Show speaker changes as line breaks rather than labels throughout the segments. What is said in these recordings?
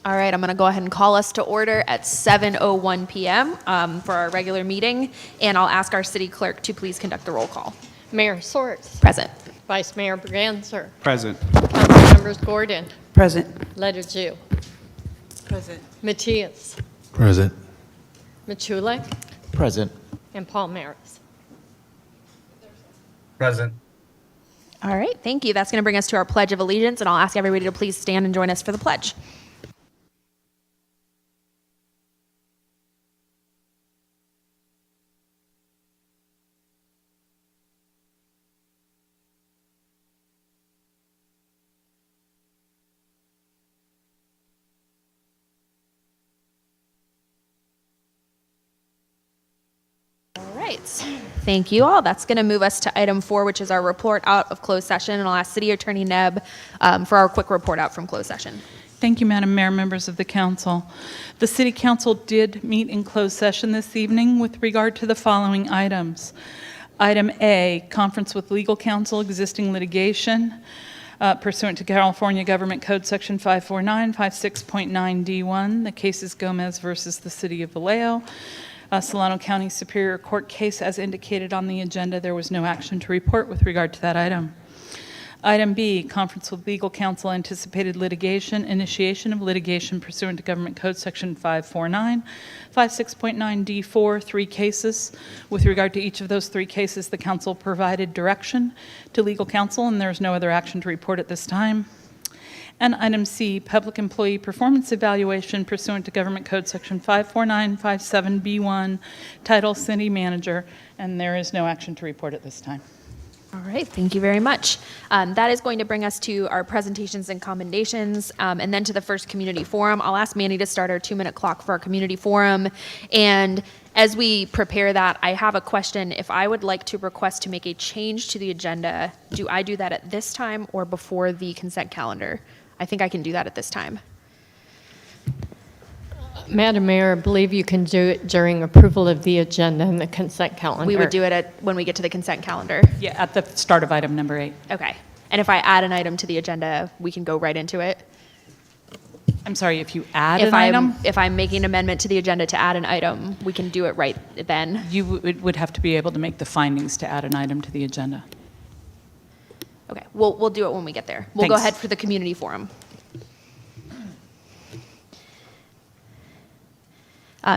All right, I'm going to go ahead and call us to order at 7:01 p.m. For our regular meeting, and I'll ask our city clerk to please conduct the roll call.
Mayor Sorts.
Present.
Vice Mayor Braganzer.
Present.
Councilmembers Gordon.
Present.
Letter Jew.
Present.
Matthias.
Present.
Michulek.
Present.
And Paul Maris.
Present.
All right, thank you. That's going to bring us to our Pledge of Allegiance, and I'll ask everybody to please stand and join us for the pledge. Thank you all. That's going to move us to item 4, which is our report out of closed session. And I'll ask City Attorney Nebb for our quick report out from closed session.
Thank you, Madam Mayor, members of the council. The City Council did meet in closed session this evening with regard to the following items. Item A, conference with legal counsel, existing litigation, pursuant to California Government Code Section 54956.9D1. The case is Gomez versus the City of Vallejo. Solano County Superior Court case as indicated on the agenda. There was no action to report with regard to that item. Item B, conference with legal counsel, anticipated litigation, initiation of litigation pursuant to Government Code Section 54956.9D4, 3 cases. With regard to each of those 3 cases, the council provided direction to legal counsel, and there is no other action to report at this time. And item C, public employee performance evaluation pursuant to Government Code Section 54957B1, title City Manager, and there is no action to report at this time.
All right, thank you very much. That is going to bring us to our presentations and commendations, and then to the first community forum. I'll ask Manny to start our 2-minute clock for our community forum. And as we prepare that, I have a question. If I would like to request to make a change to the agenda, do I do that at this time or before the consent calendar? I think I can do that at this time.
Madam Mayor, I believe you can do it during approval of the agenda and the consent calendar.
We would do it when we get to the consent calendar.
Yeah, at the start of item number 8.
Okay. And if I add an item to the agenda, we can go right into it?
I'm sorry, if you add an item?
If I'm making an amendment to the agenda to add an item, we can do it right then?
You would have to be able to make the findings to add an item to the agenda.
Okay, we'll do it when we get there. We'll go
Thanks.
ahead for the community forum.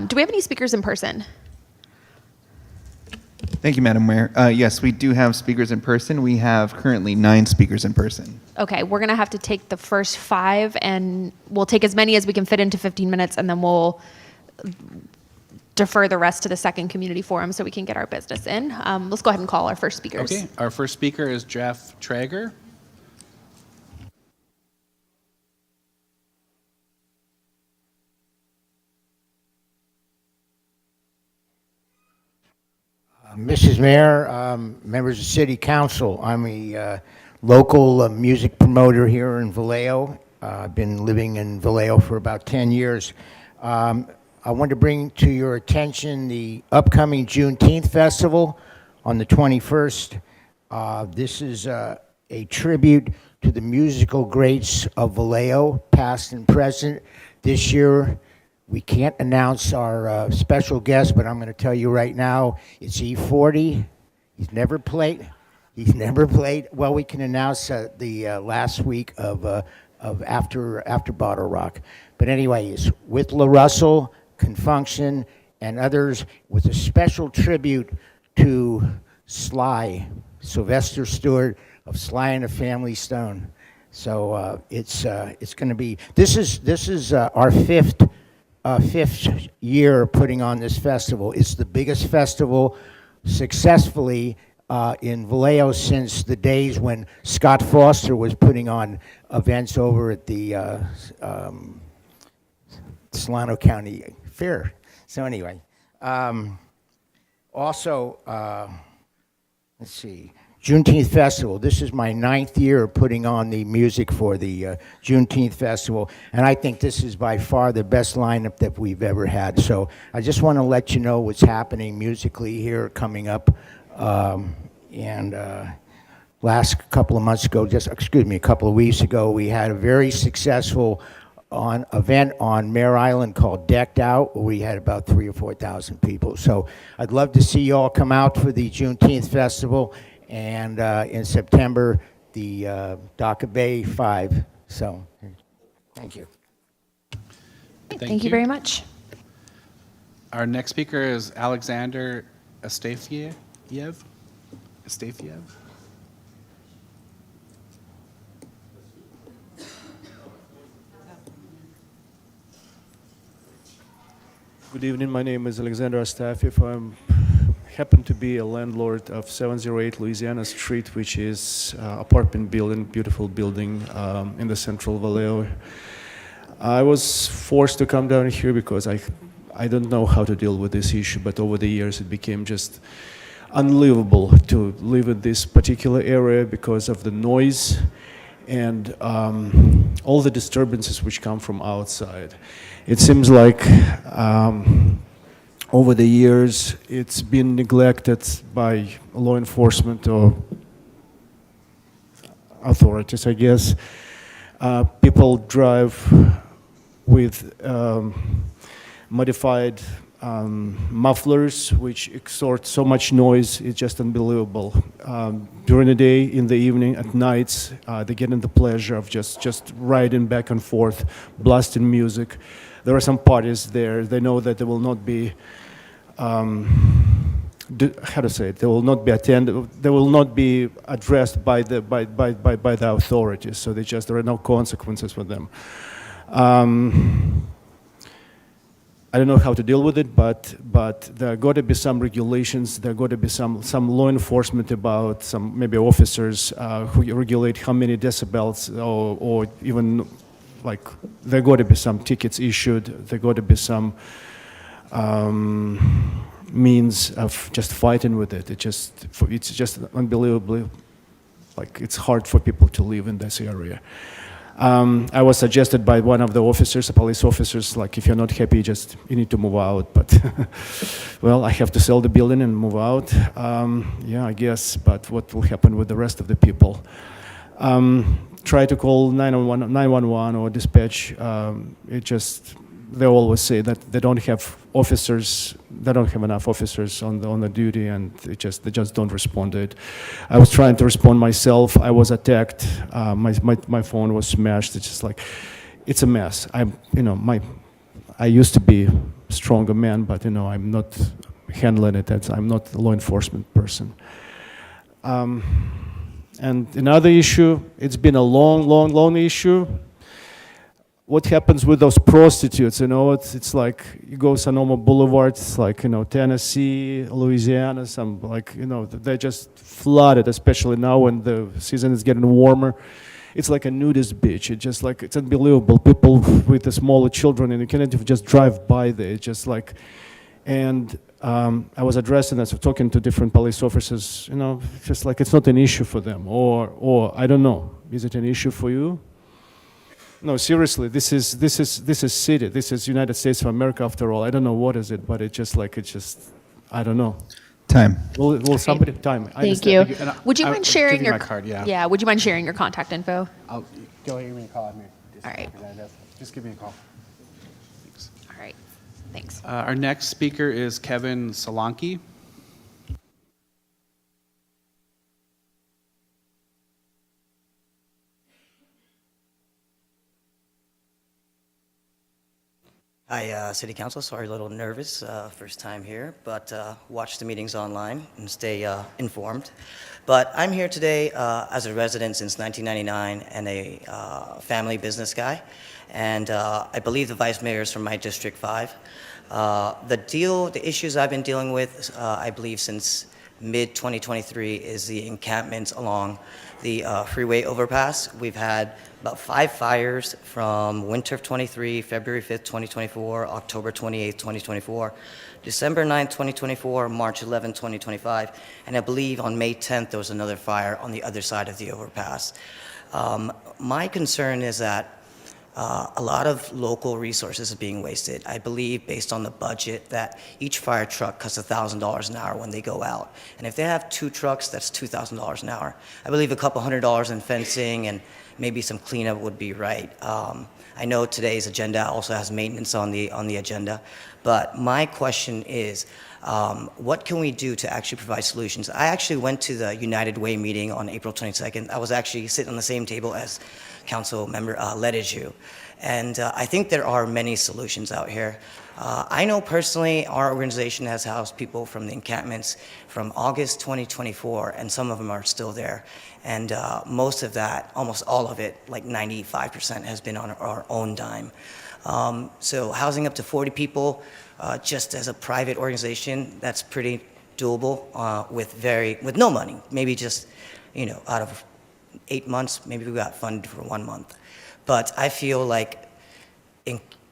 Do we have any speakers in person?
Thank you, Madam Mayor. Yes, we do have speakers in person. We have currently 9 speakers in person.
Okay, we're going to have to take the first 5, and we'll take as many as we can fit into 15 minutes, and then we'll defer the rest to the second community forum so we can get our business in. Let's go ahead and call our first speakers.
Okay, our first speaker is Jeff Traeger.
Mrs. Mayor, members of City Council, I'm a local music promoter here in Vallejo. I've been living in Vallejo for about 10 years. I want to bring to your attention the upcoming Juneteenth Festival on the 21st. This is a tribute to the musical greats of Vallejo, past and present. This year, we can't announce our special guest, but I'm going to tell you right now, it's E40. He's never played. Well, we can announce the last week of after Bottle Rock. But anyways, with La Russell, Confunction, and others, with a special tribute to Sly, Sylvester Stewart of Sly and the Family Stone. So it's going to be. This is our fifth year putting on this festival. It's the biggest festival successfully in Vallejo since the days when Scott Foster was putting on events over at the Solano County Fair. So anyway, also, let's see, Juneteenth Festival. This is my 9th year putting on the music for the Juneteenth Festival, and I think this is by far the best lineup that we've ever had. So I just want to let you know what's happening musically here coming up. Last couple of months ago, a couple of weeks ago, we had a very successful event on Mare Island called Decked Out, where we had about 3,000 or 4,000 people. So I'd love to see you all come out for the Juneteenth Festival, and in September, the Docker Bay 5. So, thank you.
Thank you very much.
Our next speaker is Alexander Astafiev. Astafiev?
Good evening. My name is Alexander Astafiev. I happen to be a landlord of 708 Louisiana Street, which is apartment building, beautiful building in the central Vallejo. I was forced to come down here because I don't know how to deal with this issue, but over the years it became just unlivable to live in this particular area because of the noise and all the disturbances which come from outside. It seems like over the years it's been neglected by law enforcement or authorities, I guess. People drive with modified mufflers, which exert so much noise, it's just unbelievable. During the day, in the evening, at nights, they get in the pleasure of just riding back and forth, blasting music. There are some parties there. They know that they will not be, how to say it? They will not be attended. They will not be addressed by the authorities. So there are no consequences for them. I don't know how to deal with it, but there got to be some regulations. There got to be some law enforcement about some maybe officers who regulate how many decibels or even like there got to be some tickets issued. There got to be some means of just fighting with it. It's just unbelievably like it's hard for people to live in this area. I was suggested by one of the officers, police officers, like if you're not happy, you need to move out. But well, I have to sell the building and move out. Yeah, I guess. But what will happen with the rest of the people? Try to call 911 or dispatch. They always say that they don't have officers. They don't have enough officers on the duty, and they just don't respond to it. I was trying to respond myself. I was attacked. My phone was smashed. It's just like, it's a mess. I used to be a stronger man, but I'm not handling it. I'm not a law enforcement person. And another issue. It's been a long issue. What happens with those prostitutes? It's like you go Sonoma Boulevard. It's like Tennessee, Louisiana. They're just flooded, especially now when the season is getting warmer. It's like a nudist beach. It's unbelievable. People with the smaller children, and you can't even just drive by there. It's just like, and I was addressing this, talking to different police officers. Just like it's not an issue for them, or I don't know. Is it an issue for you? No, seriously, this is city. This is United States of America after all. I don't know what is it, but I don't know.
Time.
Will somebody time? I
Thank
understand.
you.
And
Would you
I'll
mind sharing
give you
your
my card, yeah.
Yeah. Would you mind sharing your contact info?
I'll go ahead and give me a call.
All right.
Just give me a call. Thanks.
All right. Thanks.
Our next speaker is Kevin Solanki.
Hi, City Council. Sorry, a little nervous, first time here, but watch the meetings online and stay informed. But I'm here today as a resident since 1999 and a family business guy, and I believe the vice mayor is from my District 5. The issues I've been dealing with, I believe since mid-2023, is the encampments along the freeway overpass. We've had about 5 fires from winter of 23, February 5th, 2024, October 28th, 2024, December 9th, 2024, March 11th, 2025, and I believe on May 10th there was another fire on the other side of the overpass. My concern is that a lot of local resources are being wasted. I believe, based on the budget, that each fire truck costs $1,000 an hour when they go out. And if they have 2 trucks, that's $2,000 an hour. I believe a couple $100 in fencing and maybe some cleanup would be right. I know today's agenda also has maintenance on the agenda, but my question is, what can we do to actually provide solutions? I actually went to the United Way meeting on April 22nd. I was actually sitting on the same table as Council Member Lediju, and I think there are many solutions out here. I know personally our organization has housed people from the encampments from August 2024, and some of them are still there. And most of that, almost all of it, like 95%, has been on our own dime. So housing up to 40 people, just as a private organization, that's pretty doable with no money. Maybe just, out of 8 months, maybe we got funded for 1 month. But I feel like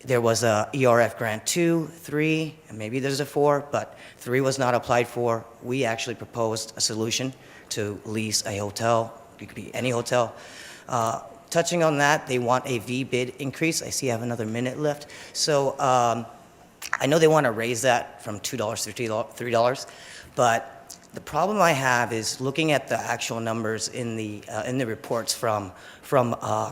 there was a ERF grant 2, 3, and maybe there's a 4, but 3 was not applied for. We actually proposed a solution to lease a hotel. It could be any hotel. Touching on that, they want a V-bid increase. I see I have another minute left. So I know they want to raise that from $2 to $3, but the problem I have is looking at the actual numbers in the reports from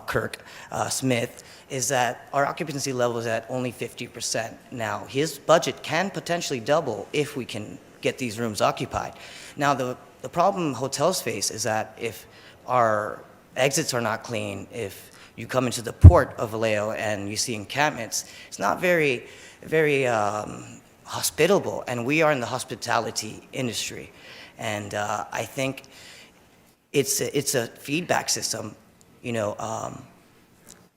Kirk Smith, is that our occupancy level is at only 50%. Now, his budget can potentially double if we can get these rooms occupied. Now, the problem hotels face is that if our exits are not clean, if you come into the port of Vallejo and you see encampments, it's not very, very hospitable, and we are in the hospitality industry. And I think it's a feedback system,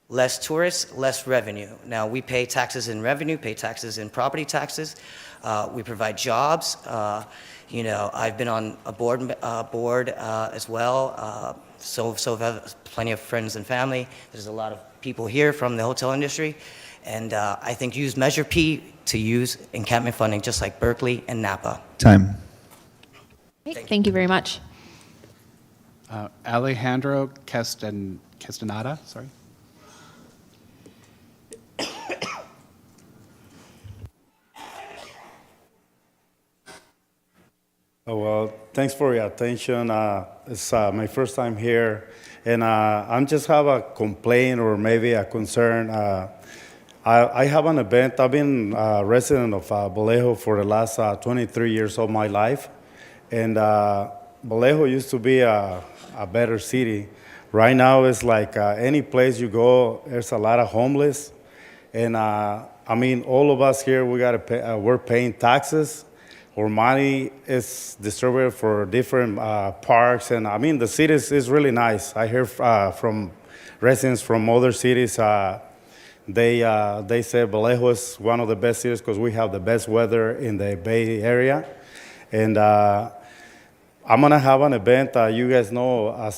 less tourists, less revenue. Now, we pay taxes in revenue, pay taxes in property taxes. We provide jobs. I've been on a board as well. So have plenty of friends and family. There's a lot of people here from the hotel industry. And I think use Measure P to use encampment funding, just like Berkeley and Napa.
Time.
Thank you very much.
Alejandro Castaneda, sorry.
Oh, well, thanks for your attention. It's my first time here, and I just have a complaint or maybe a concern. I have an event. I've been a resident of Vallejo for the last 23 years of my life, and Vallejo used to be a better city. Right now, it's like any place you go, there's a lot of homeless, and all of us here, we're paying taxes. Our money is distributed for different parks, and the city is really nice. I hear from residents from other cities, they say Vallejo is one of the best cities because we have the best weather in the Bay Area. And I'm gonna have an event, you guys know,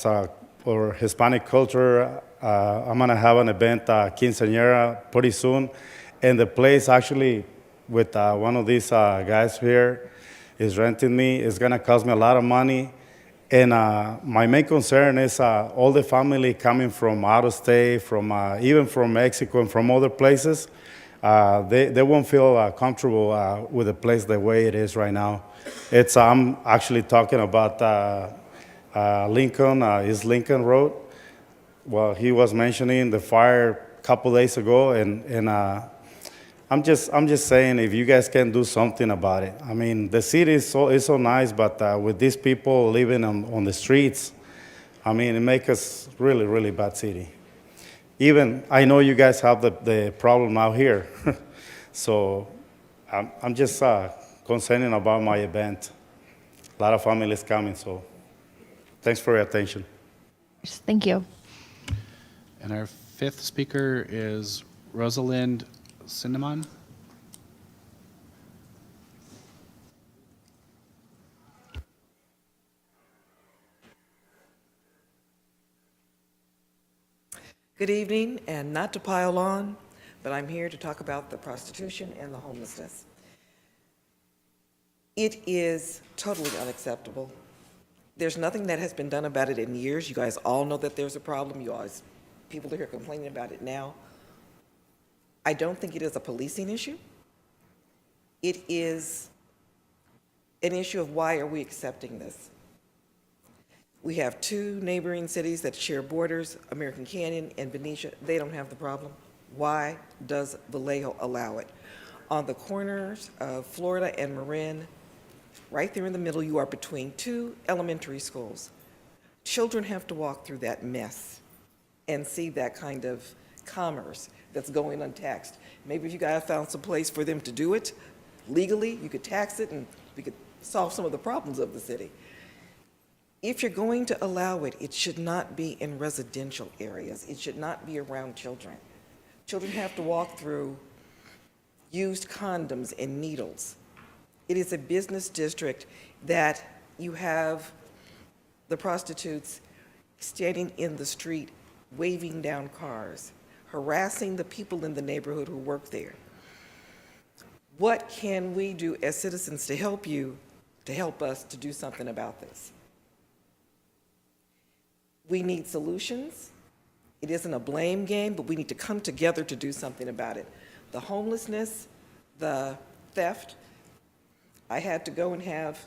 for Hispanic culture, I'm gonna have an event, quinceañera, pretty soon, and the place actually with one of these guys here is renting me. It's gonna cost me a lot of money. And my main concern is all the family coming from out of state, even from Mexico and from other places, they won't feel comfortable with the place the way it is right now. I'm actually talking about Lincoln, is Lincoln Road. Well, he was mentioning the fire a couple days ago, and I'm just saying, if you guys can do something about it. The city is so nice, but with these people living on the streets, it makes us really, really bad city. Even, I know you guys have the problem out here. So I'm just concerning about my event. A lot of families coming, so thanks for your attention.
Thank you.
And our fifth speaker is Rosalind Cinnamon.
Good evening, and not to pile on, but I'm here to talk about the prostitution and the homelessness. It is totally unacceptable. There's nothing that has been done about it in years. You guys all know that there's a problem. People are here complaining about it now. I don't think it is a policing issue. It is an issue of why are we accepting this? We have two neighboring cities that share borders, American Canyon and Benicia. They don't have the problem. Why does Vallejo allow it? On the corners of Florida and Marin, right there in the middle, you are between two elementary schools. Children have to walk through that mess and see that kind of commerce that's going untaxed. Maybe if you guys found some place for them to do it legally, you could tax it and we could solve some of the problems of the city. If you're going to allow it, it should not be in residential areas. It should not be around children. Children have to walk through used condoms and needles. It is a business district that you have the prostitutes standing in the street, waving down cars, harassing the people in the neighborhood who work there. What can we do as citizens to help you, to help us to do something about this? We need solutions. It isn't a blame game, but we need to come together to do something about it. The homelessness, the theft, I had to go and have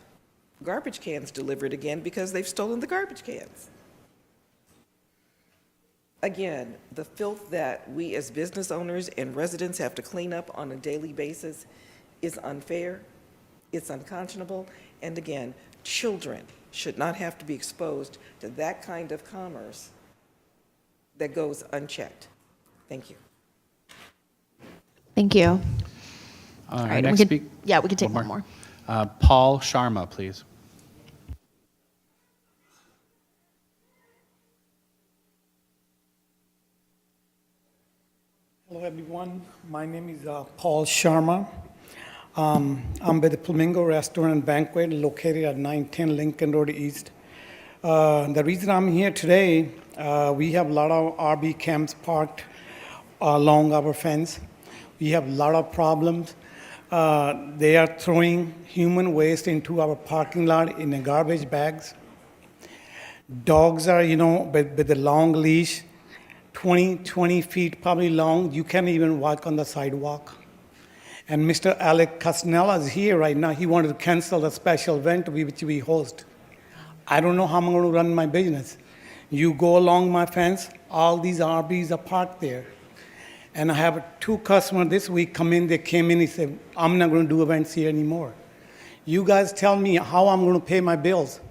garbage cans delivered again because they've stolen the garbage cans. Again, the filth that we as business owners and residents have to clean up on a daily basis is unfair, it's unconscionable, and again, children should not have to be exposed to that kind of commerce that goes unchecked. Thank you.
Thank you.
All
All
right,
right,
next speak.
yeah, we can take one more.
Paul Sharma, please.
Hello, everyone. My name is Paul Sharma. I'm with the Flamingo Restaurant and Banquet located at 910 Lincoln Road East. The reason I'm here today, we have a lot of RV camps parked along our fence. We have a lot of problems. They are throwing human waste into our parking lot in the garbage bags. Dogs are, with a long leash, 20 feet probably long. You can't even walk on the sidewalk. And Mr. Alec Castanella is here right now. He wanted to cancel the special event which we host. I don't know how I'm going to run my business. You go along my fence, all these RVs are parked there. And I have 2 customers this week come in, they came in, he said, I'm not going to do events here anymore. You guys tell me how I'm going to pay my bills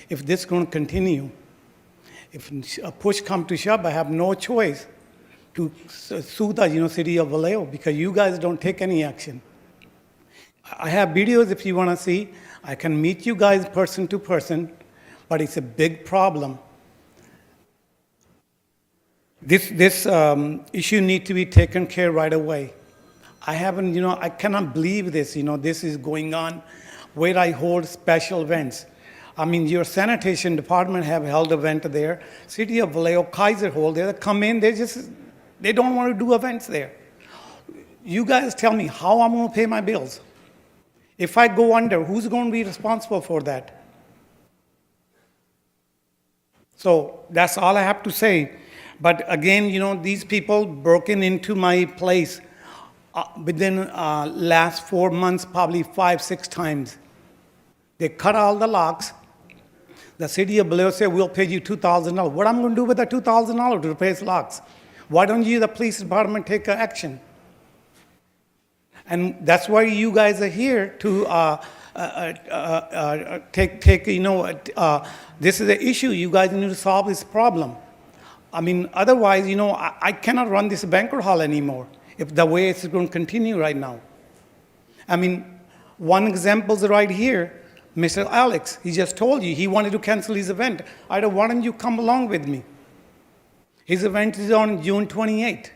if this is going to continue. If a push comes to shove, I have no choice to sue the city of Vallejo because you guys don't take any action. I have videos if you want to see. I can meet you guys person to person, but it's a big problem. This issue needs to be taken care right away. I cannot believe this, this is going on where I hold special events. I mean, your sanitation department have held event there. City of Vallejo, Kaiser hold there. They come in, they don't want to do events there. You guys tell me how I'm going to pay my bills. If I go under, who's going to be responsible for that? So that's all I have to say. But again, these people broken into my place within last 4 months, probably 5-6 times. They cut all the locks. The city of Vallejo said, we'll pay you $2,000. What am I going to do with the $2,000 to replace locks? Why don't you, the police department, take action? And that's why you guys are here to this is the issue. You guys need to solve this problem. I mean, otherwise, I cannot run this banquet hall anymore if the way it's going to continue right now. I mean, one example is right here. Mr. Alex, he just told you he wanted to cancel his event. I don't want him to come along with me. His event is on June 28th.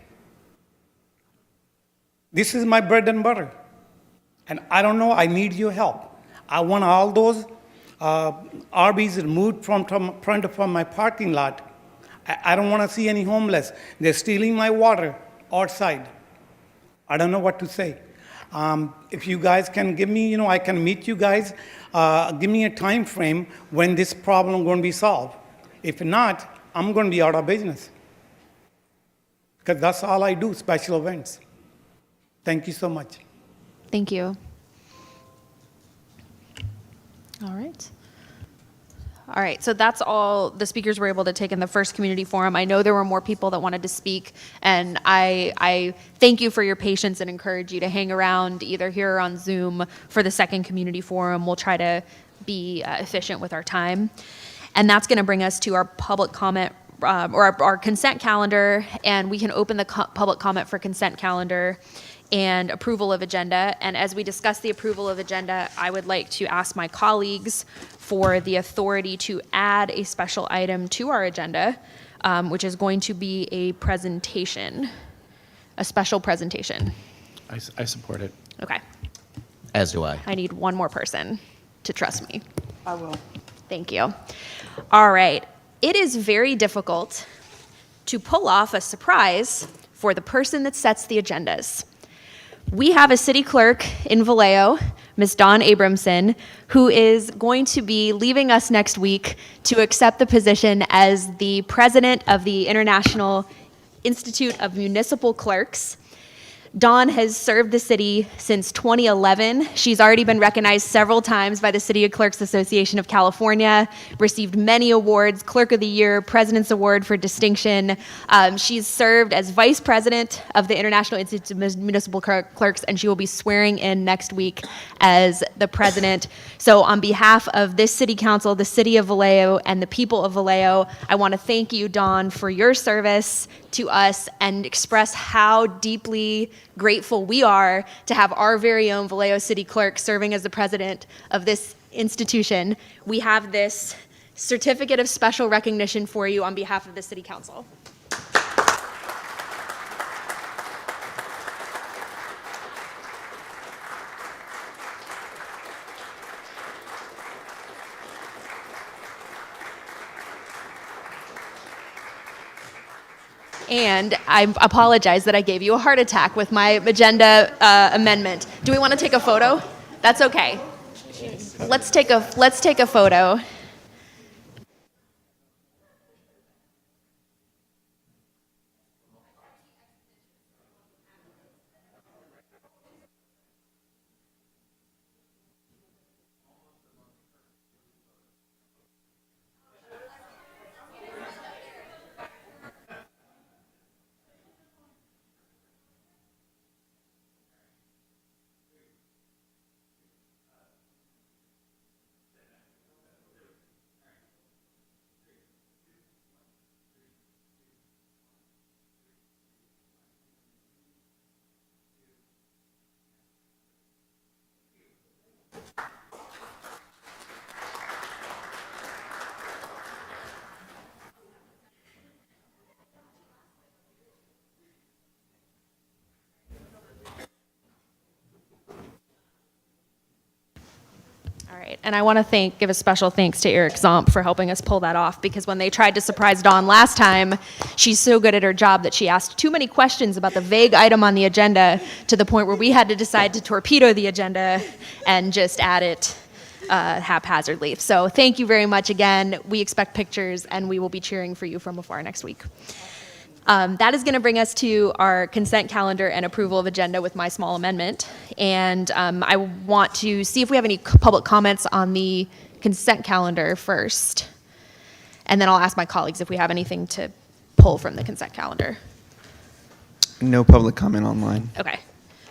This is my bread and butter. And I don't know, I need your help. I want all those RVs removed from front of my parking lot. I don't want to see any homeless. They're stealing my water outside. I don't know what to say. If you guys can give me, I can meet you guys. Give me a time frame when this problem is going to be solved. If not, I'm going to be out of business. Because that's all I do, special events. Thank you so much.
Thank you. All right. All right, so that's all the speakers were able to take in the first community forum. I know there were more people that wanted to speak, and I thank you for your patience and encourage you to hang around either here or on Zoom for the second community forum. We'll try to be efficient with our time. And that's going to bring us to our public comment or our consent calendar, and we can open the public comment for consent calendar and approval of agenda. And as we discuss the approval of agenda, I would like to ask my colleagues for the authority to add a special item to our agenda, which is going to be a presentation, a special presentation.
I support it.
Okay.
As do I.
I need one more person to trust me.
I will.
Thank you. All right. It is very difficult to pull off a surprise for the person that sets the agendas. We have a city clerk in Vallejo, Ms. Dawn Abramson, who is going to be leaving us next week to accept the position as the president of the International Institute of Municipal Clerks. Dawn has served the city since 2011. She's already been recognized several times by the City of Clerks Association of California, received many awards, Clerk of the Year, President's Award for Distinction. She's served as vice president of the International Institute of Municipal Clerks, and she will be swearing in next week as the president. So on behalf of this city council, the city of Vallejo, and the people of Vallejo, I want to thank you, Dawn, for your service to us and express how deeply grateful we are to have our very own Vallejo City Clerk serving as the president of this institution. We have this certificate of special recognition for you on behalf of the City Council. And I apologize that I gave you a heart attack with my agenda amendment. Do we want to take a photo? That's okay. Let's take a photo. All right, and I want to give a special thanks to Eric Zomp for helping us pull that off, because when they tried to surprise Dawn last time, she's so good at her job that she asked too many questions about the vague item on the agenda to the point where we had to decide to torpedo the agenda and just add it haphazardly. So thank you very much again. We expect pictures, and we will be cheering for you from afar next week. That is going to bring us to our consent calendar and approval of agenda with my small amendment. And I want to see if we have any public comments on the consent calendar first. And then I'll ask my colleagues if we have anything to pull from the consent calendar.
No public comment online.
Okay.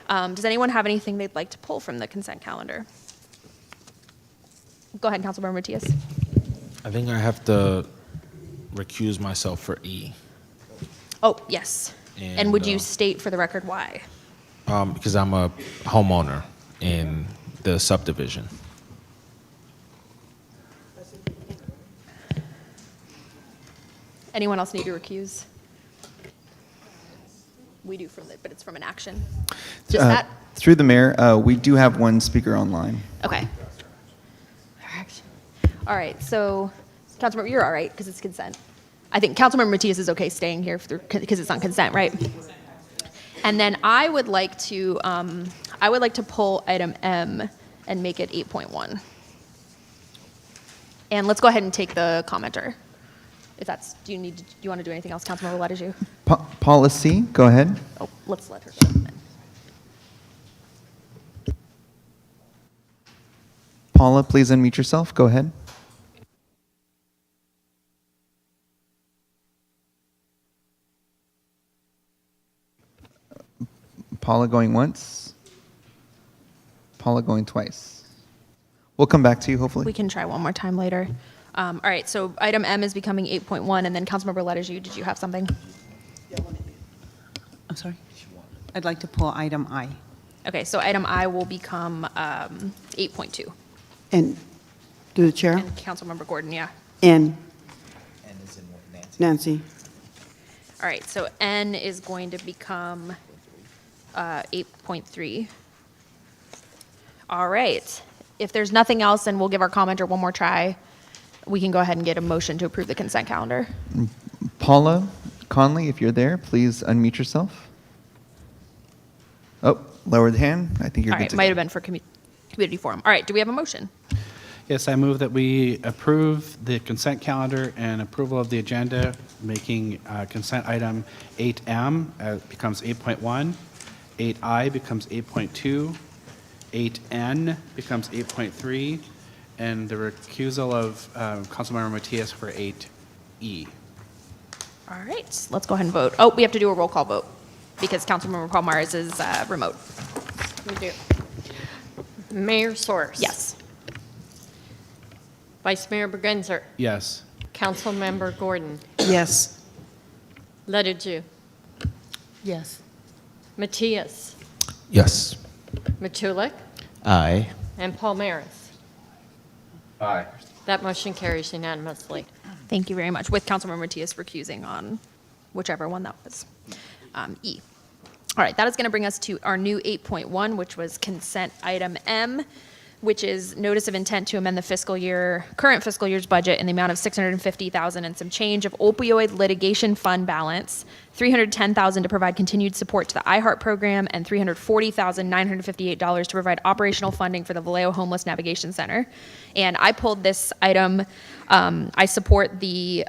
Does anyone have anything they'd like to pull from the consent calendar? Go ahead, Councilmember Matias.
I think I have to recuse myself for E.
Oh, yes. And would you
And,
state for the record why?
Because I'm a homeowner in the subdivision.
Anyone else need to recuse? We do but it's from an action. Just that?
Through the mayor, we do have one speaker online.
Okay. All right, so Councilmember, you're all right because it's consent. I think Councilmember Matias is okay staying here because it's on consent, right? And then I would like to pull item M and make it 8.1. And let's go ahead and take the commenter. If that's, do you want to do anything else, Councilmember Ledesju?
Policy, go ahead.
Oh, let's let her go then.
Paula, please unmute yourself. Go ahead. Paula going once. Paula going twice. We'll come back to you, hopefully.
We can try one more time later. All right, so item M is becoming 8.1, and then Councilmember Letters, did you have something?
I'm sorry? I'd like to pull item I.
Okay, so item I will become 8.2.
And through the chair?
And Councilmember Gordon, yeah.
N. Nancy.
All right, so N is going to become 8.3. All right. If there's nothing else, and we'll give our commenter one more try, we can go ahead and get a motion to approve the consent calendar.
Paula Conley, if you're there, please unmute yourself. Oh, lower the hand. I think you're
All
good
right,
to
might
go.
have been for community forum. All right, do we have a motion?
Yes, I move that we approve the consent calendar and approval of the agenda, making consent item 8M becomes 8.1, 8I becomes 8.2, 8N becomes 8.3, and the recusal of Councilmember Matias for 8E.
All right, let's go ahead and vote. Oh, we have to do a roll call vote because Councilmember Paul Myers is remote.
We do. Mayor Source.
Yes.
Vice Mayor Bergenzer.
Yes.
Councilmember Gordon.
Yes.
Letters.
Yes.
Matias.
Yes.
Matulik.
Aye.
And Paul Maris.
Aye.
That motion carries unanimously.
Thank you very much, with Councilmember Matias recusing on whichever one that was. E. All right, that is going to bring us to our new 8.1, which was consent item M, which is notice of intent to amend the current fiscal year's budget in the amount of $650,000 and some change of opioid litigation fund balance, $310,000 to provide continued support to the iHeart program, and $340,958 to provide operational funding for the Vallejo Homeless Navigation Center. And I pulled this item. I support the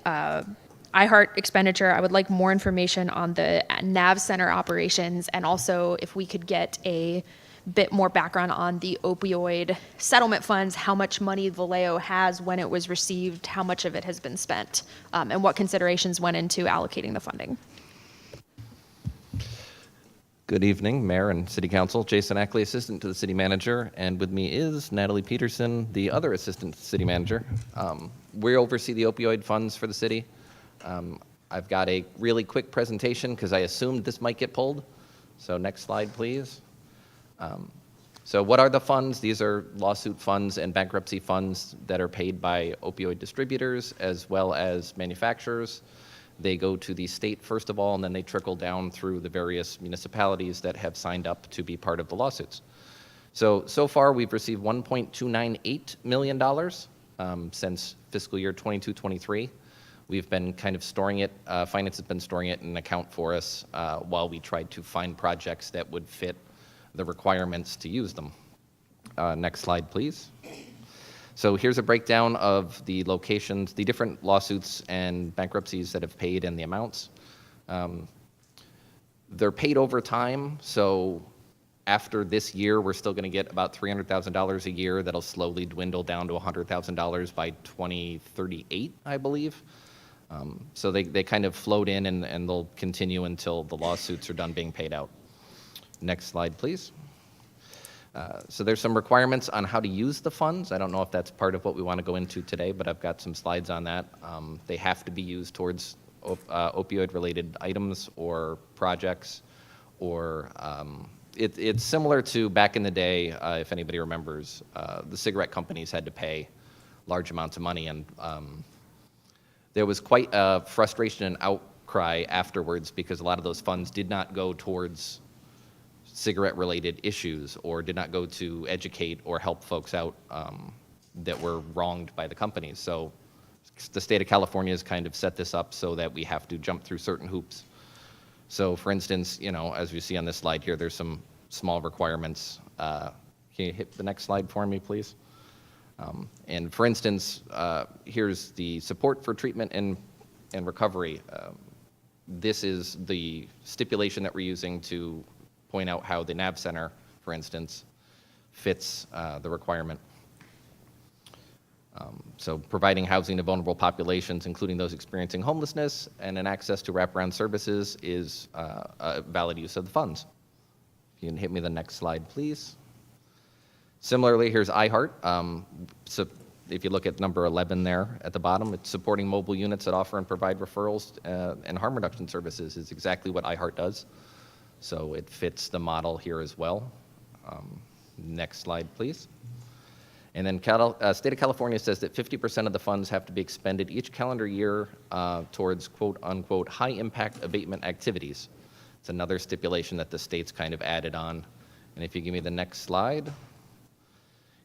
iHeart expenditure. I would like more information on the NAV Center operations, and also if we could get a bit more background on the opioid settlement funds, how much money Vallejo has, when it was received, how much of it has been spent, and what considerations went into allocating the funding.
Good evening, Mayor and City Council. Jason Ackley, Assistant to the City Manager, and with me is Natalie Peterson, the other Assistant to the City Manager. We oversee the opioid funds for the city. I've got a really quick presentation because I assumed this might get pulled. So next slide, please. So what are the funds? These are lawsuit funds and bankruptcy funds that are paid by opioid distributors as well as manufacturers. They go to the state first of all, and then they trickle down through the various municipalities that have signed up to be part of the lawsuits. So far we've received $1.298 million since fiscal year 22-23. We've been kind of storing it, finance has been storing it in an account for us while we tried to find projects that would fit the requirements to use them. Next slide, please. So here's a breakdown of the locations, the different lawsuits and bankruptcies that have paid and the amounts. They're paid over time, so after this year, we're still going to get about $300,000 a year. That'll slowly dwindle down to $100,000 by 2038, I believe. So they kind of float in and they'll continue until the lawsuits are done being paid out. Next slide, please. So there's some requirements on how to use the funds. I don't know if that's part of what we want to go into today, but I've got some slides on that. They have to be used towards opioid-related items or projects, or it's similar to back in the day, if anybody remembers, the cigarette companies had to pay large amounts of money, and there was quite a frustration and outcry afterwards because a lot of those funds did not go towards cigarette-related issues or did not go to educate or help folks out that were wronged by the companies. So the state of California has kind of set this up so that we have to jump through certain hoops. So for instance, you know, as you see on this slide here, there's some small requirements. Can you hit the next slide for me, please? And for instance, here's the support for treatment and recovery. This is the stipulation that we're using to point out how the NAB Center, for instance, fits the requirement. So providing housing to vulnerable populations, including those experiencing homelessness, and an access to wraparound services is a valid use of the funds. If you can hit me the next slide, please. Similarly, here's iHeart. So if you look at number 11 there at the bottom, it's supporting mobile units that offer and provide referrals and harm reduction services is exactly what iHeart does. So it fits the model here as well. Next slide, please. And then State of California says that 50% of the funds have to be expended each calendar year towards quote unquote high impact abatement activities. It's another stipulation that the state's kind of added on. And if you give me the next slide,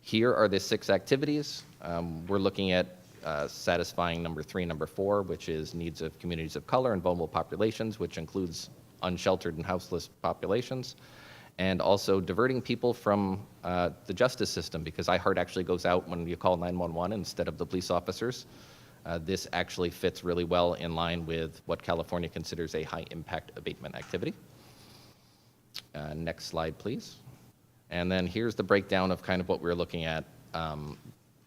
here are the 6 activities. We're looking at satisfying number 3 and number 4, which is needs of communities of color and vulnerable populations, which includes unsheltered and houseless populations, and also diverting people from the justice system, because iHeart actually goes out when you call 911 instead of the police officers. This actually fits really well in line with what California considers a high impact abatement activity. Next slide, please. And then here's the breakdown of kind of what we're looking at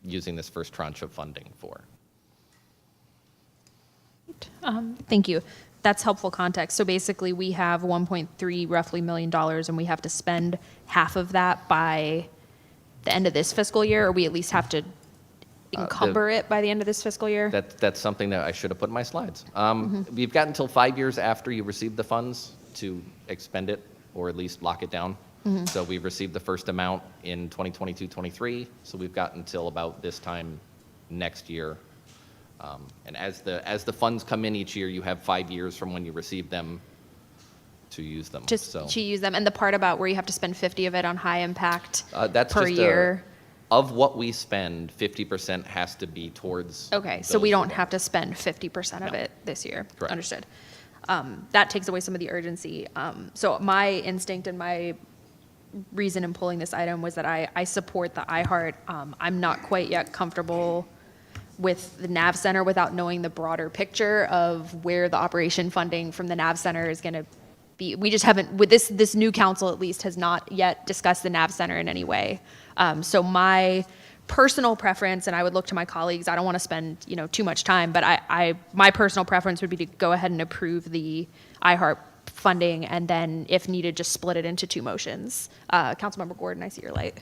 using this first tranche of funding for.
Thank you. That's helpful context. So basically, we have 1.3 roughly $1 million, and we have to spend half of that by the end of this fiscal year, or we at least have to encumber it by the end of this fiscal year?
That's something that I should have put in my slides. We've got until 5 years after you receive the funds to expend it, or at least lock it down. So we've received the first amount in 2022-23, so we've got until about this time next year. And as the funds come in each year, you have 5 years from when you receive them to use them.
To use them. And the part about where you have to spend 50 of it on high impact
that's
per
just
year.
Of what we spend, 50% has to be towards.
Okay, so we
those
don't have to spend 50% of
No.
it this year.
Correct.
Understood. That takes away some of the urgency. So my instinct and my reason in pulling this item was that I support the iHeart. I'm not quite yet comfortable with the NAV Center without knowing the broader picture of where the operation funding from the NAV Center is going to be. We just haven't, with this new council at least, has not yet discussed the NAV Center in any way. So my personal preference, and I would look to my colleagues, I don't want to spend too much time, but my personal preference would be to go ahead and approve the iHeart funding, and then if needed, just split it into 2 motions. Councilmember Gordon, I see your light.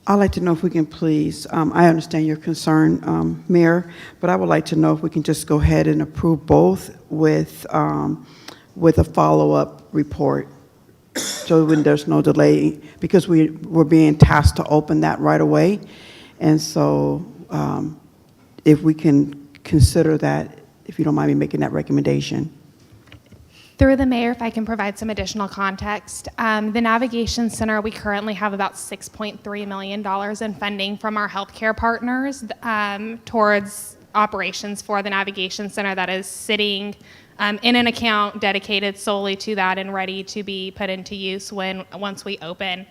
I'd like to know if we can please, I understand your concern, Mayor, but I would like to know if we can just go ahead and approve both with a follow-up report, so when there's no delay, because we're being tasked to open that right away. And so if we can consider that, if you don't mind me making that recommendation.
Through the mayor, if I can provide some additional context, the Navigation Center, we currently have about $6.3 million in funding from our healthcare partners towards operations for the Navigation Center that is sitting in an account dedicated solely to that and ready to be put into use once we open.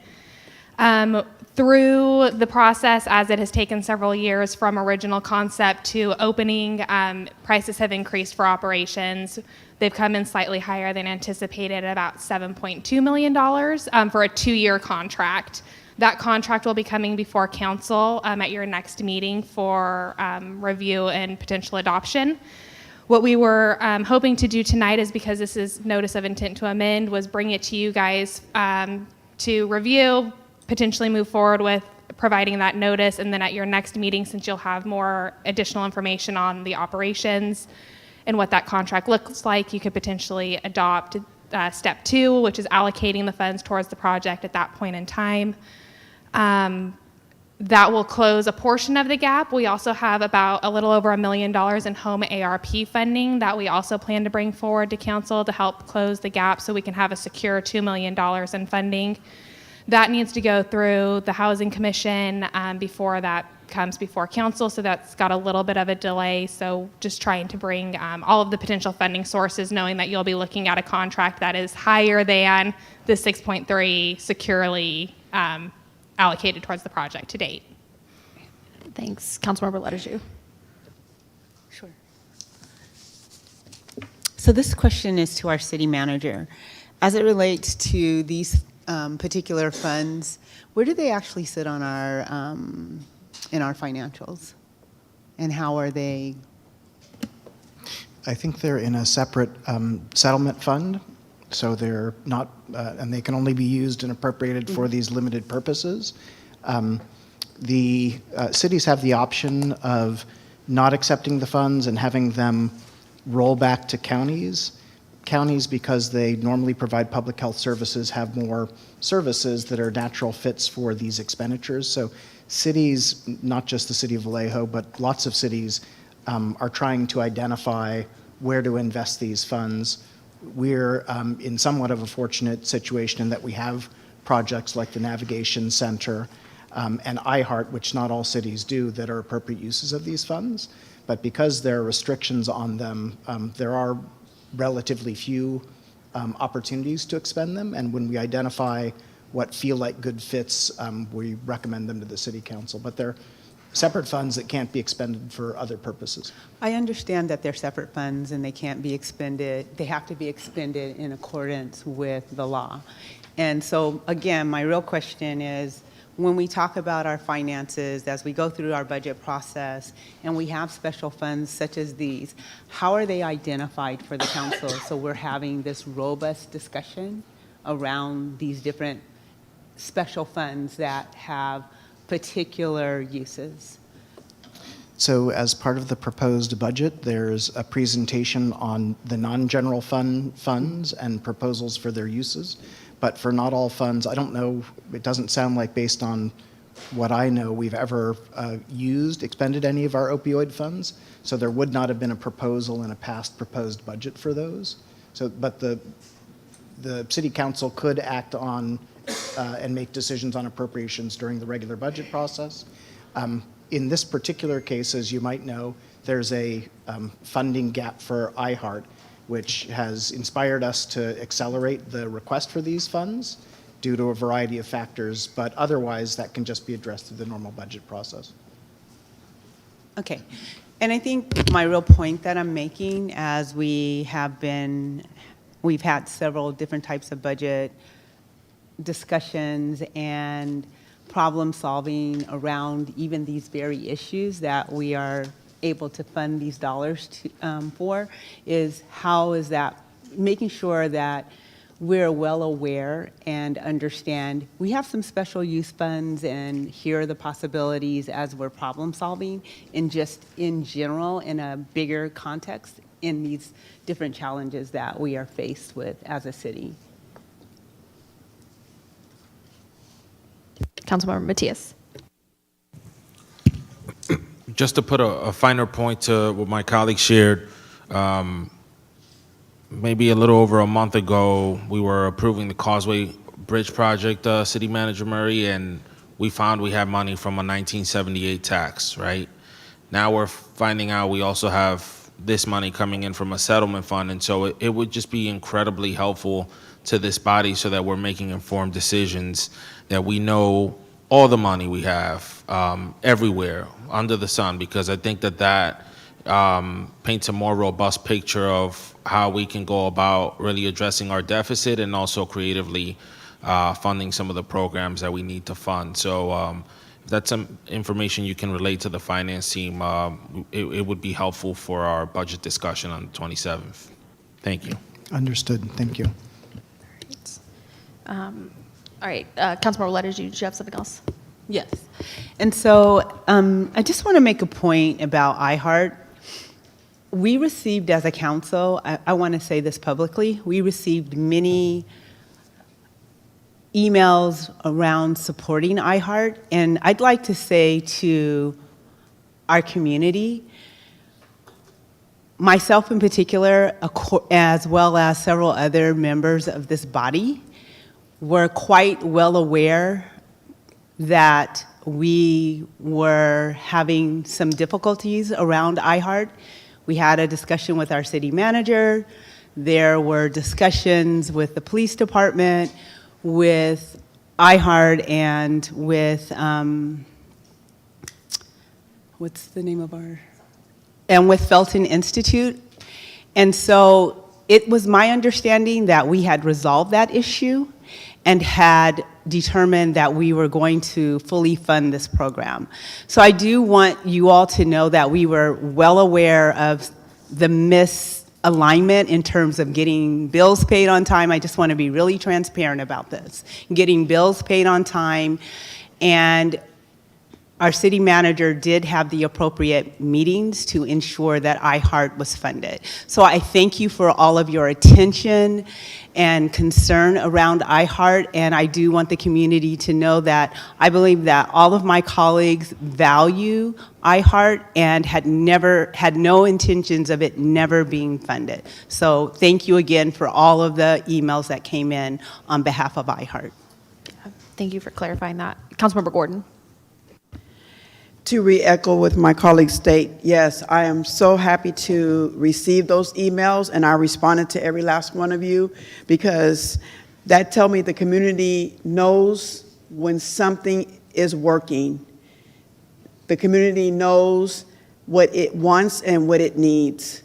Through the process, as it has taken several years from original concept to opening, prices have increased for operations. They've come in slightly higher than anticipated, at about $7.2 million for a 2-year contract. That contract will be coming before council at your next meeting for review and potential adoption. What we were hoping to do tonight is, because this is notice of intent to amend, was bring it to you guys to review, potentially move forward with providing that notice, and then at your next meeting, since you'll have more additional information on the operations and what that contract looks like, you could potentially adopt step 2, which is allocating the funds towards the project at that point in time. That will close a portion of the gap. We also have about a little over $1 million in home ARP funding that we also plan to bring forward to council to help close the gap, so we can have a secure $2 million in funding. That needs to go through the Housing Commission before that comes before council, so that's got a little bit of a delay. So just trying to bring all of the potential funding sources, knowing that you'll be looking at a contract that is higher than the 6.3 securely allocated towards the project to date.
Thanks. Councilmember Letters.
Sure. So this question is to our city manager. As it relates to these particular funds, where do they actually sit on our in our financials, and how are they?
I think they're in a separate settlement fund so they're not, and they can only be used and appropriated for these limited purposes. The cities have the option of not accepting the funds and having them roll back to counties. Counties, because they normally provide public health services, have more services that are natural fits for these expenditures. So cities, not just the city of Vallejo, but lots of cities are trying to identify where to invest these funds. We're in somewhat of a fortunate situation in that we have projects like the Navigation Center and iHeart, which not all cities do, that are appropriate uses of these funds. But because there are restrictions on them, there are relatively few opportunities to expend them. And when we identify what feel like good fits, we recommend them to the city council. But they're separate funds that can't be expended for other purposes.
I understand that they're separate funds and they can't be expended, they have to be expended in accordance with the law. And so, again, my real question is, when we talk about our finances, as we go through our budget process, and we have special funds such as these, how are they identified for the council? So we're having this robust discussion around these different special funds that have particular uses.
So as part of the proposed budget, there's a presentation on the non-general fund funds and proposals for their uses. But for not all funds, I don't know, it doesn't sound like, based on what I know, we've ever expended any of our opioid funds. So there would not have been a proposal in a past proposed budget for those. So, but the city council could act on and make decisions on appropriations during the regular budget process. In this particular case, as you might know, there's a funding gap for iHeart, which has inspired us to accelerate the request for these funds due to a variety of factors, but otherwise that can just be addressed through the normal budget process.
Okay. And I think my real point that I'm making, as we've had several different types of budget discussions and problem solving around even these very issues that we are able to fund these dollars for, is how is that making sure that we're well aware and understand we have some special use funds, and here are the possibilities as we're problem solving, and just in general in a bigger context in these different challenges that we are faced with as a city.
Councilmember Matias.
Just to put a finer point to what my colleague shared, maybe a little over a month ago, we were approving the Causeway Bridge project, City Manager Murray, and we found we had money from a 1978 tax, right? Now we're finding out we also have this money coming in from a settlement fund, and so it would just be incredibly helpful to this body so that we're making informed decisions, that we know all the money we have everywhere under the sun, because I think that paints a more robust picture of how we can go about really addressing our deficit and also creatively funding some of the programs that we need to fund. So if that's some information you can relate to the finance team, it would be helpful for our budget discussion on the 27th. Thank you.
Understood. Thank you.
All right, Councilmember Letters, did you have something else?
Yes. And so I just want to make a point about iHeart. We received, as a council, I want to say this publicly, we received many emails around supporting iHeart, and I'd like to say to our community, myself in particular, as well as several other members of this body, were quite well aware that we were having some difficulties around iHeart. We had a discussion with our city manager. There were discussions with the police department, with iHeart, and with, what's the name of our? And with Felton Institute. And so it was my understanding that we had resolved that issue and had determined that we were going to fully fund this program. So I do want you all to know that we were well aware of the alignment in terms of getting bills paid on time. I just want to be really transparent about this. Getting bills paid on time, and our city manager did have the appropriate meetings to ensure that iHeart was funded. So I thank you for all of your attention and concern around iHeart, and I do want the community to know that I believe that all of my colleagues value iHeart and had no intentions of it never being funded. So thank you again for all of the emails that came in on behalf of iHeart.
Thank you for clarifying that. Councilmember Gordon.
To re-echo with my colleagues state, yes, I am so happy to receive those emails, and I responded to every last one of you because that tell me the community knows when something is working. The community knows what it wants and what it needs.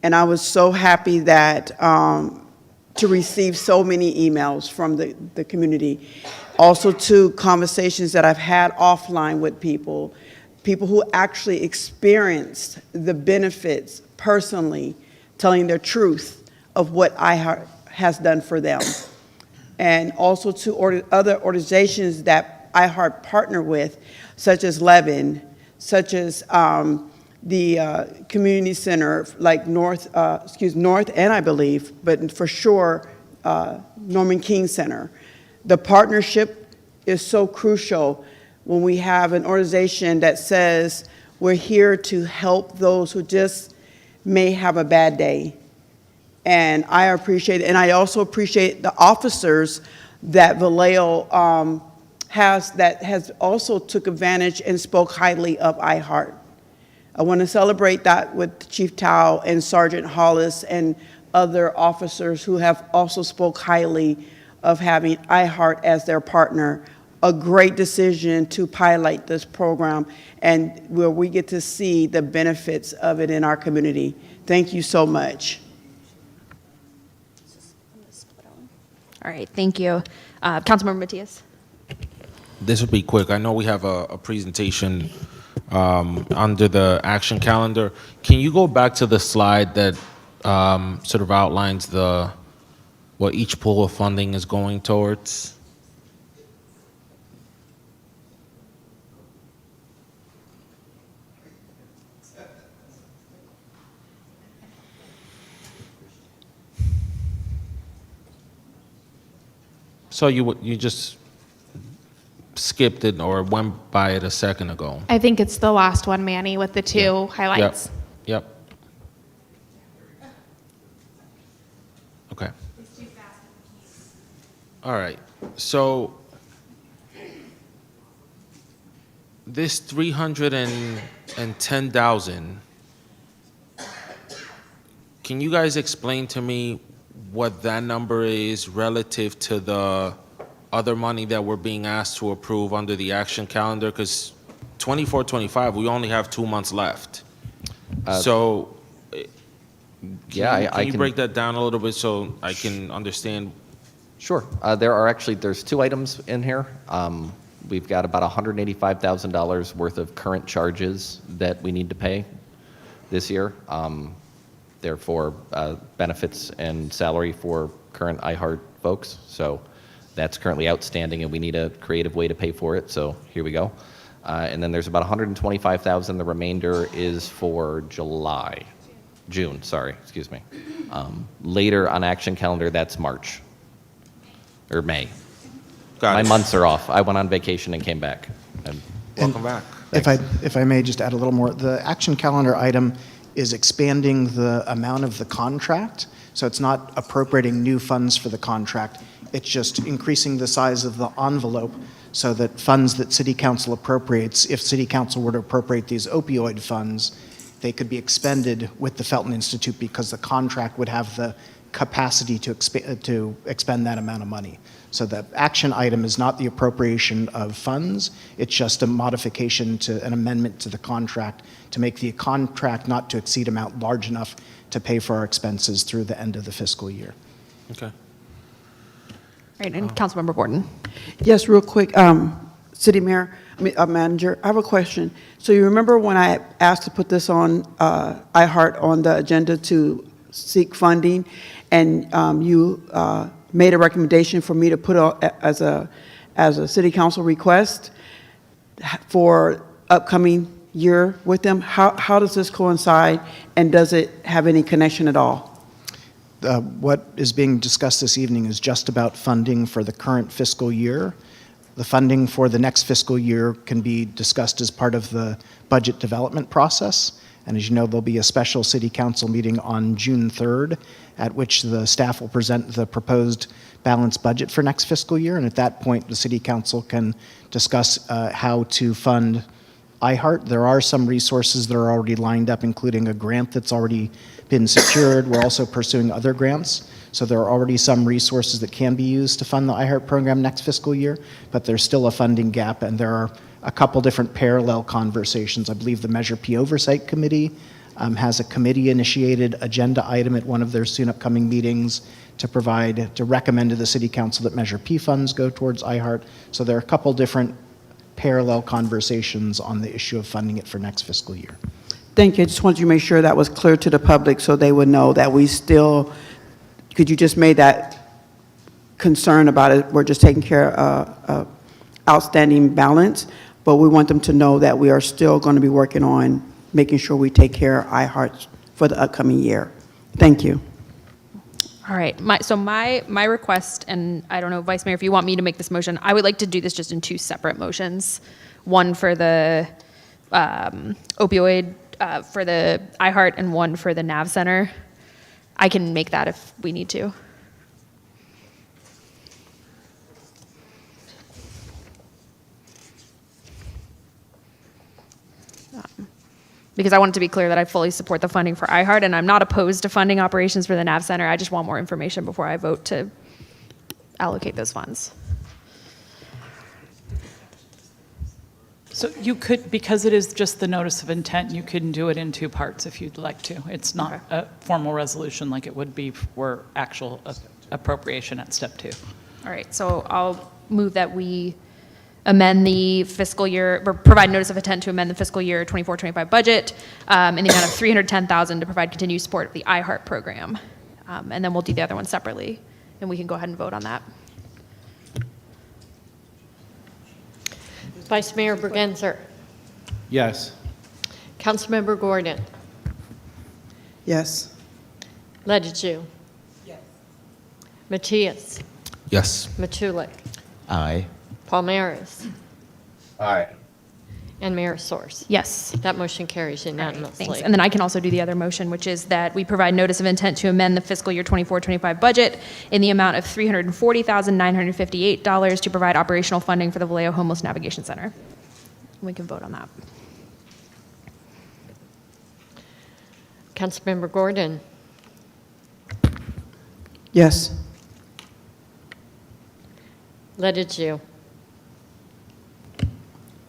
And I was so happy that to receive so many emails from the community. Also to conversations that I've had offline with people who actually experienced the benefits personally, telling their truth of what iHeart has done for them. And also to other organizations that iHeart partner with, such as Levin, such as the community center, like North and I believe, but for sure, Norman King Center. The partnership is so crucial when we have an organization that says we're here to help those who just may have a bad day. And I appreciate it. And I also appreciate the officers that Vallejo has also took advantage and spoke highly of iHeart. I want to celebrate that with Chief Tao and Sergeant Hollis and other officers who have also spoke highly of having iHeart as their partner. A great decision to pilot this program and where we get to see the benefits of it in our community. Thank you so much.
All right, thank you. Councilmember Matias.
This will be quick. I know we have a presentation under the action calendar. Can you go back to the slide that sort of outlines what each pool of funding is going towards? So you just skipped it or went by it a second ago.
I think it's the last one, Manny, with the two highlights.
Yep. Okay. All right. So this 310,000. Can you guys explain to me what that number is relative to the other money that we're being asked to approve under the action calendar? Because 24-25, we only have 2 months left. So can you break that down a little bit so I can understand?
Sure. There's two items in here. We've got about $185,000 worth of current charges that we need to pay this year. Therefore, benefits and salary for current iHeart folks. So that's currently outstanding, and we need a creative way to pay for it. So here we go. And then there's about $125,000. The remainder is for June. Excuse me. Later on action calendar, that's March or May. My months are off. I went on vacation and came back.
Welcome back.
If I may just add a little more, the action calendar item is expanding the amount of the contract. So it's not appropriating new funds for the contract. It's just increasing the size of the envelope so that funds that City Council appropriates, if City Council were to appropriate these opioid funds, they could be expended with the Felton Institute because the contract would have the capacity to expend that amount of money. So the action item is not the appropriation of funds, it's just a modification to an amendment to the contract to make the contract not to exceed amount large enough to pay for our expenses through the end of the fiscal year.
Okay.
Right, and Councilmember Gordon.
Yes, real quick, City Manager, I have a question. So you remember when I asked to put this on iHeart on the agenda to seek funding, and you made a recommendation for me to put as a city council request for upcoming year with them. How does this coincide, and does it have any connection at all?
What is being discussed this evening is just about funding for the current fiscal year. The funding for the next fiscal year can be discussed as part of the budget development process. And as you know, there'll be a special city council meeting on June 3rd, at which the staff will present the proposed balanced budget for next fiscal year. And at that point, the city council can discuss how to fund iHeart. There are some resources that are already lined up, including a grant that's already been secured. We're also pursuing other grants. So there are already some resources that can be used to fund the iHeart program next fiscal year, but there's still a funding gap, and there are a couple different parallel conversations. I believe the Measure P Oversight Committee has a committee-initiated agenda item at one of their soon upcoming meetings to recommend to the City Council that Measure P funds go towards iHeart. So there are a couple different parallel conversations on the issue of funding it for next fiscal year.
Thank you. I just wanted to make sure that was clear to the public so they would know that we still, because you just made that concern about it, we're just taking care of outstanding balance, but we want them to know that we are still going to be working on making sure we take care of iHeart for the upcoming year. Thank you.
All right, my request, and I don't know, Vice Mayor, if you want me to make this motion, I would like to do this just in two separate motions. One for the opioid, for the iHeart, and one for the NAV Center. I can make that if we need to. Because I want it to be clear that I fully support the funding for iHeart, and I'm not opposed to funding operations for the NAV Center. I just want more information before I vote to allocate those funds.
So you could, because it is just the notice of intent, you can do it in two parts if you'd like to. It's not a formal resolution like it would be for actual appropriation at step 2.
All right, so I'll move that we amend the fiscal year, or provide notice of intent to amend the fiscal year 24-25 budget in the amount of $310,000 to provide continued support of the iHeart program. And then we'll do the other one separately, and we can go ahead and vote on that.
Vice Mayor Bergenzer.
Yes.
Councilmember Gordon.
Yes.
Ledeju.
Yes.
Matias.
Yes.
Matulik.
Aye.
Palmares.
Aye.
And Mayor Source.
Yes.
That motion carries unanimously.
Thanks. And then I can also do the other motion, which is that we provide notice of intent to amend the fiscal year 24-25 budget in the amount of $340,958 to provide operational funding for the Vallejo Homeless Navigation Center. We can vote on that.
Councilmember Gordon.
Yes.
Ledeju.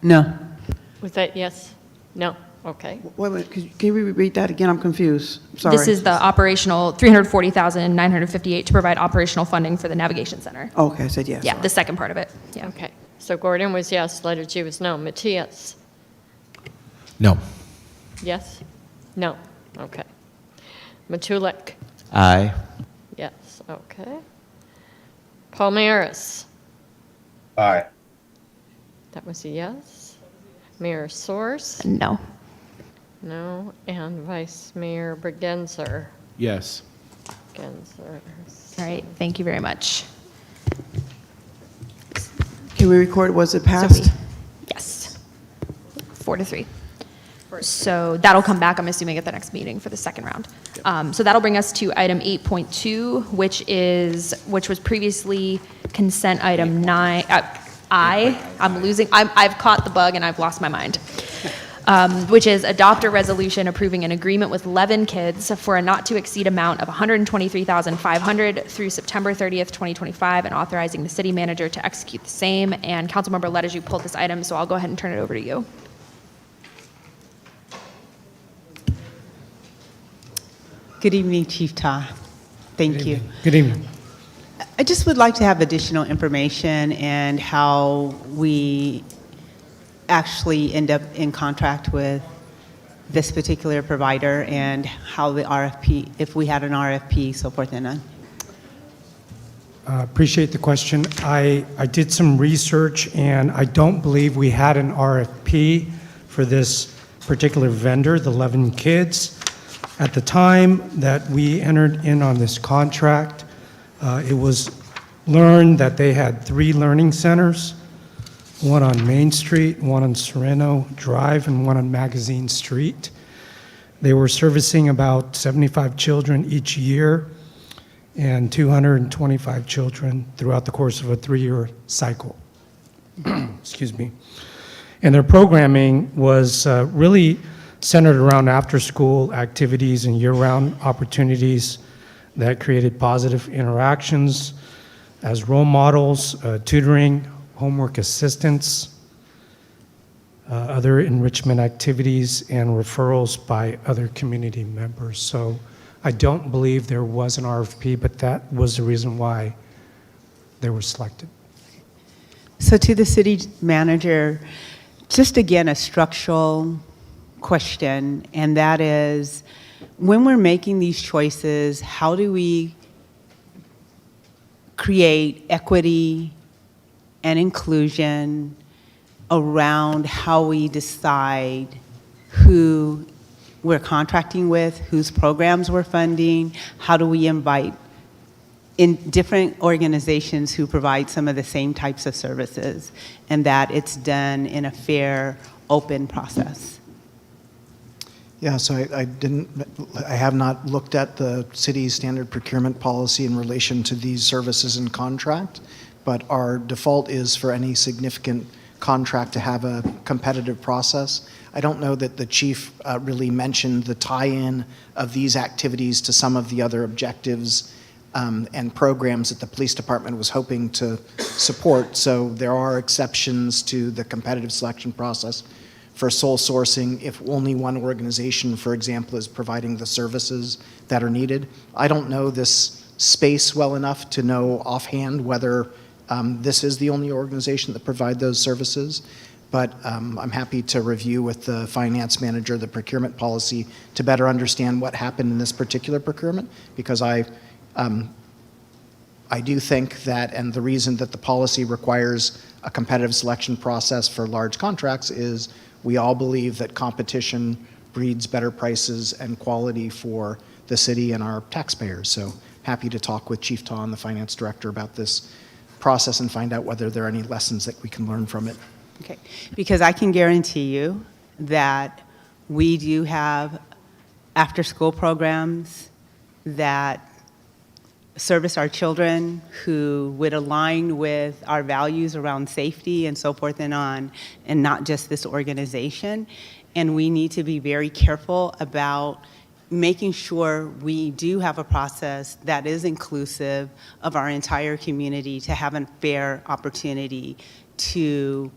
No.
Was that yes? No? Okay.
Wait a minute, can you repeat that again? I'm confused. Sorry.
This is the operational $340,958 to provide operational funding for the Navigation Center.
Okay, I said yes.
Yeah, the second part of it. Yeah.
Okay. So Gordon was yes, Ledeju was no. Matias?
No.
Yes? No? Okay. Matulik?
Aye.
Yes, okay. Palmares?
Aye.
That was a yes. Mayor Source?
No.
No. And Vice Mayor Bergenzer?
Yes.
Bergenzer.
All right, thank you very much.
Can we record, was it passed?
Yes. 4-3. So that'll come back, I'm assuming, at the next meeting for the second round. So that'll bring us to item 8.2, which was previously consent item 9. I've caught the bug and I've lost my mind. Which is adopt a resolution approving an agreement with Levin Kids for a not to exceed amount of $123,500 through September 30th, 2025, and authorizing the city manager to execute the same. And Councilmember Ledeju pulled this item, so I'll go ahead and turn it over to you.
Good evening, Chief Ta. Thank you.
Good evening.
I just would like to have additional information and how we actually end up in contract with this particular provider and how the RFP, if we had an RFP, so forth and on.
Appreciate the question. I did some research, and I don't believe we had an RFP for this particular vendor, the 11 Kids. At the time that we entered in on this contract, it was learned that they had 3 learning centers, one on Main Street, one on Sereno Drive, and one on Magazine Street. They were servicing about 75 children each year and 225 children throughout the course of a 3-year cycle. Excuse me. And their programming was really centered around after-school activities and year-round opportunities that created positive interactions as role models, tutoring, homework assistance, other enrichment activities, and referrals by other community members. So I don't believe there was an RFP, but that was the reason why they were selected.
So to the city manager, just again, a structural question, and that is, when we're making these choices, how do we create equity and inclusion around how we decide who we're contracting with, whose programs we're funding, how do we invite in different organizations who provide some of the same types of services, and that it's done in a fair, open process.
Yeah, so I have not looked at the city's standard procurement policy in relation to these services and contract, but our default is for any significant contract to have a competitive process. I don't know that the chief really mentioned the tie-in of these activities to some of the other objectives and programs that the police department was hoping to support. So there are exceptions to the competitive selection process for sole sourcing if only one organization, for example, is providing the services that are needed. I don't know this space well enough to know offhand whether this is the only organization that provide those services, but I'm happy to review with the finance manager the procurement policy to better understand what happened in this particular procurement, because I do think that, and the reason that the policy requires a competitive selection process for large contracts is we all believe that competition breeds better prices and quality for the city and our taxpayers. So happy to talk with Chief Taw and the finance director about this process and find out whether there are any lessons that we can learn from it.
Okay, because I can guarantee you that we do have after-school programs that service our children who would align with our values around safety and so forth and on, and not just this organization. And we need to be very careful about making sure we do have a process that is inclusive of our entire community to have a fair opportunity to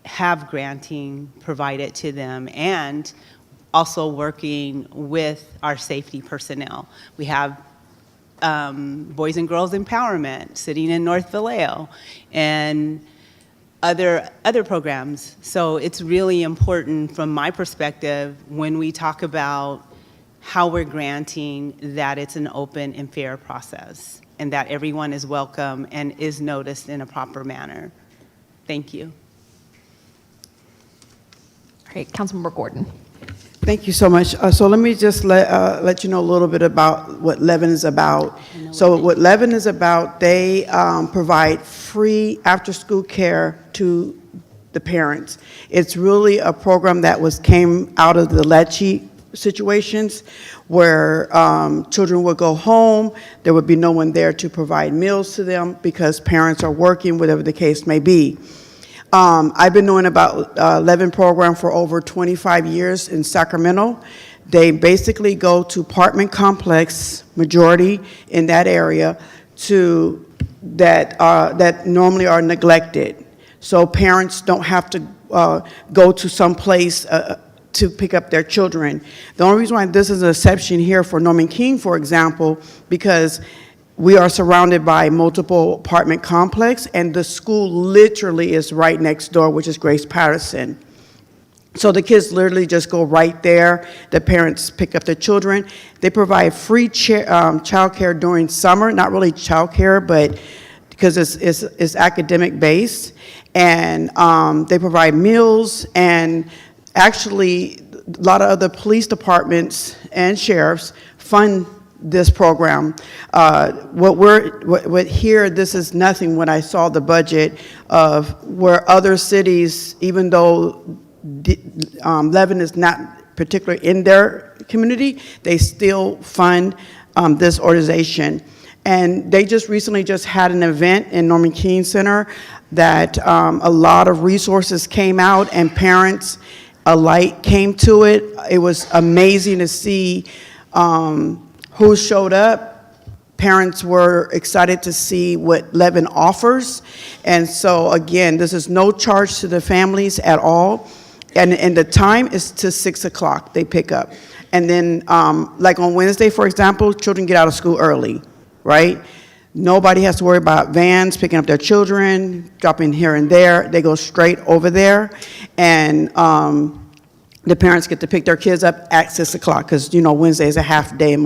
have granting provided to them, and also working with our safety personnel. We have Boys and Girls Empowerment sitting in North Vallejo and other programs. So it's really important from my perspective when we talk about how we're granting that it's an open and fair process and that everyone is welcome and is noticed in a proper manner. Thank you.
All right, Councilmember Gordon.
Thank you so much. So let me just let you know a little bit about what Levin is about. So what Levin is about, they provide free after-school care to the parents. It's really a program that came out of the Lecce situations where children would go home, there would be no one there to provide meals to them because parents are working, whatever the case may be. I've been knowing about Levin program for over 25 years in Sacramento. They basically go to apartment complex, majority in that area, that normally are neglected. So parents don't have to go to some place to pick up their children. The only reason why this is an exception here for Norman King, for example, because we are surrounded by multiple apartment complex, and the school literally is right next door, which is Grace Patterson. So the kids literally just go right there. The parents pick up their children. They provide free childcare during summer, not really childcare, but because it's academic based. And they provide meals, and actually a lot of other police departments and sheriffs fund this program. What here, this is nothing when I saw the budget of where other cities, even though Leaven is not particularly in their community, they still fund this organization. And they just recently just had an event in Norman Keene Center that a lot of resources came out and parents alike came to it. It was amazing to see who showed up. Parents were excited to see what Leaven offers. And so again, this is no charge to the families at all. And the time is to 6 o'clock they pick up. And then like on Wednesday, for example, children get out of school early, right? Nobody has to worry about vans picking up their children, dropping here and there. They go straight over there. And the parents get to pick their kids up at 6 o'clock because, you know, Wednesday is a half day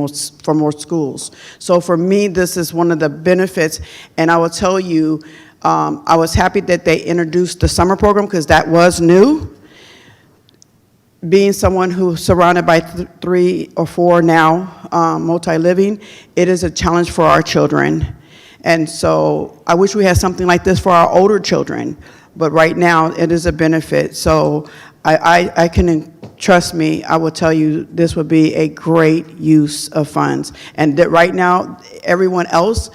for most schools. So for me, this is one of the benefits. And I will tell you, I was happy that they introduced the summer program because that was new. Being someone who's surrounded by 3 or 4 now, multi-living, it is a challenge for our children. And so I wish we had something like this for our older children, but right now it is a benefit. So I can, trust me, I will tell you this would be a great use of funds. And that right now, everyone else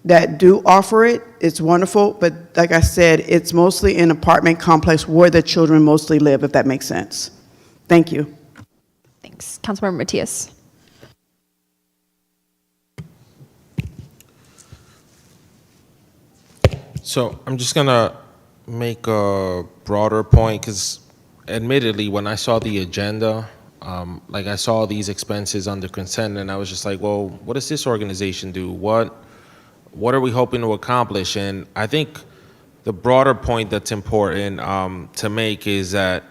that do offer it, it's wonderful, but like I said, it's mostly an apartment complex where the children mostly live, if that makes sense. Thank you.
Thanks. Councilmember Matias.
So I'm just gonna make a broader point because admittedly, when I saw the agenda, like I saw these expenses under consent and I was just like, well, what does this organization do? What are we hoping to accomplish? And I think the broader point that's important to make is that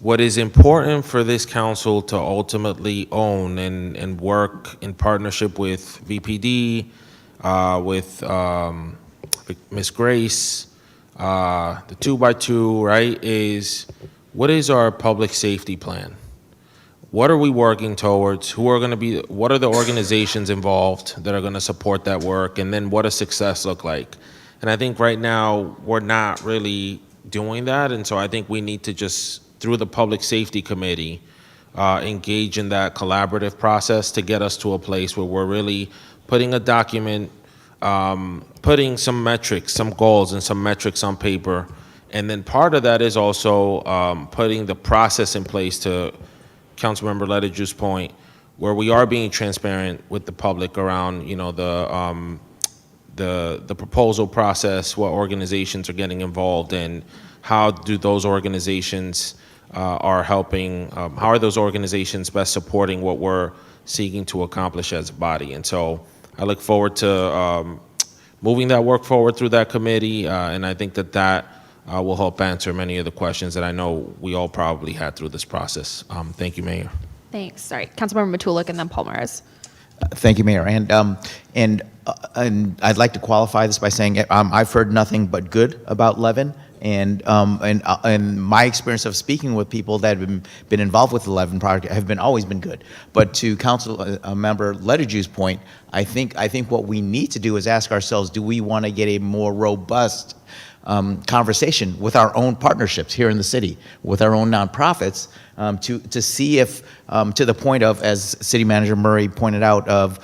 what is important for this council to ultimately own and work in partnership with VPD, with Ms. Grace, the 2x2, right, is what is our public safety plan? What are we working towards? What are the organizations involved that are going to support that work? And then what does success look like? And I think right now we're not really doing that. And so I think we need to just, through the Public Safety Committee, engage in that collaborative process to get us to a place where we're really putting a document, putting some metrics, some goals and some metrics on paper. And then part of that is also putting the process in place to Councilmember Lediju's point, where we are being transparent with the public around, you know, the proposal process, what organizations are getting involved in, how do those organizations are helping, how are those organizations best supporting what we're seeking to accomplish as a body. And so I look forward to moving that work forward through that committee, and I think that will help answer many of the questions that I know we all probably had through this process. Thank you, Mayor.
Thanks. Sorry, Councilmember Matulik and then Paul Morris.
Thank you, Mayor. And I'd like to qualify this by saying I've heard nothing but good about Leaven. And my experience of speaking with people that have been involved with the Leaven project have always been good. But to Council Member Lediju's point, I think what we need to do is ask ourselves: do we want to get a more robust conversation with our own partnerships here in the city, with our own nonprofits, to see if, to the point of, as City Manager Murray pointed out, of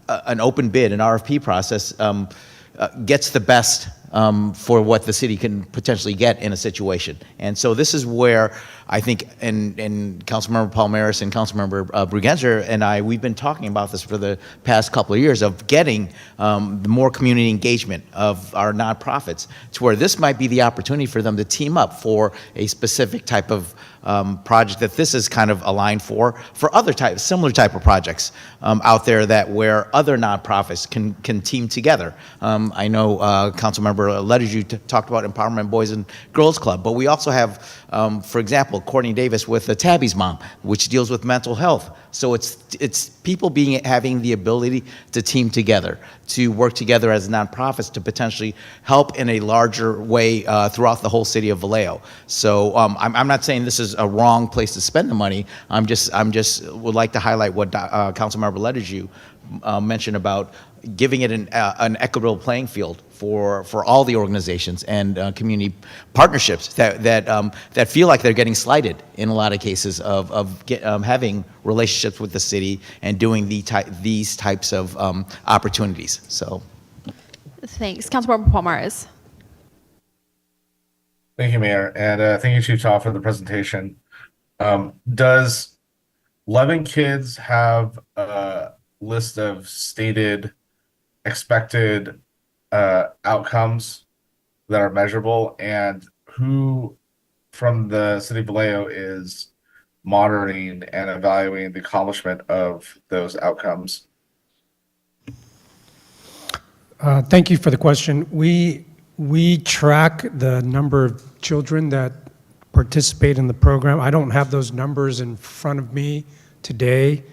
an open bid, an RFP process, gets the best for what the city can potentially get in a situation. And so this is where I think, and Councilmember Palmeris and Councilmember Brugenzer and I, we've been talking about this for the past couple of years of getting more community engagement of our nonprofits to where this might be the opportunity for them to team up for a specific type of project that this is kind of aligned for other similar type of projects out there that where other nonprofits can team together. I know Councilmember Councilmember Letters talked about Empowerment Boys and Girls Club, but we also have, for example, Courtney Davis with the Tabby's Mom, which deals with mental health. So it's people having the ability to team together, to work together as nonprofits to potentially help in a larger way throughout the whole city of Vallejo. So I'm not saying this is a wrong place to spend the money. I'm just would like to highlight what Councilmember Letters mentioned about giving it an equitable playing field for all the organizations and community partnerships that feel like they're getting slighted in a lot of cases of having relationships with the city and doing these types of opportunities. So,
Thanks. Councilmember Palmares.
Thank you, Mayor, and thank you, Chief Todd, for the presentation. Does 11 Kids have a list of stated expected outcomes that are measurable, and who from the city of Vallejo is monitoring and evaluating the accomplishment of those outcomes?
Thank you for the question. We track the number of children that participate in the program. I don't have those numbers in front of me today.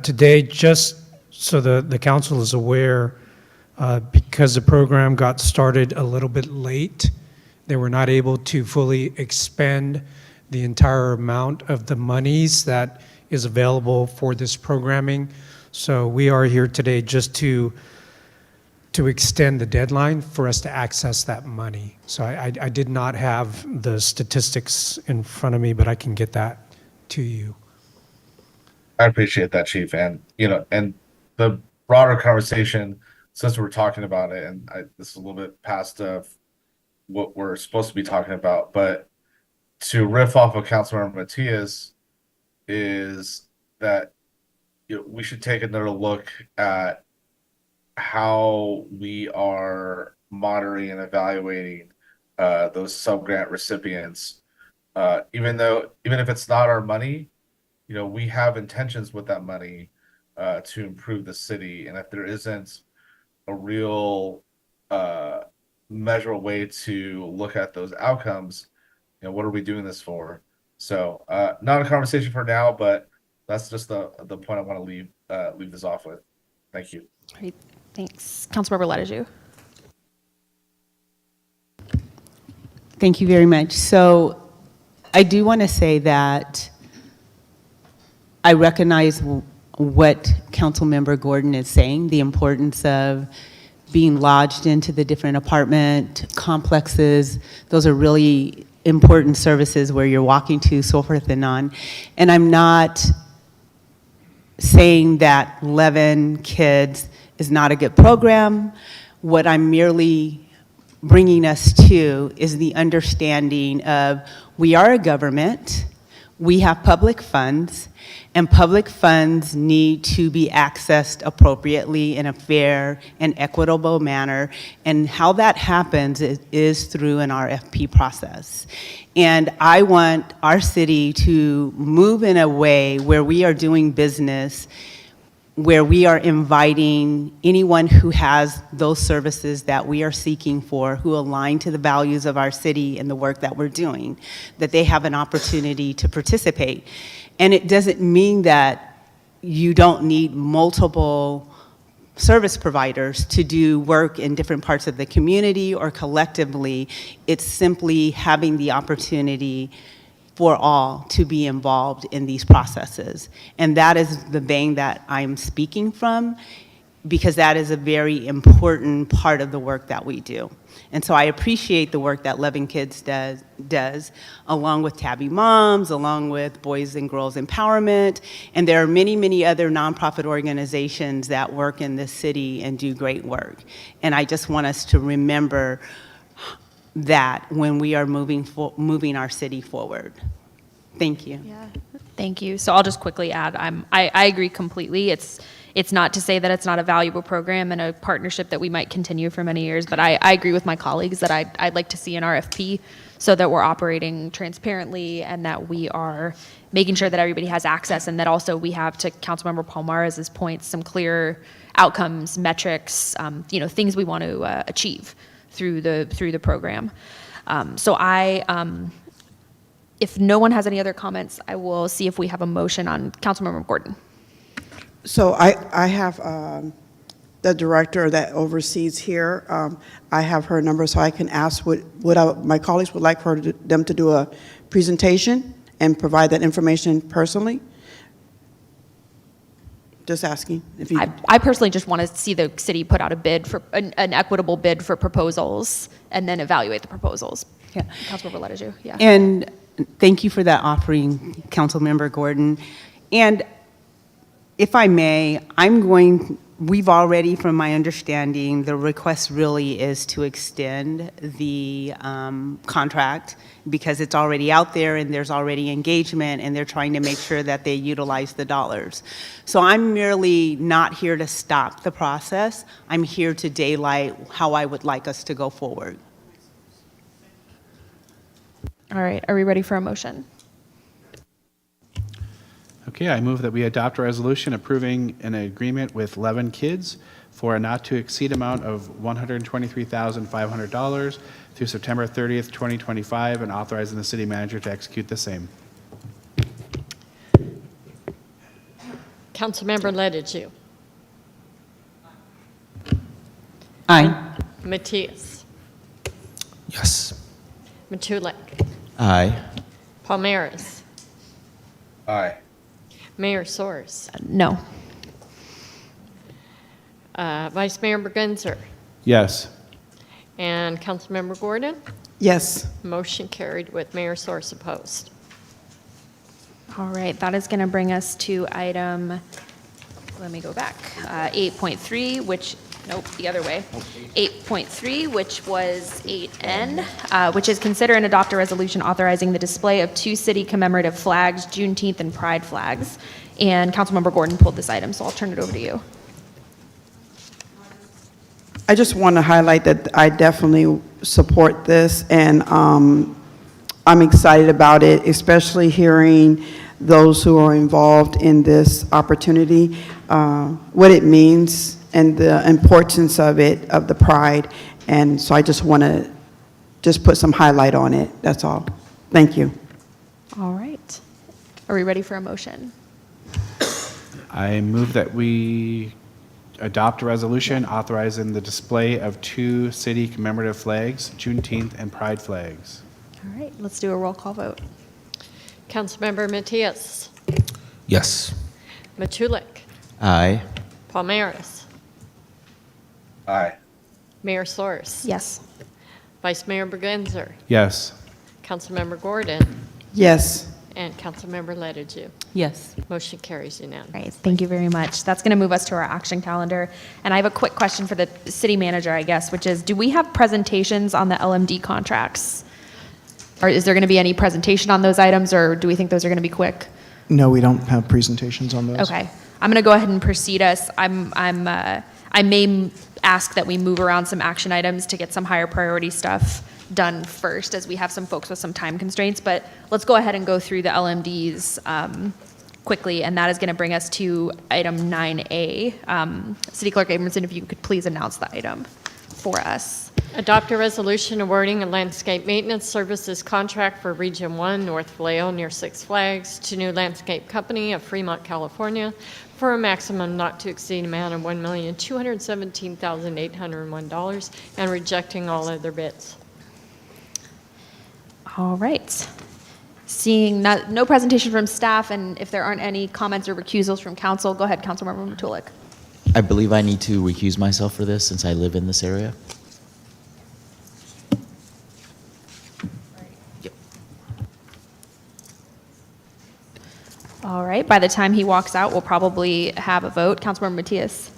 Today, just so the council is aware, because the program got started a little bit late, they were not able to fully expend the entire amount of the monies that is available for this programming. So we are here today just to extend the deadline for us to access that money. So I did not have the statistics in front of me, but I can get that to you.
I appreciate that, Chief, and and the broader conversation, since we're talking about it, and this is a little bit past what we're supposed to be talking about, but to riff off of Councilmember Matias, is that we should take another look at how we are monitoring and evaluating those sub-grant recipients. Even if it's not our money, we have intentions with that money to improve the city. And if there isn't a real measurable way to look at those outcomes, what are we doing this for? So not a conversation for now, but that's just the point I want to leave this off with. Thank you.
Great. Thanks. Councilmember Letters.
Thank you very much. So I do want to say that I recognize what Councilmember Gordon is saying, the importance of being lodged into the different apartment complexes. Those are really important services where you're walking to, so forth and on. And I'm not saying that 11 Kids is not a good program. What I'm merely bringing us to is the understanding of we are a government, we have public funds, and public funds need to be accessed appropriately in a fair and equitable manner. And how that happens is through an RFP process. And I want our city to move in a way where we are doing business, where we are inviting anyone who has those services that we are seeking for, who align to the values of our city and the work that we're doing, that they have an opportunity to participate. And it doesn't mean that you don't need multiple service providers to do work in different parts of the community or collectively. It's simply having the opportunity for all to be involved in these processes. And that is the vein that I'm speaking from, because that is a very important part of the work that we do. And so I appreciate the work that 11 Kids does, along with Tabby Moms, along with Boys and Girls Empowerment, and there are many, many other nonprofit organizations that work in this city and do great work. And I just want us to remember that when we are moving our city forward. Thank you.
Yeah, thank you. So I'll just quickly add, I agree completely. It's not to say that it's not a valuable program and a partnership that we might continue for many years, but I agree with my colleagues that I'd like to see an RFP so that we're operating transparently and that we are making sure that everybody has access, and that also we have, to Councilmember Palmares' point, some clear outcomes, metrics, things we want to achieve. through the program. So if no one has any other comments, I will see if we have a motion on Councilmember Gordon.
So I have the director that oversees here. I have her number, so I can ask my colleagues would like them to do a presentation and provide that information personally. Just asking if you.
I personally just want to see the city put out a bid for an equitable bid for proposals and then evaluate the proposals.
Yeah.
Councilmember Ledeju, yeah.
And thank you for that offering, Councilmember Gordon. And if I may, we've already, from my understanding, the request really is to extend the contract because it's already out there and there's already engagement and they're trying to make sure that they utilize the dollars. So I'm merely not here to stop the process. I'm here to daylight how I would like us to go forward.
All right, are we ready for a motion?
Okay, I move that we adopt a resolution approving an agreement with 11 Kids for a not-to-exceed amount of $123,500 through September 30th, 2025, and authorizing the city manager to execute the same.
Councilmember Ledeju.
Aye.
Matias.
Yes.
Matulek.
Aye.
Palmeris.
Aye.
Mayor Soers.
No.
Vice Mayor Bergenzer.
Yes.
And Councilmember Gordon.
Yes.
Motion carried with Mayor Soers opposed.
All right, that is going to bring us to item, let me go back, 8.3, which, nope, the other way. 8.3, which was 8N, which is consider and adopt a resolution authorizing the display of 2 city commemorative flags, Juneteenth and Pride flags. And Councilmember Gordon pulled this item, so I'll turn it over to you.
I just want to highlight that I definitely support this, and I'm excited about it, especially hearing those who are involved in this opportunity, what it means and the importance of it, of the pride. And so I just want to just put some highlight on it. That's all. Thank you.
All right. Are we ready for a motion?
I move that we adopt a resolution authorizing the display of 2 city commemorative flags, Juneteenth and Pride flags.
All right, let's do a roll call vote.
Councilmember Matias.
Yes.
Matulek.
Aye.
Palmeris.
Aye.
Mayor Soers.
Yes.
Vice Mayor Bergenzer.
Yes.
Councilmember Gordon.
Yes.
And Councilmember Ledeju.
Yes.
Motion carries unanimously.
All right, thank you very much. That's going to move us to our action calendar. And I have a quick question for the city manager, I guess, which is, do we have presentations on the LMD contracts? Or is there going to be any presentation on those items, or do we think those are going to be quick?
No, we don't have presentations on those.
Okay, I'm going to go ahead and proceed us. I may ask that we move around some action items to get some higher priority stuff done first, as we have some folks with some time constraints. But let's go ahead and go through the LMDs quickly, and that is going to bring us to item 9A. City Clerk Abramson, if you could please announce the item for us.
Adopt a resolution awarding a landscape maintenance services contract for Region 1 North Vallejo near Six Flags to New Landscape Company of Fremont, California for a maximum not to exceed amount of $1,217,801 and rejecting all other bids.
All right. Seeing no presentation from staff, and if there aren't any comments or recusals from council, go ahead, Councilmember Matulik.
I believe I need to recuse myself for this since I live in this area.
All right, by the time he walks out, we'll probably have a vote. Councilmember Matias.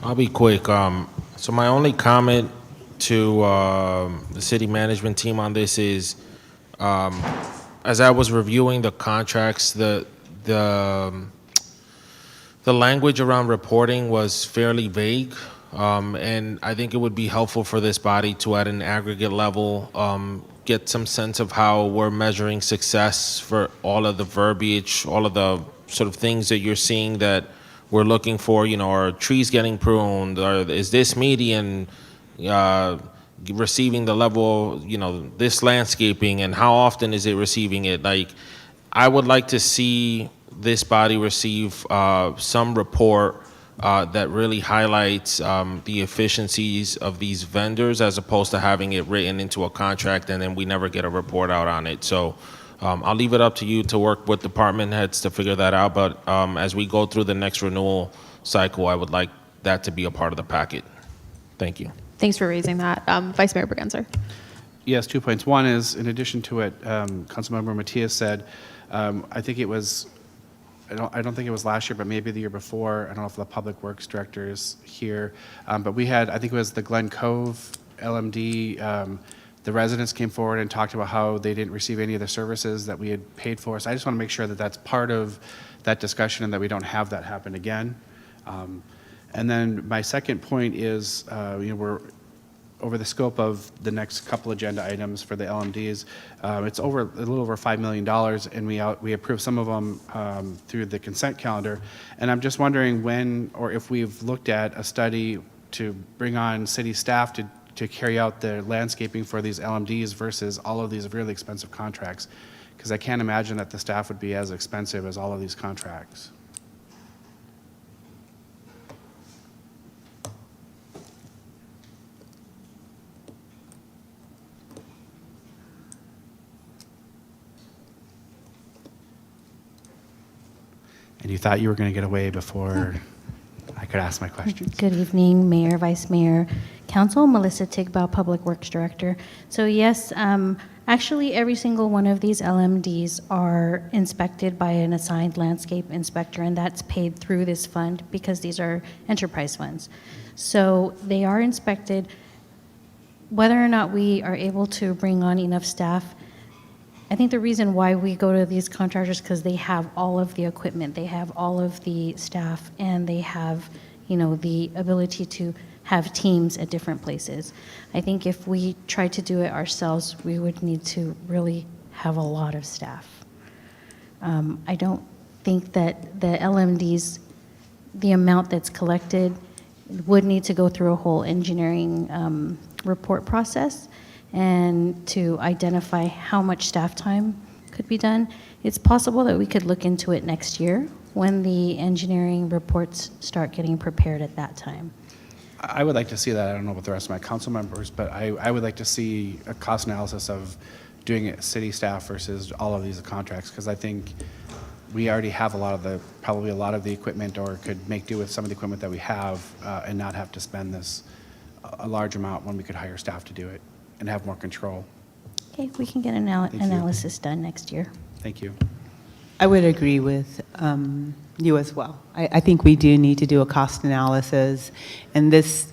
I'll be quick. So my only comment to the city management team on this is, as I was reviewing the contracts, the language around reporting was fairly vague, and I think it would be helpful for this body to, at an aggregate level, get some sense of how we're measuring success for all of the verbiage, all of the sort of things that you're seeing that we're looking for. You know, are trees getting pruned? Is this median receiving the level, this landscaping, and how often is it receiving it? Like, I would like to see this body receive some report that really highlights the efficiencies of these vendors, as opposed to having it written into a contract and then we never get a report out on it. So I'll leave it up to you to work with department heads to figure that out. But as we go through the next renewal cycle, I would like that to be a part of the packet. Thank you.
Thanks for raising that. Vice Mayor Bergenser.
Yes, 2 points. One is, in addition to what Councilmember Matias said, I think it was, I don't think it was last year, but maybe the year before. I don't know if the Public Works Director is here, but we had, I think it was the Glen Cove LMD. The residents came forward and talked about how they didn't receive any of the services that we had paid for. So I just want to make sure that that's part of that discussion and that we don't have that happen again. And then my second point is, we're over the scope of the next couple agenda items for the LMDs. It's over a little over $5 million, and we approved some of them through the consent calendar. And I'm just wondering when, or if we've looked at a study to bring on city staff to carry out the landscaping for these LMDs versus all of these really expensive contracts, because I can't imagine that the staff would be as expensive as all of these contracts. And you thought you were going to get away before I could ask my questions.
Good evening, Mayor, Vice Mayor, Council. Melissa Tigbaugh, Public Works Director. So yes, actually every single one of these LMDs are inspected by an assigned landscape inspector, and that's paid through this fund because these are enterprise funds. So they are inspected. Whether or not we are able to bring on enough staff, I think the reason why we go to these contractors because they have all of the equipment, they have all of the staff, and they have, the ability to have teams at different places. I think if we try to do it ourselves, we would need to really have a lot of staff. I don't think that the LMDs, the amount that's collected, would need to go through a whole engineering report process and to identify how much staff time could be done. It's possible that we could look into it next year when the engineering reports start getting prepared at that time.
I would like to see that. I don't know about the rest of my council members, but I would like to see a cost analysis of doing it city staff versus all of these contracts, because I think we already have probably a lot of the equipment, or could make do with some of the equipment that we have and not have to spend a large amount when we could hire staff to do it and have more control.
Okay, we can get an analysis done next year.
Thank you.
I would agree with you as well. I think we do need to do a cost analysis. And this,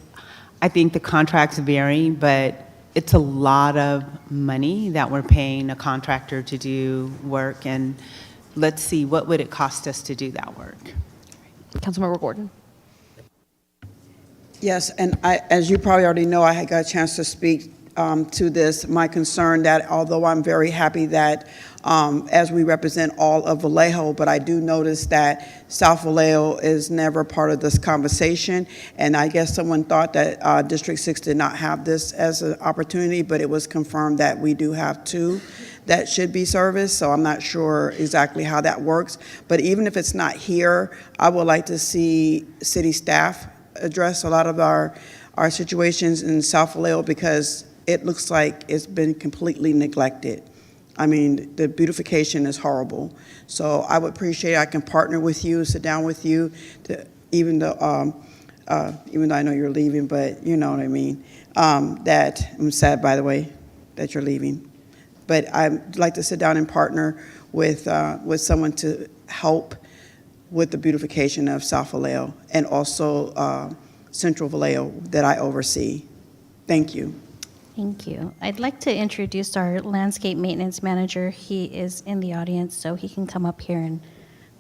I think the contracts vary, but it's a lot of money that we're paying a contractor to do work. And let's see, what would it cost us to do that work?
Councilmember Gordon.
Yes, and as you probably already know, I had got a chance to speak to this. My concern that although I'm very happy that as we represent all of Vallejo, but I do notice that South Vallejo is never part of this conversation. And I guess someone thought that District 6 did not have this as an opportunity, but it was confirmed that we do have two that should be serviced. So I'm not sure exactly how that works. But even if it's not here, I would like to see city staff address a lot of our situations in South Vallejo, because it looks like it's been completely neglected. I mean, the beautification is horrible. So I would appreciate, I can partner with you, sit down with you, even though I know you're leaving, but you know what I mean. That I'm sad, by the way, that you're leaving. But I'd like to sit down and partner with someone to help with the beautification of South Vallejo and also Central Vallejo that I oversee. Thank you.
Thank you. I'd like to introduce our landscape maintenance manager. He is in the audience, so he can come up here and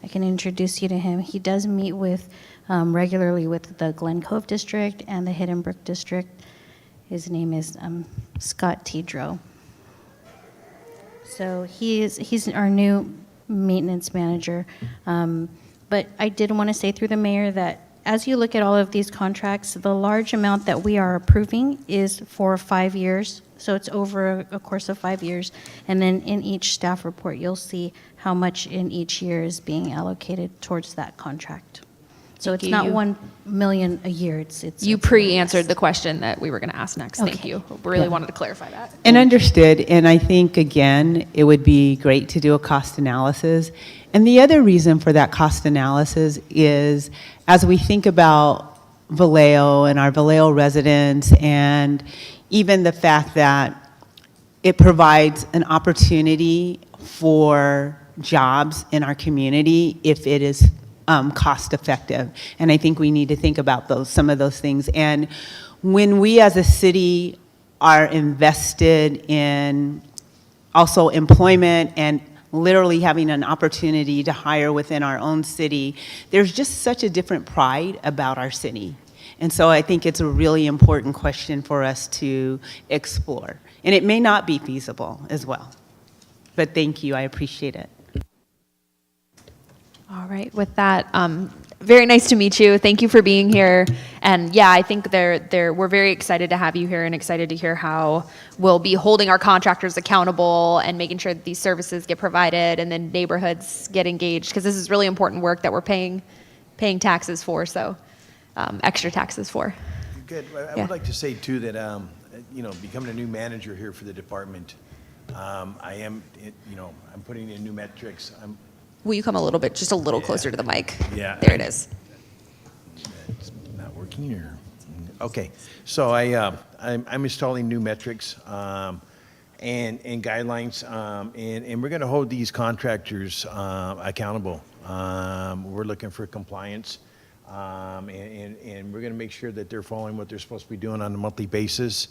I can introduce you to him. He does meet with regularly with the Glen Cove District and the Hidden Brook District. His name is Scott Tidrow. So he's our new maintenance manager. But I did want to say through the mayor that as you look at all of these contracts, the large amount that we are approving is for 5 years. So it's over a course of 5 years. And then in each staff report, you'll see how much in each year is being allocated towards that contract. So
Thank
it's
you.
not 1 million a year. It's
You pre-answered the question that we were going to ask next. Thank
Okay.
you. Really
Yeah.
wanted to clarify that.
And understood, and I think, again, it would be great to do a cost analysis. And the other reason for that cost analysis is, as we think about Vallejo and our Vallejo residents, and even the fact that it provides an opportunity for jobs in our community if it is cost effective. And I think we need to think about some of those things. And when we as a city are invested in also employment and literally having an opportunity to hire within our own city, there's just such a different pride about our city. And so I think it's a really important question for us to explore. And it may not be feasible as well. But thank you, I appreciate it.
All right. With that, very nice to meet you. Thank you for being here. And yeah, I think we're very excited to have you here and excited to hear how we'll be holding our contractors accountable and making sure that these services get provided and then neighborhoods get engaged, because this is really important work that we're paying taxes for, so extra taxes for.
Good. I
Yeah.
would like to say too that, becoming a new manager here for the department, I am, I'm putting in new metrics.
Will you come just a little closer to the mic?
Yeah.
There it is.
It's not working here. Okay, so I'm installing new metrics and guidelines, and we're going to hold these contractors accountable. We're looking for compliance, and we're going to make sure that they're following what they're supposed to be doing on a monthly basis,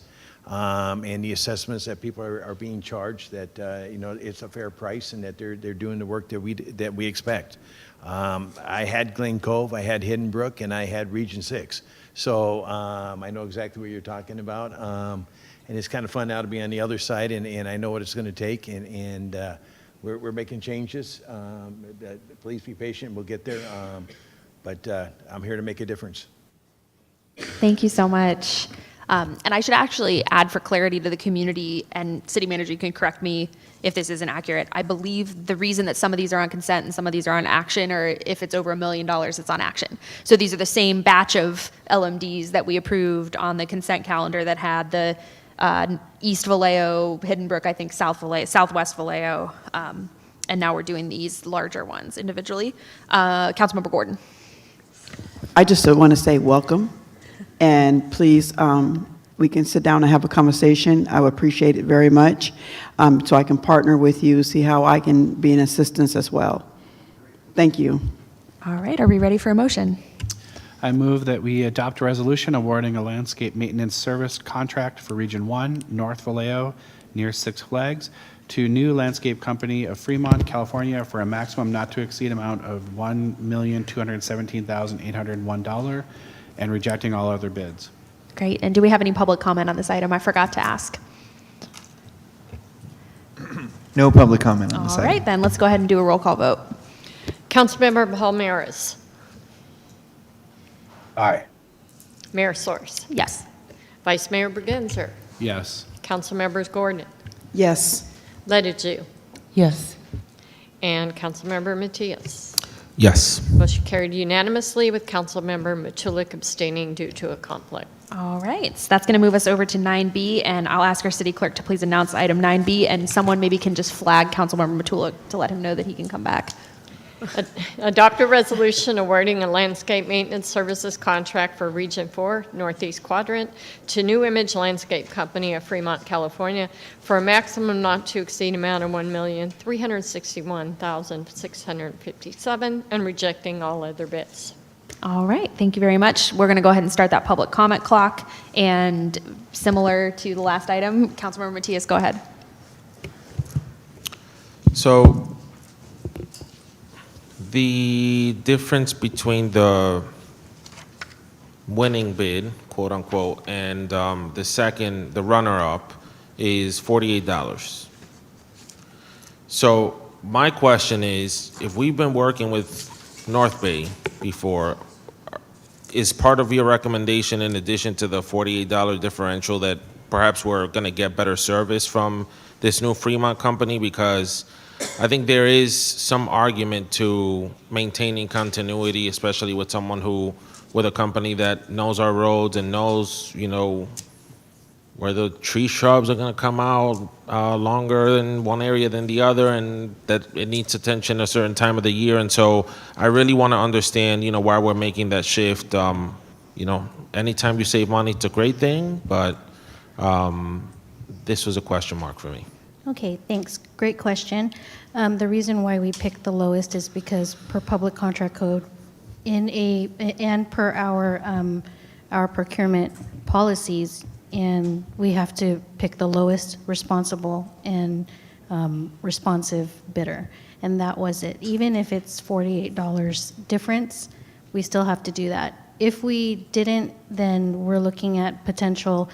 and the assessments that people are being charged, that it's a fair price and that they're doing the work that we expect. I had Glen Cove, I had Hidden Brook, and I had Region 6. So I know exactly what you're talking about, and it's kind of fun now to be on the other side, and I know what it's going to take, and we're making changes. Please be patient, we'll get there, but I'm here to make a difference.
Thank you so much. And I should actually add, for clarity to the community, and city manager, you can correct me if this isn't accurate. I believe the reason that some of these are on consent and some of these are on action, or if it's over $1 million, it's on action. So these are the same batch of LMDs that we approved on the consent calendar that had the East Vallejo, Hidden Brook, I think Southwest Vallejo, and now we're doing these larger ones individually. Councilmember Gordon.
I just want to say welcome, and please, we can sit down and have a conversation. I would appreciate it very much, so I can partner with you, see how I can be an assistance as well. Thank you.
All right, are we ready for a motion?
I move that we adopt a resolution awarding a landscape maintenance service contract for Region 1, North Vallejo, near Six Flags, to New Landscape Company of Fremont, California, for a maximum not to exceed amount of $1,217,801, and rejecting all other bids.
Great, and do we have any public comment on this item? I forgot to ask.
No public comment on this
All
item.
right, then let's go ahead and do a roll call vote.
Councilmember Palmares.
Aye.
Mayor Source.
Yes.
Vice Mayor Bergenzer.
Yes.
Councilmembers Gordon.
Yes.
Ledeju.
Yes.
And Councilmember Matias.
Yes.
Motion carried unanimously with Councilmember Matulik abstaining due to a conflict.
All right, so that's going to move us over to 9B, and I'll ask our city clerk to please announce item 9B, and someone maybe can just flag Councilmember Matulik to let him know that he can come back.
Adopt a resolution awarding a landscape maintenance services contract for Region 4, Northeast Quadrant, to New Image Landscape Company of Fremont, California, for a maximum not to exceed amount of $1,361,657, and rejecting all other bids.
All right, thank you very much. We're going to go ahead and start that public comment clock, and similar to the last item, Councilmember Matias, go ahead.
So the difference between the winning bid, quote unquote, and the runner-up is $48. So my question is, if we've been working with North Bay before, is part of your recommendation, in addition to the $48 differential, that perhaps we're going to get better service from this new Fremont company? Because I think there is some argument to maintaining continuity, especially with with a company that knows our roads and knows, where the tree shrubs are going to come out longer in one area than the other, and that it needs attention a certain time of the year. And so I really want to understand, why we're making that shift. Anytime you save money, it's a great thing, but this was a question mark for me.
Okay, thanks. Great question. The reason why we picked the lowest is because per public contract code and per our procurement policies, and we have to pick the lowest responsible and responsive bidder. And that was it. Even if it's $48 difference, we still have to do that. If we didn't, then we're looking at potential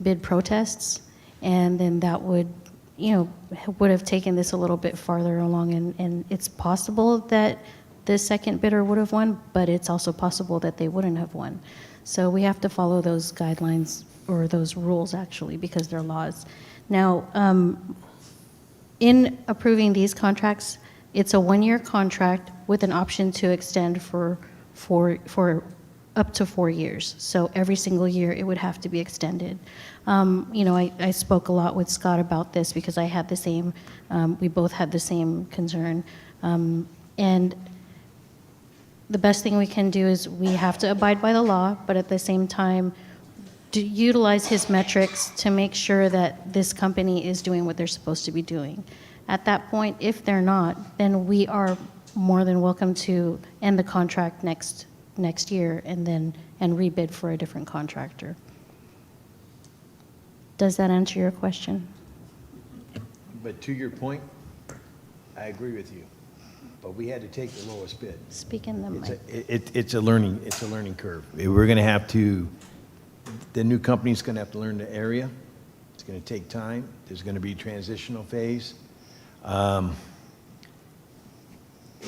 bid protests, and then that would have taken this a little bit farther along. And it's possible that the second bidder would have won, but it's also possible that they wouldn't have won. So we have to follow those guidelines, or those rules actually, because they're laws. Now, in approving these contracts, it's a one-year contract with an option to extend for up to 4 years. So every single year it would have to be extended. I spoke a lot with Scott about this because I had the same, we both had the same concern. And the best thing we can do is we have to abide by the law, but at the same time, to utilize his metrics to make sure that this company is doing what they're supposed to be doing. At that point, if they're not, then we are more than welcome to end the contract next year and rebid for a different contractor. Does that answer your question?
But to your point, I agree with you. But we had to take the lowest bid.
Speak in the mic.
It's a learning curve. We're going to have to, the new company's going to have to learn the area. It's going to take time. There's going to be a transitional phase. In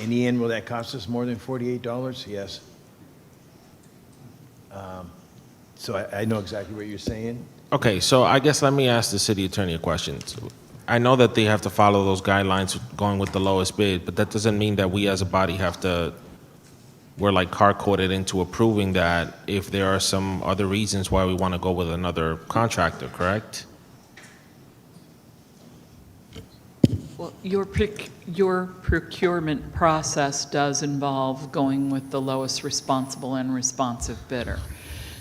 the end, will that cost us more than $48? Yes. So I know exactly what you're saying.
Okay, so I guess let me ask the city attorney a question. I know that they have to follow those guidelines going with the lowest bid, but that doesn't mean that we as a body we're like hard-coded into approving that if there are some other reasons why we want to go with another contractor, correct?
Well, your procurement process does involve going with the lowest responsible and responsive bidder.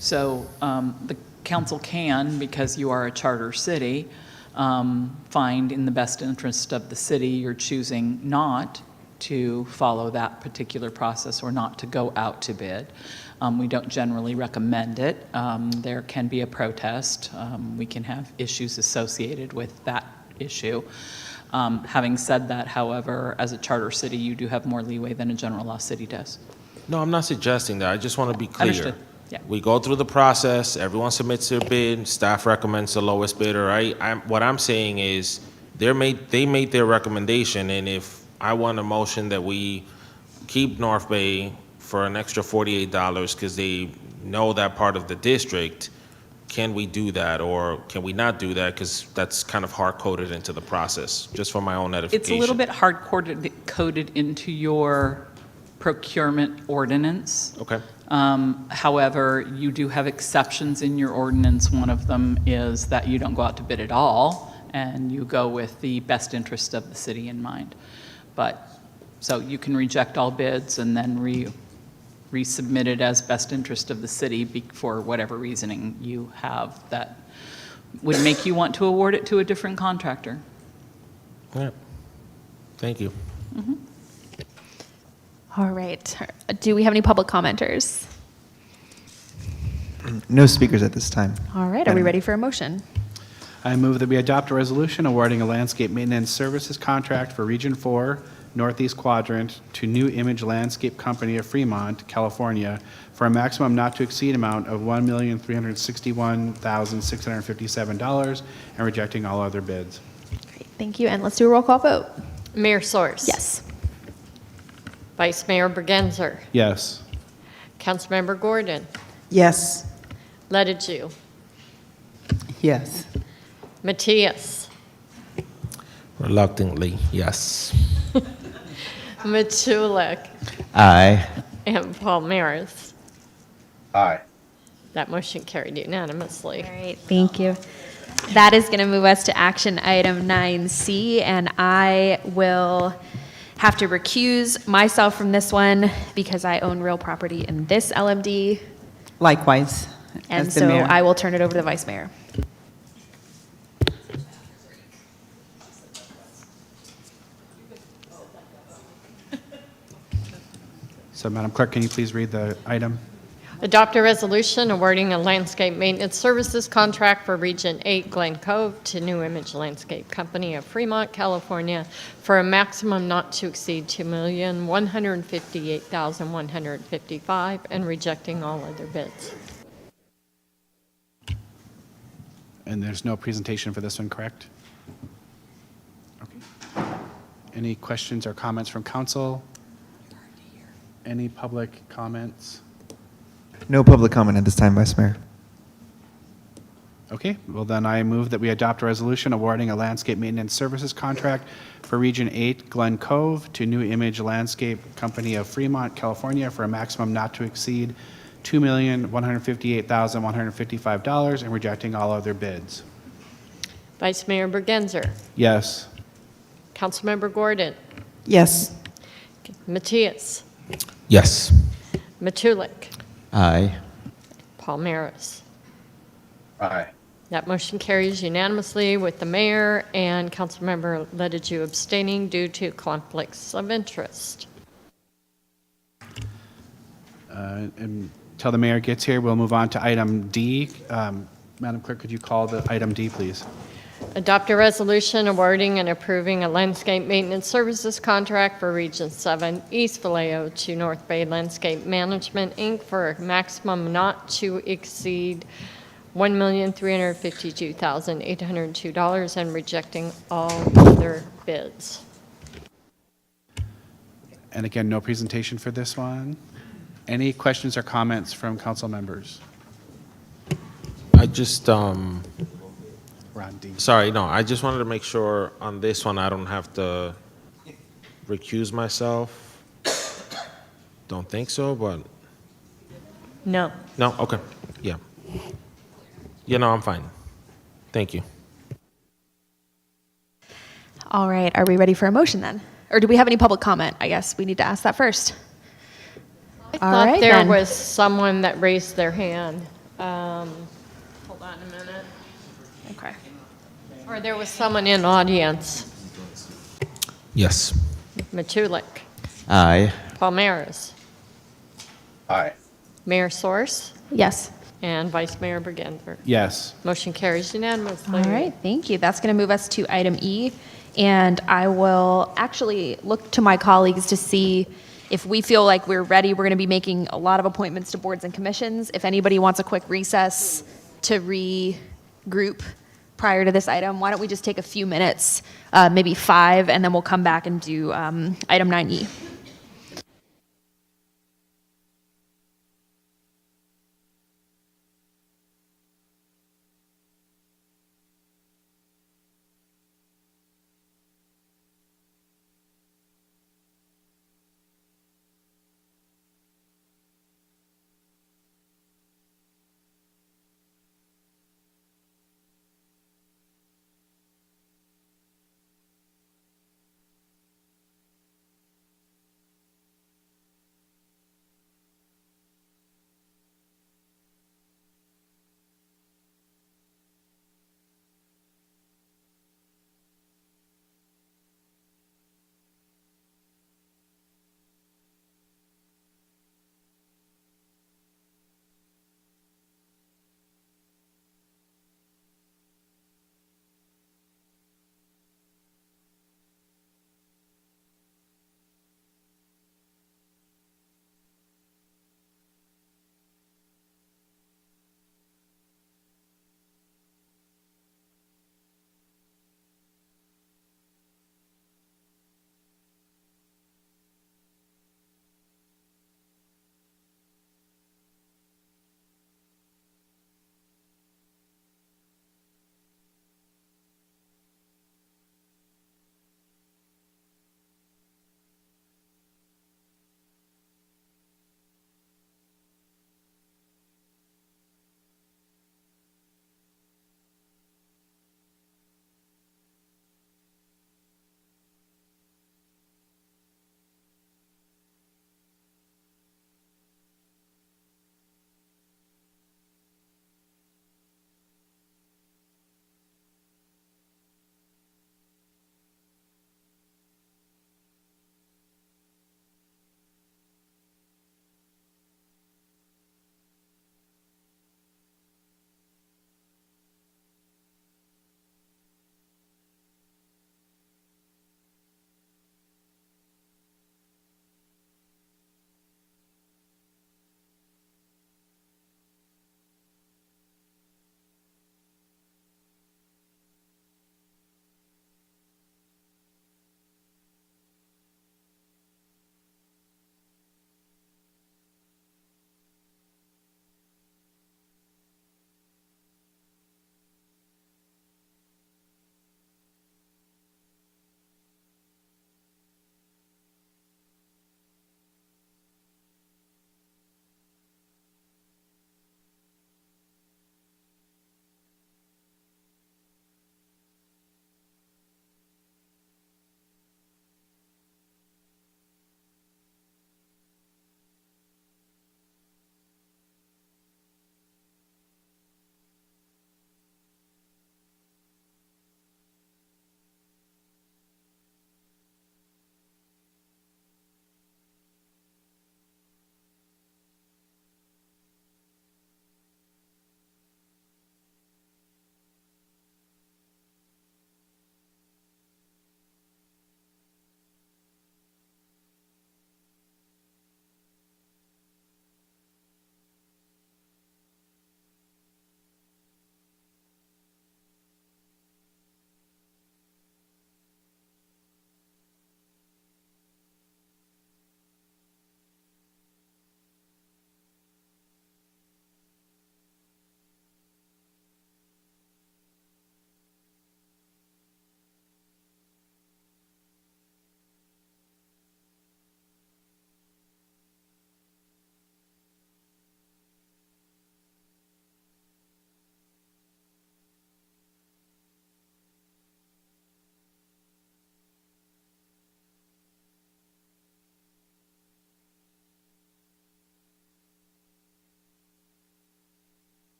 So the council can, because you are a charter city, find in the best interest of the city you're choosing not to follow that particular process or not to go out to bid. We don't generally recommend it. There can be a protest. We can have issues associated with that issue. Having said that, however, as a charter city, you do have more leeway than a general law city does.
No, I'm not suggesting that. I just want to be clear.
Understood. Yeah.
We go through the process, everyone submits their bid, staff recommends the lowest bidder, right? What I'm saying is they made their recommendation, and if I want a motion that we keep North Bay for an extra $48 because they know that part of the district, can we do that, or can we not do that? Because that's kind of hard-coded into the process, just for my own edification.
It's a little bit hard-coded into your procurement ordinance.
Okay.
However, you do have exceptions in your ordinance. One of them is that you don't go out to bid at all, and you go with the best interest of the city in mind. So you can reject all bids and then resubmit it as best interest of the city for whatever reasoning you have that would make you want to award it to a different contractor.
Yeah. Thank you.
Mm-hmm.
All right. Do we have any public commenters?
No speakers at this time.
All right. Are we ready for a motion?
I move that we adopt a resolution awarding a landscape maintenance services contract for Region 4, Northeast Quadrant, to New Image Landscape Company of Fremont, California, for a maximum not to exceed amount of $1,361,657, and rejecting all other bids.
Great. Thank you. And let's do a roll call vote.
Mayor Source.
Yes.
Vice Mayor Bergenzer.
Yes.
Councilmember Gordon,
Yes.
Ledeju,
Yes.
Matias,
Reluctantly, yes.
Matulik,
Aye.
and Palmeris.
Aye.
That motion carried unanimously.
All right, thank you. That is going to move us to action item 9C, and I will have to recuse myself from this one because I own real property in this LMD,
Likewise,
and
as the
so
mayor.
I will turn it over to the vice mayor.
So Madam Clerk, can you please read the item?
Adopt a resolution awarding a landscape maintenance services contract for Region 8 Glen Cove to New Image Landscape Company of Fremont, California, for a maximum not to exceed $2,158,155, and rejecting all other bids.
And there's no presentation for this one, correct? Okay. Any questions or comments from council? Any public comments?
No public comment at this time, Vice Mayor.
Okay, well then I move that we adopt a resolution awarding a landscape maintenance services contract for Region 8 Glen Cove to New Image Landscape Company of Fremont, California, for a maximum not to exceed $2,158,155, and rejecting all other bids.
Vice Mayor Bergenzer,
Yes.
Councilmember Gordon,
Yes.
Matias,
Yes.
Matulik,
Aye.
Palmeris.
Aye.
That motion carries unanimously with the mayor and Councilmember Ledeju abstaining due to conflicts of interest.
Until the mayor gets here, we'll move on to item D. Madam Clerk, could you call the item D, please?
Adopt a resolution awarding and approving a landscape maintenance services contract for Region 7 East Vallejo to North Bay Landscape Management, Inc. for a maximum not to exceed $1,352,802, and rejecting all other bids.
And again, no presentation for this one. Any questions or comments from council members?
I just,
Ron D.
sorry, no, I just wanted to make sure on this one I don't have to recuse myself. Don't think so, but,
No.
no, okay, yeah. Yeah, no, I'm fine. Thank you.
All right, are we ready for a motion then? Or do we have any public comment? I guess we need to ask that first.
I
All
thought
right,
there
then.
was someone that raised their hand. Hold on a minute.
Okay.
Or there was someone in audience.
Yes.
Matulik,
Aye.
Palmeris,
Aye.
Mayor Source,
Yes.
and Vice Mayor Bergenzer.
Yes.
Motion carries unanimously.
All right, thank you. That's going to move us to item E. And I will actually look to my colleagues to see if we feel like we're ready. We're going to be making a lot of appointments to boards and commissions. If anybody wants a quick recess to regroup prior to this item, why don't we just take a few minutes, maybe 5, and then we'll come back and do item 9E.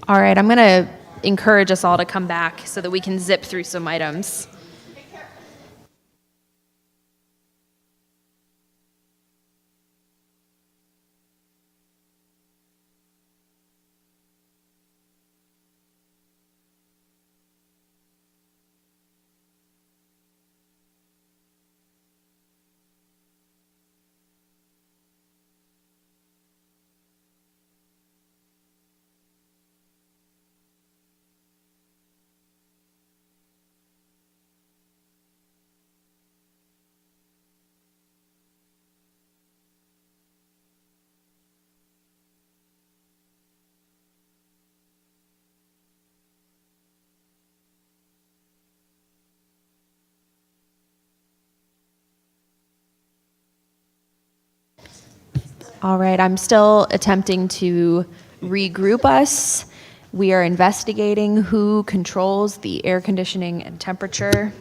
All right, I'm going to encourage us all to come back so that we can zip through some items. All right, I'm still attempting to regroup us. We are investigating who controls the air conditioning and temperature.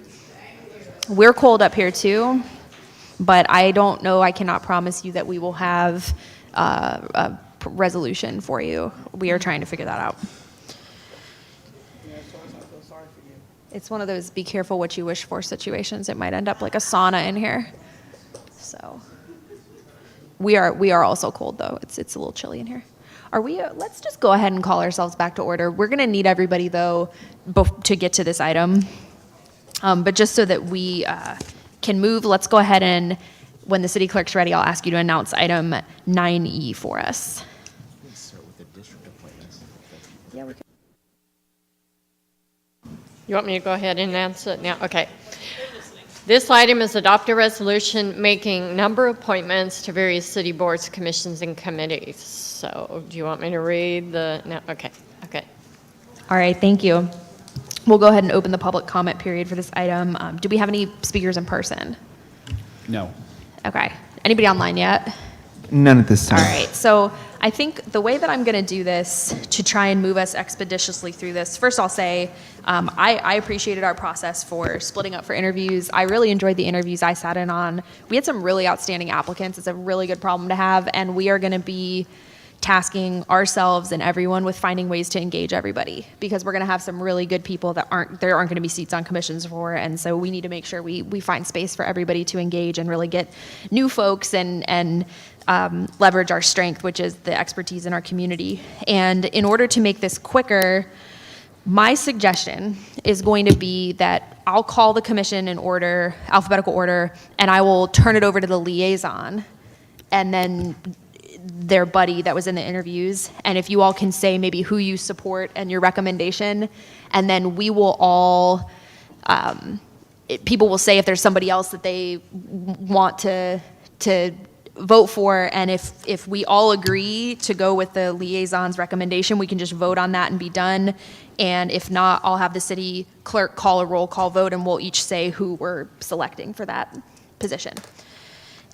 We're cold up here too, but I don't know, I cannot promise you that we will have a resolution for you. We are trying to figure that out. It's one of those be careful what you wish for situations. It might end up like a sauna in here. So we are also cold though. It's a little chilly in here. Are we? Let's just go ahead and call ourselves back to order. We're going to need everybody though to get to this item. But just so that we can move, let's go ahead and, when the city clerk's ready, I'll ask you to announce item 9E for us.
Let's start with the district appointments.
Yeah, we can.
You want me to go ahead and announce it now? Okay. This item is adopt a resolution making number of appointments to various city boards, commissions, and committees. So do you want me to read the, no, okay, okay.
All right, thank you. We'll go ahead and open the public comment period for this item. Do we have any speakers in person?
No.
Okay. Anybody online yet?
None at this time.
All right. So I think the way that I'm going to do this to try and move us expeditiously through this, first I'll say I appreciated our process for splitting up for interviews. I really enjoyed the interviews I sat in on. We had some really outstanding applicants. It's a really good problem to have, and we are going to be tasking ourselves and everyone with finding ways to engage everybody, because we're going to have some really good people that there aren't going to be seats on commissions for, and so we need to make sure we find space for everybody to engage and really get new folks and leverage our strength, which is the expertise in our community. And in order to make this quicker, my suggestion is going to be that I'll call the commission in order, alphabetical order, and I will turn it over to the liaison, and then their buddy that was in the interviews, and if you all can say maybe who you support and your recommendation, and then we will all, people will say if there's somebody else that they want to vote for, and if we all agree to go with the liaison's recommendation, we can just vote on that and be done, and if not, I'll have the city clerk call a roll call vote, and we'll each say who we're selecting for that position.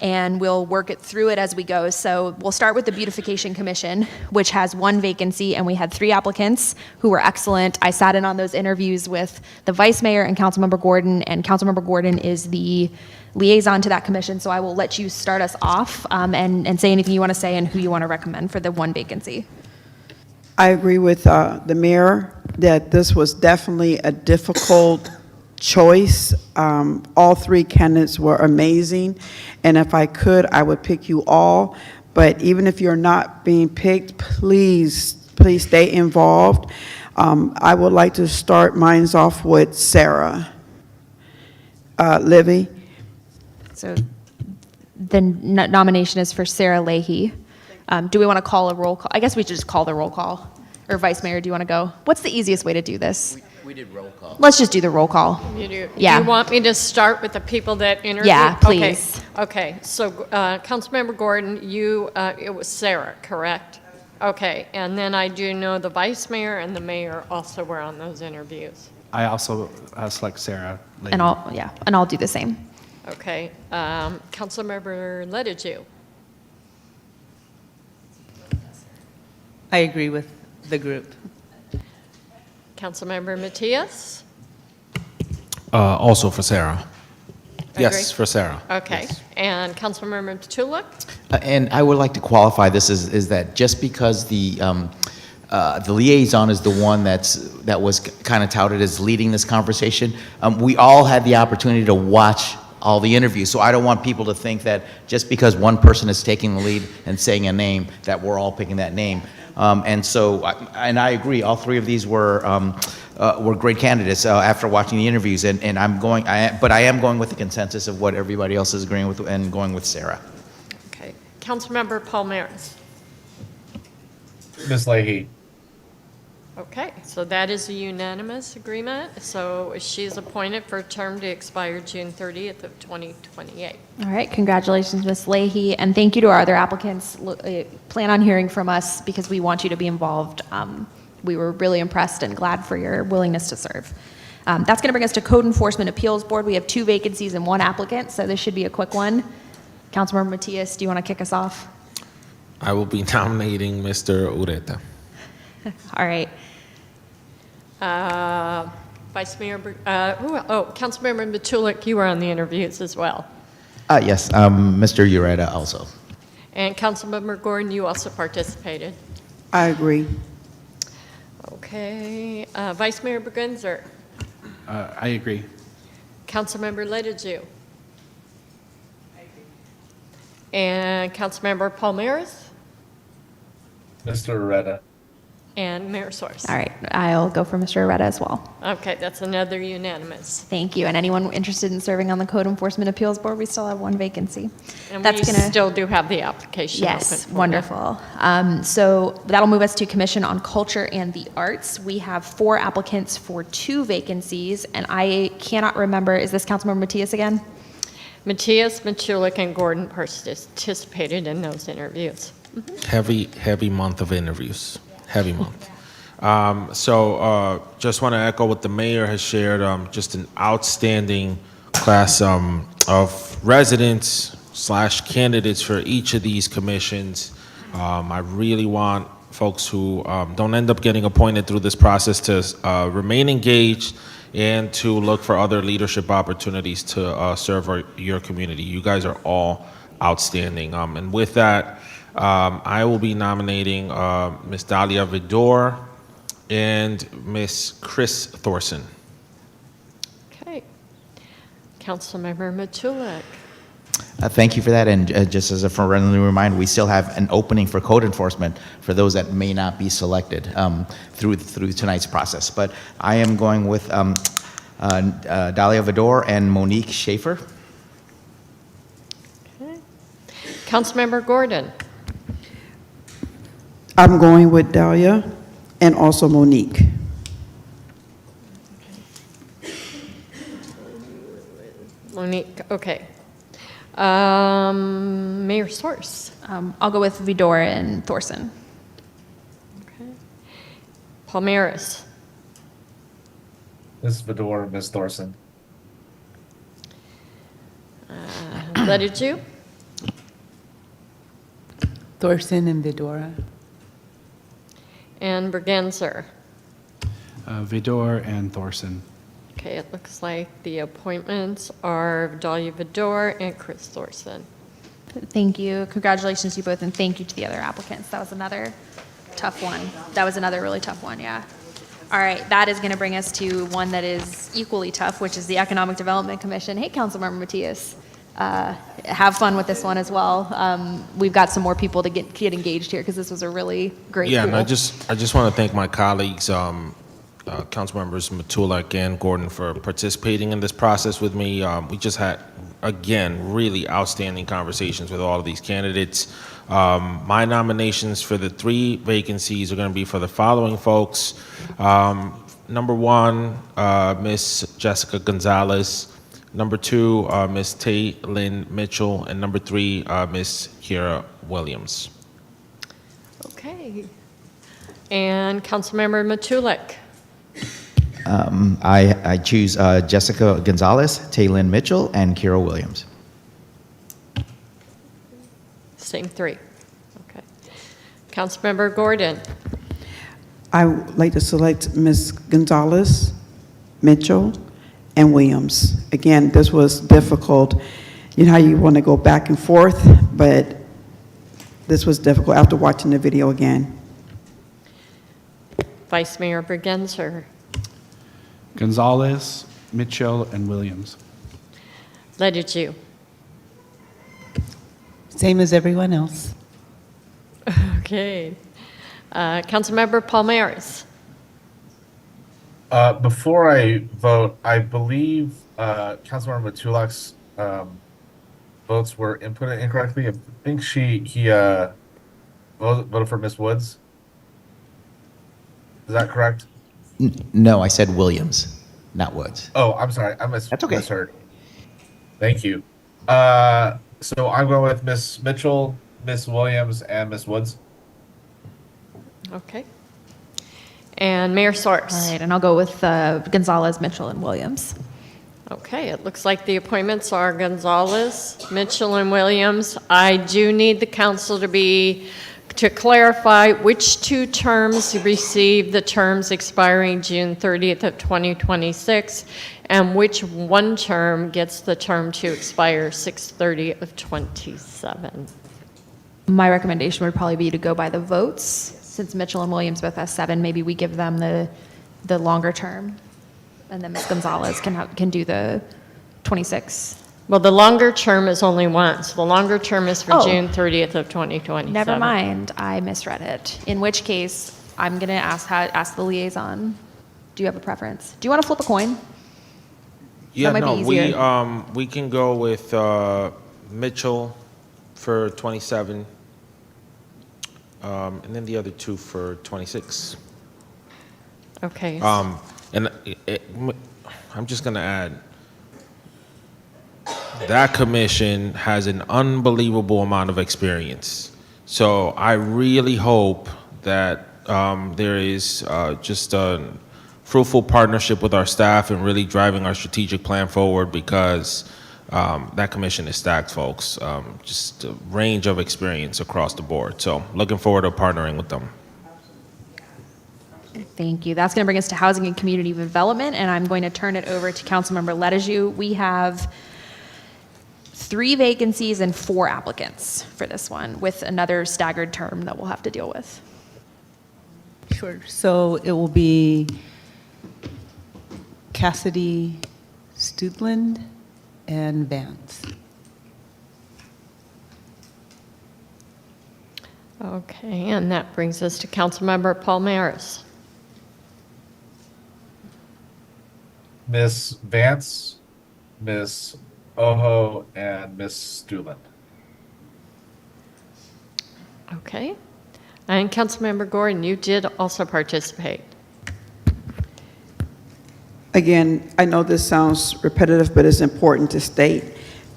And we'll work it through it as we go. So we'll start with the Beautification Commission, which has one vacancy, and we had 3 applicants who were excellent. I sat in on those interviews with the Vice Mayor and Councilmember Gordon, and Councilmember Gordon is the liaison to that commission, so I will let you start us off and say anything you want to say and who you want to recommend for the one vacancy.
I agree with the mayor that this was definitely a difficult choice. All 3 candidates were amazing, and if I could, I would pick you all. But even if you're not being picked, please stay involved. I would like to start mine off with Sarah. Livy?
So the nomination is for Sarah Leahy. Do we want to call a roll call? I guess we should just call the roll call. Or Vice Mayor, do you want to go? What's the easiest way to do this?
We did roll call.
Let's just do the roll call.
You do.
Yeah.
Do you want me to start with the people that interviewed?
Yeah, please.
Okay, so Councilmember Gordon, it was Sarah, correct? Okay, and then I do know the Vice Mayor and the Mayor also were on those interviews.
I also select Sarah.
And I'll do the same.
Okay, Councilmember Ledeju.
I agree with the group.
Councilmember Matias?
Also for Sarah.
Agree?
Yes, for Sarah.
Okay,
Yes.
and Councilmember Tulip?
And I would like to qualify this is that just because the the liaison is the one that was kind of touted as leading this conversation. We all had the opportunity to watch all the interviews, so I don't want people to think that just because one person is taking the lead and saying a name, that we're all picking that name. And I agree, all three of these were great candidates after watching the interviews, and but I am going with the consensus of what everybody else is agreeing with and going with Sarah.
Okay. Councilmember Palmares.
Ms. Leahy.
Okay, so that is a unanimous agreement. So she's appointed for a term to expire June 30th of 2028.
All right, congratulations, Ms. Leahy, and thank you to our other applicants. Plan on hearing from us because we want you to be involved. We were really impressed and glad for your willingness to serve. That's going to bring us to Code Enforcement Appeals Board. We have 2 vacancies and 1 applicant, so this should be a quick one. Councilmember Matias, do you want to kick us off?
I will be nominating Mr. Ureta.
All right.
Vice Mayor, Councilmember Matulik, you were on the interviews as well.
Yes, Mr. Ureta also.
And Councilmember Gordon, you also participated.
I agree.
Okay, Vice Mayor Bergenzer,
I agree.
Councilmember Ledeju. And Councilmember Palmares
Mr. Ureta.
and Mayor Source.
All right, I'll go for Mr. Ureta as well.
Okay, that's another unanimous.
Thank you. And anyone interested in serving on the Code Enforcement Appeals Board, we still have 1 vacancy.
And
That's
we
gonna-
still do have the application open.
Yes,
for that.
wonderful. So that'll move us to Commission on Culture and the Arts. We have 4 applicants for 2 vacancies, and I cannot remember, is this Councilmember Matias again?
Matias, Machulik, and Gordon participated in those interviews.
Heavy month of interviews. Heavy month. Just want to echo what the mayor has shared. Just an outstanding class of residents / candidates for each of these commissions. I really want folks who don't end up getting appointed through this process to remain engaged and to look for other leadership opportunities to serve your community. You guys are all outstanding. And with that, I will be nominating Ms. Dalia Vidor and Ms. Chris Thorson.
Okay. Councilmember Machulik.
Thank you for that, and just as a friendly reminder, we still have an opening for code enforcement for those that may not be selected through tonight's process. But I am going with Dalia Vidor and Monique Schaefer.
Okay. Councilmember Gordon.
I'm going with Dahlia and also Monique.
Monique, okay. Mayor Source.
I'll go with Vidor and Thorson.
Okay. Palmares.
Ms. Vidor, Ms. Thorson.
Ledeju.
Thorson and Vidora.
And Bergenzer.
Vidor and Thorson.
Okay, it looks like the appointments are Dahlia Vidor and Chris Thorson.
Thank you. Congratulations to you both, and thank you to the other applicants. That was another tough one. That was another really tough one, yeah. All right, that is going to bring us to one that is equally tough, which is the Economic Development Commission. Hey, Councilmember Matias, have fun with this one as well. We've got some more people to get engaged here because this was a really great
Yeah,
pool.
and I just want to thank my colleagues, council members Matulak and Gordon, for participating in this process with me. We just had, again, really outstanding conversations with all of these candidates. My nominations for the 3 vacancies are going to be for the following folks. Number 1, Miss Jessica Gonzalez. Number 2, Miss Tay Lynn Mitchell. And number 3, Miss Kira Williams.
Okay. And Councilmember Machulik.
I choose Jessica Gonzalez, Taylin Mitchell, and Kira Williams.
Same 3. Okay. Councilmember Gordon.
I would like to select Ms. Gonzalez, Mitchell, and Williams. Again, this was difficult. You know how you want to go back and forth, but this was difficult after watching the video again.
Vice Mayor Bergenser.
Gonzalez, Mitchell, and Williams.
Led it you.
Same as everyone else.
Okay. Councilmember Palmares.
Before I vote, I believe Councilmember Matulak's votes were inputted incorrectly. I think he voted for Miss Woods. Is that correct?
No, I said Williams, not Woods.
Oh, I'm sorry.
That's okay.
Misheard. Thank you. So I'm going with Miss Mitchell, Miss Williams, and Miss Woods.
Okay. And Mayor Source.
All right, and I'll go with Gonzalez, Mitchell, and Williams.
Okay, it looks like the appointments are Gonzalez, Mitchell, and Williams. I do need the council to clarify which two terms receive the terms expiring June 30th of 2026, and which one term gets the term to expire 6/30 of 27.
My recommendation would probably be to go by the votes. Since Mitchell and Williams both have 7, maybe we give them the longer term, and then Ms. Gonzalez can do the 26.
Well, the longer term is only once. The longer term is for
Oh.
June 30th of 2027.
Never mind, I misread it. In which case, I'm gonna ask the liaison. Do you have a preference? Do you want to flip a coin?
Yeah,
might be
no,
easier.
we can go with Mitchell for 27, and then the other two for 26.
Okay.
And I'm just gonna add, that commission has an unbelievable amount of experience. So I really hope that there is just a fruitful partnership with our staff and really driving our strategic plan forward, because that commission is stacked, folks. Just a range of experience across the board. So looking forward to partnering with them.
Thank you. That's going to bring us to Housing and Community Development, and I'm going to turn it over to Councilmember Letajou. We have 3 vacancies and 4 applicants for this one, with another staggered term that we'll have to deal with.
Sure. So it will be Cassidy, Studland, and Vance.
Okay, and that brings us to Councilmember Palmares.
Miss Vance, Miss Ojo, and Miss Stuland.
Okay. And Councilmember Gordon, you did also participate.
Again, I know this sounds repetitive, but it's important to state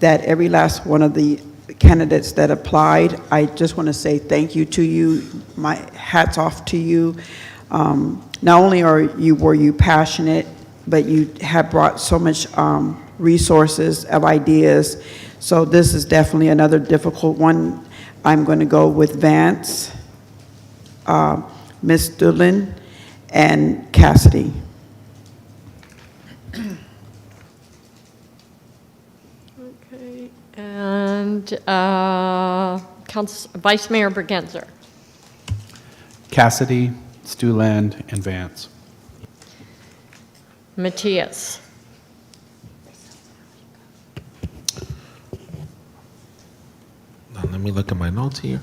that every last one of the candidates that applied, I just want to say thank you to you. My hat's off to you. Not only were you passionate, but you have brought so much resources of ideas. So this is definitely another difficult one. I'm going to go with Vance, Ms. Doolin, and Cassidy.
Okay. And Vice Mayor Bergenser.
Cassidy, Stuland, and Vance.
Matthias.
Now, let me look at my notes here.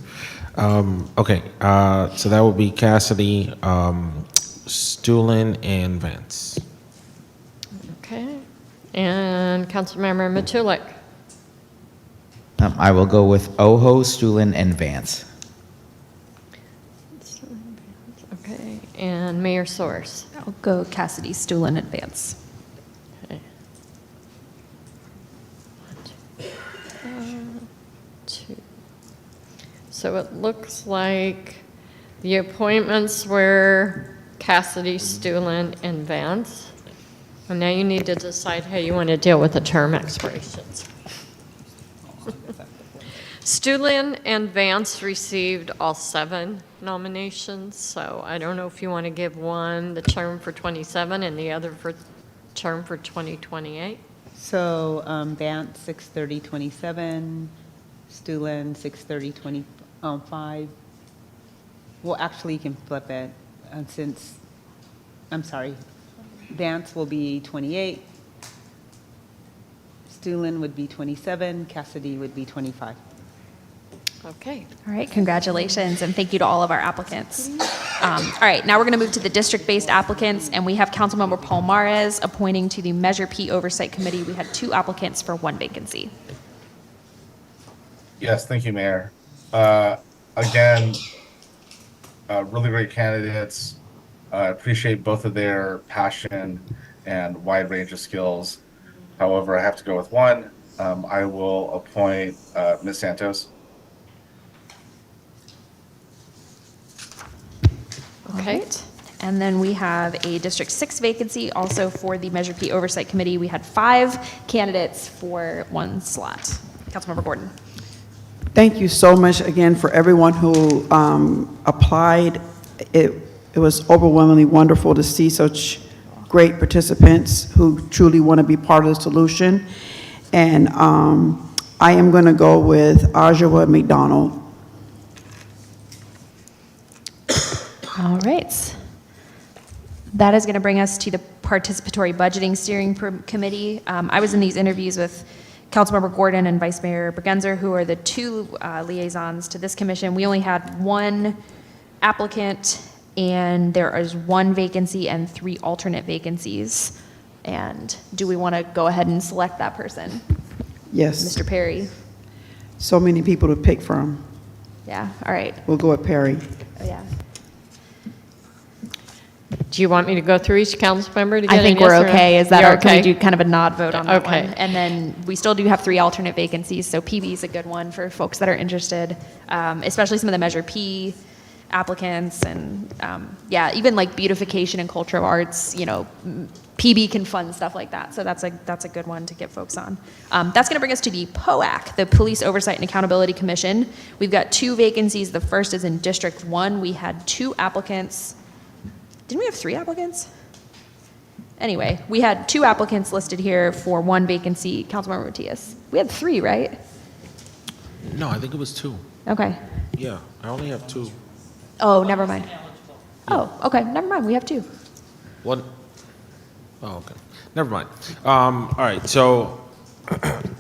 Okay, so that would be Cassidy, Stuland, and Vance.
Okay. And Councilmember Matulik.
I will go with Ojo, Stuland, and Vance.
Okay. And Mayor Source.
I'll go Cassidy, Stuland, and Vance.
Okay. 2. So it looks like the appointments were Cassidy, Stuland, and Vance. And now you need to decide how you want to deal with the term expirations. Stuland and Vance received all 7 nominations, so I don't know if you want to give one the term for 27 and the other for term for 2028.
So Vance, 6/30/27, Stuland, 6/30/25. Well, actually, you can flip it since I'm sorry, Vance will be 28, Stulen would be 27, Cassidy would be 25.
Okay.
All right, congratulations, and thank you to all of our applicants. All right, now we're going to move to the district-based applicants, and we have Councilmember Palmares appointing to the Measure P Oversight Committee. We had 2 applicants for 1 vacancy.
Yes, thank you, Mayor. Again, really great candidates. I appreciate both of their passion and wide range of skills. However, I have to go with one. I will appoint Ms. Santos.
Okay. And then we have a District 6 vacancy also for the Measure P Oversight Committee. We had 5 candidates for 1 slot. Councilmember Gordon.
Thank you so much again for everyone who applied. It was overwhelmingly wonderful to see such great participants who truly want to be part of the solution. And I am going to go with Ajawa McDonald.
All right. That is going to bring us to the Participatory Budgeting Steering Committee. I was in these interviews with Councilmember Gordon and Vice Mayor Bergenzer, who are the 2 liaisons to this commission. We only had 1 applicant, and there is 1 vacancy and 3 alternate vacancies. And do we want to go ahead and select that person?
Yes.
Mr. Perry?
So many people to pick from.
Yeah, all right.
We'll go with Perry.
Oh, yeah.
Do you want me to go through each council member to get
I think
a yes
we're
or no?
okay. Is that
You're
our, can we
okay?
do kind of a nod vote on that
Okay.
one? And then we still do have 3 alternate vacancies, so PB is a good one for folks that are interested, especially some of the Measure P applicants and, yeah, even like beautification and culture of arts, you know, PB can fund stuff like that. So that's a good one to get folks on. That's going to bring us to the POAC, the Police Oversight and Accountability Commission. We've got 2 vacancies. The first is in District 1. We had 2 applicants. Didn't we have 3 applicants? Anyway, we had 2 applicants listed here for 1 vacancy. Councilmember Matias. We had 3, right?
No, I think it was 2.
Okay.
Yeah, I only have 2.
Oh, never mind. Oh, okay, never mind. We have 2.
What? Oh, okay. Never mind. All right, so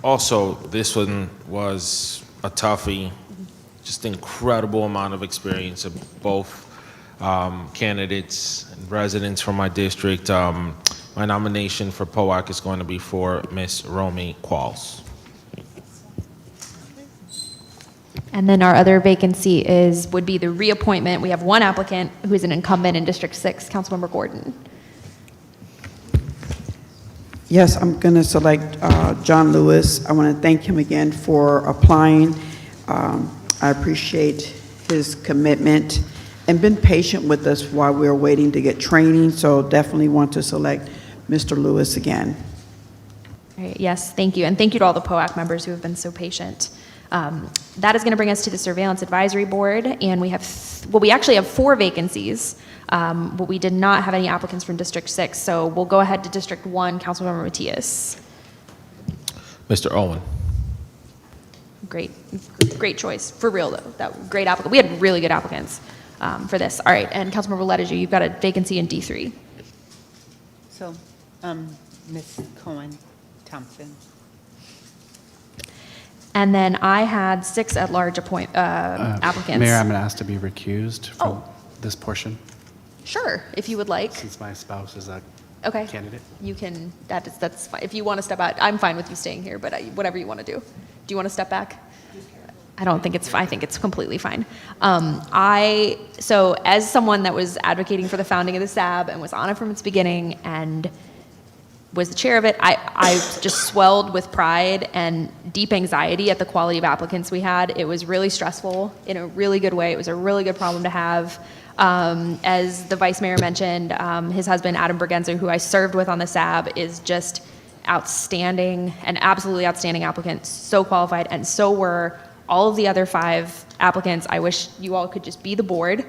also this one was a toughie. Just incredible amount of experience of both candidates and residents from my district. My nomination for POAC is going to be for Miss Romy Qualls.
And then our other vacancy would be the reappointment. We have 1 applicant who is an incumbent in District 6, Councilmember Gordon.
Yes, I'm going to select John Lewis. I want to thank him again for applying. I appreciate his commitment and been patient with us while we were waiting to get training, so definitely want to select Mr. Lewis again.
All right, yes, thank you. And thank you to all the POAC members who have been so patient. That is going to bring us to the Surveillance Advisory Board, and we have, we actually have 4 vacancies, but we did not have any applicants from District 6, so we'll go ahead to District 1, Councilmember Matias.
Mr. Owen.
Great choice, for real though. Great applicant. We had really good applicants for this. All right, and Councilmember Letiger, you've got a vacancy in D3.
So, Ms. Cohen Thompson.
And then I had 6 at-large applicants.
Mayor, I'm going to ask to be recused from this portion,
Sure, if you would like.
since my spouse is a
Okay.
candidate.
You can, that's fine. If you want to step out, I'm fine with you staying here, but whatever you want to do. Do you want to step back? I don't think I think it's completely fine. So as someone that was advocating for the founding of the SAB and was on it from its beginning and was the chair of it, I just swelled with pride and deep anxiety at the quality of applicants we had. It was really stressful in a really good way. It was a really good problem to have. As the vice mayor mentioned, his husband, Adam Bergenzer, who I served with on the SAB, is just outstanding, an absolutely outstanding applicant, so qualified, and so were all of the other 5 applicants. I wish you all could just be the board.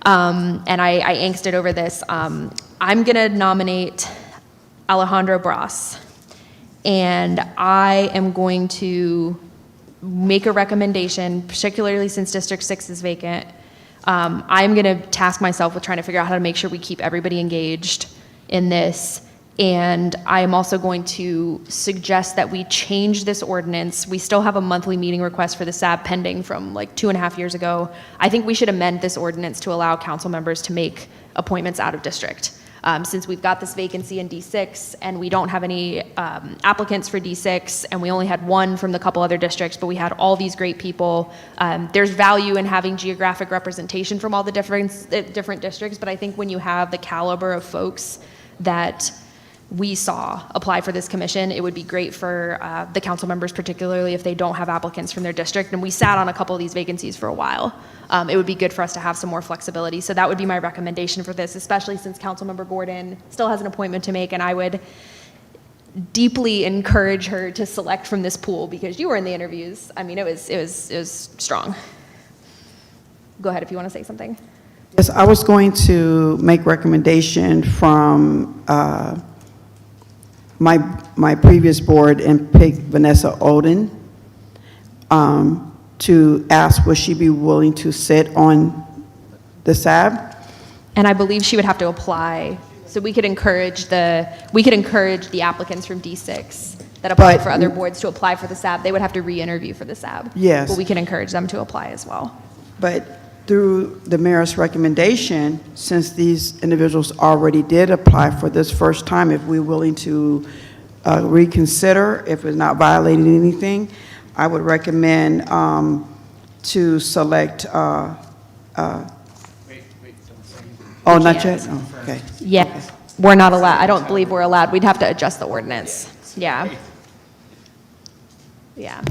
And I angsted over this. I'm gonna nominate Alejandro Bras, and I am going to make a recommendation, particularly since District 6 is vacant, I'm going to task myself with trying to figure out how to make sure we keep everybody engaged in this. And I am also going to suggest that we change this ordinance. We still have a monthly meeting request for the SAB pending from like 2.5 years ago. I think we should amend this ordinance to allow council members to make appointments out of district. Since we've got this vacancy in D6 and we don't have any applicants for D6 and we only had one from the couple other districts, but we had all these great people. There's value in having geographic representation from all the different districts, but I think when you have the caliber of folks that we saw apply for this commission, it would be great for the council members, particularly if they don't have applicants from their district. And we sat on a couple of these vacancies for a while. It would be good for us to have some more flexibility. So that would be my recommendation for this, especially since Councilmember Gordon still has an appointment to make, and I would deeply encourage her to select from this pool because you were in the interviews. I mean, it was strong. Go ahead if you want to say something.
Yes, I was going to make recommendation from my previous board and pick Vanessa Oden to ask would she be willing to sit on the SAB?
And I believe she would have to apply. So we could encourage the applicants from D6 that apply for other boards to apply for the SAB. They would have to re-interview for the SAB.
Yes.
But we can encourage them to apply as well.
But through the mayor's recommendation, since these individuals already did apply for this first time, if we're willing to reconsider, if it's not violating anything, I would recommend to select, oh, not yet? Oh, okay.
Yeah, we're not allowed, I don't believe we're allowed. We'd have to adjust the ordinance. Yeah. Yeah.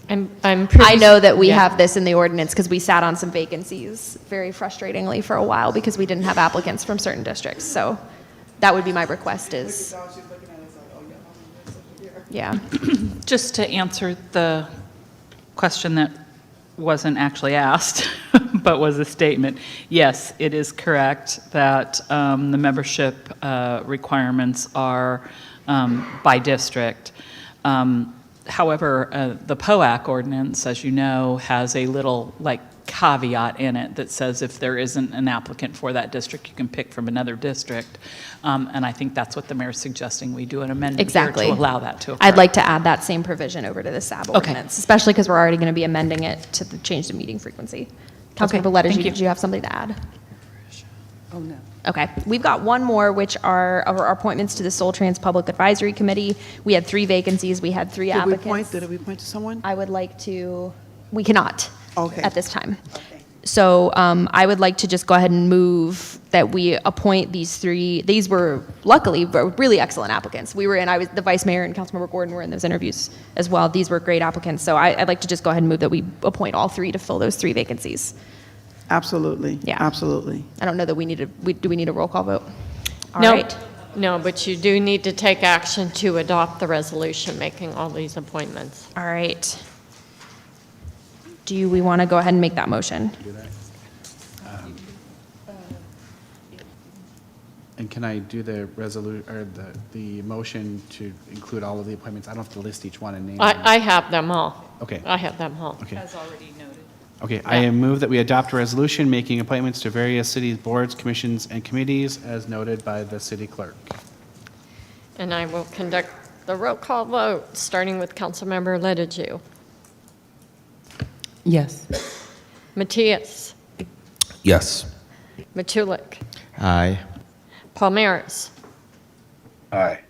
I know that we have this in the ordinance because we sat on some vacancies very frustratingly for a while because we didn't have applicants from certain districts. So that would be my request is, yeah.
Just to answer the question that wasn't actually asked, but was a statement. Yes, it is correct that the membership requirements are by district. However, the POAC ordinance, as you know, has a little like caveat in it that says if there isn't an applicant for that district, you can pick from another district. And I think that's what the mayor's suggesting we do an amendment here to allow that to occur.
I'd like to add that same provision over to the SAB ordinance, especially because we're already going to be amending it to change the meeting frequency. Councilmember Letters, did you have something to add?
Oh, no.
Okay, we've got one more, which are our appointments to the Soul Trans Public Advisory Committee. We had 3 vacancies, we had 3 applicants.
Did we point to someone?
I would like to, we cannot
Okay.
at this time. So I would like to just go ahead and move that we appoint these 3. These were luckily really excellent applicants. We were in, the vice mayor and Councilmember Gordon were in those interviews as well. These were great applicants. So I'd like to just go ahead and move that we appoint all 3 to fill those 3 vacancies.
Absolutely.
Yeah.
Absolutely.
I don't know that do we need a roll call vote? All
No.
right.
No, but you do need to take action to adopt the resolution making all these appointments.
All right. Do we want to go ahead and make that motion?
And can I do the or the motion to include all of the appointments? I don't have to list each one and name them.
I have them all.
Okay.
I have them all.
Okay.
As already noted.
Okay, I move that we adopt a resolution making appointments to various city boards, commissions, and committees as noted by the city clerk.
And I will conduct the roll call vote, starting with Councilmember Letters.
Yes.
Matias,
Yes.
Matulik,
Aye.
Palmeris,
Aye.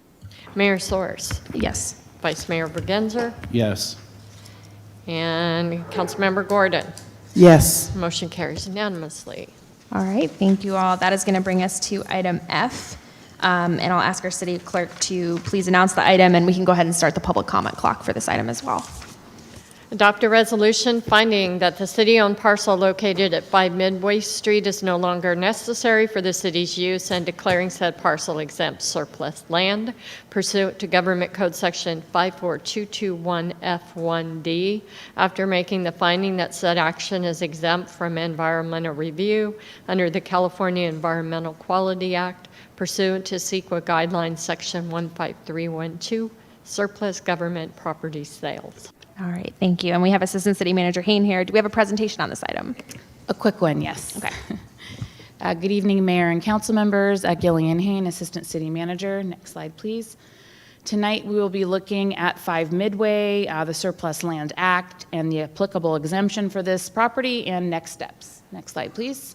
Mayor Soers,
Yes.
Vice Mayor Bergenzer,
Yes.
and Councilmember Gordon.
Yes.
Motion carries unanimously.
All right, thank you all. That is going to bring us to item F. And I'll ask our city clerk to please announce the item, and we can go ahead and start the public comment clock for this item as well.
Adopt a resolution finding that the city-owned parcel located at 5 Midway Street is no longer necessary for the city's use and declaring said parcel exempt surplus land pursuant to Government Code Section 54221F1D. After making the finding that said action is exempt from environmental review under the California Environmental Quality Act pursuant to CEQA Guidelines Section 15312, surplus government property sales.
All right, thank you. And we have Assistant City Manager Hain here. Do we have a presentation on this item?
A quick one, yes.
Okay.
Good evening, Mayor and council members. Gillian Hain, Assistant City Manager. Next slide, please. Tonight, we will be looking at 5 Midway, the Surplus Land Act, and the applicable exemption for this property and next steps. Next slide, please.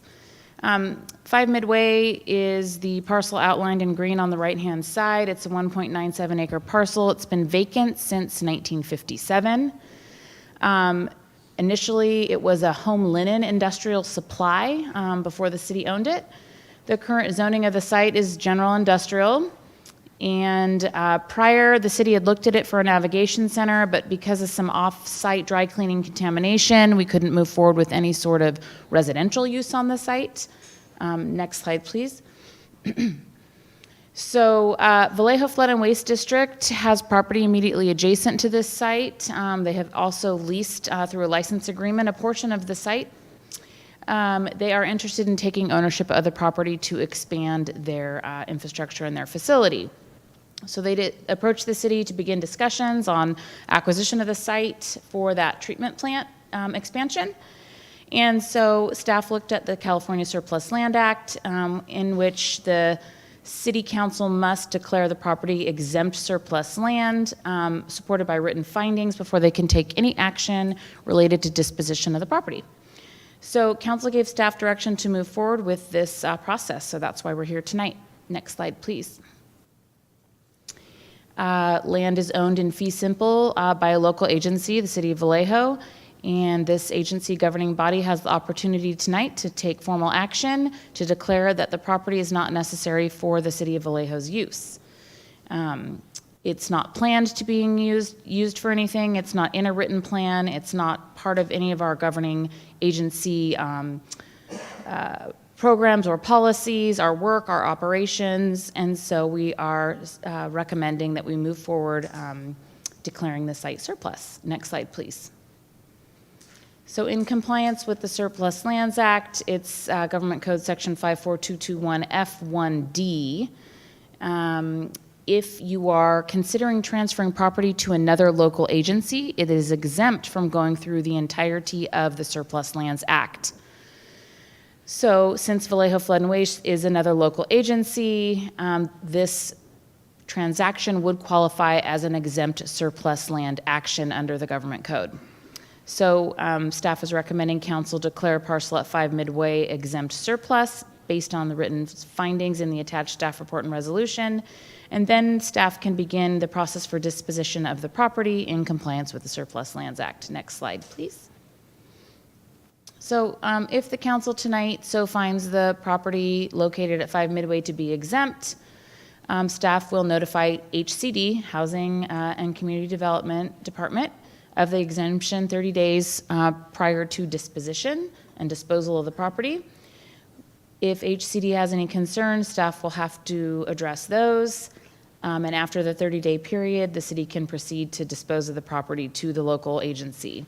5 Midway is the parcel outlined in green on the right-hand side. It's a 1.97 acre parcel. It's been vacant since 1957. Initially, it was a home linen industrial supply before the city owned it. The current zoning of the site is general industrial. And prior, the city had looked at it for a navigation center, but because of some off-site dry cleaning contamination, we couldn't move forward with any sort of residential use on the site. Next slide, please. So Vallejo Flood and Waste District has property immediately adjacent to this site. They have also leased through a license agreement a portion of the site. They are interested in taking ownership of the property to expand their infrastructure and their facility. So they did approach the city to begin discussions on acquisition of the site for that treatment plant expansion. And so staff looked at the California Surplus Land Act, in which the city council must declare the property exempt surplus land, supported by written findings before they can take any action related to disposition of the property. So council gave staff direction to move forward with this process, so that's why we're here tonight. Next slide, please. Land is owned in fee simple by a local agency, the City of Vallejo, and this agency governing body has the opportunity tonight to take formal action to declare that the property is not necessary for the City of Vallejo's use. It's not planned to being used for anything. It's not in a written plan. It's not part of any of our governing agency programs or policies, our work, our operations, and so we are recommending that we move forward declaring the site surplus. Next slide, please. So in compliance with the Surplus Lands Act, it's Government Code Section 54221F1D. If you are considering transferring property to another local agency, it is exempt from going through the entirety of the Surplus Lands Act. So since Vallejo Flood and Waste is another local agency, this transaction would qualify as an exempt surplus land action under the government code. So staff is recommending council declare parcel at 5 Midway exempt surplus based on the written findings in the attached staff report and resolution. And then staff can begin the process for disposition of the property in compliance with the Surplus Lands Act. Next slide, please. So if the council tonight so finds the property located at 5 Midway to be exempt, staff will notify HCD, Housing and Community Development Department, of the exemption 30 days prior to disposition and disposal of the property. If HCD has any concerns, staff will have to address those. And after the 30-day period, the city can proceed to dispose of the property to the local agency.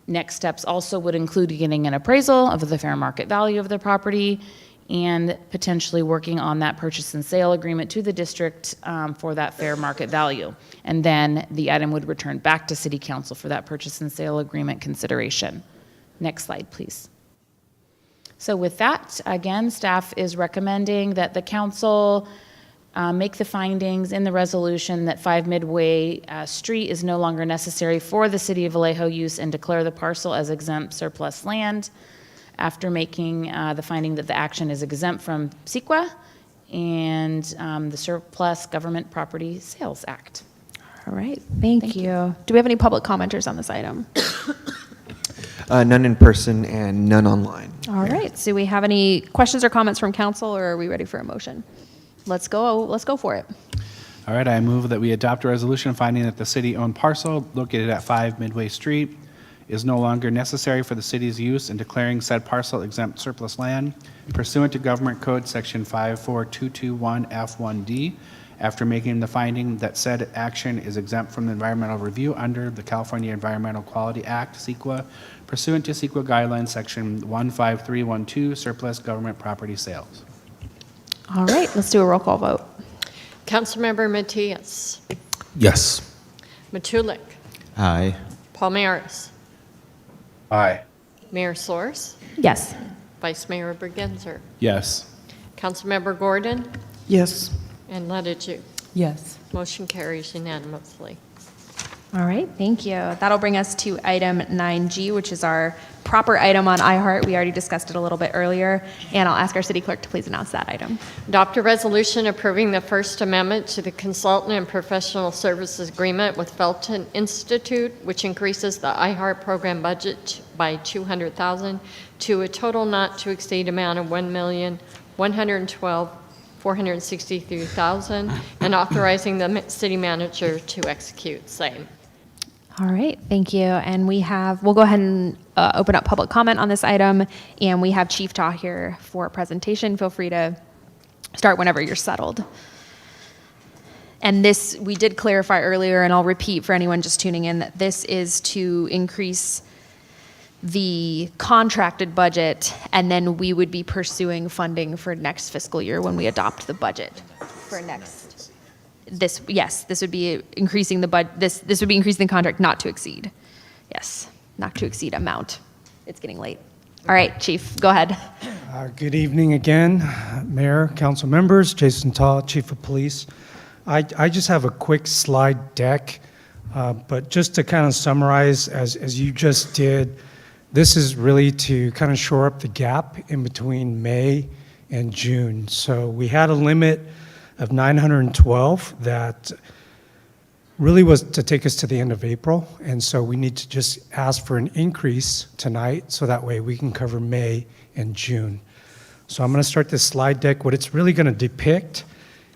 Next steps also would include getting an appraisal of the fair market value of the property and potentially working on that purchase and sale agreement to the district for that fair market value. And then the item would return back to City Council for that purchase and sale agreement consideration. Next slide, please. So with that, again, staff is recommending that the council make the findings in the resolution that 5 Midway Street is no longer necessary for the City of Vallejo use and declare the parcel as exempt surplus land after making the finding that the action is exempt from CEQA and the Surplus Government Property Sales Act.
All right, thank you. Do we have any public commenters on this item?
None in person and none online.
All right, so we have any questions or comments from council, or are we ready for a motion? Let's go for it.
All right, I move that we adopt a resolution finding that the city-owned parcel located at 5 Midway Street is no longer necessary for the city's use and declaring said parcel exempt surplus land pursuant to Government Code Section 54221F1D after making the finding that said action is exempt from the environmental review under the California Environmental Quality Act, CEQA, pursuant to CEQA guidelines Section 15312, surplus government property sales.
All right, let's do a roll call vote.
Councilmember Matias.
Yes.
Matulik.
Aye.
Palmares.
Aye.
Mayor Soers,
Yes.
Vice Mayor Bergenzer,
Yes.
Councilmember Gordon,
Yes.
and Lettiju.
Yes.
Motion carries unanimously.
All right, thank you. That'll bring us to item 9G, which is our proper item on iHeart. We already discussed it a little bit earlier, and I'll ask our city clerk to please announce that item.
Adopt a resolution approving the First Amendment to the Consultant and Professional Services Agreement with Felton Institute, which increases the iHeart program budget by $200,000 to a total not to exceed amount of $1,112,463,000, and authorizing the city manager to execute same.
All right, thank you. And we'll go ahead and open up public comment on this item, and we have Chief Taw here for a presentation. Feel free to start whenever you're settled. And this, we did clarify earlier, and I'll repeat for anyone just tuning in, that this is to increase the contracted budget, and then we would be pursuing funding for next fiscal year when we adopt the budget for next. This would be increasing the this would be increasing the contract not to exceed. Yes, not to exceed amount. It's getting late. All right, Chief, go ahead.
Good evening again, Mayor, council members, Jason Taw, Chief of Police. I just have a quick slide deck, but just to kind of summarize, as you just did, this is really to kind of shore up the gap in between May and June. So we had a limit of 912 that really was to take us to the end of April. And so we need to just ask for an increase tonight so that way we can cover May and June. So I'm going to start this slide deck. What it's really going to depict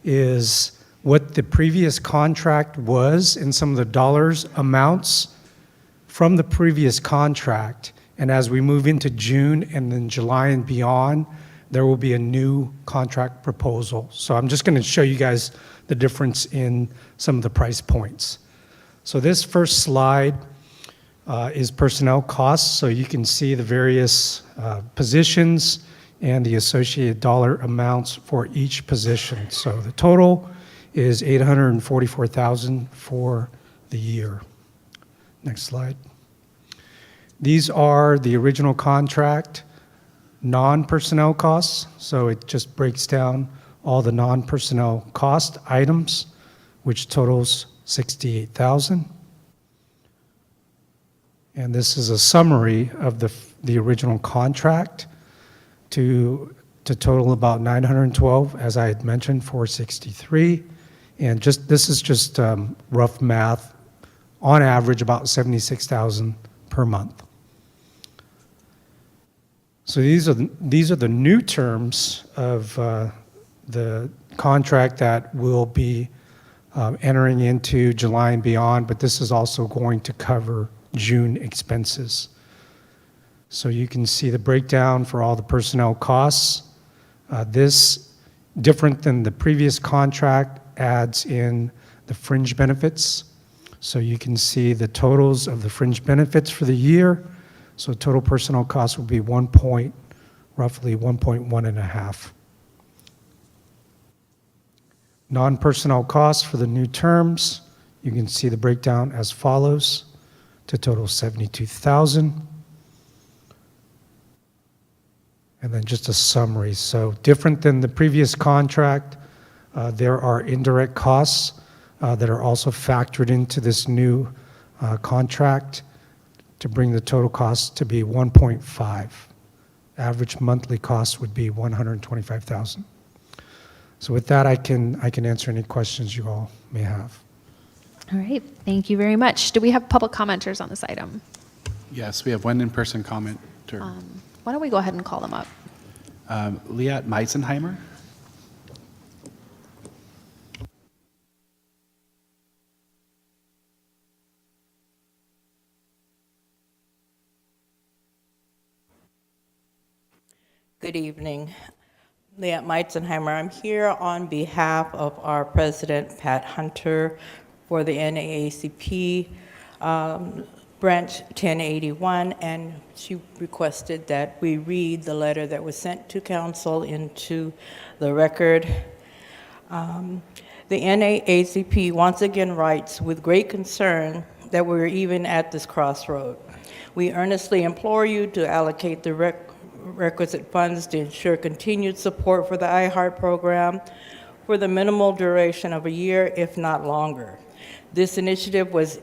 is what the previous contract was and some of the dollars amounts from the previous contract. And as we move into June and then July and beyond, there will be a new contract proposal. So I'm just going to show you guys the difference in some of the price points. So this first slide is personnel costs. So you can see the various positions and the associated dollar amounts for each position. So the total is $844,000 for the year. Next slide. These are the original contract non-personnel costs, so it just breaks down all the non-personnel cost items, which totals $68,000. And this is a summary of the original contract to total about 912, as I had mentioned, 463. And this is just rough math, on average about $76,000 per month. So these are the new terms of the contract that will be entering into July and beyond, but this is also going to cover June expenses. So you can see the breakdown for all the personnel costs. This, different than the previous contract, adds in the fringe benefits. So you can see the totals of the fringe benefits for the year. So total personnel costs will be roughly 1.1.5. Non-personnel costs for the new terms, you can see the breakdown as follows, to total $72,000. And then just a summary. So different than the previous contract, there are indirect costs that are also factored into this new contract to bring the total cost to be 1.5. Average monthly cost would be $125,000. So with that, I can answer any questions you all may have.
All right, thank you very much. Do we have public commenters on this item?
Yes, we have one in-person commenter.
Why don't we go ahead and call them up?
Liat Meisenheimer.
Good evening. Leah Meitzenheimer. I'm here on behalf of our president, Pat Hunter, for the NAACP branch 1081, and she requested that we read the letter that was sent to council into the record. The NAACP once again writes, with great concern, that we're even at this crossroad. We earnestly implore you to allocate the requisite funds to ensure continued support for the iHeart program for the minimal duration of a year, if not longer. This initiative was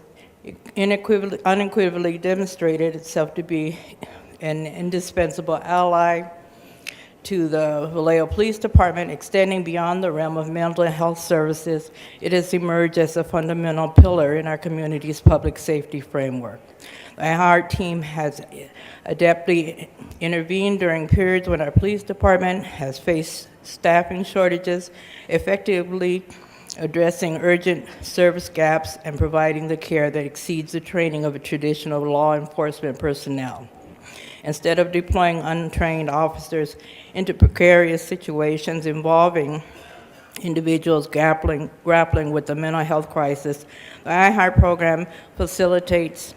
unequivocally demonstrated itself to be an indispensable ally to the Vallejo Police Department, extending beyond the realm of mental health services. It has emerged as a fundamental pillar in our community's public safety framework. The iHeart team has adeptly intervened during periods when our police department has faced staffing shortages, effectively addressing urgent service gaps and providing the care that exceeds the training of a traditional law enforcement personnel. Instead of deploying untrained officers into precarious situations involving individuals grappling with the mental health crisis, the iHeart program facilitates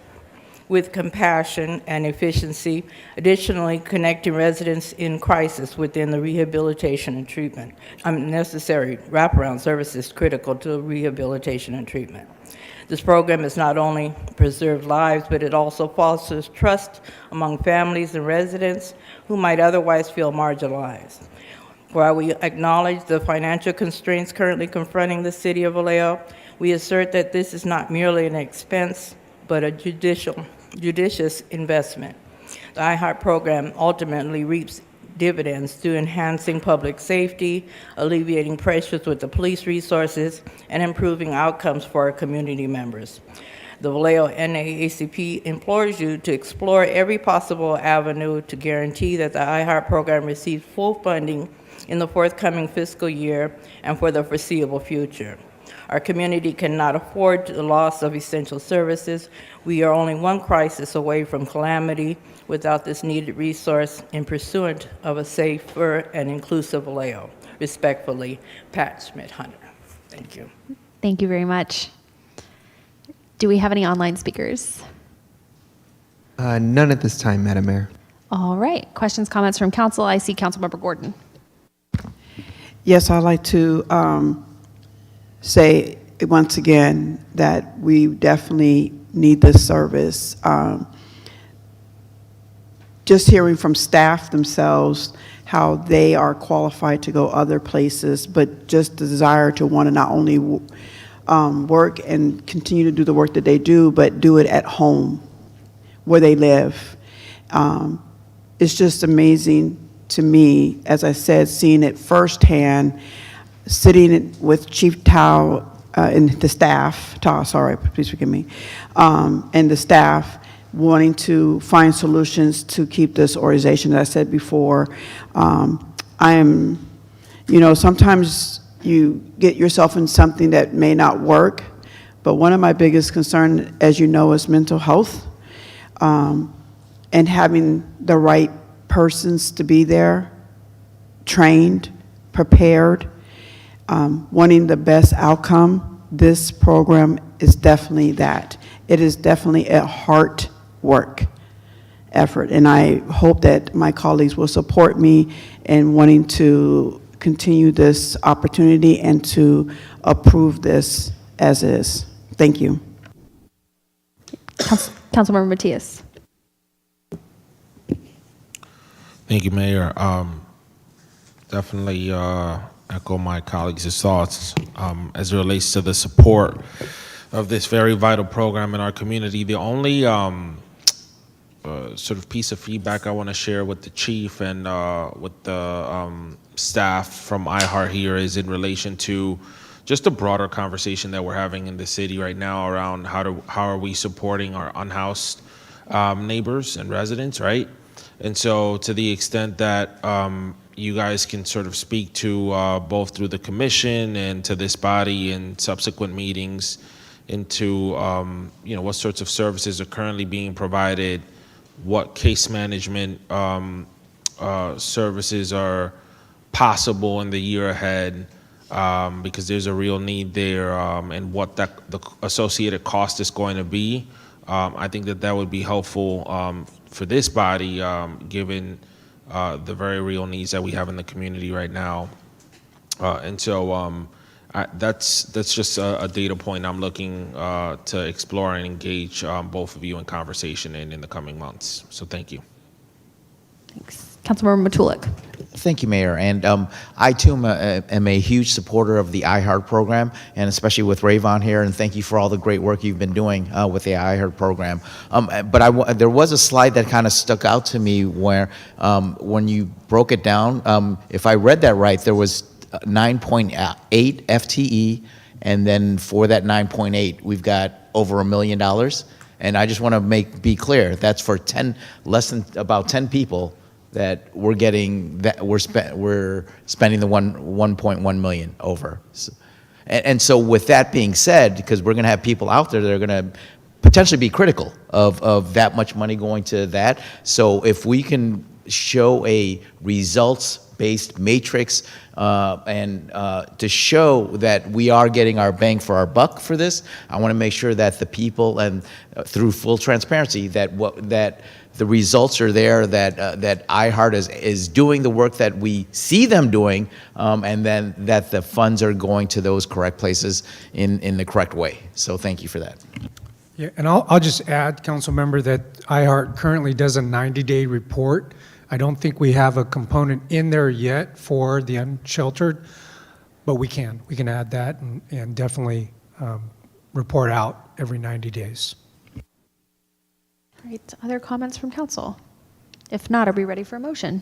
with compassion and efficiency, additionally connecting residents in crisis within the rehabilitation and treatment. Necessary wraparound services critical to rehabilitation and treatment. This program has not only preserved lives, but it also fosters trust among families and residents who might otherwise feel marginalized. While we acknowledge the financial constraints currently confronting the city of Vallejo, we assert that this is not merely an expense, but a judicious investment. The iHeart program ultimately reaps dividends through enhancing public safety, alleviating pressures with the police resources, and improving outcomes for our community members. The Vallejo NAACP implores you to explore every possible avenue to guarantee that the iHeart program receives full funding in the forthcoming fiscal year and for the foreseeable future. Our community cannot afford the loss of essential services. We are only one crisis away from calamity without this needed resource in pursuit of a safer and inclusive Vallejo. Respectfully, Pat Schmidt-Hunter. Thank you.
Thank you very much. Do we have any online speakers?
None at this time, Madam Mayor.
All right. Questions, comments from council? I see Councilmember Gordon.
Yes, I'd like to say once again that we definitely need this service. Just hearing from staff themselves how they are qualified to go other places, but just the desire to want to not only work and continue to do the work that they do, but do it at home where they live. It's just amazing to me, as I said, seeing it firsthand, sitting with Chief Tao and the staff, Tao, sorry, please forgive me, and the staff wanting to find solutions to keep this organization, as I said before. I am, sometimes you get yourself in something that may not work, but one of my biggest concerns, as you know, is mental health, and having the right persons to be there, trained, prepared, wanting the best outcome. This program is definitely that. It is definitely a heart work effort, and I hope that my colleagues will support me in wanting to continue this opportunity and to approve this as is. Thank you.
Councilmember Matias.
Thank you, Mayor. Definitely echo my colleagues' thoughts as it relates to the support of this very vital program in our community. The only sort of piece of feedback I want to share with the chief and with the staff from iHeart here is in relation to just a broader conversation that we're having in the city right now around how are we supporting our unhoused neighbors and residents, right? And so to the extent that you guys can sort of speak to both through the commission and to this body in subsequent meetings into what sorts of services are currently being provided, what case management services are possible in the year ahead, because there's a real need there, and what the associated cost is going to be. I think that would be helpful for this body, given the very real needs that we have in the community right now. And so That's just a data point I'm looking to explore and engage both of you in conversation in the coming months. So thank you.
Thanks. Councilmember Matulik.
Thank you, Mayor. And I, too, am a huge supporter of the iHeart program, and especially with Rayvon here, and thank you for all the great work you've been doing with the iHeart program. But there was a slide that kind of stuck out to me where when you broke it down, if I read that right, there was 9.8 FTE, and then for that 9.8, we've got over $1 million. And I just want to be clear, that's for about 10 people that we're getting, that we're spending the 1.1 million over. And so with that being said, because we're going to have people out there that are going to potentially be critical of that much money going to that. So if we can show a results-based matrix and to show that we are getting our bang for our buck for this, I want to make sure that the people, and through full transparency, that the results are there, that iHeart is doing the work that we see them doing, and then that the funds are going to those correct places in the correct way. So thank you for that.
Yeah, and I'll just add, council member, that iHeart currently does a 90-day report. I don't think we have a component in there yet for the unsheltered, but we can add that and definitely report out every 90 days.
All right, other comments from council? If not, are we ready for a motion?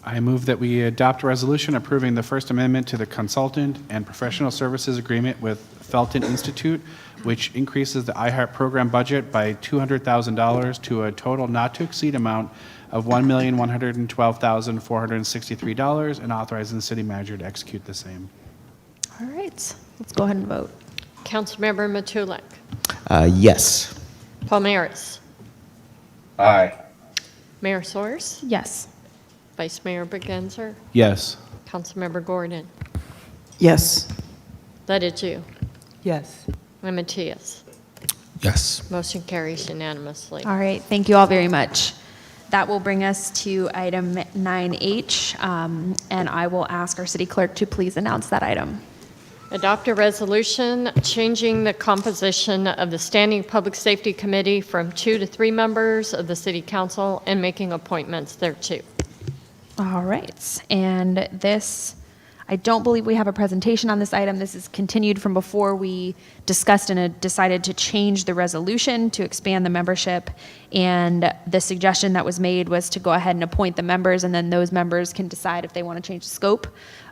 I move that we adopt a resolution approving the First Amendment to the Consultant and Professional Services Agreement with Felton Institute, which increases the iHeart program budget by $200,000 to a total not to exceed amount of $1,112,463, and authorizing the city manager to execute the same.
All right, let's go ahead and vote.
Councilmember Matulik.
Yes.
Palmaris.
Aye.
Mayor Soers.
Yes.
Vice Mayor Begenzer.
Yes.
Councilmember Gordon.
Yes.
Ledeju.
Yes.
And Matias.
Yes.
Motion carries unanimously.
All right, thank you all very much. That will bring us to item 9H, and I will ask our city clerk to please announce that item.
Adopt a resolution changing the composition of the Standing Public Safety Committee from 2 to 3 members of the City Council and making appointments thereto.
All right, and this, I don't believe we have a presentation on this item. This is continued from before we discussed and decided to change the resolution to expand the membership. And the suggestion that was made was to go ahead and appoint the members, and then those members can decide if they want to change the scope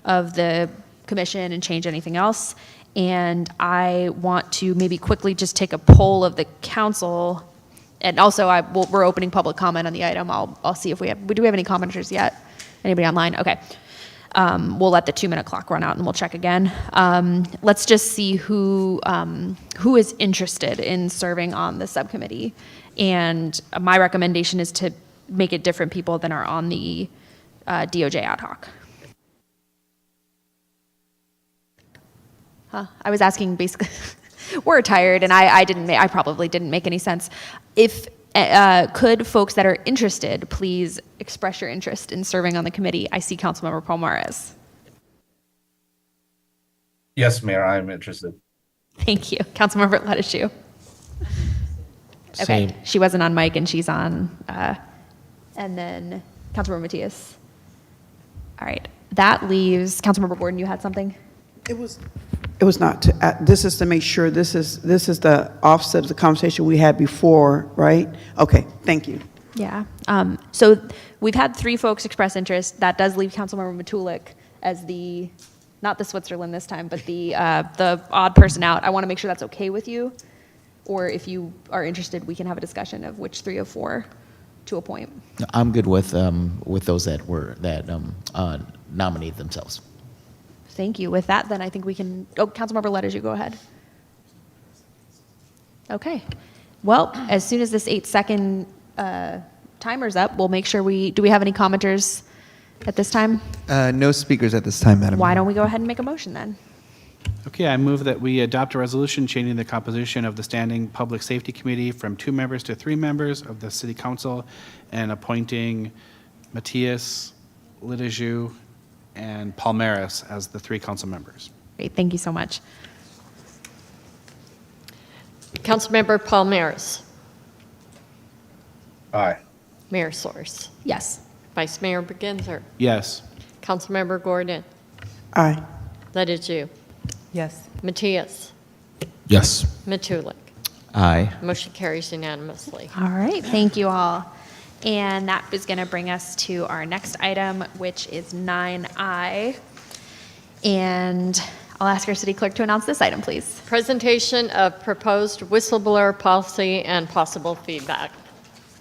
of the commission and change anything else. And I want to maybe quickly just take a poll of the council. And also, we're opening public comment on the item. I'll see if do we have any commenters yet? Anybody online? Okay. We'll let the 2-minute clock run out and we'll check again. Let's just see who is interested in serving on the subcommittee. And my recommendation is to make it different people than are on the DOJ ad hoc. I was asking basically, we're tired and I probably didn't make any sense. If could folks that are interested please express your interest in serving on the committee? I see Councilmember Palmares.
Yes, Mayor, I am interested.
Thank you. Councilmember Ledeju. Okay,
Same.
she wasn't on mic and she's on. And then Councilmember Matias. All right, that leaves, Councilmember Gordon, you had something?
It was not to, this is to make sure this is the offset of the conversation we had before, right? Okay, thank you.
Yeah. So we've had 3 folks express interest. That does leave Councilmember Matulik as the, not the Switzerland this time, but the odd person out. I want to make sure that's okay with you. Or if you are interested, we can have a discussion of which 3 of 4 to appoint.
I'm good with those that nominated themselves.
Thank you. With that, then I think we can, Councilmember Ledeju, go ahead. Okay. Well, as soon as this 8-second timer's up, we'll make sure do we have any commenters at this time?
No speakers at this time, Madam
Why
Mayor.
don't we go ahead and make a motion then?
Okay, I move that we adopt a resolution changing the composition of the Standing Public Safety Committee from 2 members to 3 members of the City Council and appointing Matias, Ledeju, and Palmeras as the 3 council members.
Great, thank you so much.
Councilmember Palmeras.
Aye.
Mayor Source.
Yes.
Vice Mayor Beginzer.
Yes.
Councilmember Gordon.
Aye.
Ledeju.
Yes.
Matias.
Yes.
Matulik.
Aye.
Motion carries unanimously.
All right, thank you all. And that is going to bring us to our next item, which is 9I. And I'll ask our city clerk to announce this item, please.
Presentation of proposed whistleblower policy and possible feedback.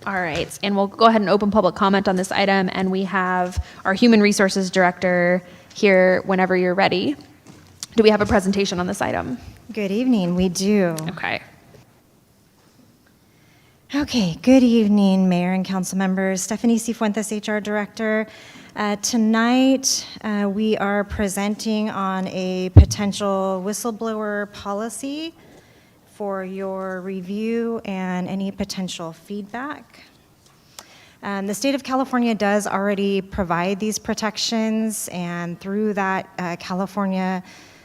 All right, and we'll go ahead and open public comment on this item, and we have our Human Resources Director here whenever you're ready. Do we have a presentation on this item?
Good evening, we do.
Okay.
Okay, good evening, Mayor and Council members. Stephanie Cifuentes, HR Director. Tonight, we are presenting on a potential whistleblower policy for your review and any potential feedback. The state of California does already provide these protections, and through that California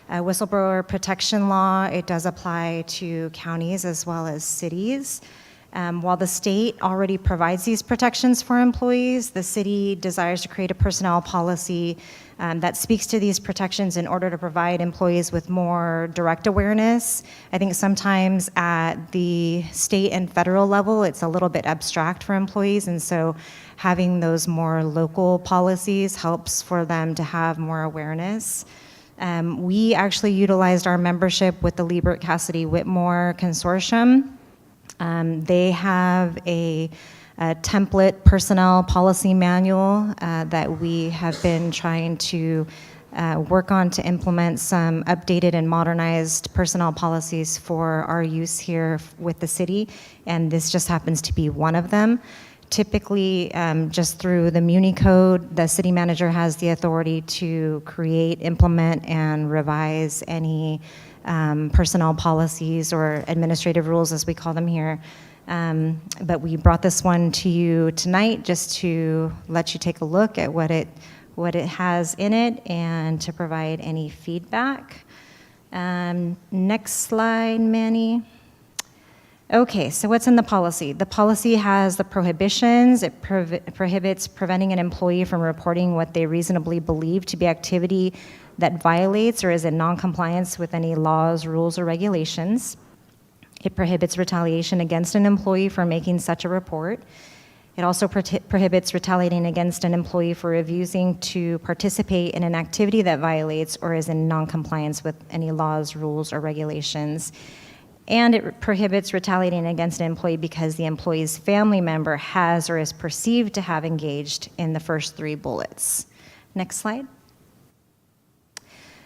whistleblower protection law, it does apply to counties as well as cities. While the state already provides these protections for employees, the city desires to create a personnel policy that speaks to these protections in order to provide employees with more direct awareness. I think sometimes at the state and federal level, it's a little bit abstract for employees, and so having those more local policies helps for them to have more awareness. We actually utilized our membership with the Liebert Cassidy Whitmore Consortium. They have a template personnel policy manual that we have been trying to work on to implement some updated and modernized personnel policies for our use here with the city, and this just happens to be one of them. Typically, just through the Muni Code, the city manager has the authority to create, implement, and revise any personnel policies or administrative rules, as we call them here. But we brought this one to you tonight just to let you take a look at what it has in it and to provide any feedback. Next slide, Manny. Okay, so what's in the policy? The policy has the prohibitions. It prohibits preventing an employee from reporting what they reasonably believe to be activity that violates or is in non-compliance with any laws, rules, or regulations. It prohibits retaliation against an employee for making such a report. It also prohibits retaliating against an employee for refusing to participate in an activity that violates or is in non-compliance with any laws, rules, or regulations. And it prohibits retaliating against an employee because the employee's family member has or is perceived to have engaged in the first 3 bullets. Next slide.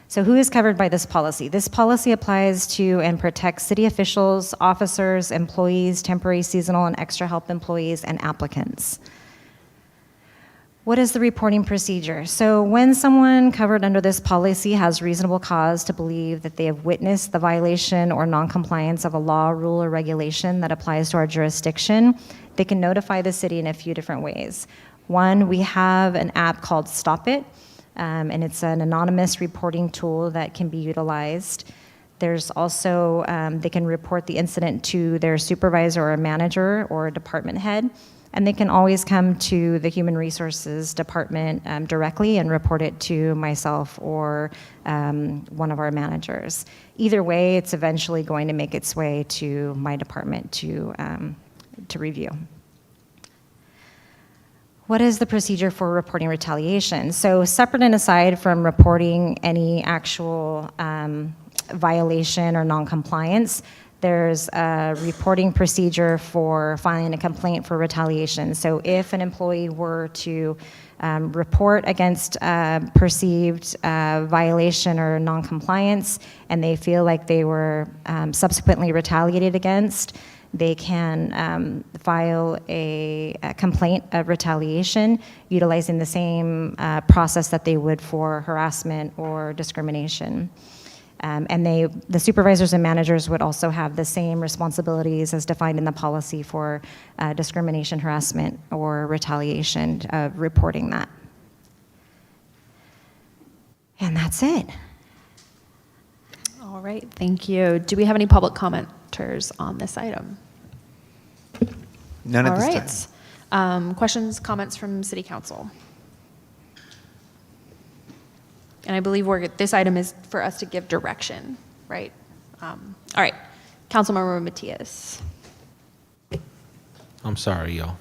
So who is covered by this policy? This policy applies to and protects city officials, officers, employees, temporary, seasonal, and extra help employees, and applicants. What is the reporting procedure? So when someone covered under this policy has reasonable cause to believe that they have witnessed the violation or noncompliance of a law, rule, or regulation that applies to our jurisdiction, they can notify the city in a few different ways. One, we have an app called Stop It, and it's an anonymous reporting tool that can be utilized. There's also, they can report the incident to their supervisor or manager or department head. And they can always come to the Human Resources Department directly and report it to myself or one of our managers. Either way, it's eventually going to make its way to my department to review. What is the procedure for reporting retaliation? So separate and aside from reporting any actual violation or noncompliance, there's a reporting procedure for filing a complaint for retaliation. So if an employee were to report against perceived violation or noncompliance and they feel like they were subsequently retaliated against, they can file a complaint of retaliation utilizing the same process that they would for harassment or discrimination. And the supervisors and managers would also have the same responsibilities as defined in the policy for discrimination, harassment, or retaliation, reporting that. And that's it.
All right, thank you. Do we have any public commenters on this item?
None at
All
this
right.
time.
Questions, comments from City Council? And I believe this item is for us to give direction, right? All right, Councilmember Matias.
I'm sorry, y'all.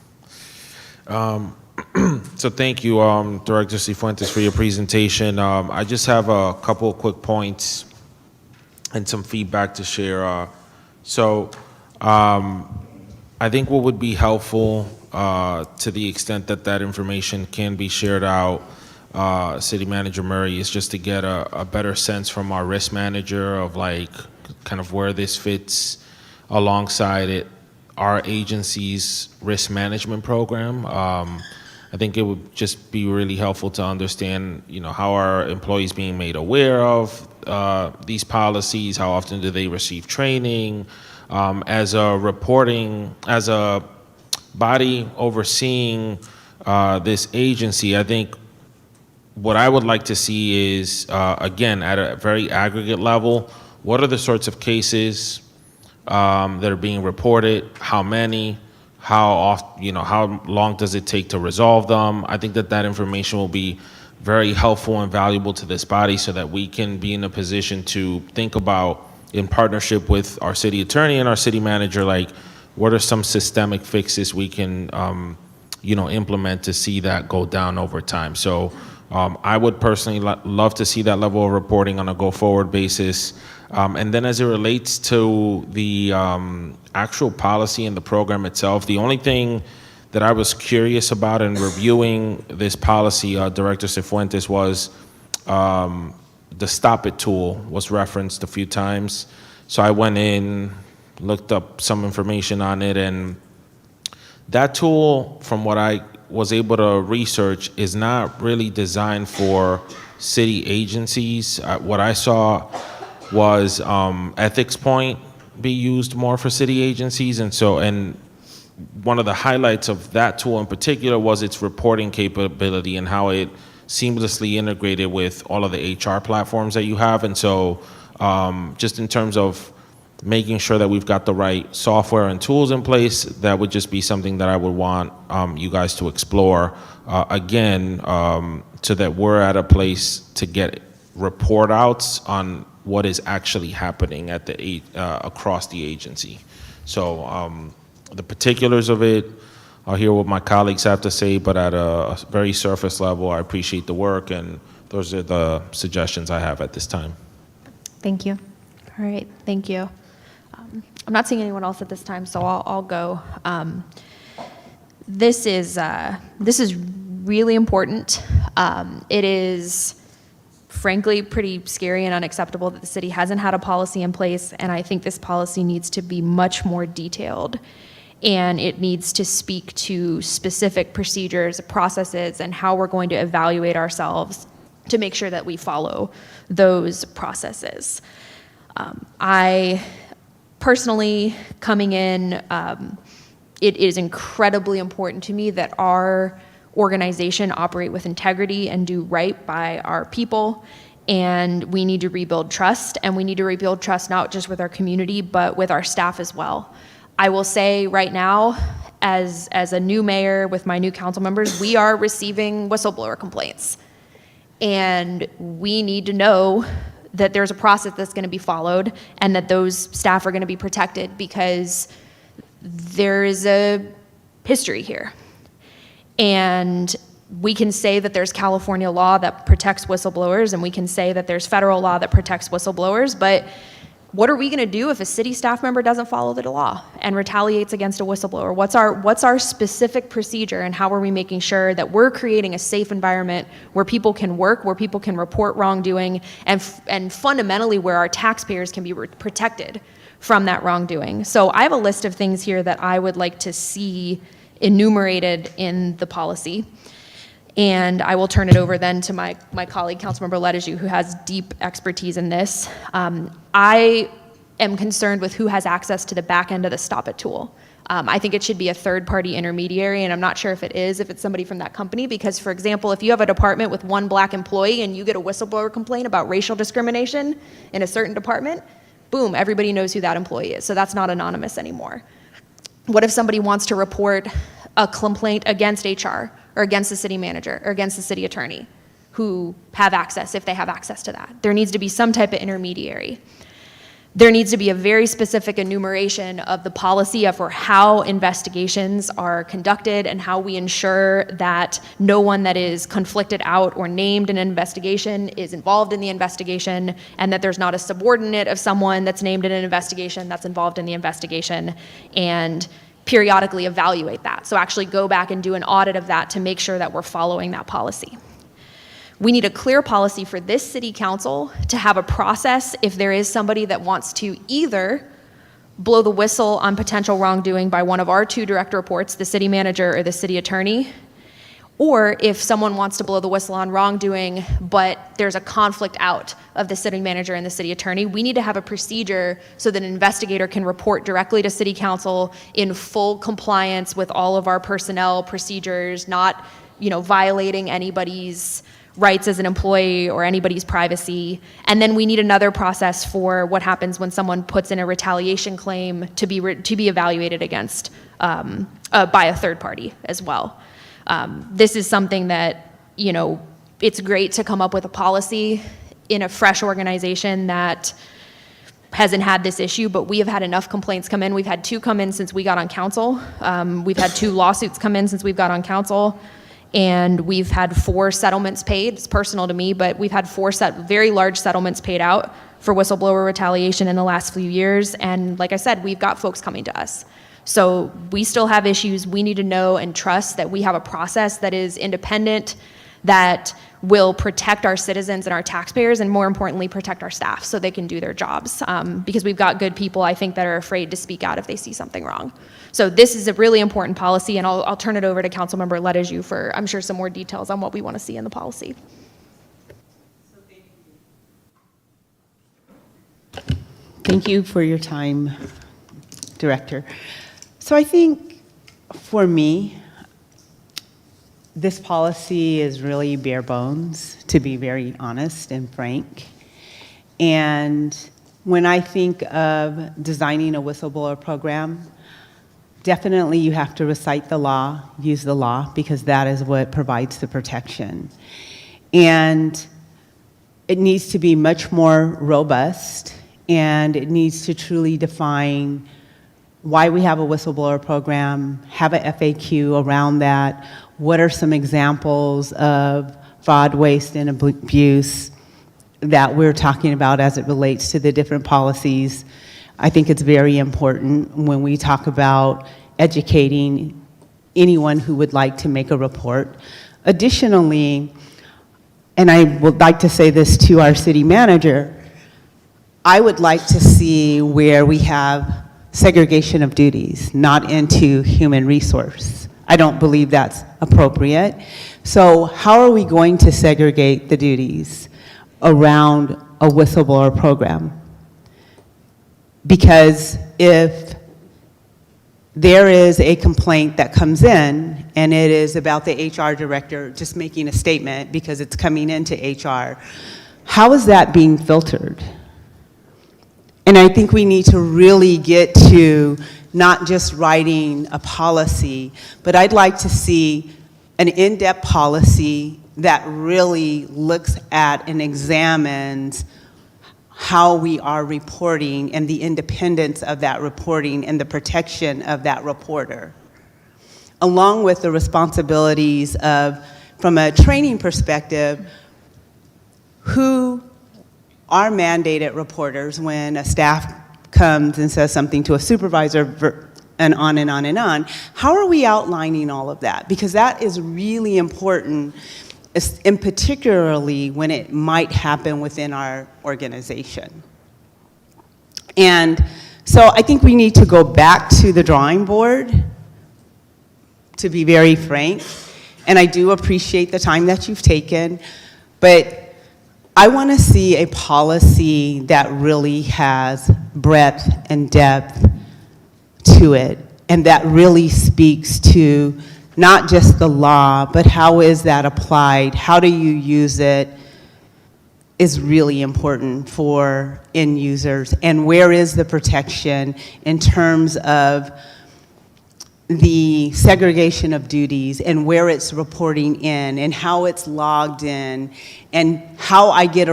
So thank you, Director Cifuentes, for your presentation. I just have a couple of quick points and some feedback to share. I think what would be helpful, to the extent that that information can be shared out, City Manager Murray, is just to get a better sense from our risk manager of like kind of where this fits alongside our agency's risk management program. I think it would just be really helpful to understand, how are employees being made aware of these policies? How often do they receive training? As a body overseeing this agency, I think what I would like to see is, again, at a very aggregate level, what are the sorts of cases that are being reported? How many? How often? How long does it take to resolve them? I think that information will be very helpful and valuable to this body, so that we can be in a position to think about, in partnership with our city attorney and our city manager, like what are some systemic fixes we can, implement to see that go down over time. So I would personally love to see that level of reporting on a go-forward basis. And then as it relates to the actual policy and the program itself, the only thing that I was curious about in reviewing this policy, Director Cifuentes, was the Stop It tool was referenced a few times. So I went in, looked up some information on it, and that tool, from what I was able to research, is not really designed for city agencies. What I saw was ethics point be used more for city agencies, and one of the highlights of that tool in particular was its reporting capability and how it seamlessly integrated with all of the HR platforms that you have. And so just in terms of making sure that we've got the right software and tools in place, that would just be something that I would want you guys to explore, again, so that we're at a place to get report outs on what is actually happening at across the agency. So the particulars of it, I'll hear what my colleagues have to say, but at a very surface level, I appreciate the work, and those are the suggestions I have at this time.
Thank you. All right, thank you. I'm not seeing anyone else at this time, so I'll go. This is really important. It is frankly pretty scary and unacceptable that the city hasn't had a policy in place, and I think this policy needs to be much more detailed, and it needs to speak to specific procedures, processes, and how we're going to evaluate ourselves to make sure that we follow those processes. I personally, coming in, it is incredibly important to me that our organization operate with integrity and do right by our people. And we need to rebuild trust, and we need to rebuild trust not just with our community, but with our staff as well. I will say right now, as a new mayor with my new council members, we are receiving whistleblower complaints. And we need to know that there's a process that's going to be followed and that those staff are going to be protected, because there is a history here. And we can say that there's California law that protects whistleblowers, and we can say that there's federal law that protects whistleblowers, but what are we going to do if a city staff member doesn't follow the law and retaliates against a whistleblower? What's our specific procedure, and how are we making sure that we're creating a safe environment where people can work, where people can report wrongdoing, and fundamentally where our taxpayers can be protected from that wrongdoing? So I have a list of things here that I would like to see enumerated in the policy. And I will turn it over then to my colleague, Councilmember Ledaju, who has deep expertise in this. I am concerned with who has access to the back end of the Stop It tool. I think it should be a third-party intermediary, and I'm not sure if it is, if it's somebody from that company, because, for example, if you have a department with one black employee and you get a whistleblower complaint about racial discrimination in a certain department, boom, everybody knows who that employee is, so that's not anonymous anymore. What if somebody wants to report a complaint against HR or against the city manager or against the city attorney who have access, if they have access to that? There needs to be some type of intermediary. There needs to be a very specific enumeration of the policy for how investigations are conducted and how we ensure that no one that is conflicted out or named in an investigation is involved in the investigation, and that there's not a subordinate of someone that's named in an investigation that's involved in the investigation, and periodically evaluate that. So actually go back and do an audit of that to make sure that we're following that policy. We need a clear policy for this city council to have a process if there is somebody that wants to either blow the whistle on potential wrongdoing by one of our two direct reports, the city manager or the city attorney, or if someone wants to blow the whistle on wrongdoing, but there's a conflict out of the city manager and the city attorney, we need to have a procedure so that an investigator can report directly to city council in full compliance with all of our personnel procedures, not, violating anybody's rights as an employee or anybody's privacy. And then we need another process for what happens when someone puts in a retaliation claim to be evaluated against by a third party as well. This is something that, it's great to come up with a policy in a fresh organization that hasn't had this issue, but we have had enough complaints come in. We've had 2 come in since we got on council. We've had 2 lawsuits come in since we've got on council. And we've had 4 settlements paid. It's personal to me, but we've had 4 very large settlements paid out for whistleblower retaliation in the last few years. And like I said, we've got folks coming to us. So we still have issues. We need to know and trust that we have a process that is independent, that will protect our citizens and our taxpayers, and more importantly, protect our staff so they can do their jobs. Because we've got good people, I think, that are afraid to speak out if they see something wrong. So this is a really important policy, and I'll turn it over to Councilmember Ledeju for, I'm sure, some more details on what we want to see in the policy.
Thank you for your time, Director. So I think for me, this policy is really bare bones, to be very honest and frank. And when I think of designing a whistleblower program, definitely you have to recite the law, use the law, because that is what provides the protection. And it needs to be much more robust, and it needs to truly define why we have a whistleblower program, have a FAQ around that, what are some examples of fraud, waste, and abuse that we're talking about as it relates to the different policies. I think it's very important when we talk about educating anyone who would like to make a report. Additionally, and I would like to say this to our city manager, I would like to see where we have segregation of duties, not into human resource. I don't believe that's appropriate. So how are we going to segregate the duties around a whistleblower program? Because if there is a complaint that comes in and it is about the HR director just making a statement because it's coming into HR, how is that being filtered? And I think we need to really get to not just writing a policy, but I'd like to see an in-depth policy that really looks at and examines how we are reporting and the independence of that reporting and the protection of that reporter, along with the responsibilities of, from a training perspective, who are mandated reporters when a staff comes and says something to a supervisor, and on and on and on. How are we outlining all of that? Because that is really important, and particularly when it might happen within our organization. And so I think we need to go back to the drawing board, to be very frank, and I do appreciate the time that you've taken, but I want to see a policy that really has breadth and depth to it, and that really speaks to not just the law, but how is that applied, how do you use it, is really important for end users, and where is the protection in terms of the segregation of duties and where it's reporting in and how it's logged in and how I get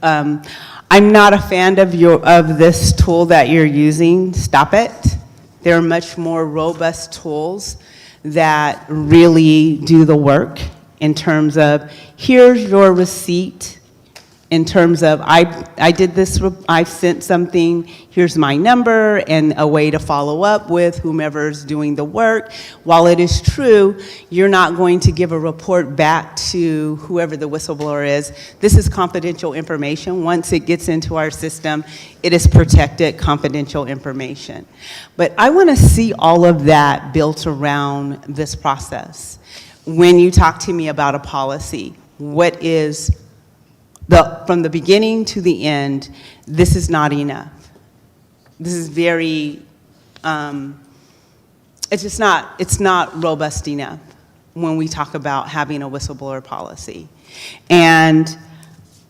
I'm not a fan of this tool that you're using. Stop it. There are much more robust tools that really do the work in terms of here's your receipt, in terms of I did this, I sent something, here's my number, and a way to follow up with whomever's doing the work. While it is true, you're not going to give a report back to whoever the whistleblower is. This is confidential information. Once it gets into our system, it is protected confidential information. But I want to see all of that built around this process. When you talk to me about a policy, what is from the beginning to the end, this is not enough. This is very, it's not robust enough when we talk about having a whistleblower policy. And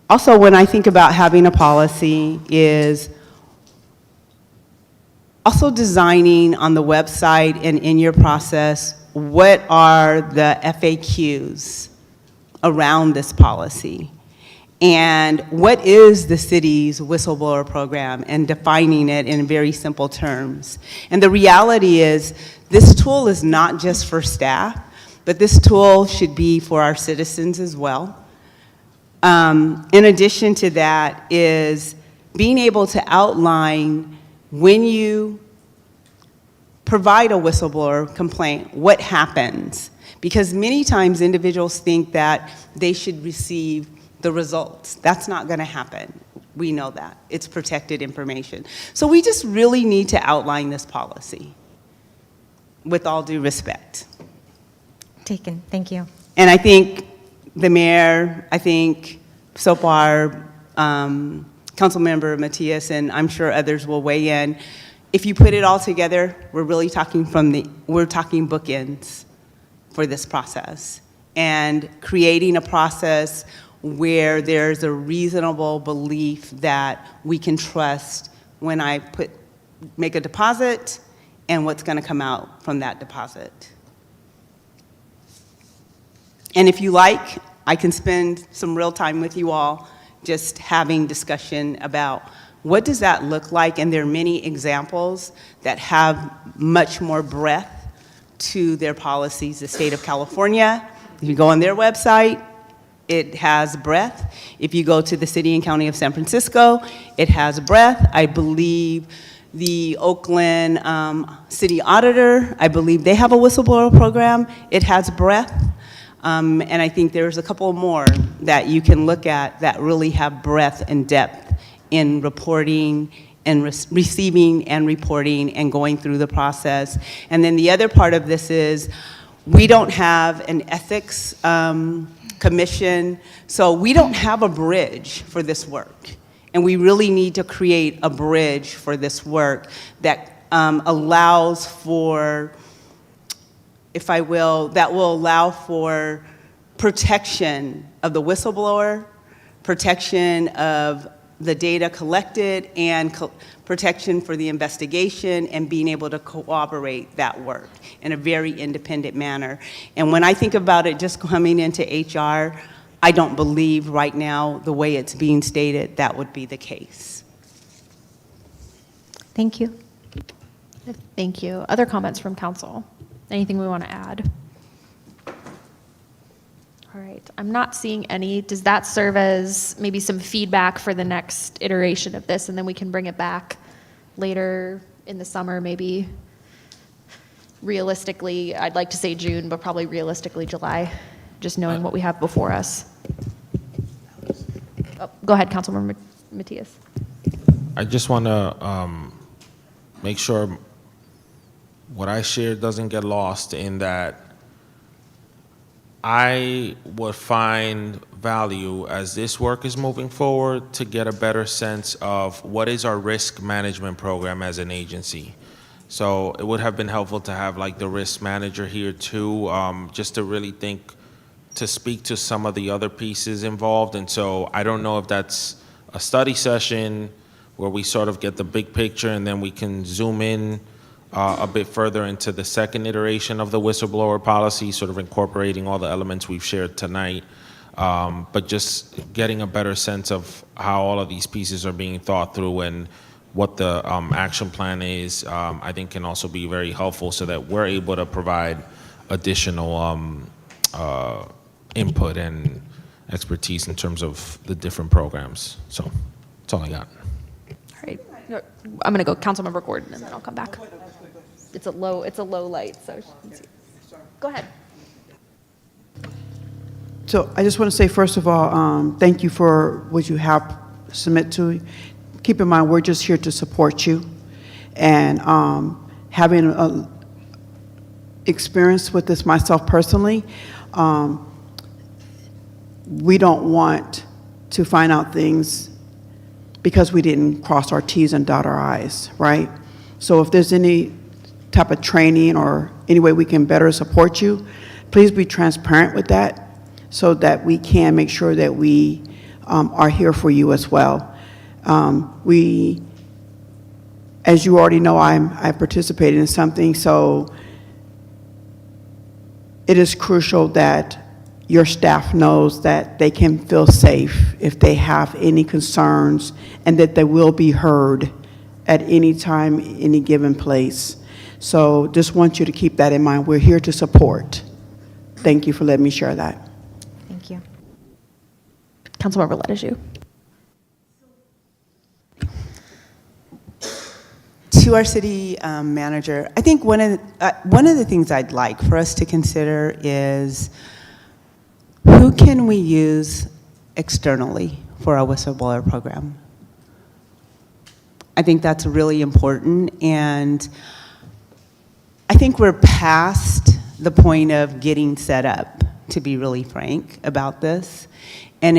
also when I think about having a policy is also designing on the website and in your process, what are the FAQs around this policy? And what is the city's whistleblower program, and defining it in very simple terms. And the reality is this tool is not just for staff, but this tool should be for our citizens as well. In addition to that is being able to outline when you provide a whistleblower complaint, what happens. Because many times individuals think that they should receive the results. That's not going to happen. We know that. It's protected information. So we just really need to outline this policy with all due respect.
Taken. Thank you.
And I think the mayor, I think so far, Councilmember Matias, and I'm sure others will weigh in. If you put it all together, we're really talking we're talking bookends for this process, and creating a process where there's a reasonable belief that we can trust when I make a deposit and what's going to come out from that deposit. And if you like, I can spend some real time with you all just having discussion about what does that look like, and there are many examples that have much more breadth to their policies. The state of California, if you go on their website, it has breadth. If you go to the city and county of San Francisco, it has breadth. I believe the Oakland city auditor, I believe they have a whistleblower program. It has breadth. And I think there's a couple more that you can look at that really have breadth and depth in reporting and receiving and reporting and going through the process. And then the other part of this is we don't have an ethics commission, so we don't have a bridge for this work. And we really need to create a bridge for this work that allows for, if I will, that will allow for protection of the whistleblower, protection of the data collected, and protection for the investigation, and being able to cooperate that work in a very independent manner. And when I think about it just coming into HR, I don't believe right now, the way it's being stated, that would be the case.
Thank you.
Thank you. Other comments from council? Anything we want to add? All right, I'm not seeing any. Does that serve as maybe some feedback for the next iteration of this, and then we can bring it back later in the summer, maybe? Realistically, I'd like to say June, but probably realistically July, just knowing what we have before us. Oh, go ahead, Councilmember Matias.
I just want to make sure what I shared doesn't get lost in that I would find value as this work is moving forward to get a better sense of what is our risk management program as an agency. So it would have been helpful to have like the risk manager here too, just to really think, to speak to some of the other pieces involved. And so I don't know if that's a study session where we sort of get the big picture and then we can zoom in a bit further into the second iteration of the whistleblower policy, sort of incorporating all the elements we've shared tonight, but just getting a better sense of how all of these pieces are being thought through and what the action plan is, I think can also be very helpful so that we're able to provide additional input and expertise in terms of the different programs. So that's all I got.
All right. I'm going to go Councilmember Gordon, and then I'll come back. It's a low light, so go ahead.
So I just want to say, first of all, thank you for what you have submit to. Keep in mind, we're just here to support you. And having experience with this myself personally, we don't want to find out things because we didn't cross our T's and dot our I's, right? So if there's any type of training or any way we can better support you, please be transparent with that so that we can make sure that we are here for you as well. As you already know, I participated in something, so it is crucial that your staff knows that they can feel safe if they have any concerns and that they will be heard at any time, any given place. So just want you to keep that in mind. We're here to support. Thank you for letting me share that.
Thank you.
Councilmember Ledescu.
To our city manager, I think one of the things I'd like for us to consider is who can we use externally for our whistleblower program? I think that's really important, and I think we're past the point of getting set up, to be really frank about this. And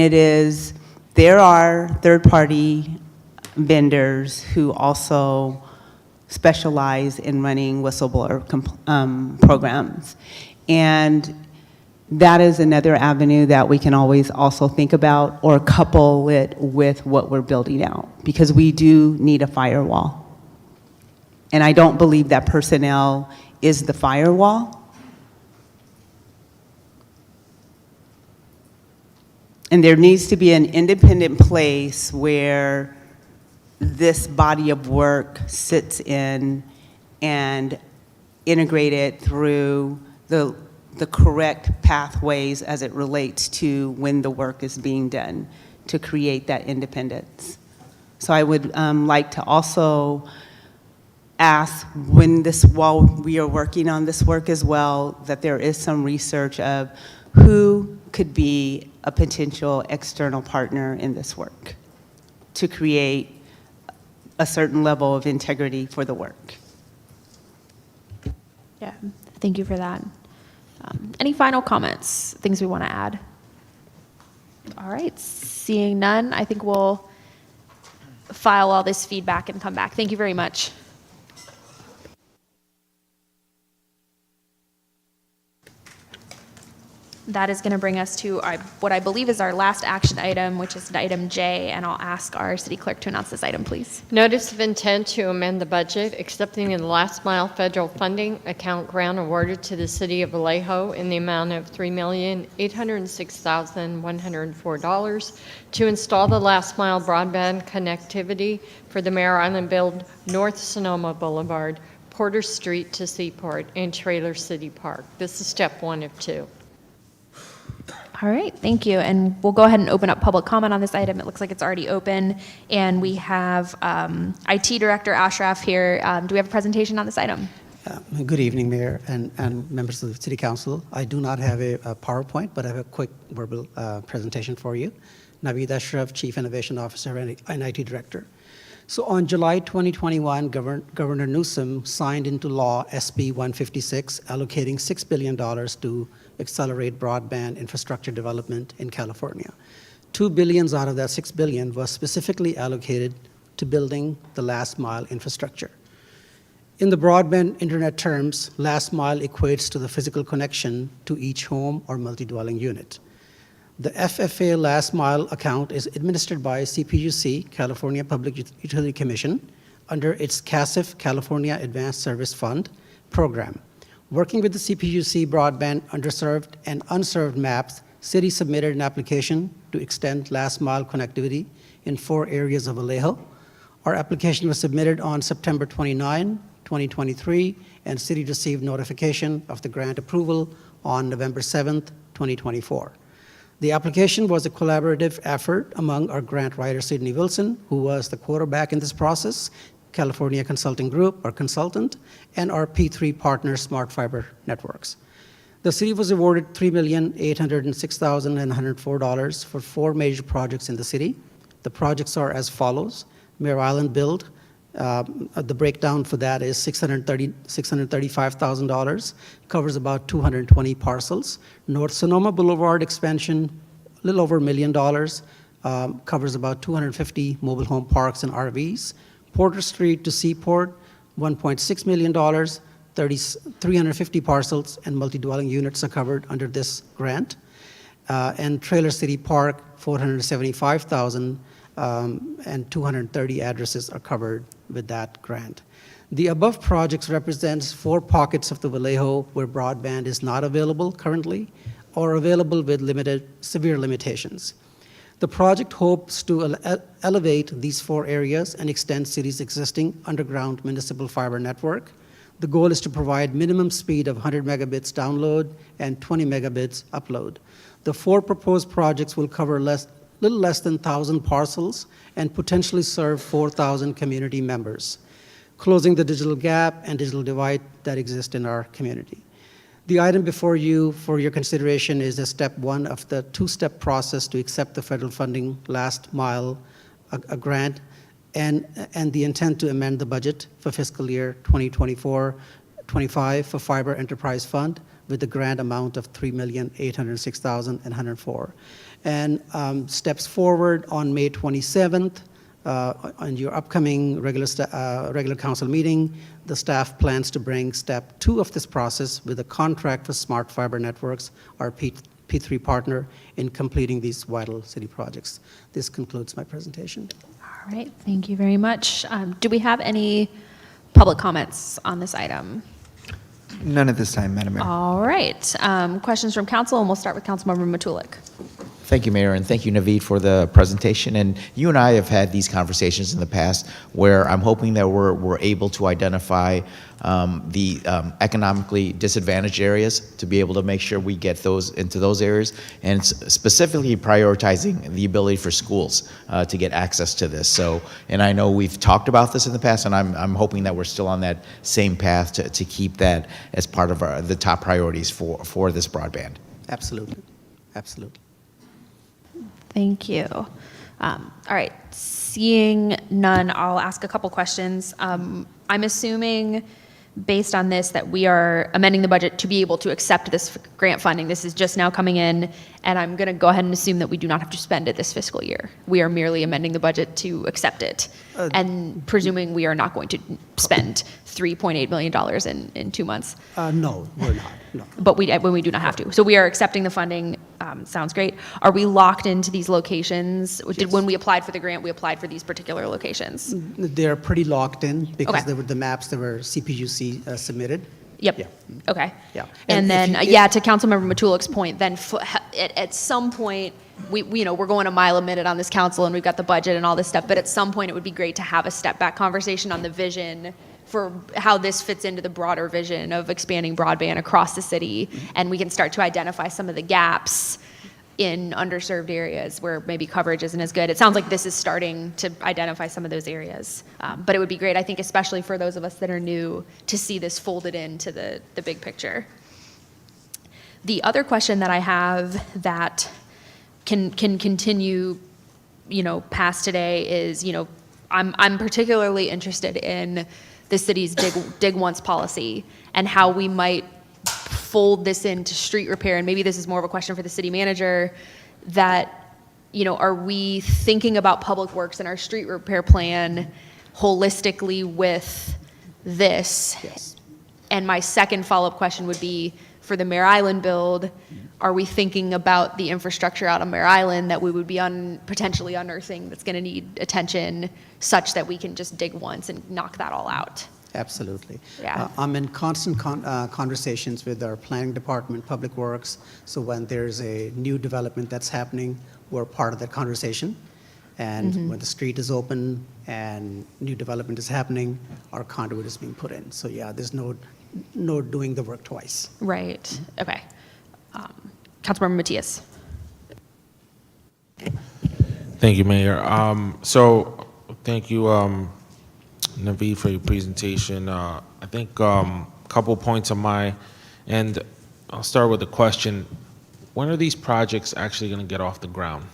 there are third-party vendors who also specialize in running whistleblower programs. And that is another avenue that we can always also think about or couple it with what we're building out, because we do need a firewall. And I don't believe that personnel is the firewall. And there needs to be an independent place where this body of work sits in and integrated through the correct pathways as it relates to when the work is being done to create that independence. So I would like to also ask while we are working on this work as well, that there is some research of who could be a potential external partner in this work to create a certain level of integrity for the work.
Yeah, thank you for that. Any final comments, things we want to add? All right, seeing none, I think we'll file all this feedback and come back. Thank you very much. That is going to bring us to what I believe is our last action item, which is item J, and I'll ask our city clerk to announce this item, please.
Notice of intent to amend the budget, accepting the last mile federal funding account grant awarded to the city of Vallejo in the amount of $3,806,104 to install the last mile broadband connectivity for the Mare Island Build North Sonoma Boulevard, Porter Street to Seaport, and Trailer City Park. This is step 1 of 2.
All right, thank you. And we'll go ahead and open up public comment on this item. It looks like it's already open. And we have IT Director Ashraf here. Do we have a presentation on this item?
Good evening, Mayor and members of the City Council. I do not have a PowerPoint, but I have a quick verbal presentation for you. Naveed Ashraf, Chief Innovation Officer and IT Director. So on July 2021, Governor Newsom signed into law SB 156, allocating $6 billion to accelerate broadband infrastructure development in California. $2 billion out of that $6 billion was specifically allocated to building the last mile infrastructure. In the broadband internet terms, last mile equates to the physical connection to each home or multi-dwelling unit. The FFA last mile account is administered by CPUC, California Public Utility Commission, under its CASIF, California Advanced Service Fund program. Working with the CPUC broadband underserved and unserved maps, City submitted an application to extend last mile connectivity in 4 areas of Vallejo. Our application was submitted on September 29, 2023, and City received notification of the grant approval on November 7, 2024. The application was a collaborative effort among our grant writer, Sidney Wilson, who was the quarterback in this process, California Consulting Group, our consultant, and our P3 partner, Smart Fiber Networks. The city was awarded $3,806,104 for 4 major projects in the city. The projects are as follows. Mare Island Build, the breakdown for that is $635,000, covers about 220 parcels. North Sonoma Boulevard expansion, a little over $1 million, covers about 250 mobile home parks and RVs. Porter Street to Seaport, $1.6 million, 350 parcels and multi-dwelling units are covered under this grant. And Trailer City Park, $475,000, and 230 addresses are covered with that grant. The above projects represents 4 pockets of the Vallejo where broadband is not available currently or available with severe limitations. The project hopes to elevate these 4 areas and extend city's existing underground municipal fiber network. The goal is to provide minimum speed of 100 megabits download and 20 megabits upload. The 4 proposed projects will cover little less than 1,000 parcels and potentially serve 4,000 community members, closing the digital gap and digital divide that exist in our community. The item before you for your consideration is a step 1 of the 2-step process to accept the federal funding last mile a grant and the intent to amend the budget for fiscal year 2024-25 for Fiber Enterprise Fund with the grant amount of $3,806,104. And steps forward on May 27th, on your upcoming regular council meeting, the staff plans to bring step 2 of this process with a contract for Smart Fiber Networks, our P3 partner, in completing these vital city projects. This concludes my presentation.
All right, thank you very much. Do we have any public comments on this item?
None at this time, Madam Mayor.
All right, questions from council, and we'll start with Councilmember Matulik.
Thank you, Mayor, and thank you, Naveed, for the presentation. And you and I have had these conversations in the past where I'm hoping that we're able to identify the economically disadvantaged areas to be able to make sure we get those into those areas, and specifically prioritizing the ability for schools to get access to this. So, and I know we've talked about this in the past, and I'm hoping that we're still on that same path to keep that as part of the top priorities for this broadband.
Absolutely, absolutely.
Thank you. All right, seeing none, I'll ask a couple questions. I'm assuming, based on this, that we are amending the budget to be able to accept this grant funding. This is just now coming in, and I'm going to go ahead and assume that we do not have to spend it this fiscal year. We are merely amending the budget to accept it, and presuming we are not going to spend $3.8 million in 2 months.
No, we're not. No.
But when we do not have to. So we are accepting the funding. Sounds great. Are we locked into these locations?
Yes.
When we applied for the grant, we applied for these particular locations?
They're pretty locked in because
Okay.
they were the maps that were CPUC submitted.
Yep.
Yeah.
Okay.
Yeah.
And then,
if you-
to Councilmember Matulik's point, then at some point, we're going a mile a minute on this council, and we've got the budget and all this stuff, but at some point, it would be great to have a step back conversation on the vision for how this fits into the broader vision of expanding broadband across the city, and we can start to identify some of the gaps in underserved areas where maybe coverage isn't as good. It sounds like this is starting to identify some of those areas. But it would be great, I think, especially for those of us that are new, to see this folded into the big picture. The other question that I have that can continue, past today is, I'm particularly interested in the city's dig once policy and how we might fold this into street repair. And maybe this is more of a question for the city manager, that, you know, are we thinking about public works and our street repair plan holistically with this?
Yes.
And my second follow-up question would be, for the Mare Island build, are we thinking about the infrastructure out on Mare Island that we would be potentially unearthing that's going to need attention, such that we can just dig once and knock that all out?
Absolutely.
Yeah.
I'm in constant conversations with our planning department, public works. So when there's a new development that's happening, we're part of that conversation. And when the street is open and new development is happening, our conduit is being put in. So yeah, there's no doing the work twice.
Right. Okay. Councilmember Matias.
Thank you, Mayor. So thank you, Naveed, for your presentation. I think a couple points on my end. I'll start with a question. When are these projects actually going to get off the ground?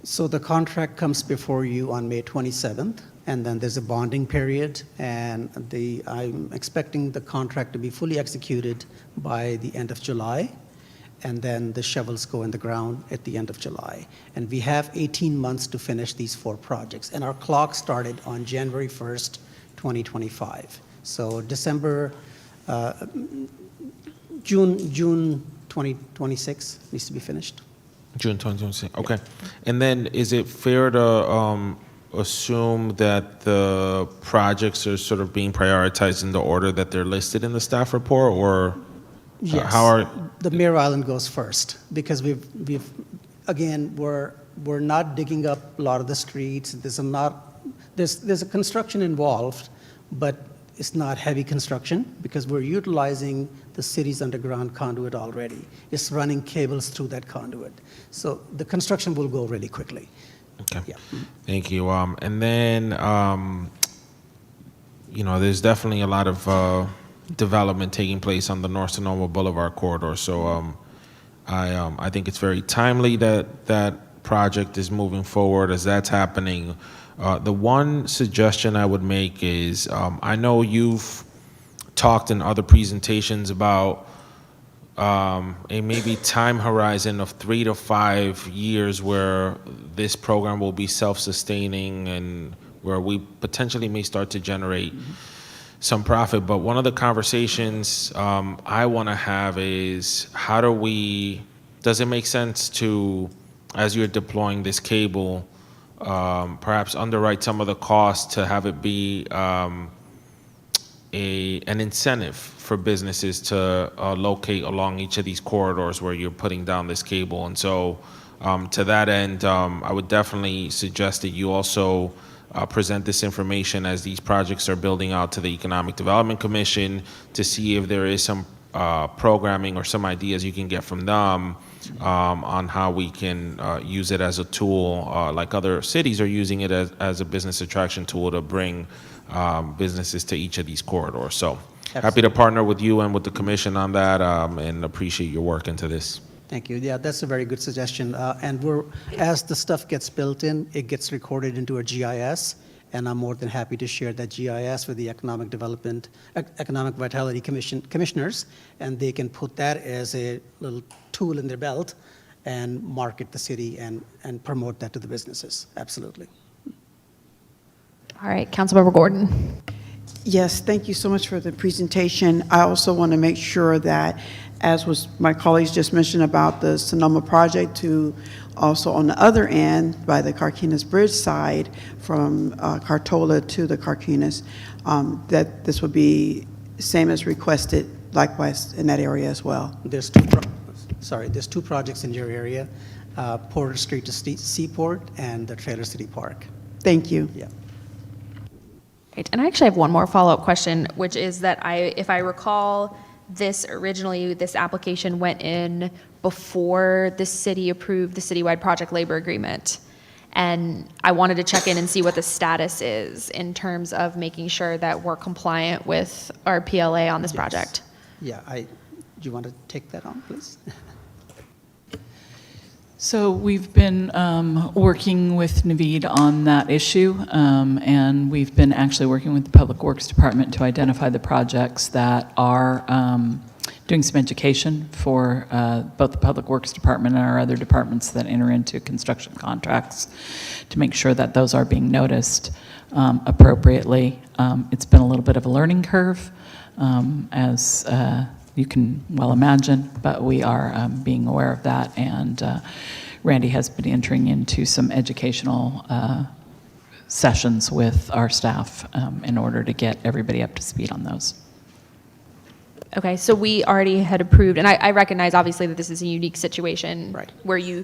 So the contract comes before you on May 27th, and then there's a bonding period, and I'm expecting the contract to be fully executed by the end of July, and then the shovels go in the ground at the end of July. And we have 18 months to finish these 4 projects, and our clock started on January 1st, 2025. So June 2026 needs to be finished.
June 2026. Okay. And then is it fair to assume that the projects are sort of being prioritized in the order that they're listed in the staff report, or
Yes.
how are?
The Mare Island goes first, because we're not digging up a lot of the streets. There's a construction involved, but it's not heavy construction because we're utilizing the city's underground conduit already. It's running cables through that conduit. So the construction will go really quickly.
Okay.
Yeah.
Thank you. And then, you know, there's definitely a lot of development taking place on the North Sonoma Boulevard corridor. So I think it's very timely that that project is moving forward as that's happening. The one suggestion I would make is, I know you've talked in other presentations about a maybe time horizon of 3 to 5 years where this program will be self-sustaining and where we potentially may start to generate some profit. But one of the conversations I want to have is, does it make sense to, as you're deploying this cable, perhaps underwrite some of the costs to have it be an incentive for businesses to locate along each of these corridors where you're putting down this cable? And so to that end, I would definitely suggest that you also present this information as these projects are building out to the Economic Development Commission to see if there is some programming or some ideas you can get from them on how we can use it as a tool, like other cities are using it as a business attraction tool to bring businesses to each of these corridors. So happy to partner with you and with the commission on that, and appreciate your work into this.
Thank you. Yeah, that's a very good suggestion. And as the stuff gets built in, it gets recorded into a GIS, and I'm more than happy to share that GIS with the Economic Vitality commissioners, and they can put that as a little tool in their belt and market the city and promote that to the businesses. Absolutely.
All right, Councilmember Gordon.
Yes, thank you so much for the presentation. I also want to make sure that, as was my colleagues just mentioned about the Sonoma project, to also on the other end, by the Carquinez Bridge side, from Cartola to the Carquinez, that this would be same as requested, likewise in that area as well.
There's two projects in your area, Porter Street to Seaport and the Trailer City Park.
Thank you.
Yeah.
Right. And I actually have one more follow-up question, which is that if I recall, this application went in before the city approved the citywide project labor agreement. And I wanted to check in and see what the status is in terms of making sure that we're compliant with our PLA on this project.
Yeah, do you want to take that on, please?
So we've been working with Naveed on that issue, and we've been actually working with the Public Works Department to identify the projects that are doing some education for both the Public Works Department and our other departments that enter into construction contracts to make sure that those are being noticed appropriately. It's been a little bit of a learning curve, as you can well imagine, but we are being aware of that, and Randy has been entering into some educational sessions with our staff in order to get everybody up to speed on those.
Okay, so we already had approved, and I recognize obviously that this is a unique situation,
Right.
where you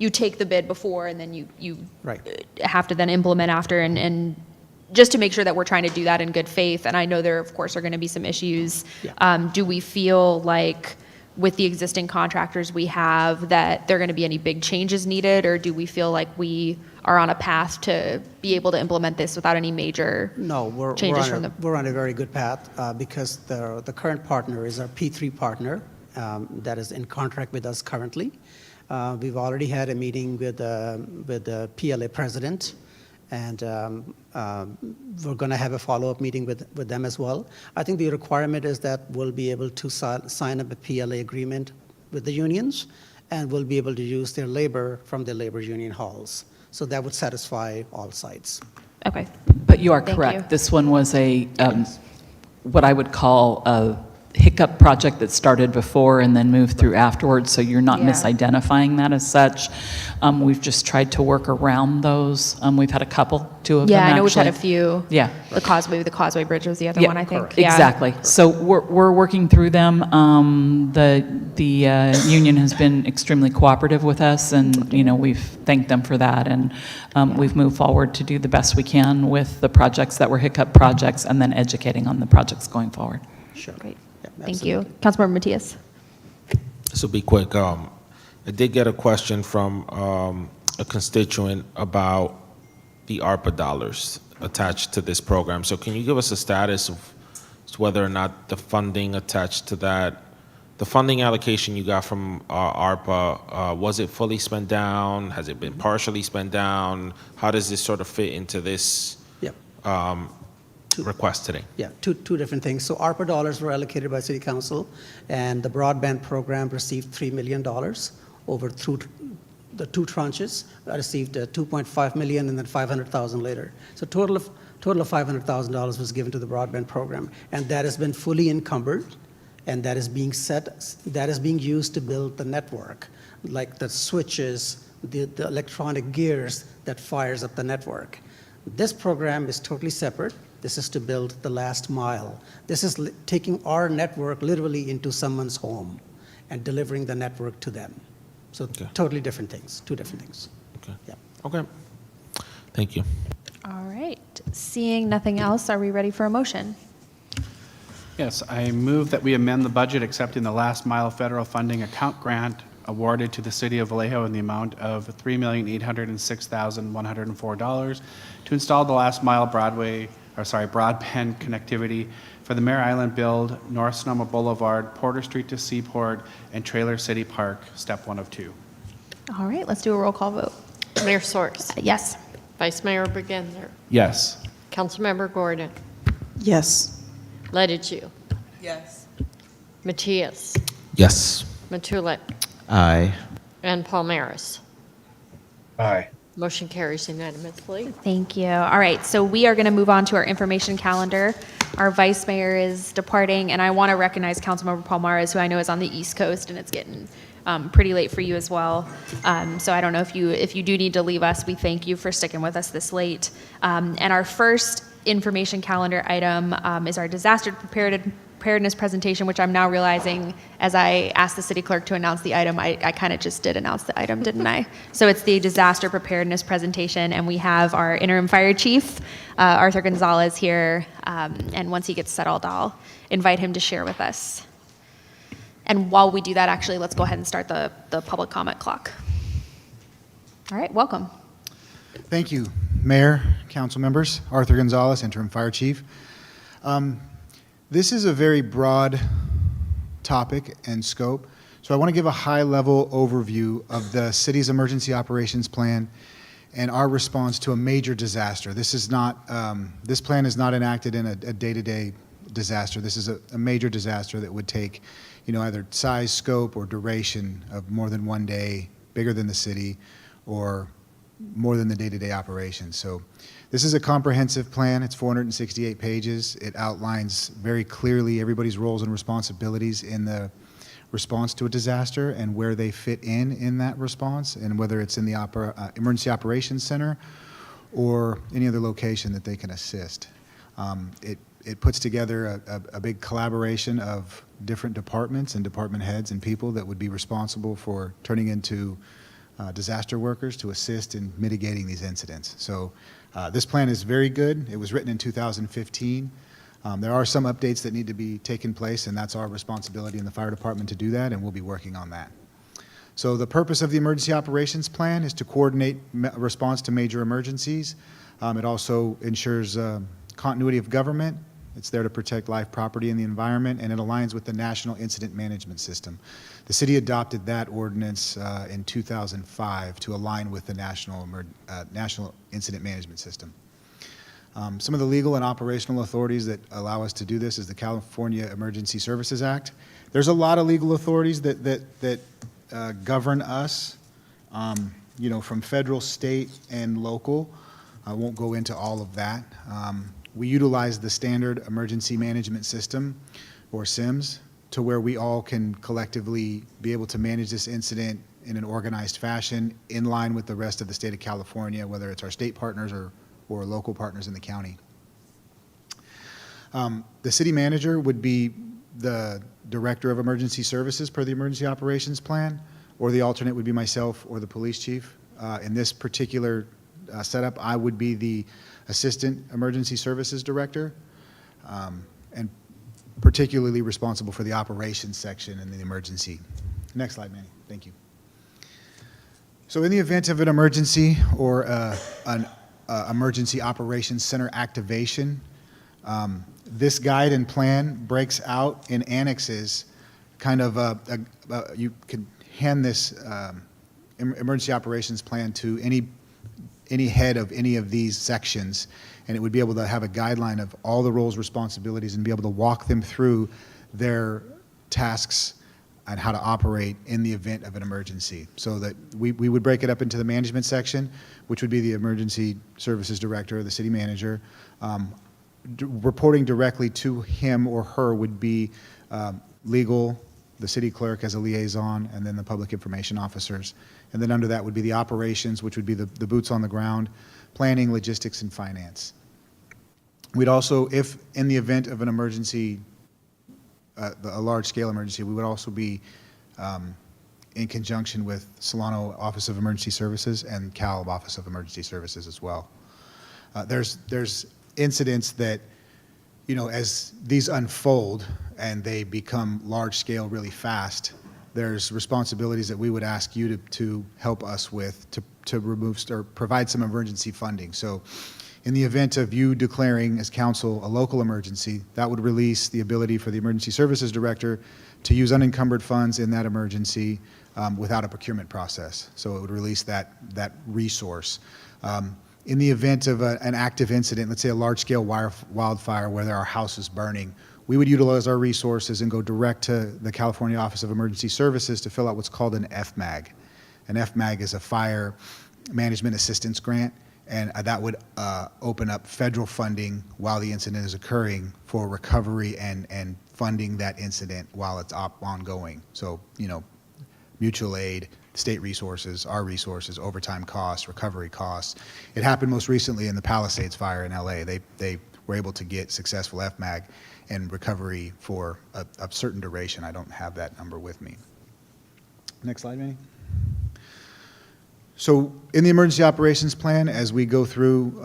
take the bid before and then you
Right.
have to then implement after, and just to make sure that we're trying to do that in good faith. And I know there, of course, are going to be some issues. Do we feel like with the existing contractors we have that there are going to be any big changes needed, or do we feel like we are on a path to be able to implement this without any major
No,
changes from the?
we're on a very good path because the current partner is our P3 partner that is in contract with us currently. We've already had a meeting with the PLA president, and we're going to have a follow-up meeting with them as well. I think the requirement is that we'll be able to sign up a PLA agreement with the unions, and we'll be able to use their labor from the labor union halls. So that would satisfy all sides.
Okay.
But you are
Thank
correct.
you.
This one was a, what I would call a hiccup project that started before and then moved through afterwards, so you're not
Yeah.
misidentifying that as such. We've just tried to work around those. We've had a couple, two of them
Yeah,
actually.
I know we've had a few.
Yeah.
The Causeway Bridge was the other
Yeah,
one, I think.
correct.
Yeah.
Exactly. So we're working through them. The union has been extremely cooperative with us, and we've thanked them for that. And we've moved forward to do the best we can with the projects that were hiccup projects, and then educating on the projects going forward.
Sure.
Great.
Yeah,
Thank you.
absolutely.
Councilmember Matias.
This will be quick. I did get a question from a constituent about the ARPA dollars attached to this program. So can you give us a status of whether or not the funding attached to that, the funding allocation you got from ARPA, was it fully spent down? Has it been partially spent down? How does this sort of fit into this
Yep.
request today?
Yeah, two different things. So ARPA dollars were allocated by City Council, and the broadband program received $3 million over through the two tranches. I received $2.5 million and then $500,000 later. So total of $500,000 was given to the broadband program, and that has been fully encumbered, and that is being used to build the network, like the switches, the electronic gears that fires up the network. This program is totally separate. This is to build the last mile. This is taking our network literally into someone's home and delivering the network to them. So totally different things, two different things.
Okay.
Yeah.
Okay. Thank you.
All right. Seeing nothing else, are we ready for a motion?
Yes, I move that we amend the budget accepting the last mile federal funding account grant awarded to the city of Vallejo in the amount of $3,806,104 to install the last mile broadband connectivity for the Mare Island Build, North Sonoma Boulevard, Porter Street to Seaport, and Trailer City Park, step 1 of 2.
All right, let's do a roll call vote.
Mayor Source.
Yes.
Vice Mayor Bergenser.
Yes.
Councilmember Gordon.
Yes.
Ledigiu.
Yes.
Matias.
Yes.
Matulek.
Aye.
And Palmaris.
Aye.
Motion carries unanimously.
Thank you. All right, so we are going to move on to our information calendar. Our vice mayor is departing, and I want to recognize Councilmember Palmares, who I know is on the East Coast, and it's getting pretty late for you as well. So I don't know if you do need to leave us. We thank you for sticking with us this late. And our first information calendar item is our disaster preparedness presentation, which I'm now realizing as I asked the city clerk to announce the item, I kind of just did announce the item, didn't I? So it's the disaster preparedness presentation, and we have our interim fire chief, Arthur Gonzalez, here. And once he gets settled, I'll invite him to share with us. And while we do that, actually, let's go ahead and start the public comment clock. All right, welcome.
Thank you, Mayor, council members. Arthur Gonzalez, interim fire chief. This is a very broad topic and scope, So I want to give a high-level overview of the city's emergency operations plan and our response to a major disaster. This is not, this plan is not enacted in a day-to-day disaster. This is a major disaster that would take, either size, scope, or duration of more than one day, bigger than the city, or more than the day-to-day operations. So this is a comprehensive plan. It's 468 pages. It outlines very clearly everybody's roles and responsibilities in the response to a disaster and where they fit in that response, and whether it's in the Emergency Operations Center or any other location that they can assist. It puts together a big collaboration of different departments and department heads and people that would be responsible for turning into disaster workers to assist in mitigating these incidents. So this plan is very good. It was written in 2015. There are some updates that need to be taken place, and that's our responsibility in the fire department to do that, and we'll be working on that. So the purpose of the emergency operations plan is to coordinate response to major emergencies. It also ensures continuity of government. It's there to protect life, property, and the environment, and it aligns with the National Incident Management System. The city adopted that ordinance in 2005 to align with the National Incident Management System. Some of the legal and operational authorities that allow us to do this is the California Emergency Services Act. There's a lot of legal authorities that govern us, from federal, state, and local. I won't go into all of that. We utilize the Standard Emergency Management System, or SIMS, to where we all can collectively be able to manage this incident in an organized fashion in line with the rest of the state of California, whether it's our state partners or local partners in the county. The city manager would be the director of emergency services per the emergency operations plan, or the alternate would be myself or the police chief. In this particular setup, I would be the assistant emergency services director, and particularly responsible for the operations section and the emergency. Next slide, Manny. Thank you. So in the event of an emergency or an emergency operations center activation, this guide and plan breaks out in annexes, kind of you can hand this emergency operations plan to any head of any of these sections, and it would be able to have a guideline of all the roles, responsibilities, and be able to walk them through their tasks and how to operate in the event of an emergency. So that we would break it up into the management section, which would be the emergency services director, the city manager. Reporting directly to him or her would be legal, the city clerk as a liaison, and then the public information officers. And then under that would be the operations, which would be the boots on the ground, planning, logistics, and finance. We'd also, if in the event of an emergency, a large-scale emergency, we would also be in conjunction with Solano Office of Emergency Services and CALB Office of Emergency Services as well. There's incidents that, as these unfold and they become large-scale really fast, there's responsibilities that we would ask you to help us with to remove or provide some emergency funding. So in the event of you declaring as council a local emergency, that would release the ability for the emergency services director to use unencumbered funds in that emergency without a procurement process. So it would release that resource. In the event of an active incident, let's say a large-scale wildfire where there are houses burning, we would utilize our resources and go direct to the California Office of Emergency Services to fill out what's called an FMAG. An FMAG is a Fire Management Assistance Grant, and that would open up federal funding while the incident is occurring for recovery and funding that incident while it's ongoing. So, mutual aid, state resources, our resources, overtime costs, recovery costs. It happened most recently in the Palisades fire in LA. They were able to get successful FMAG and recovery for a certain duration. I don't have that number with me. Next slide, Manny. So in the emergency operations plan, as we go through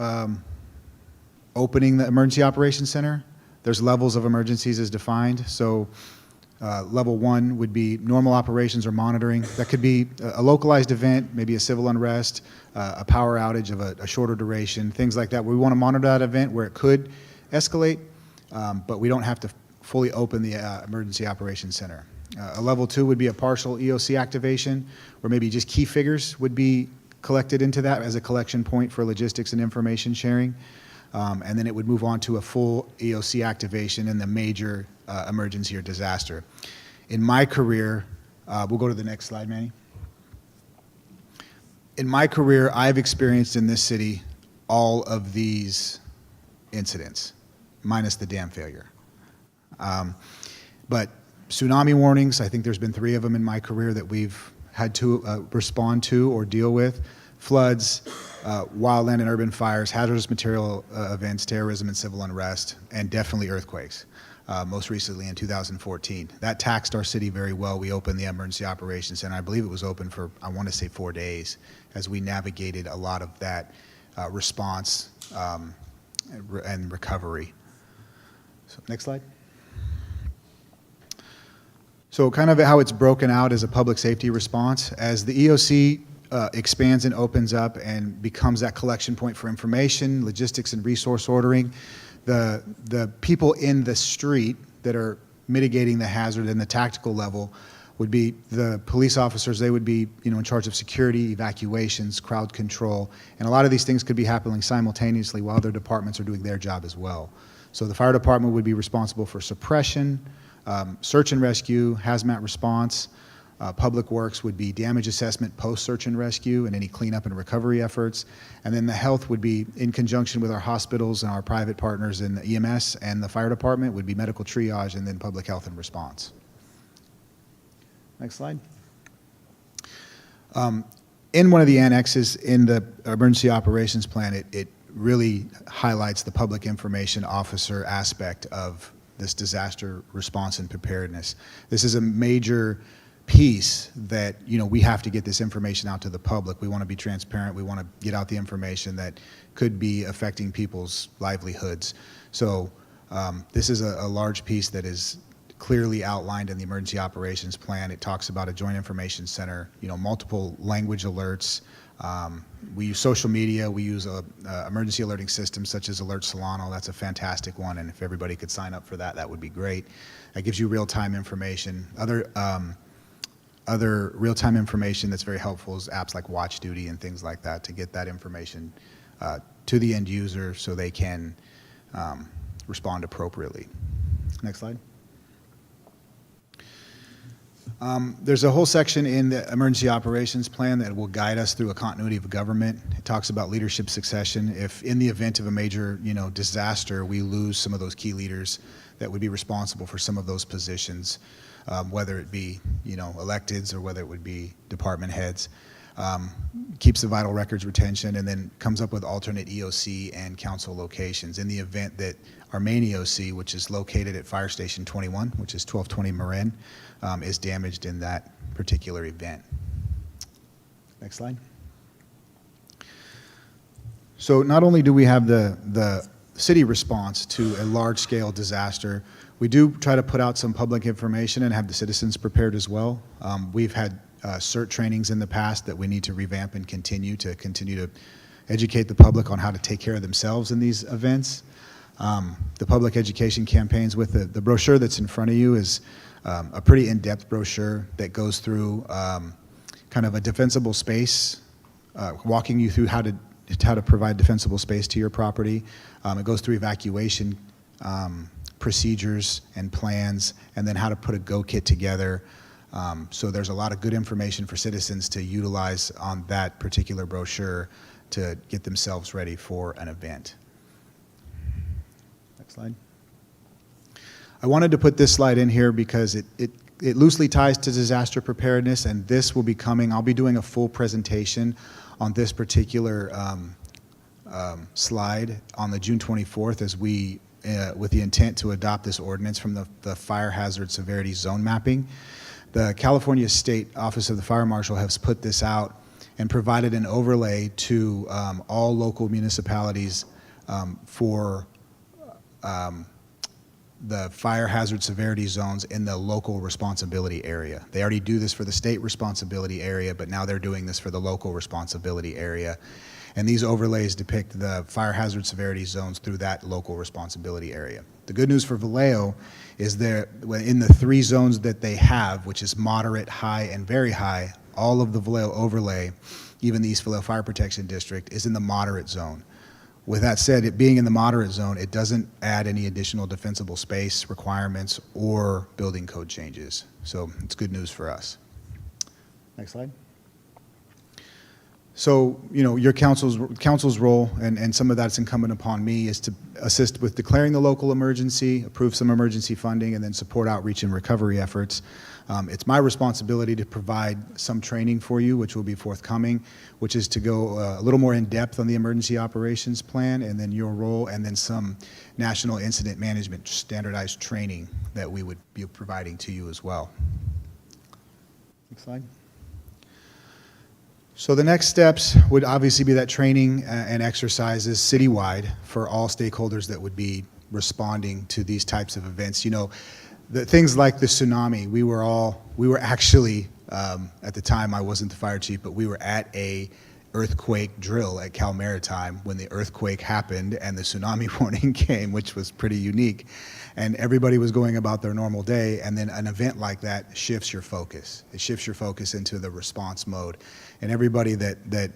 opening the emergency operations center, there's levels of emergencies as defined. So level 1 would be normal operations or monitoring. That could be a localized event, maybe a civil unrest, a power outage of a shorter duration, things like that. We want to monitor that event where it could escalate, but we don't have to fully open the emergency operations center. A level 2 would be a partial EOC activation, where maybe just key figures would be collected into that as a collection point for logistics and information sharing. And then it would move on to a full EOC activation in the major emergency or disaster. In my career, we'll go to the next slide, Manny. In my career, I've experienced in this city all of these incidents, minus the dam failure. But tsunami warnings, I think there's been 3 of them in my career that we've had to respond to or deal with. Floods, wildland and urban fires, hazardous material events, terrorism and civil unrest, and definitely earthquakes, most recently in 2014. That taxed our city very well. We opened the Emergency Operations Center. I believe it was open for, I want to say, 4 days as we navigated a lot of that response and recovery. So, next slide. So kind of how it's broken out as a public safety response. As the EOC expands and opens up and becomes that collection point for information, logistics, and resource ordering, the people in the street that are mitigating the hazard in the tactical level would be the police officers. They would be, in charge of security, evacuations, crowd control, and a lot of these things could be happening simultaneously while other departments are doing their job as well. So the fire department would be responsible for suppression, search and rescue, hazmat response. Public Works would be damage assessment, post-search and rescue, and any cleanup and recovery efforts. And then the health would be in conjunction with our hospitals and our private partners in the EMS and the fire department would be medical triage and then public health and response. Next slide. In one of the annexes in the emergency operations plan, it really highlights the public information officer aspect of this disaster response and preparedness. This is a major piece that, we have to get this information out to the public. We want to be transparent. We want to get out the information that could be affecting people's livelihoods. So this is a large piece that is clearly outlined in the emergency operations plan. It talks about a joint information center, multiple language alerts. We use social media. We use emergency alerting systems such as Alert Solano. That's a fantastic one, and if everybody could sign up for that, that would be great. That gives you real-time information. Other real-time information that's very helpful is apps like Watch Duty and things like that to get that information to the end user so they can respond appropriately. Next slide. There's a whole section in the emergency operations plan that will guide us through a continuity of government. It talks about leadership succession. If in the event of a major, disaster, we lose some of those key leaders that would be responsible for some of those positions, whether it be, electeds or whether it would be department heads. Keeps the vital records retention and then comes up with alternate EOC and council locations in the event that our main EOC, which is located at Fire Station 21, which is 1220 Marin, is damaged in that particular event. Next slide. So not only do we have the city response to a large-scale disaster, we do try to put out some public information and have the citizens prepared as well. We've had CERT trainings in the past that we need to revamp and continue to educate the public on how to take care of themselves in these events. The public education campaigns with the brochure that's in front of you is a pretty in-depth brochure that goes through kind of a defensible space, walking you through how to provide defensible space to your property. It goes through evacuation procedures and plans, and then how to put a go kit together. So there's a lot of good information for citizens to utilize on that particular brochure to get themselves ready for an event. Next slide. I wanted to put this slide in here because it loosely ties to disaster preparedness, and this will be coming. I'll be doing a full presentation on this particular slide on the June 24th as we, with the intent to adopt this ordinance from the fire hazard severity zone mapping. The California State Office of the Fire Marshal has put this out and provided an overlay to all local municipalities for the fire hazard severity zones in the local responsibility area. They already do this for the state responsibility area, but now they're doing this for the local responsibility area. And these overlays depict the fire hazard severity zones through that local responsibility area. The good news for Vallejo is that in the 3 zones that they have, which is moderate, high, and very high, all of the Vallejo overlay, even the East Vallejo Fire Protection District, is in the moderate zone. With that said, it being in the moderate zone, it doesn't add any additional defensible space requirements or building code changes. So it's good news for us. Next slide. So, your council's role, and some of that's incumbent upon me, is to assist with declaring the local emergency, approve some emergency funding, and then support outreach and recovery efforts. It's my responsibility to provide some training for you, which will be forthcoming, which is to go a little more in depth on the emergency operations plan, and then your role, and then some national incident management standardized training that we would be providing to you as well. Next slide. So the next steps would obviously be that training and exercises citywide for all stakeholders that would be responding to these types of events. The things like the tsunami, we were actually, at the time I wasn't the fire chief, but we were at a earthquake drill at Cal Maritime when the earthquake happened and the tsunami warning came, which was pretty unique. And everybody was going about their normal day, and then an event like that shifts your focus. It shifts your focus into the response mode. And everybody that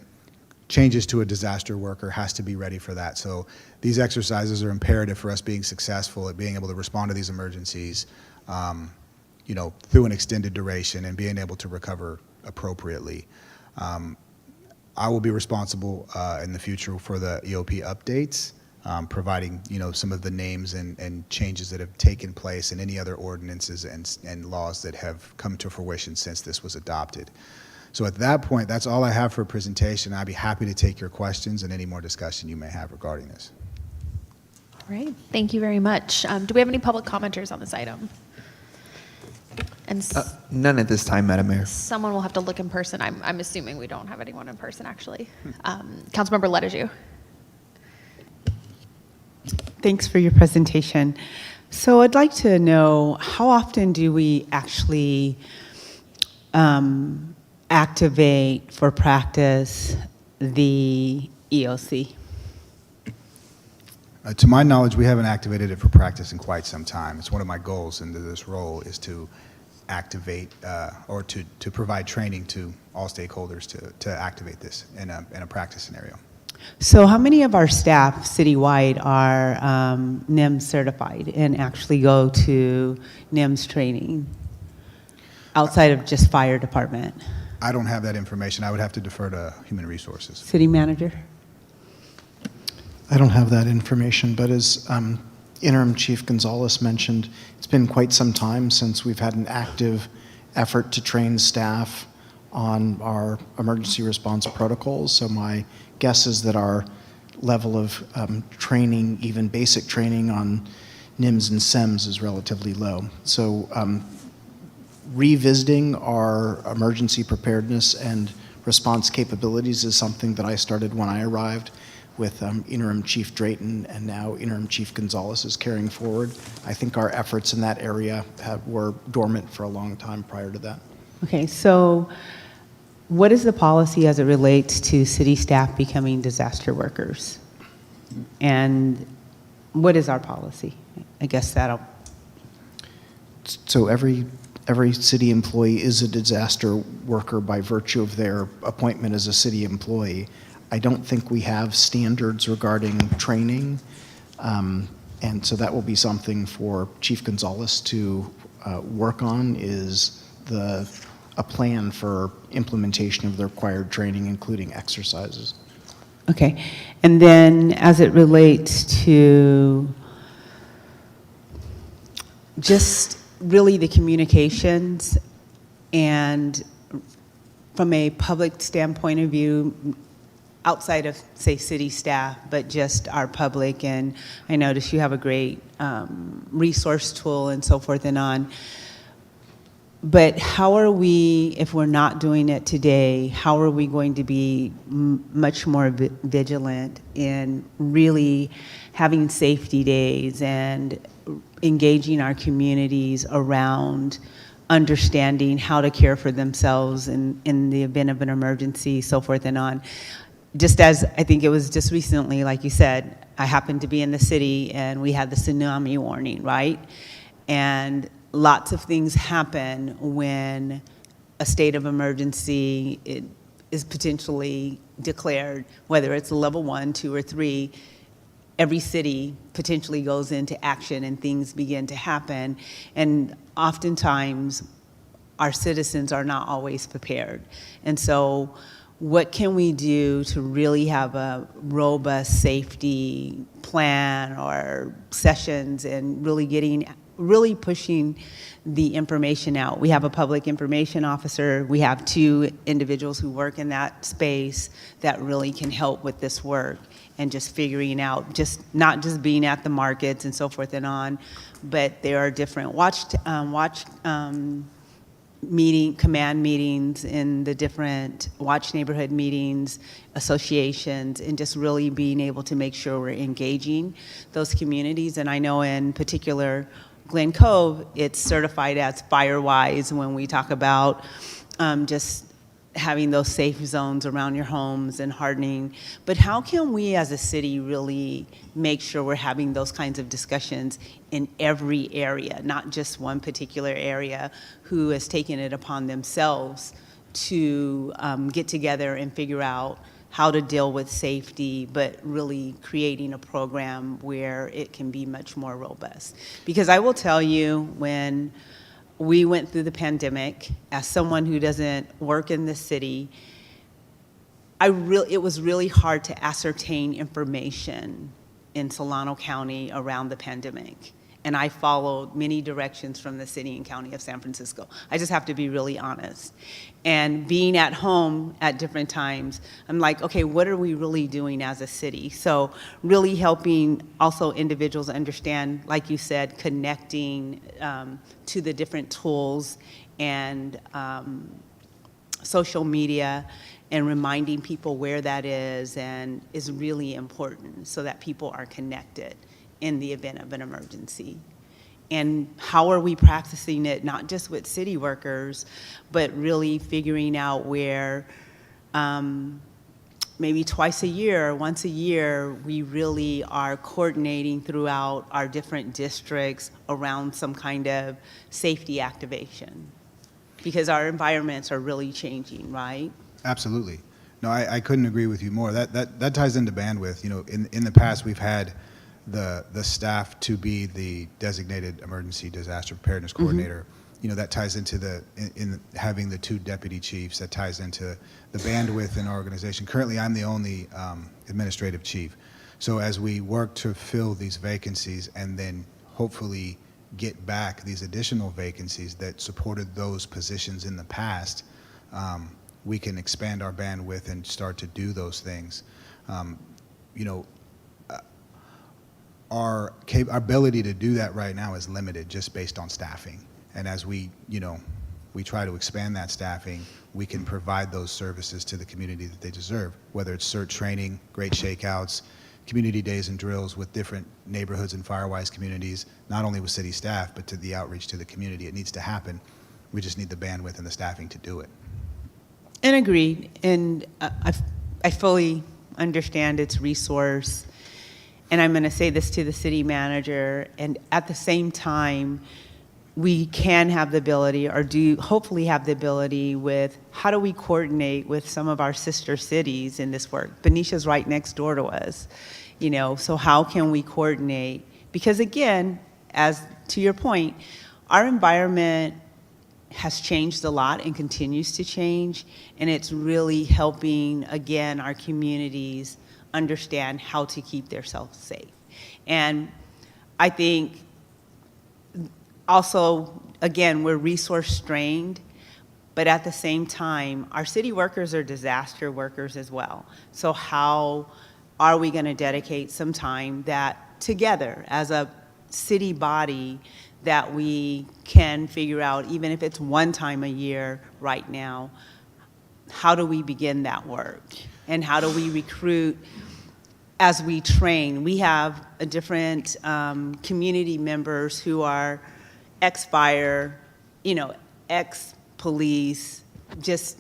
changes to a disaster worker has to be ready for that. So these exercises are imperative for us being successful at being able to respond to these emergencies, through an extended duration and being able to recover appropriately. I will be responsible in the future for the EOP updates, providing some of the names and changes that have taken place and any other ordinances and laws that have come to fruition since this was adopted. So at that point, that's all I have for a presentation. I'd be happy to take your questions and any more discussion you may have regarding this.
All right, thank you very much. Do we have any public commenters on this item? And
None at this time, Madam Mayor.
someone will have to look in person. I'm assuming we don't have anyone in person, actually. Councilmember Ledeju.
Thanks for your presentation. So I'd like to know, how often do we actually activate for practice the EOC?
To my knowledge, we haven't activated it for practice in quite some time. It's one of my goals into this role is to activate or to provide training to all stakeholders to activate this in a practice scenario.
So how many of our staff citywide are NIMS certified and actually go to NIMS training outside of just fire department?
I don't have that information. I would have to defer to Human Resources.
City manager?
I don't have that information, but as Interim Chief Gonzalez mentioned, it's been quite some time since we've had an active effort to train staff on our emergency response protocols. So my guess is that our level of training, even basic training on NIMS and SEMS, is relatively low. So revisiting our emergency preparedness and response capabilities is something that I started when I arrived with Interim Chief Drayton, and now Interim Chief Gonzalez is carrying forward. I think our efforts in that area were dormant for a long time prior to that.
Okay, so what is the policy as it relates to city staff becoming disaster workers? And what is our policy? I guess that'll...
So every city employee is a disaster worker by virtue of their appointment as a city employee. I don't think we have standards regarding training, and so that will be something for Chief Gonzalez to work on, is a plan for implementation of the required training, including exercises.
Okay, and then as it relates to just really the communications, and from a public standpoint of view, outside of, say, city staff, but just our public, and I notice you have a great resource tool and so forth and on. But how are we, if we're not doing it today, how are we going to be much more vigilant in really having safety days and engaging our communities around understanding how to care for themselves in the event of an emergency, so forth and on? just as I think it was just recently, like you said, I happened to be in the city and we had the tsunami warning, right? And lots of things happen when a state of emergency is potentially declared, whether it's level 1, 2, or 3. Every city potentially goes into action and things begin to happen. And oftentimes, our citizens are not always prepared. And so what can we do to really have a robust safety plan or sessions and really pushing the information out? We have a public information officer. We have 2 individuals who work in that space that really can help with this work and just figuring out, just not just being at the markets and so forth and on, but there are different command meetings in the different watch neighborhood meetings, associations, and just really being able to make sure we're engaging those communities. And I know in particular, Glen Cove, it's certified as FireWise when we talk about just having those safe zones around your homes and hardening. But how can we as a city really make sure we're having those kinds of discussions in every area, not just one particular area who has taken it upon themselves to get together and figure out how to deal with safety, but really creating a program where it can be much more robust. Because I will tell you, when we went through the pandemic, as someone who doesn't work in the city, it was really hard to ascertain information in Solano County around the pandemic. And I followed many directions from the city and county of San Francisco. I just have to be really honest. And being at home at different times, I'm like, okay, what are we really doing as a city? So really helping also individuals understand, like you said, connecting to the different tools and social media, and reminding people where that is really important so that people are connected in the event of an emergency. And how are we practicing it, not just with city workers, but really figuring out where maybe twice a year, once a year, we really are coordinating throughout our different districts around some kind of safety activation. Because our environments are really changing, right?
Absolutely. No, I couldn't agree with you more. That ties into bandwidth. You know, in the past, we've had the staff to be the designated emergency disaster preparedness coordinator. You know, that ties into in having the 2 deputy chiefs. That ties into the bandwidth in our organization. Currently, I'm the only administrative chief. So as we work to fill these vacancies and then hopefully get back these additional vacancies that supported those positions in the past, we can expand our bandwidth and start to do those things. You know, our ability to do that right now is limited just based on staffing. And as we try to expand that staffing, we can provide those services to the community that they deserve, whether it's CERT training, great shakeouts, community days and drills with different neighborhoods and FireWise communities, not only with city staff, but to the outreach to the community. It needs to happen. We just need the bandwidth and the staffing to do it.
And agreed. And I fully understand its resource. And I'm going to say this to the city manager, and at the same time, we can have the ability, or do hopefully have the ability, with how do we coordinate with some of our sister cities in this work? Benicia's right next door to us, you know, so how can we coordinate? Because again, as to your point, our environment has changed a lot and continues to change, and it's really helping, again, our communities understand how to keep themselves safe. And I think also, again, we're resource strained, but at the same time, our city workers are disaster workers as well. So how are we going to dedicate some time that together as a city body that we can figure out, even if it's one time a year right now, how do we begin that work? And how do we recruit as we train? We have a different community members who are ex-fire, you know, ex-police, just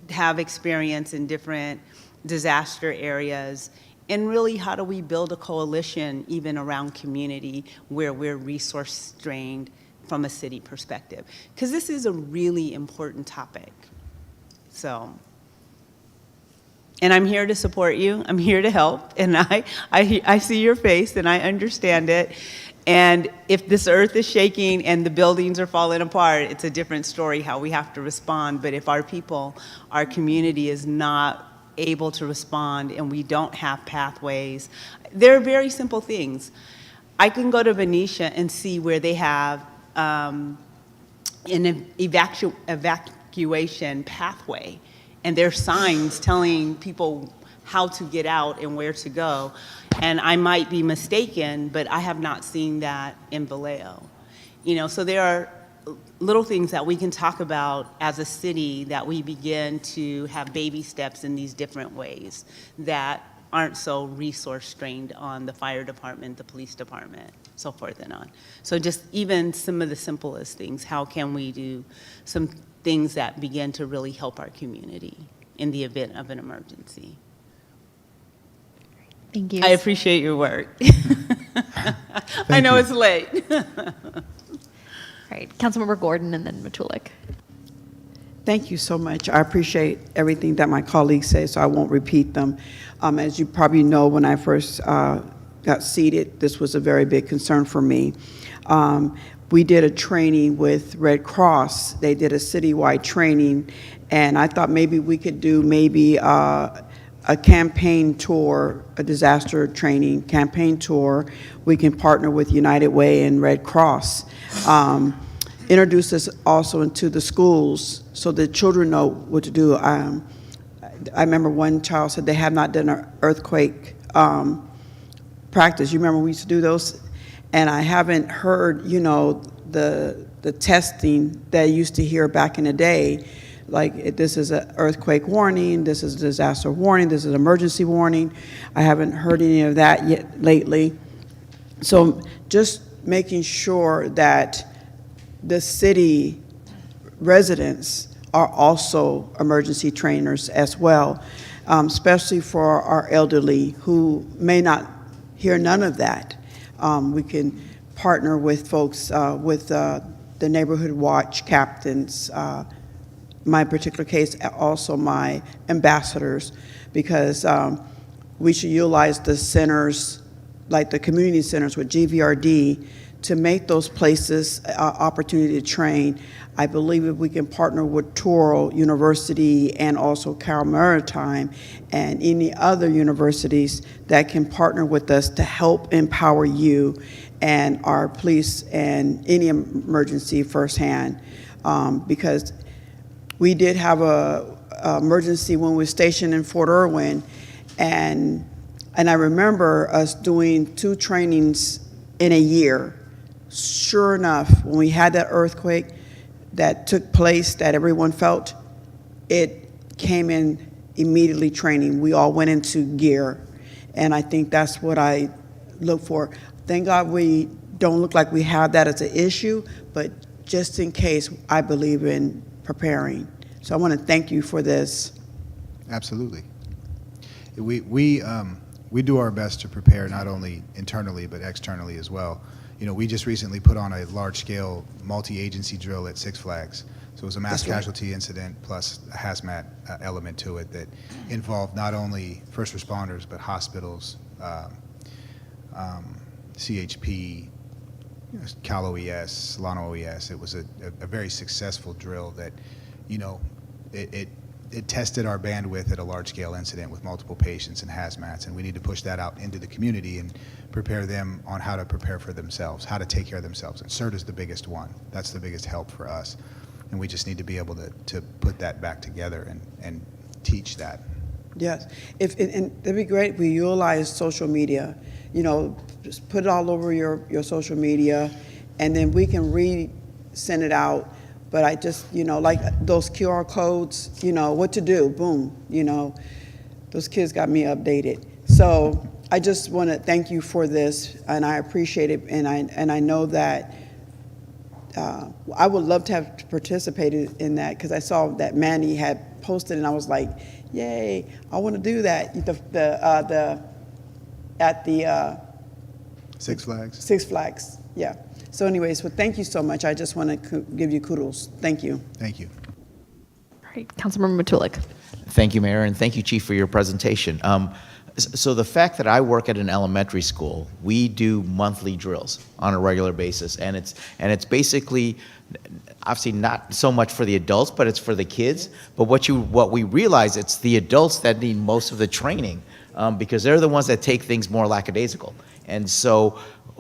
have experience in different disaster areas, and really how do we build a coalition even around community where we're resource strained from a city perspective? Because this is a really important topic. So, and I'm here to support you. I'm here to help, and I see your face and I understand it. And if this earth is shaking and the buildings are falling apart, it's a different story how we have to respond. But if our people, our community is not able to respond and we don't have pathways, they're very simple things. I can go to Benicia and see where they have an evacuation pathway, and there's signs telling people how to get out and where to go. And I might be mistaken, but I have not seen that in Vallejo. You know, so there are little things that we can talk about as a city that we begin to have baby steps in these different ways that aren't so resource strained on the fire department, the police department, so forth and on. So just even some of the simplest things, how can we do some things that begin to really help our community in the event of an emergency?
Thank you.
I appreciate your work. I know it's late.
All right, Councilmember Gordon and then Matulik.
Thank you so much. I appreciate everything that my colleagues say, so I won't repeat them. As you probably know, when I first got seated, this was a very big concern for me. We did a training with Red Cross. They did a citywide training, and I thought maybe we could do a campaign tour, a disaster training campaign tour. We can partner with United Way and Red Cross. Introduce this also into the schools so the children know what to do. I remember one child said they have not done an earthquake practice. You remember we used to do those? And I haven't heard, you know, the testing that I used to hear back in the day. Like, this is an earthquake warning, this is a disaster warning, this is an emergency warning. I haven't heard any of that yet lately. So just making sure that the city residents are also emergency trainers as well, especially for our elderly who may not hear none of that. We can partner with folks, with the neighborhood watch captains, my particular case, also my ambassadors, because we should utilize the centers, like the community centers with GVRD, to make those places opportunity to train. I believe if we can partner with Touro University and also Cal Maritime and any other universities that can partner with us to help empower you and our police and any emergency firsthand, because we did have a emergency when we were stationed in Fort Irwin, and I remember us doing 2 trainings in a year. Sure enough, when we had that earthquake that took place that everyone felt, it came in immediately training. We all went into gear, and I think that's what I look for. Thank God we don't look like we have that as an issue, but just in case, I believe in preparing. So I want to thank you for this.
Absolutely. We do our best to prepare not only internally but externally as well. You know, we just recently put on a large-scale multi-agency drill at Six Flags. So it was a mass casualty incident plus a hazmat element to it that involved not only first responders but hospitals, CHP, Cal OES, Solano OES. It was a very successful drill that, you know, it tested our bandwidth at a large-scale incident with multiple patients and hazmats, and we need to push that out into the community and prepare them on how to prepare for themselves, how to take care of themselves. And CERT is the biggest one. That's the biggest help for us. And we just need to be able to put that back together and teach that.
Yes, and it'd be great if we utilize social media. You know, just put it all over your social media, and then we can send it out. But I just, you know, like those QR codes, you know, what to do, boom, you know, those kids got me updated. So I just want to thank you for this, and I appreciate it, and I know that I would love to have participated in that because I saw that Manny had posted, and I was like, "Yay! I want to do that." At the
Six Flags.
Six Flags, yeah. So, anyways, well, thank you so much. I just want to give you kudos. Thank you.
Thank you.
All right, Councilmember Matulik.
Thank you, Mayor, and thank you, Chief, for your presentation. So the fact that I work at an elementary school, we do monthly drills on a regular basis, and it's basically, obviously not so much for the adults, but it's for the kids. But what we realize, it's the adults that need most of the training, because they're the ones that take things more lackadaisical. And so,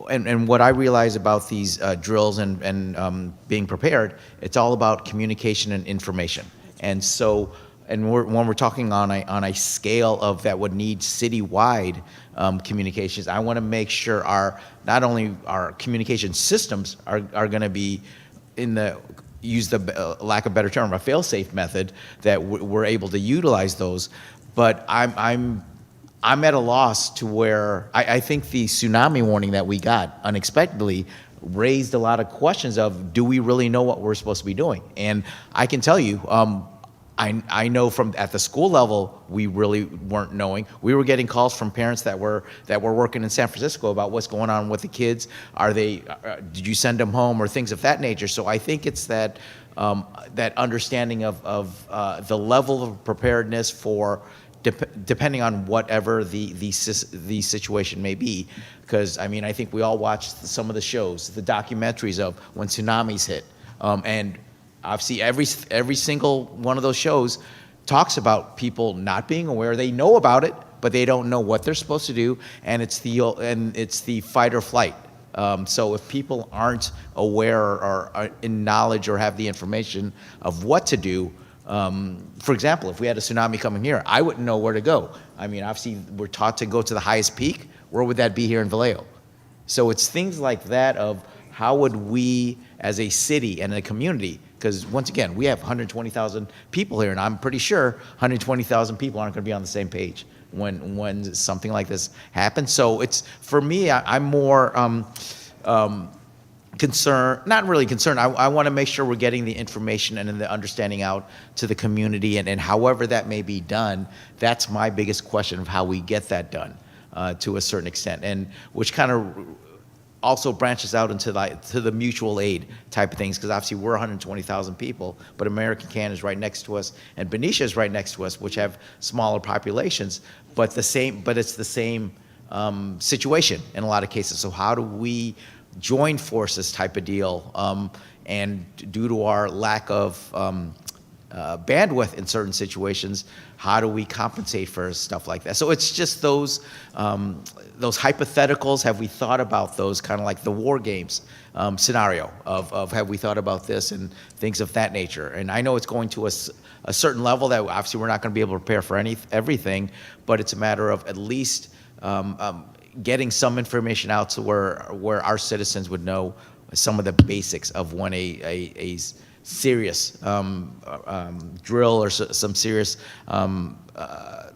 and what I realize about these drills and being prepared, it's all about communication and information. And so, and when we're talking on a scale of that would need citywide communications, I want to make sure not only our communication systems are going to be use the lack of a better term, a fail-safe method, that we're able to utilize those. But I'm at a loss to where I think the tsunami warning that we got unexpectedly raised a lot of questions of, do we really know what we're supposed to be doing? And I can tell you, I know from at the school level, we really weren't knowing. We were getting calls from parents that were working in San Francisco about what's going on with the kids. Did you send them home, or things of that nature? So I think it's that understanding of the level of preparedness for depending on whatever the situation may be. Because I mean, I think we all watched some of the shows, the documentaries of when tsunamis hit, and obviously, every single one of those shows talks about people not being aware. They know about it, but they don't know what they're supposed to do, and it's the fight or flight. So if people aren't aware or are in knowledge or have the information of what to do, for example, if we had a tsunami coming here, I wouldn't know where to go. I mean, obviously, we're taught to go to the highest peak. Where would that be here in Vallejo? So it's things like that of how would we, as a city and a community, because once again, we have 120,000 people here, and I'm pretty sure 120,000 people aren't going to be on the same page when something like this happens. So it's, for me, I'm more concerned, not really concerned. I want to make sure we're getting the information and the understanding out to the community, and however that may be done, that's my biggest question of how we get that done to a certain extent, and which kind of also branches out into the mutual aid type of things, because obviously we're 120,000 people, but American Can is right next to us, and Benicia is right next to us, which have smaller populations, but it's the same situation in a lot of cases. So how do we join forces type of deal? And due to our lack of bandwidth in certain situations, how do we compensate for stuff like that? So it's just those hypotheticals. Have we thought about those, kind of like the war games scenario of have we thought about this and things of that nature? And I know it's going to a certain level that obviously we're not going to be able to prepare for everything, but it's a matter of at least getting some information out to where our citizens would know some of the basics of when a serious drill or some serious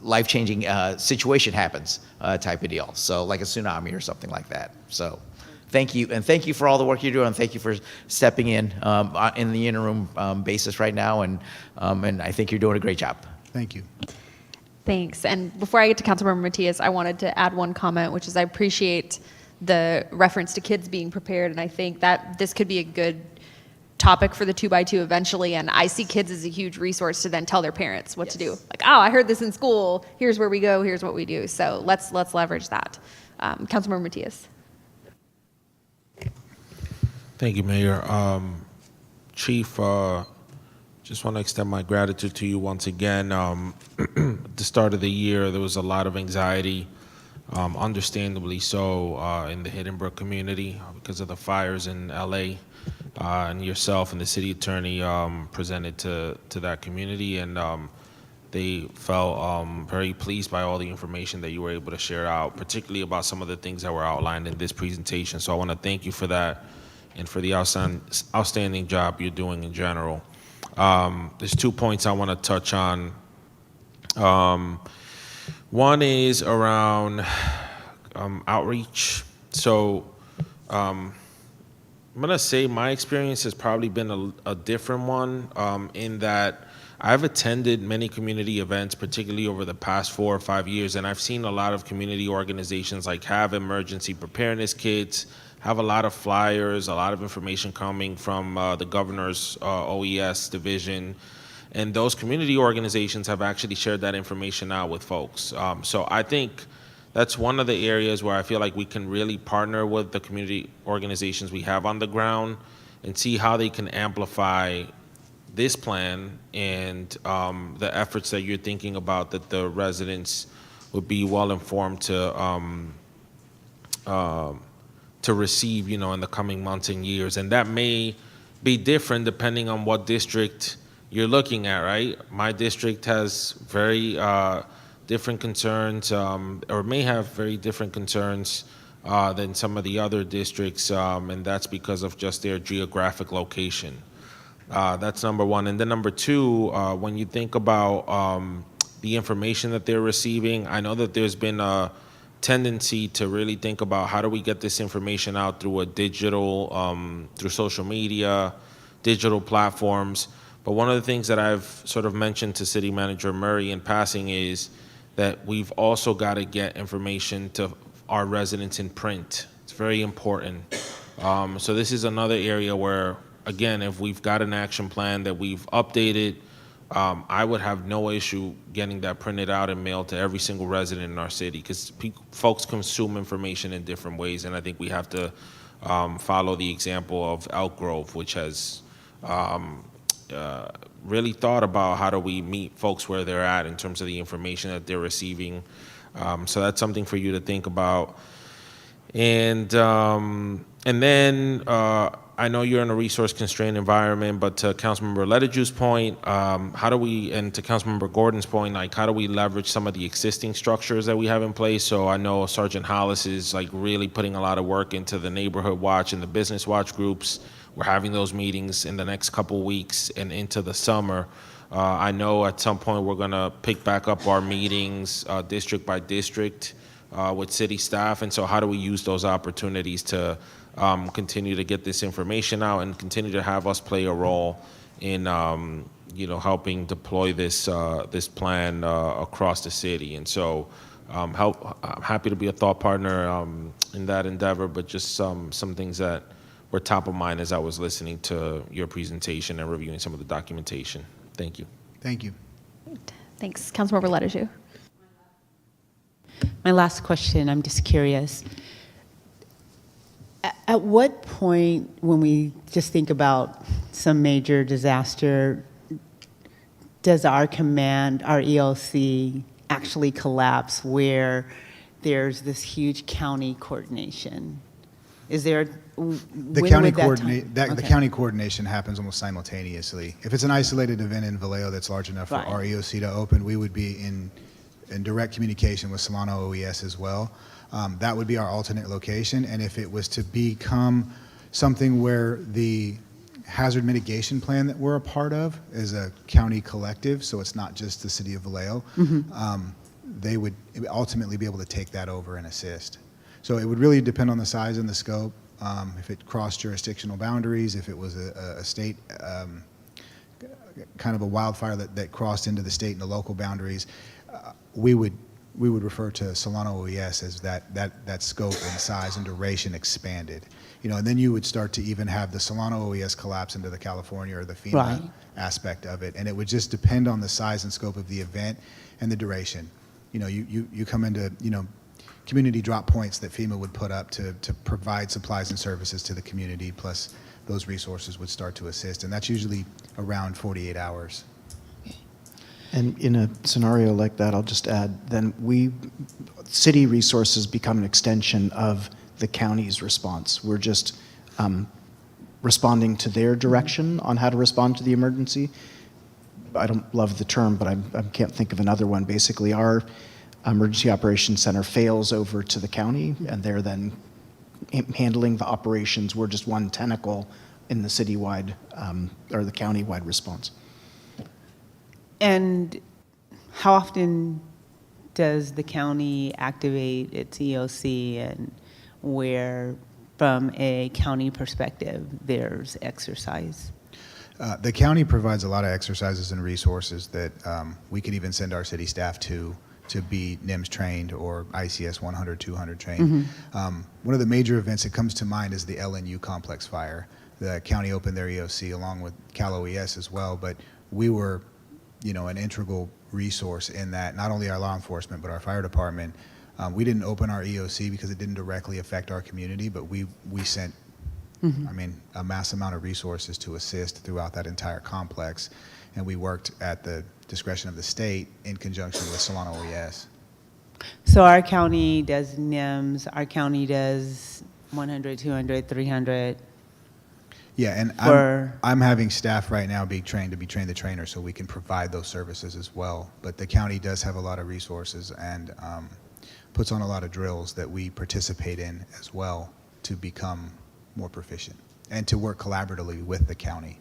life-changing situation happens, type of deal. So like a tsunami or something like that. So thank you, and thank you for all the work you're doing. Thank you for stepping in the interim basis right now, and I think you're doing a great job.
Thank you.
Thanks. And before I get to Councilmember Matias, I wanted to add one comment, which is I appreciate the reference to kids being prepared, and I think that this could be a good topic for the 2x2 eventually, and I see kids as a huge resource to then tell their parents what to do. Like, oh, I heard this in school, here's where we go, here's what we do. So let's leverage that. Councilmember Matias.
Thank you, Mayor. Chief, just want to extend my gratitude to you once again. At the start of the year, there was a lot of anxiety, understandably so, in the Hidden Brook community because of the fires in LA. And yourself and the city attorney presented to that community, and they felt very pleased by all the information that you were able to share out, particularly about some of the things that were outlined in this presentation. So I want to thank you for that and for the outstanding job you're doing in general. There's 2 points I want to touch on. One is around outreach. So I'm gonna say my experience has probably been a different one, in that I've attended many community events, particularly over the past 4 or 5 years, and I've seen a lot of community organizations like have emergency preparedness kits, have a lot of flyers, a lot of information coming from the governor's OES division, and those community organizations have actually shared that information out with folks. So I think that's one of the areas where I feel like we can really partner with the community organizations we have on the ground and see how they can amplify this plan and the efforts that you're thinking about, that the residents would be well informed to receive, you know, in the coming months and years. And that may be different depending on what district you're looking at, right? My district has very different concerns, or may have very different concerns than some of the other districts, and that's because of just their geographic location. That's number one. And then number two, when you think about the information that they're receiving, I know that there's been a tendency to really think about how do we get this information out through a digital, through social media, digital platforms. But one of the things that I've sort of mentioned to City Manager Murray in passing is that we've also got to get information to our residents in print. It's very important. So this is another area where, again, if we've got an action plan that we've updated, I would have no issue getting that printed out and mailed to every single resident in our city, because folks consume information in different ways, and I think we have to follow the example of Elk Grove, which has really thought about how do we meet folks where they're at in terms of the information that they're receiving. So that's something for you to think about. And then I know you're in a resource-constrained environment, but to Councilmember Lettiju's point, how do we, and to Councilmember Gordon's point, like how do we leverage some of the existing structures that we have in place? So I know Sergeant Hollis is like really putting a lot of work into the neighborhood watch and the business watch groups. We're having those meetings in the next couple weeks and into the summer. I know at some point we're gonna pick back up our meetings district by district with city staff, and so how do we use those opportunities to continue to get this information out and continue to have us play a role in helping deploy this this plan across the city. And so I'm happy to be a thought partner in that endeavor, but just some things that were top of mind as I was listening to your presentation and reviewing some of the documentation. Thank you.
Thank you.
Thanks. Councilmember Lettijú.
My last question, I'm just curious. At what point, when we just think about some major disaster, does our command, our ELC, actually collapse where there's this huge county coordination? Is there
The county coordination happens almost simultaneously. If it's an isolated event in Vallejo that's large enough for our EOC to open, we would be in direct communication with Solano OES as well. That would be our alternate location. And if it was to become something where the hazard mitigation plan that we're a part of is a county collective, so it's not just the city of Vallejo, they would ultimately be able to take that over and assist. So it would really depend on the size and the scope. If it crossed jurisdictional boundaries, if it was a state, kind of a wildfire that crossed into the state and the local boundaries, we would refer to Solano OES as that scope and size and duration expanded. And then you would start to even have the Solano OES collapse into the California or the FEMA aspect of it, and it would just depend on the size and scope of the event and the duration. You come into community drop points that FEMA would put up to provide supplies and services to the community, plus those resources would start to assist, and that's usually around 48 hours.
And in a scenario like that, I'll just add, then city resources become an extension of the county's response. We're just responding to their direction on how to respond to the emergency. I don't love the term, but I can't think of another one. Basically, our Emergency Operations Center fails over to the county, and they're then handling the operations. We're just one tentacle in the citywide or the countywide response.
And how often does the county activate its EOC, and where from a county perspective, there's exercise?
The county provides a lot of exercises and resources that we could even send our city staff to be NIMS trained or ICS 100, 200 trained. One of the major events that comes to mind is the LNU complex fire. The county opened their EOC along with Cal OES as well, but we were, an integral resource in that, not only our law enforcement, but our fire department. We didn't open our EOC because it didn't directly affect our community, but we sent a mass amount of resources to assist throughout that entire complex. And we worked at the discretion of the state in conjunction with Solano OES.
So our county does NIMS, our county does 100, 200, 300.
Yeah, and
For-
I'm having staff right now be trained the trainer so we can provide those services as well. But the county does have a lot of resources and puts on a lot of drills that we participate in as well to become more proficient and to work collaboratively with the county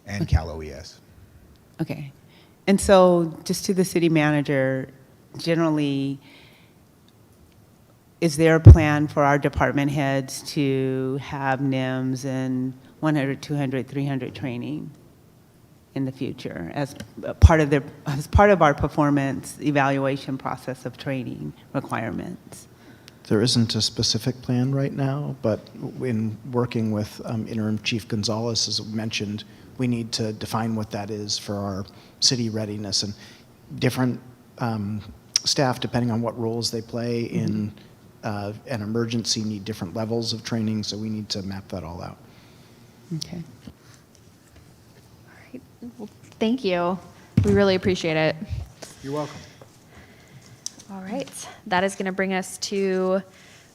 and Cal OES.
Okay. And so just to the city manager, generally, is there a plan for our department heads to have NIMS and 100, 200, 300 training in the future as part of our performance evaluation process of training requirements?
There isn't a specific plan right now, but in working with Interim Chief Gonzalez, as mentioned, we need to define what that is for our city readiness. And different staff, depending on what roles they play in an emergency, need different levels of training, so we need to map that all out.
Okay.
All right. Well, thank you. We really appreciate it.
You're welcome.
All right. That is going to bring us to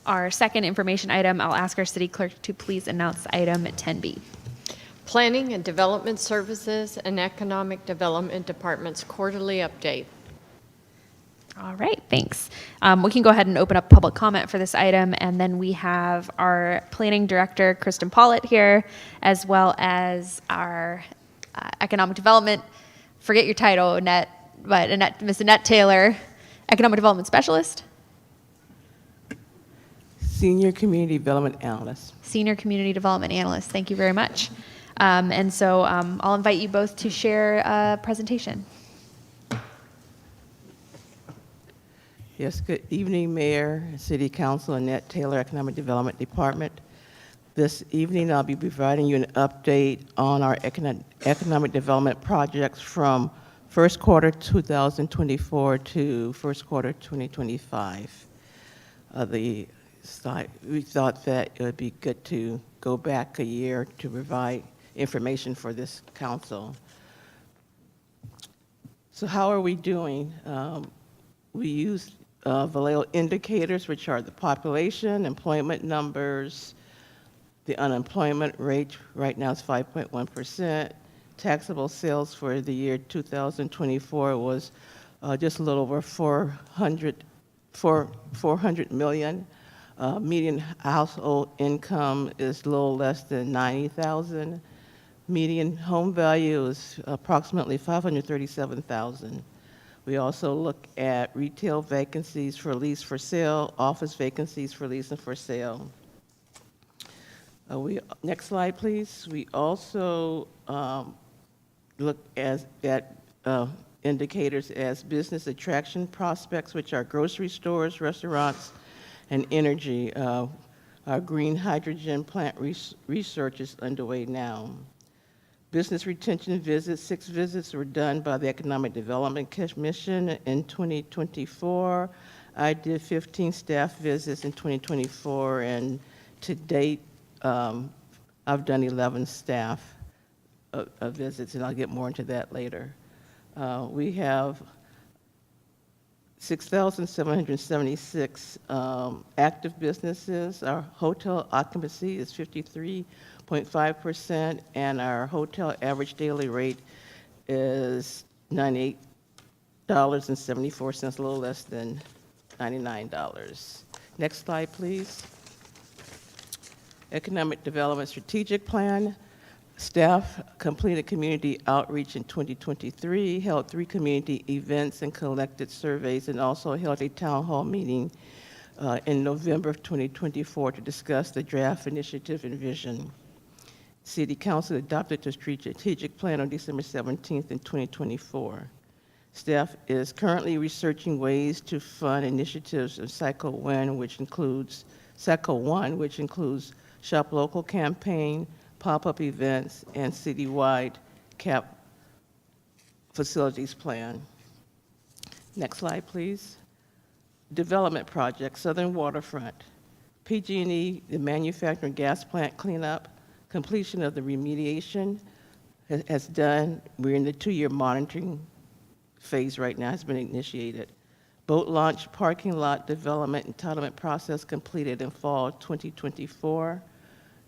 our second information item. I'll ask our city clerk to please announce item 10B.
Planning and Development Services and Economic Development Department's quarterly update.
All right, thanks. We can go ahead and open up public comment for this item, and then we have our planning director, Kristen Pollitt, here, as well as our economic development, forget your title, Annette, but Miss Annette Taylor, economic development specialist.
Senior Community Development Analyst.
Senior Community Development Analyst, thank you very much. And so I'll invite you both to share a presentation.
Yes, good evening, Mayor, City Council, Annette Taylor, Economic Development Department. This evening, I'll be providing you an update on our economic development projects from first quarter 2024 to first quarter 2025. We thought that it would be good to go back a year to provide information for this council. So how are we doing? We use Vallejo indicators, which are the population, employment numbers, the unemployment rate right now is 5.1%. Taxable sales for the year 2024 was just a little over 400 million. Median household income is a little less than 90,000. Median home value is approximately 537,000. We also look at retail vacancies for lease for sale, office vacancies for lease and for sale. Next slide, please. We also look at indicators as business attraction prospects, which are grocery stores, restaurants, and energy. Our green hydrogen plant research is underway now. Business retention visits, 6 visits were done by the Economic Development Commission in 2024. I did 15 staff visits in 2024, and to date, I've done 11 staff visits, and I'll get more into that later. We have 6,776 active businesses. Our hotel occupancy is 53.5%, and our hotel average daily rate is $98.74, a little less than $99. Next slide, please. Economic Development Strategic Plan. Staff completed community outreach in 2023, held 3 community events and collected surveys, and also held a town hall meeting in November of 2024 to discuss the draft initiative and vision. City Council adopted the strategic plan on December 17th in 2024. Staff is currently researching ways to fund initiatives of Cycle 1, which includes Shop Local campaign, pop-up events, and citywide CAP facilities plan. Next slide, please. Development project, Southern Waterfront. PG&E, the manufacturing gas plant cleanup, completion of the remediation has done. We're in the 2-year monitoring phase right now, has been initiated. Boat launch parking lot development entitlement process completed in fall 2024.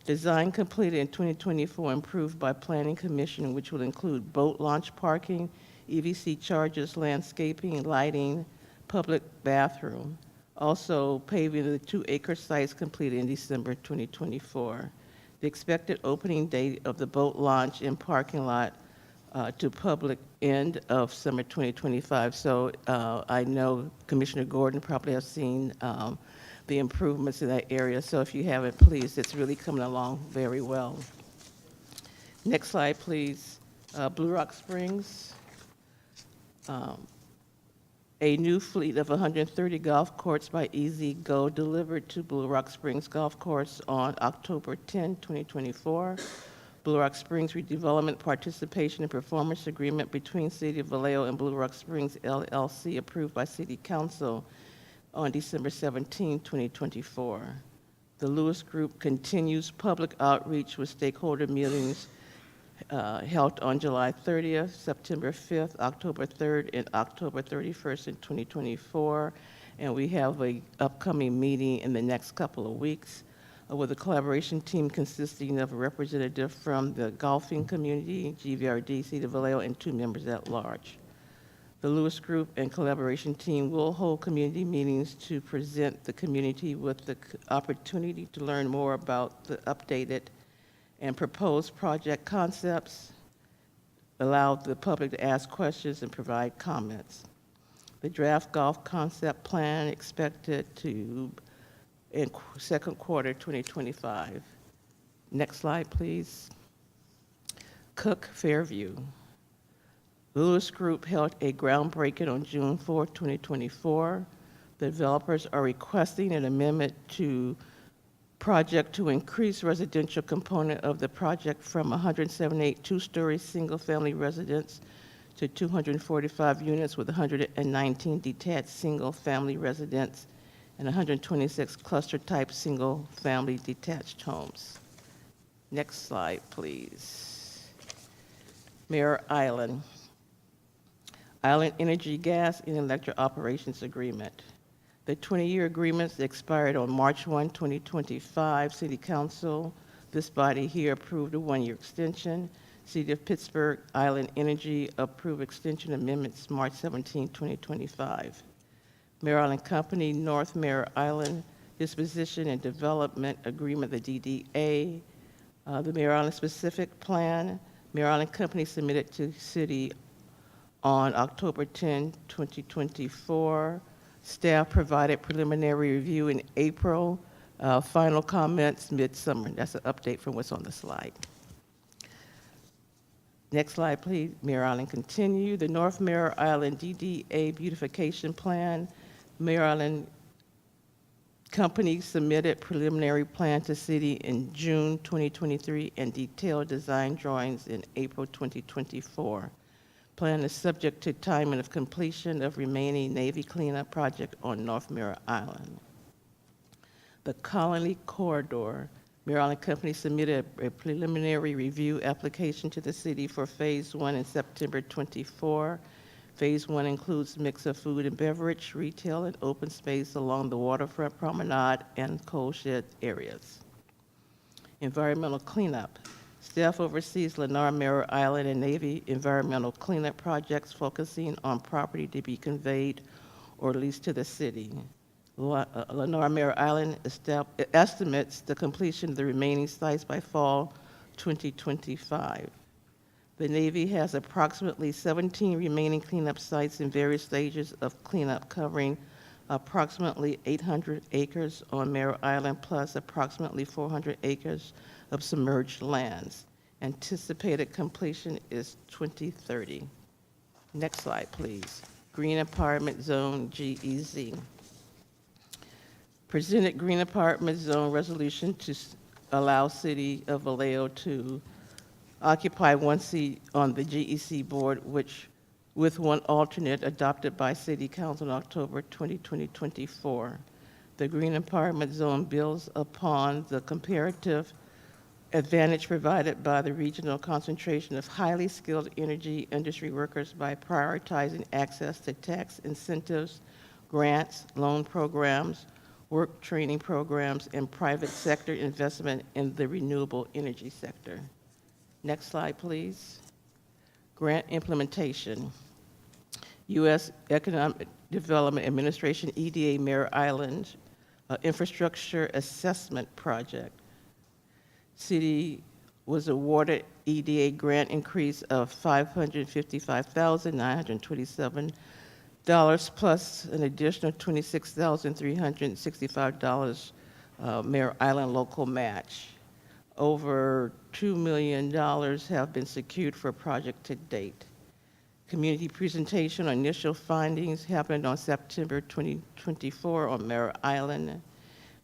Design completed in 2024, improved by Planning Commission, which will include boat launch parking, EVC charges, landscaping, lighting, public bathroom. Also paving the 2-acre sites completed in December 2024. The expected opening date of the boat launch and parking lot to public end of summer 2025. So I know Commissioner Gordon probably has seen the improvements in that area. So if you haven't, please, it's really coming along very well. Next slide, please. Blue Rock Springs. A new fleet of 130 golf courts by Easy Go delivered to Blue Rock Springs Golf Course on October 10, 2024. Blue Rock Springs Redevelopment Participation and Performance Agreement between City of Vallejo and Blue Rock Springs LLC approved by City Council on December 17, 2024. The Lewis Group continues public outreach with stakeholder meetings held on July 30th, September 5th, October 3rd, and October 31st in 2024. And we have an upcoming meeting in the next couple of weeks with a collaboration team consisting of a representative from the golfing community, GVRD, City of Vallejo, and 2 members at large. The Lewis Group and collaboration team will hold community meetings to present the community with the opportunity to learn more about the updated and proposed project concepts, allow the public to ask questions and provide comments. The draft golf concept plan expected to in second quarter 2025. Next slide, please. Cook Fairview. The Lewis Group held a groundbreaking on June 4, 2024. The developers are requesting an amendment to project to increase residential component of the project from 178 2-story single-family residents to 245 units with 119 detached single-family residents and 126 cluster-type single-family detached homes. Next slide, please. Mirror Island. Island Energy Gas and Electric Operations Agreement. The 20-year agreements expired on March 1, 2025. City Council, this body here, approved a 1-year extension. City of Pittsburgh Island Energy approved extension amendments March 17, 2025. Mare Island Company, North Mare Island Disposition and Development Agreement, the DDA. The Mare Island Specific Plan, Mare Island Company submitted to City on October 10, 2024. Staff provided preliminary review in April. Final comments midsummer. That's an update from what's on the slide. Next slide, please. Mare Island continue. The North Mare Island DDA beautification plan. Mare Island Company submitted preliminary plan to City in June 2023 and detailed design drawings in April 2024. Plan is subject to timing of completion of remaining Navy cleanup project on North Mare Island. The Colony Corridor. Mare Island Company submitted a preliminary review application to the city for Phase 1 in September 24. Phase 1 includes mix of food and beverage, retail, and open space along the waterfront promenade and coal shed areas. Environmental cleanup. Staff oversees Lennar Mare Island and Navy environmental cleanup projects focusing on property to be conveyed or leased to the city. Lennar Mare Island estimates the completion of the remaining sites by fall 2025. The Navy has approximately 17 remaining cleanup sites in various stages of cleanup covering approximately 800 acres on Merrill Island, plus approximately 400 acres of submerged lands. Anticipated completion is 2030. Next slide, please. Green Apartment Zone, GEZ. Presented Green Apartment Zone resolution to allow City of Vallejo to occupy one seat on the GEC board, which with one alternate adopted by City Council in October 2024. The Green Apartment Zone builds upon the comparative advantage provided by the regional concentration of highly skilled energy industry workers by prioritizing access to tax incentives, grants, loan programs, work training programs, and private sector investment in the renewable energy sector. Next slide, please. Grant implementation. U.S. Economic Development Administration, EDA Mare Island Infrastructure Assessment Project. City was awarded EDA grant increase of $555,927 plus an additional $26,365 Mare Island local match. Over $2 million have been secured for project to date. Community presentation on initial findings happened on September 2024 on Mare Island.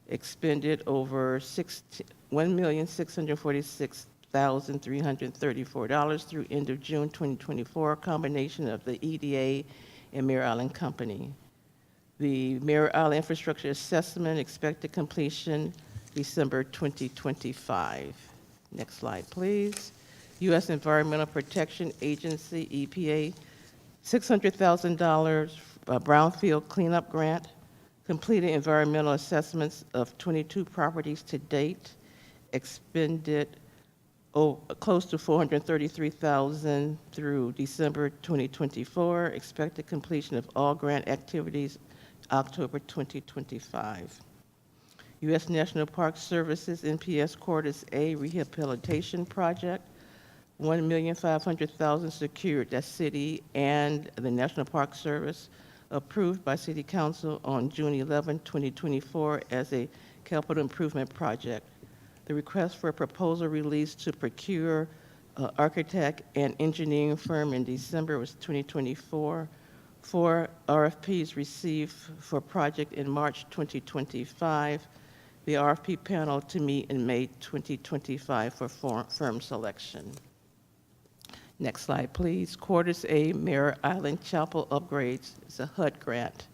Expended over $1,646,334 through end of June 2024, a combination of the EDA and Mare Island Company. The Mare Island Infrastructure Assessment expected completion December 2025. Next slide, please. U.S. Environmental Protection Agency, EPA, $600,000 brownfield cleanup grant. Completed environmental assessments of 22 properties to date. Expended close to $433,000 through December 2024. Expected completion of all grant activities October 2025. U.S. National Park Services, NPS Quarters A Rehabilitation Project, $1,500,000 secured. That's city and the National Park Service, approved by City Council on June 11, 2024 as a capital improvement project. The request for a proposal released to procure architect and engineering firm in December was 2024. 4 RFPs received for project in March 2025. The RFP panel to meet in May 2025 for firm selection. Next slide, please. Quarters A Mare Island Chapel upgrades. It's a HUD grant.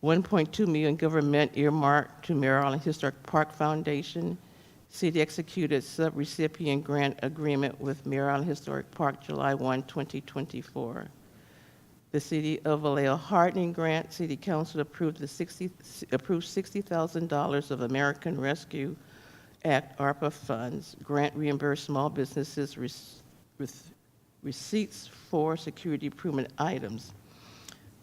$1.2 million government earmarked to Mare Island Historic Park Foundation. City executed sub-recipient grant agreement with Mare Island Historic Park July 1, 2024. The City of Vallejo Hardening Grant, City Council approved $60,000 of American Rescue Act ARPA funds. Grant reimbursed small businesses with receipts for security improvement items.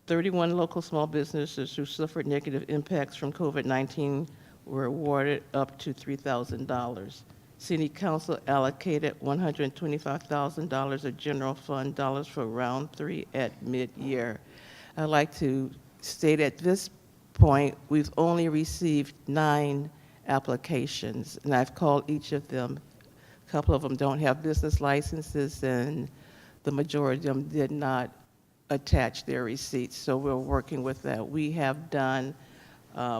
31 local small businesses who suffered negative impacts from COVID-19 were awarded up to $3,000. City Council allocated $125,000 of general fund dollars for round 3 at mid-year. I'd like to state at this point, we've only received 9 applications, and I've called each of them. A couple of them don't have business licenses, and the majority of them did not attach their receipts, so we're working with that. We have done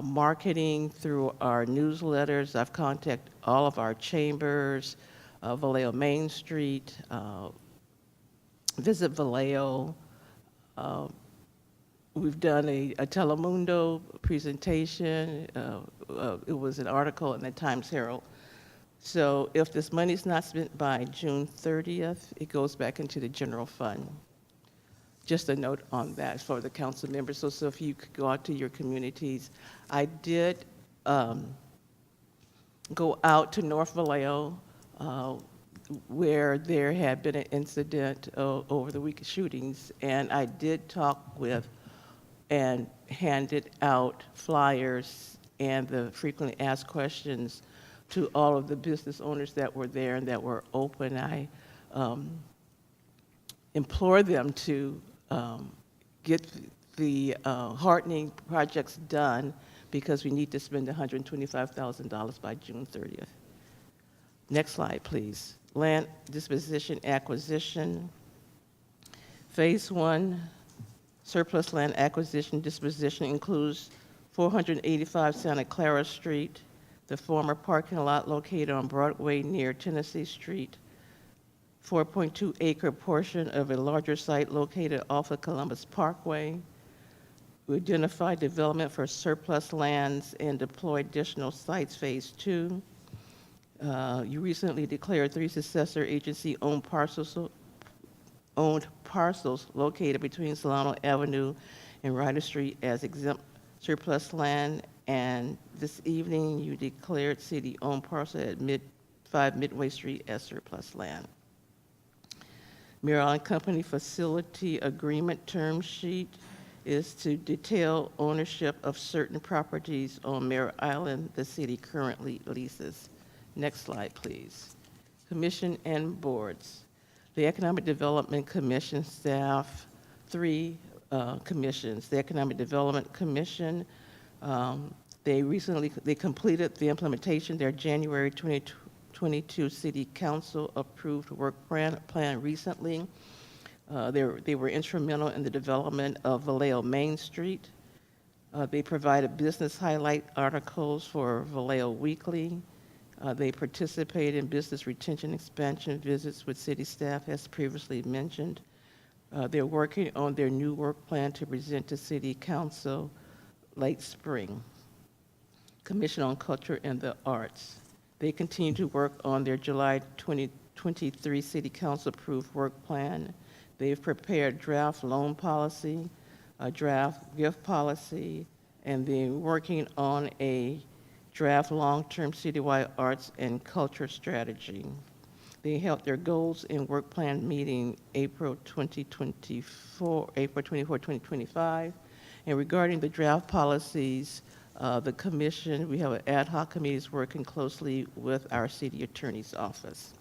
marketing through our newsletters. I've contacted all of our chambers, Vallejo Main Street, Visit Vallejo. We've done a Telemundo presentation. It was an article in the Times Herald. So if this money is not spent by June 30th, it goes back into the general fund. Just a note on that for the council members. So if you could go out to your communities. I did go out to North Vallejo where there had been an incident over the week of shootings, and I did talk with and handed out flyers and the frequently asked questions to all of the business owners that were there and that were open. I implored them to get the hardening projects done because we need to spend $125,000 by June 30th. Next slide, please. Land disposition acquisition. Phase 1 surplus land acquisition disposition includes 485 Santa Clara Street, the former parking lot located on Broadway near Tennessee Street, 4.2 acre portion of a larger site located off of Columbus Parkway. We identified development for surplus lands and deploy additional sites, phase 2. You recently declared 3 successor agency-owned parcels located between Solano Avenue and Ryder Street as exempt surplus land, and this evening you declared city-owned parcel at 5 Midway Street as surplus land. Mare Island Company facility agreement term sheet is to detail ownership of certain properties on Mare Island the city currently leases. Next slide, please. Commission and boards. The Economic Development Commission staff, 3 commissions. The Economic Development Commission, they completed the implementation. Their January 2022 City Council approved work plan recently. They were instrumental in the development of Vallejo Main Street. They provided business highlight articles for Vallejo Weekly. They participate in business retention expansion visits with city staff, as previously mentioned. They're working on their new work plan to present to City Council late spring. Commission on Culture and the Arts. They continue to work on their July 2023 City Council approved work plan. They've prepared draft loan policy, a draft gift policy, and they're working on a draft long-term citywide arts and culture strategy. They held their goals and work plan meeting April 24, 2025. And regarding the draft policies, the commission, we have an ad hoc committees working closely with our city attorney's office.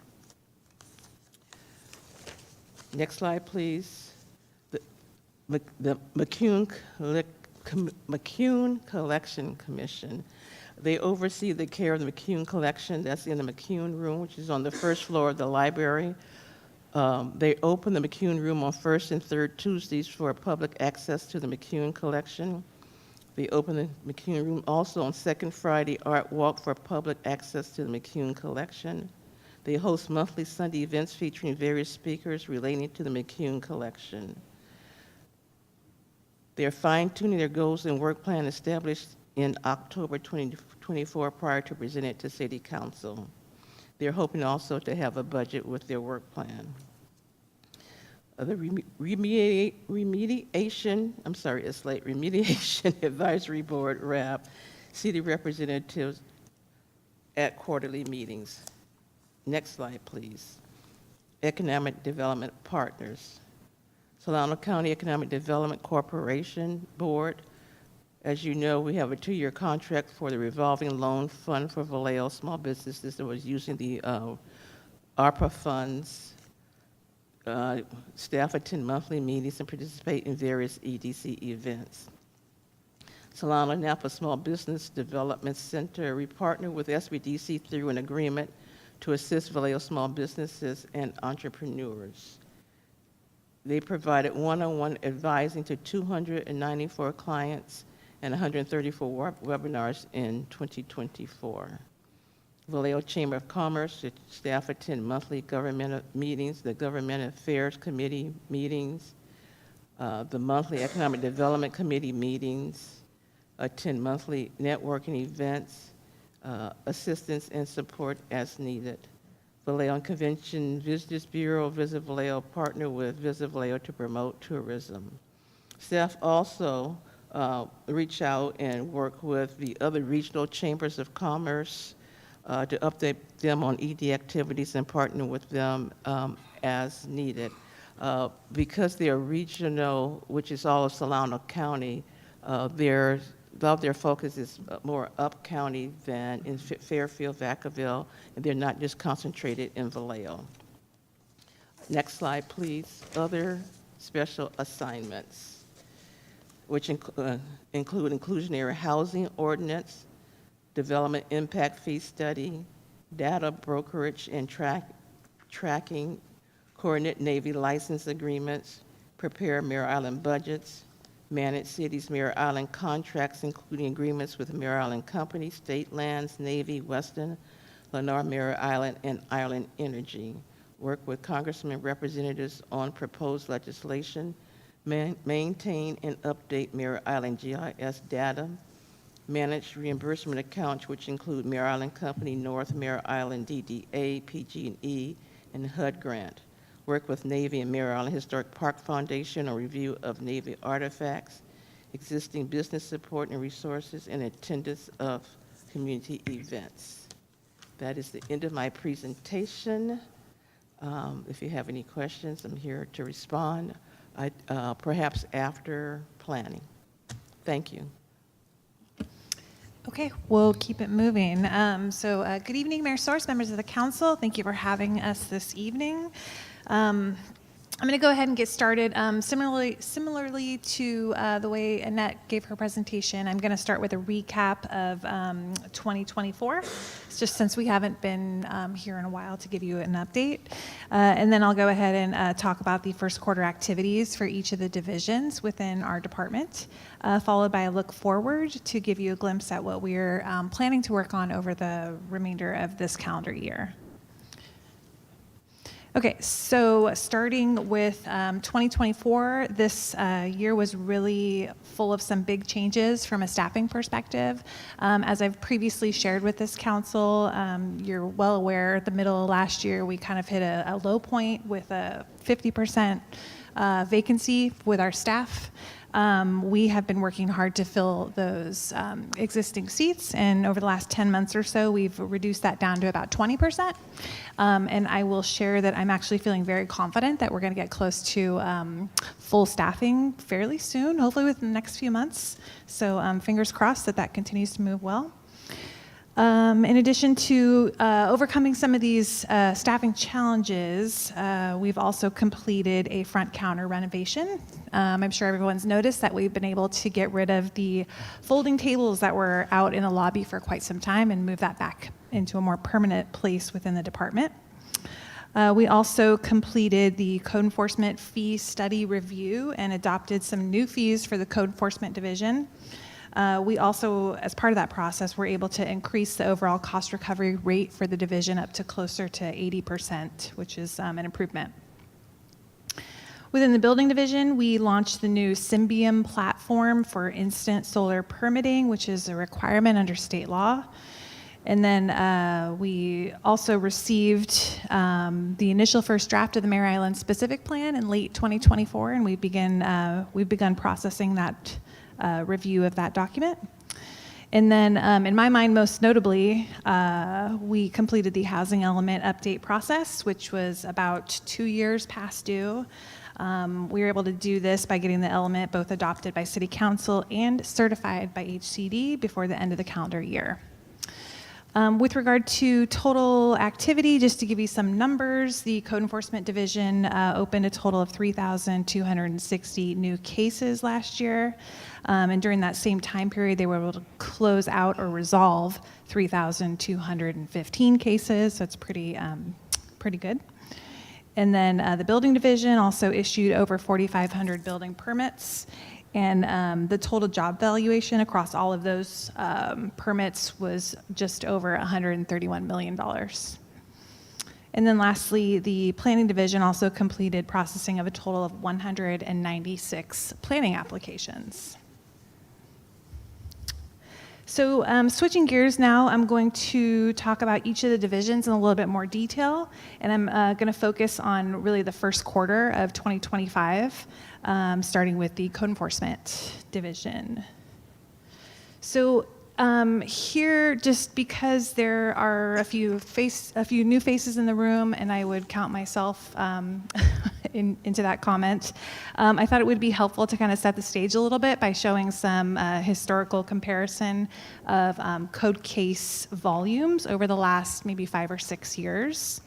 Next slide, please. The McCune Collection Commission. They oversee the care of the McCune Collection that's in the McCune Room, which is on the first floor of the library. They open the McCune Room on first and third Tuesdays for public access to the McCune Collection. They open the McCune Room also on second Friday Art Walk for public access to the McCune Collection. They host monthly Sunday events featuring various speakers relating to the McCune Collection. They're fine-tuning their goals and work plan established in October 2024 prior to presenting it to City Council. They're hoping also to have a budget with their work plan. The Remediation Advisory Board, RAB, city representatives at quarterly meetings. Next slide, please. Economic Development Partners. Solano County Economic Development Corporation Board. As you know, we have a 2-year contract for the revolving loan fund for Vallejo small businesses that was using the ARPA funds. Staff attend monthly meetings and participate in various EDC events. Solano Napa Small Business Development Center, we partner with SBDC through an agreement to assist Vallejo small businesses and entrepreneurs. They provided one-on-one advising to 294 clients and 134 webinars in 2024. Vallejo Chamber of Commerce, staff attend monthly government meetings, the Government Affairs Committee meetings, the monthly Economic Development Committee meetings, attend monthly networking events, assistance and support as needed. Vallejo Convention Visitors Bureau, Visit Vallejo, partner with Visit Vallejo to promote tourism. Staff also reach out and work with the other regional chambers of commerce to update them on ED activities and partner with them as needed. Because they are regional, which is all of Solano County, their focus is more up county than in Fairfield, Vacaville, and they're not just concentrated in Vallejo. Next slide, please. Other special assignments. which include inclusionary housing ordinance, development impact fee study, data brokerage and tracking, coordinate Navy license agreements, prepare Mare Island budgets, manage cities Mare Island contracts, including agreements with Mare Island Company, State Lands, Navy, Western, Lennar Mare Island, and Island Energy. Work with congressmen and representatives on proposed legislation, maintain and update Mare Island GIS data, manage reimbursement accounts, which include Mare Island Company, North Mare Island DDA, PG&E, and HUD grant. Work with Navy and Mare Island Historic Park Foundation on review of Navy artifacts, existing business support and resources, and attendance of community events. That is the end of my presentation. If you have any questions, I'm here to respond, perhaps after planning. Thank you.
Okay, we'll keep it moving. Good evening, Mayor Source, members of the council. Thank you for having us this evening. I'm going to go ahead and get started. Similarly to the way Annette gave her presentation, I'm going to start with a recap of 2024. It's just since we haven't been here in a while to give you an update. And then I'll go ahead and talk about the first quarter activities for each of the divisions within our department, followed by a look forward to give you a glimpse at what we're planning to work on over the remainder of this calendar year. Okay, so starting with 2024, this year was really full of some big changes from a staffing perspective. As I've previously shared with this council, you're well aware, the middle of last year, we kind of hit a low point with a 50% vacancy with our staff. We have been working hard to fill those existing seats, and over the last 10 months or so, we've reduced that down to about 20%. And I will share that I'm actually feeling very confident that we're going to get close to full staffing fairly soon, hopefully within the next few months. So fingers crossed that that continues to move well. In addition to overcoming some of these staffing challenges, we've also completed a front counter renovation. I'm sure everyone's noticed that we've been able to get rid of the folding tables that were out in the lobby for quite some time and move that back into a more permanent place within the department. We also completed the code enforcement fee study review and adopted some new fees for the code enforcement division. We also, as part of that process, were able to increase the overall cost recovery rate for the division up to closer to 80%, which is an improvement. Within the building division, we launched the new Symbium platform for instant solar permitting, which is a requirement under state law. And then we also received the initial first draft of the Mare Island specific plan in late 2024, and we've begun processing that review of that document. And then in my mind, most notably, we completed the housing element update process, which was about 2 years past due. We were able to do this by getting the element both adopted by City Council and certified by HCD before the end of the calendar year. With regard to total activity, just to give you some numbers, the Code Enforcement Division opened a total of 3,260 new cases last year. And during that same time period, they were able to close out or resolve 3,215 cases, so it's pretty good. And then the Building Division also issued over 4,500 building permits. And the total job valuation across all of those permits was just over $131 million. And then lastly, the Planning Division also completed processing of a total of 196 planning applications. So switching gears now, I'm going to talk about each of the divisions in a little bit more detail, and I'm going to focus on really the first quarter of 2025, starting with the Code Enforcement Division. So here, just because there are a few new faces in the room, and I would count myself into that comment, I thought it would be helpful to kind of set the stage a little bit by showing some historical comparison of code case volumes over the last maybe 5 or 6 years.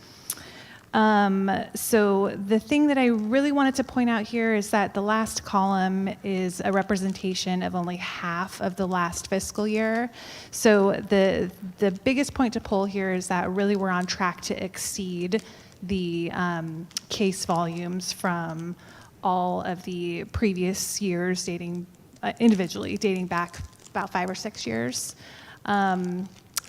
So the thing that I really wanted to point out here is that the last column is a representation of only half of the last fiscal year. So the biggest point to pull here is that really we're on track to exceed the case volumes from all of the previous years dating individually dating back about 5 or 6 years.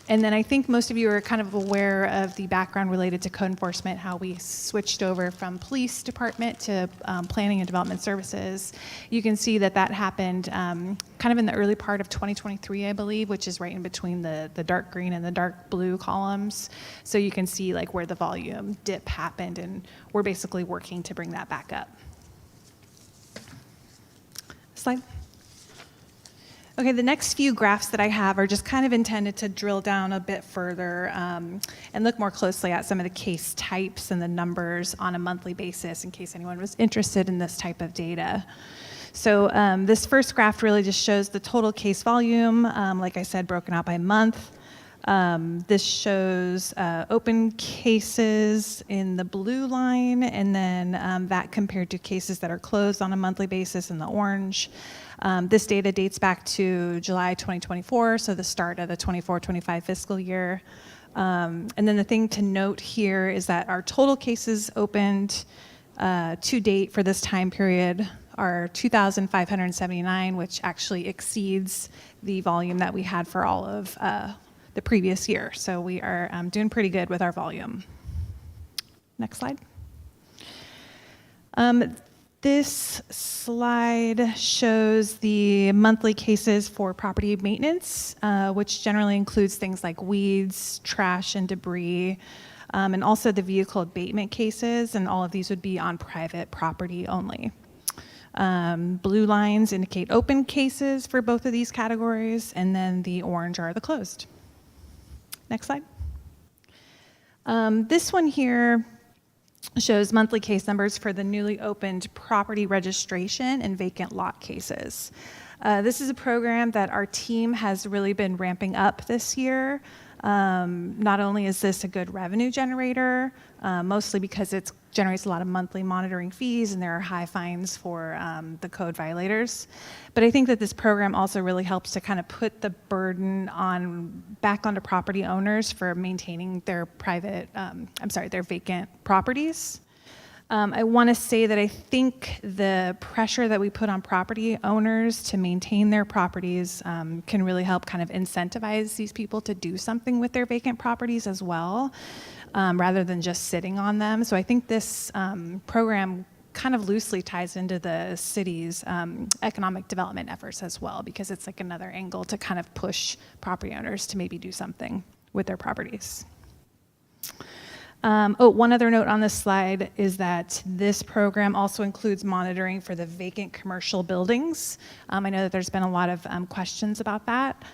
And then I think most of you are kind of aware of the background related to code enforcement, how we switched over from police department to planning and development services. You can see that that happened kind of in the early part of 2023, I believe, which is right in between the dark green and the dark blue columns. So you can see like where the volume dip happened, and we're basically working to bring that back up. Slide. Okay, the next few graphs that I have are just kind of intended to drill down a bit further and look more closely at some of the case types and the numbers on a monthly basis in case anyone was interested in this type of data. So this first graph really just shows the total case volume, like I said, broken out by month. This shows open cases in the blue line, and then that compared to cases that are closed on a monthly basis in the orange. This data dates back to July 2024, so the start of the 24-25 fiscal year. And then the thing to note here is that our total cases opened to date for this time period are 2,579, which actually exceeds the volume that we had for all of the previous year. So we are doing pretty good with our volume. Next slide. This slide shows the monthly cases for property maintenance, which generally includes things like weeds, trash, and debris, and also the vehicle abatement cases, and all of these would be on private property only. Blue lines indicate open cases for both of these categories, and then the orange are the closed. Next slide. This one here shows monthly case numbers for the newly opened property registration and vacant lot cases. This is a program that our team has really been ramping up this year. Not only is this a good revenue generator, mostly because it generates a lot of monthly monitoring fees and there are high fines for the code violators, but I think that this program also really helps to kind of put the burden back onto property owners for maintaining their their vacant properties. I want to say that I think the pressure that we put on property owners to maintain their properties can really help kind of incentivize these people to do something with their vacant properties as well, rather than just sitting on them. So I think this program kind of loosely ties into the city's economic development efforts as well, because it's like another angle to kind of push property owners to maybe do something with their properties. One other note on this slide is that this program also includes monitoring for the vacant commercial buildings. I know that there's been a lot of questions about that.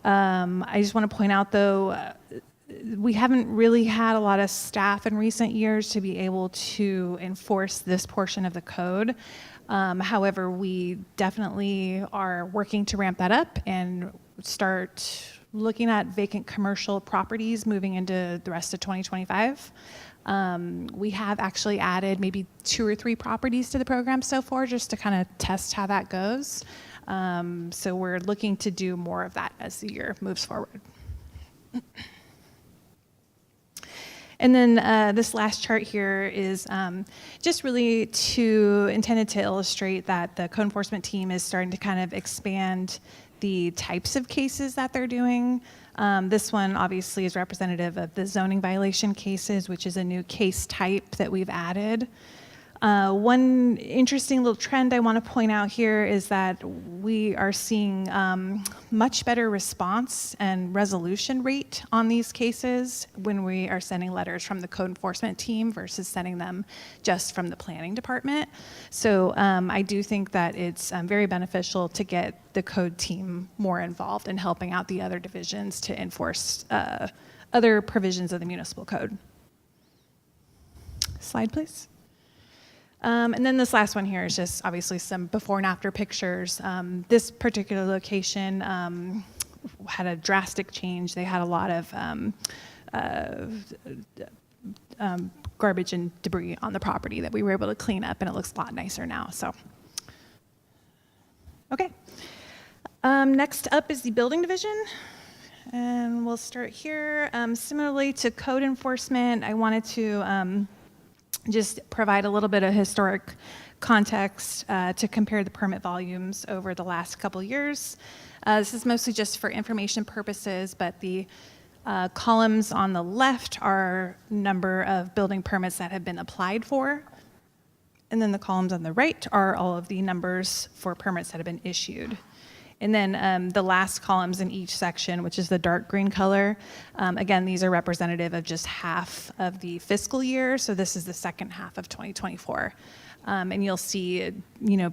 I just want to point out, though, we haven't really had a lot of staff in recent years to be able to enforce this portion of the code. However, we definitely are working to ramp that up and start looking at vacant commercial properties moving into the rest of 2025. We have actually added maybe 2 or 3 properties to the program so far, just to kind of test how that goes. So we're looking to do more of that as the year moves forward. And then this last chart here is just really intended to illustrate that the code enforcement team is starting to kind of expand the types of cases that they're doing. This one obviously is representative of the zoning violation cases, which is a new case type that we've added. One interesting little trend I want to point out here is that we are seeing much better response and resolution rate on these cases when we are sending letters from the code enforcement team versus sending them just from the planning department. So I do think that it's very beneficial to get the code team more involved in helping out the other divisions to enforce other provisions of the municipal code. Slide, please. And then this last one here is just obviously some before and after pictures. This particular location had a drastic change. They had a lot of garbage and debris on the property that we were able to clean up, and it looks a lot nicer now. So, okay. Next up is the building division. And we'll start here. Similarly to code enforcement, I wanted to just provide a little bit of historic context to compare the permit volumes over the last couple years. This is mostly just for information purposes, but the columns on the left are number of building permits that have been applied for. And then the columns on the right are all of the numbers for permits that have been issued. And then the last columns in each section, which is the dark green color, again, these are representative of just half of the fiscal year. So this is the second half of 2024. And you'll see,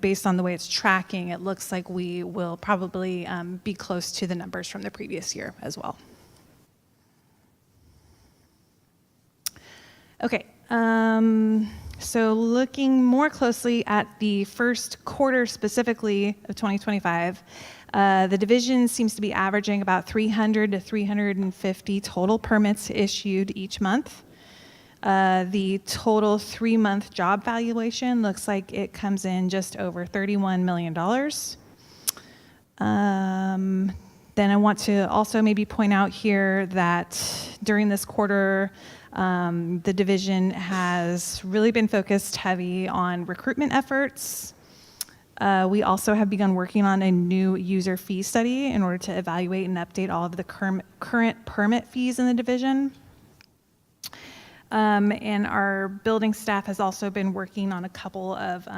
based on the way it's tracking, it looks like we will probably be close to the numbers from the previous year as well. Okay. So looking more closely at the first quarter specifically of 2025, the division seems to be averaging about 300 to 350 total permits issued each month. The total 3-month job valuation looks like it comes in just over $31 million. Then I want to also maybe point out here that during this quarter, the division has really been focused heavy on recruitment efforts. We also have begun working on a new user fee study in order to evaluate and update all of the current permit fees in the division. And our building staff has also been working on a couple of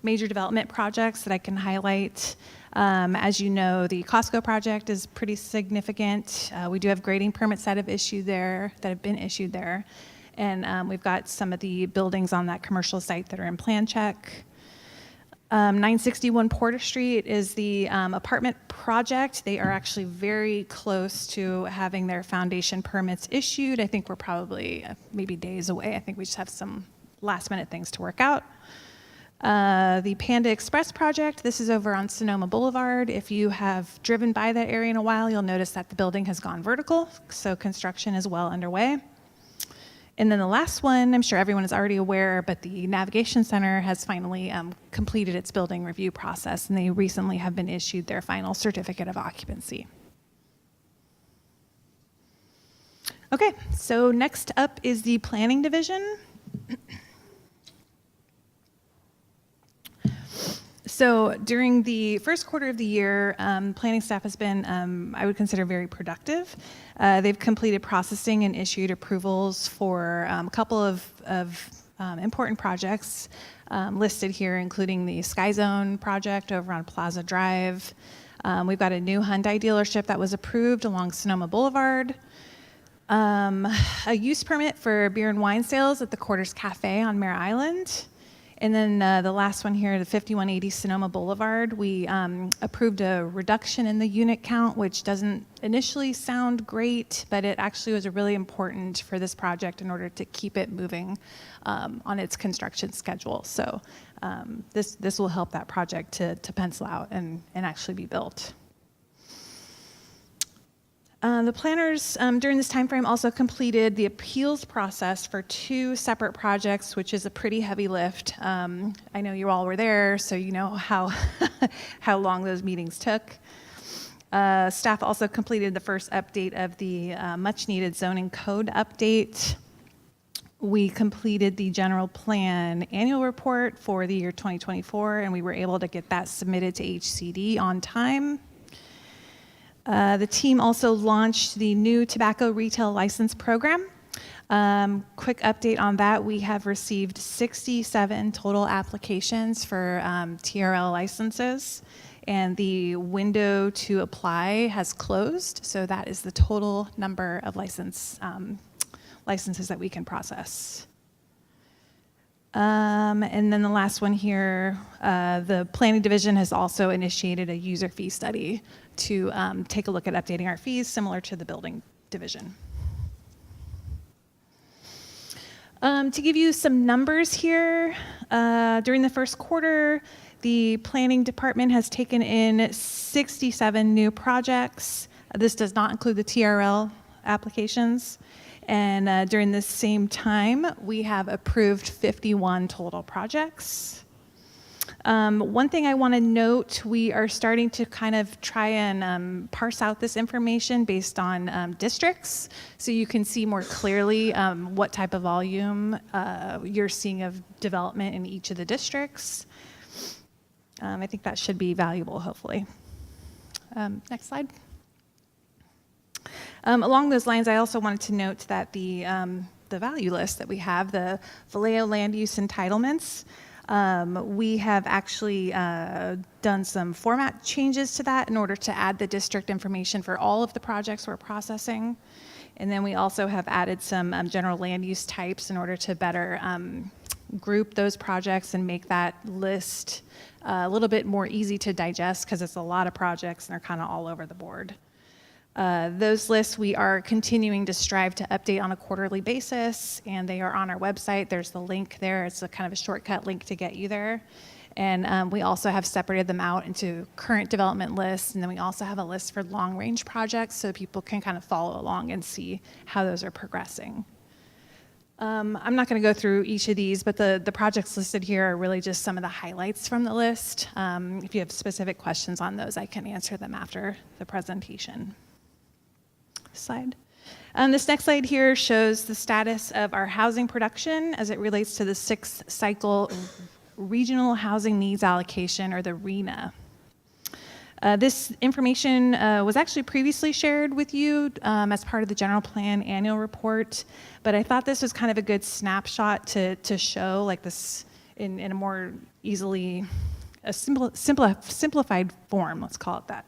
major development projects that I can highlight. As you know, the Costco project is pretty significant. We do have grading permits that have been issued there. And we've got some of the buildings on that commercial site that are in plan check. 961 Porter Street is the apartment project. They are actually very close to having their foundation permits issued. I think we're probably maybe days away. I think we just have some last minute things to work out. The Panda Express project, this is over on Sonoma Boulevard. If you have driven by that area in a while, you'll notice that the building has gone vertical, so construction is well underway. And then the last one, I'm sure everyone is already aware, but the Navigation Center has finally completed its building review process, and they recently have been issued their final certificate of occupancy. Okay, so next up is the planning division. So during the first quarter of the year, planning staff has been, I would consider, very productive. They've completed processing and issued approvals for a couple of important projects listed here, including the Sky Zone project over on Plaza Drive. We've got a new Hyundai dealership that was approved along Sonoma Boulevard. A use permit for beer and wine sales at the Quarters Cafe on Mare Island. And then the last one here, the 5180 Sonoma Boulevard, we approved a reduction in the unit count, which doesn't initially sound great, but it actually was really important for this project in order to keep it moving on its construction schedule. So this will help that project to pencil out and actually be built. The planners during this time frame also completed the appeals process for 2 separate projects, which is a pretty heavy lift. I know you all were there, so you know how long those meetings took. Staff also completed the first update of the much-needed zoning code update. We completed the general plan annual report for the year 2024, and we were able to get that submitted to HCD on time. The team also launched the new tobacco retail license program. Quick update on that, we have received 67 total applications for TRL licenses, and the window to apply has closed, so that is the total number of licenses that we can process. And then the last one here, the planning division has also initiated a user fee study to take a look at updating our fees, similar to the building division. To give you some numbers here, during the first quarter, the planning department has taken in 67 new projects. This does not include the TRL applications. And during this same time, we have approved 51 total projects. One thing I want to note, we are starting to kind of try and parse out this information based on districts, so you can see more clearly what type of volume you're seeing of development in each of the districts. I think that should be valuable, hopefully. Next slide. Along those lines, I also wanted to note that the value list that we have, the Vallejo land use entitlements, we have actually done some format changes to that in order to add the district information for all of the projects we're processing. And then we also have added some general land use types in order to better group those projects and make that list a little bit more easy to digest, because it's a lot of projects and they're kind of all over the board. Those lists we are continuing to strive to update on a quarterly basis, and they are on our website. There's the link there. It's a kind of a shortcut link to get you there. And we also have separated them out into current development lists, and then we also have a list for long-range projects so people can kind of follow along and see how those are progressing. I'm not going to go through each of these, but the projects listed here are really just some of the highlights from the list. If you have specific questions on those, I can answer them after the presentation. Slide. This next slide here shows the status of our housing production as it relates to the 6th cycle regional housing needs allocation, or the RHNA. This information was actually previously shared with you as part of the general plan annual report, but I thought this was kind of a good snapshot to show like this in a more easily, simplified form, let's call it that.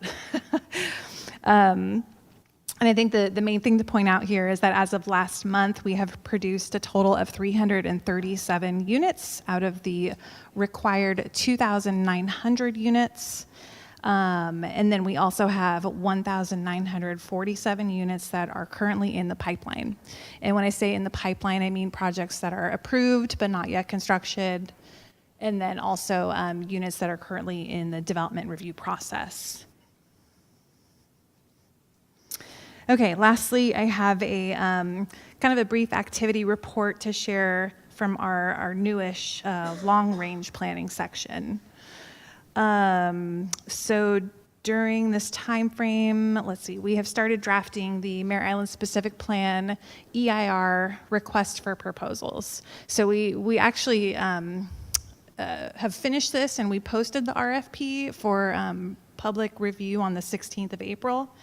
And I think the main thing to point out here is that as of last month, we have produced a total of 337 units out of the required 2,900 units. And then we also have 1,947 units that are currently in the pipeline. And when I say in the pipeline, I mean projects that are approved but not yet constructed, and then also units that are currently in the development review process. Okay, lastly, I have a kind of a brief activity report to share from our newish long-range planning section. So during this time frame, let's see, we have started drafting the Merritt Island Specific Plan EIR request for proposals. So we actually have finished this, and we posted the RFP for public review on the 16th of April.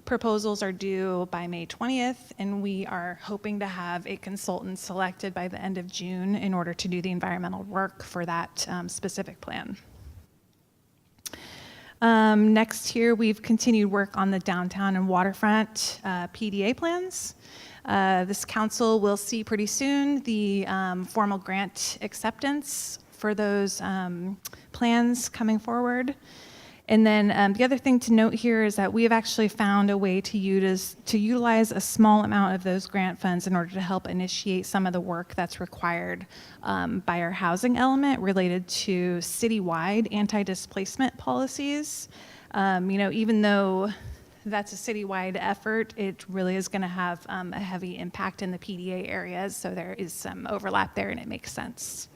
Proposals are due by May 20th, and we are hoping to have a consultant selected by the end of June in order to do the environmental work for that specific plan. Next here, we've continued work on the downtown and waterfront PDA plans. This council will see pretty soon the formal grant acceptance for those plans coming forward. And then the other thing to note here is that we have actually found a way to utilize a small amount of those grant funds in order to help initiate some of the work that's required by our housing element related to citywide anti-displacement policies. Even though that's a citywide effort, it really is going to have a heavy impact in the PDA areas, so there is some overlap there, and it makes sense.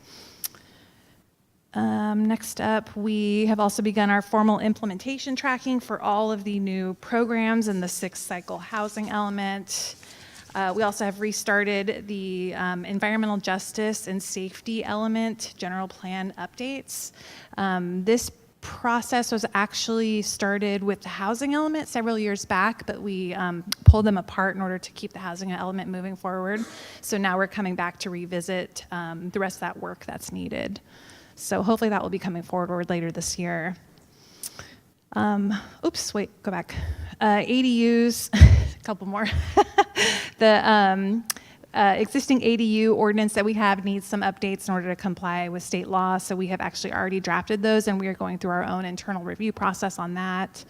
Next up, we have also begun our formal implementation tracking for all of the new programs in the 6th cycle housing element. We also have restarted the environmental justice and safety element general plan updates. This process was actually started with the housing element several years back, but we pulled them apart in order to keep the housing element moving forward. So now we're coming back to revisit the rest of that work that's needed. So hopefully that will be coming forward later this year. Oops, wait, go back. ADUs, a couple more. The existing ADU ordinance that we have needs some updates in order to comply with state law. So we have actually already drafted those, and we are going through our own internal review process on that.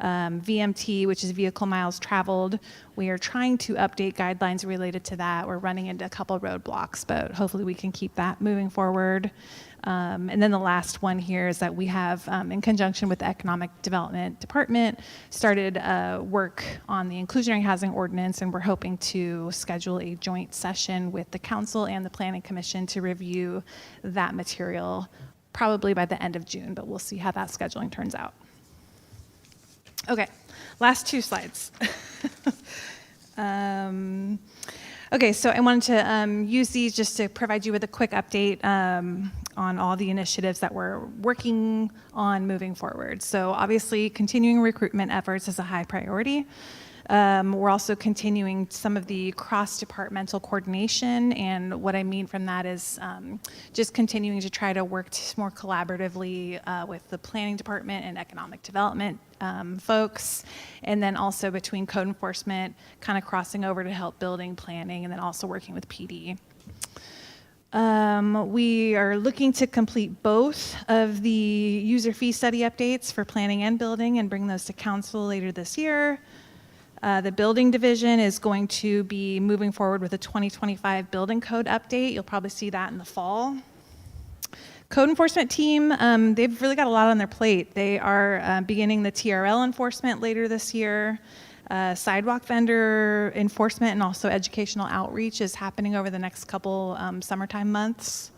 VMT, which is vehicle miles traveled. We are trying to update guidelines related to that. We're running into a couple roadblocks, but hopefully we can keep that moving forward. And then the last one here is that we have, in conjunction with the Economic Development Department, started work on the inclusionary housing ordinance, and we're hoping to schedule a joint session with the council and the Planning Commission to review that material, probably by the end of June, but we'll see how that scheduling turns out. Okay, last two slides. Okay, so I wanted to use these just to provide you with a quick update on all the initiatives that we're working on moving forward. So obviously, continuing recruitment efforts is a high priority. We're also continuing some of the cross-departmental coordination, and what I mean from that is just continuing to try to work more collaboratively with the planning department and economic development folks, and then also between code enforcement, kind of crossing over to help building planning, and then also working with PD. We are looking to complete both of the user fee study updates for planning and building and bring those to council later this year. The building division is going to be moving forward with a 2025 building code update. You'll probably see that in the fall. Code enforcement team, they've really got a lot on their plate. They are beginning the TRL enforcement later this year. Sidewalk vendor enforcement and also educational outreach is happening over the next couple summertime months.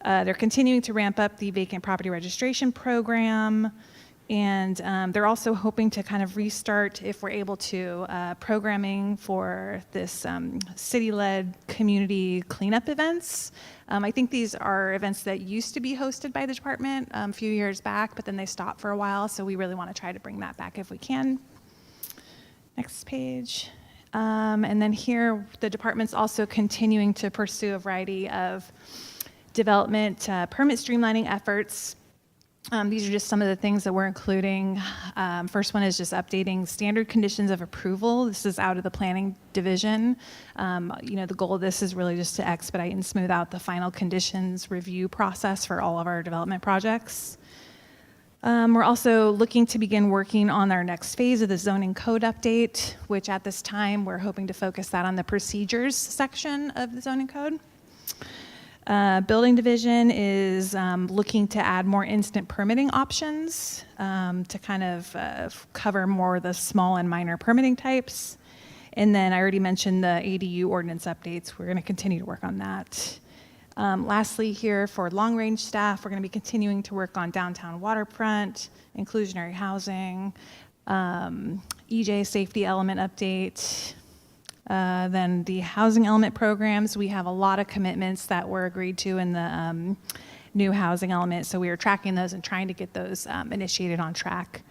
They're continuing to ramp up the vacant property registration program. And they're also hoping to kind of restart, if we're able to, programming for this city-led community cleanup events. I think these are events that used to be hosted by the department a few years back, but then they stopped for a while, so we really want to try to bring that back if we can. Next page. And then here, the department's also continuing to pursue a variety of development permit streamlining efforts. These are just some of the things that we're including. First one is just updating standard conditions of approval. This is out of the planning division. The goal of this is really just to expedite and smooth out the final conditions review process for all of our development projects. We're also looking to begin working on our next phase of the zoning code update, which at this time, we're hoping to focus that on the procedures section of the zoning code. Building division is looking to add more instant permitting options to kind of cover more of the small and minor permitting types. And then I already mentioned the ADU ordinance updates. We're going to continue to work on that. Lastly here for long-range staff, we're going to be continuing to work on downtown waterfront, inclusionary housing, EJ safety element update. Then the housing element programs, we have a lot of commitments that were agreed to in the new housing element, so we are tracking those and trying to get those initiated on track.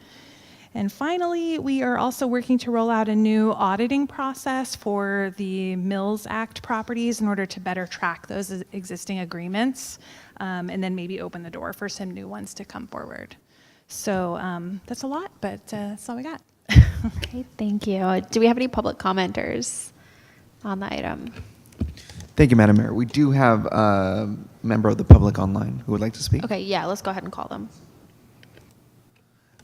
And finally, we are also working to roll out a new auditing process for the Mills Act properties in order to better track those existing agreements, and then maybe open the door for some new ones to come forward. So that's a lot, but that's all we got.
Okay, thank you. Do we have any public commenters on the item?
Thank you, Madam Mayor. We do have a member of the public online who would like to speak.
Okay, yeah, let's go ahead and call them.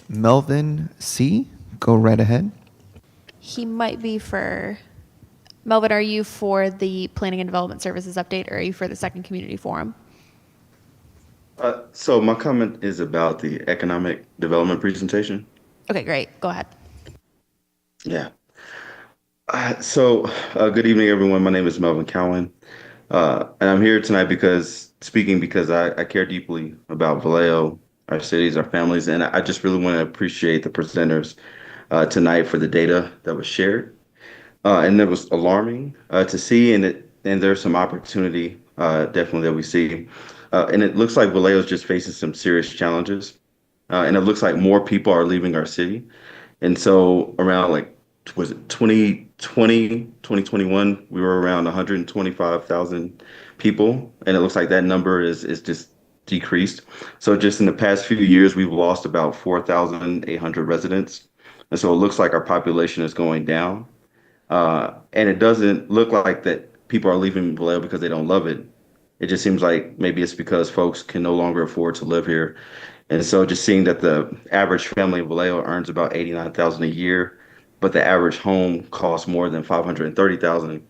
Melvin C., go right ahead.
He might be for, Melvin, are you for the Planning and Development Services update, or are you for the second community forum?
So my comment is about the economic development presentation.
Okay, great. Go ahead.
Yeah. Good evening, everyone. My name is Melvin Cowan, and I'm here tonight because I care deeply about Vallejo, our cities, our families, and I just really want to appreciate the presenters tonight for the data that was shared, and it was alarming to see, and there's some opportunity definitely that we see, and it looks like Vallejo is just facing some serious challenges, and it looks like more people are leaving our city, and so around was it 2020, 2021, we were around 125,000 people, and it looks like that number is just decreased. So just in the past few years, we've lost about 4,800 residents. And so it looks like our population is going down. And it doesn't look like that people are leaving Vallejo because they don't love it. It just seems like maybe it's because folks can no longer afford to live here. And so just seeing that the average family in Vallejo earns about 89,000 a year, but the average home costs more than 530,000.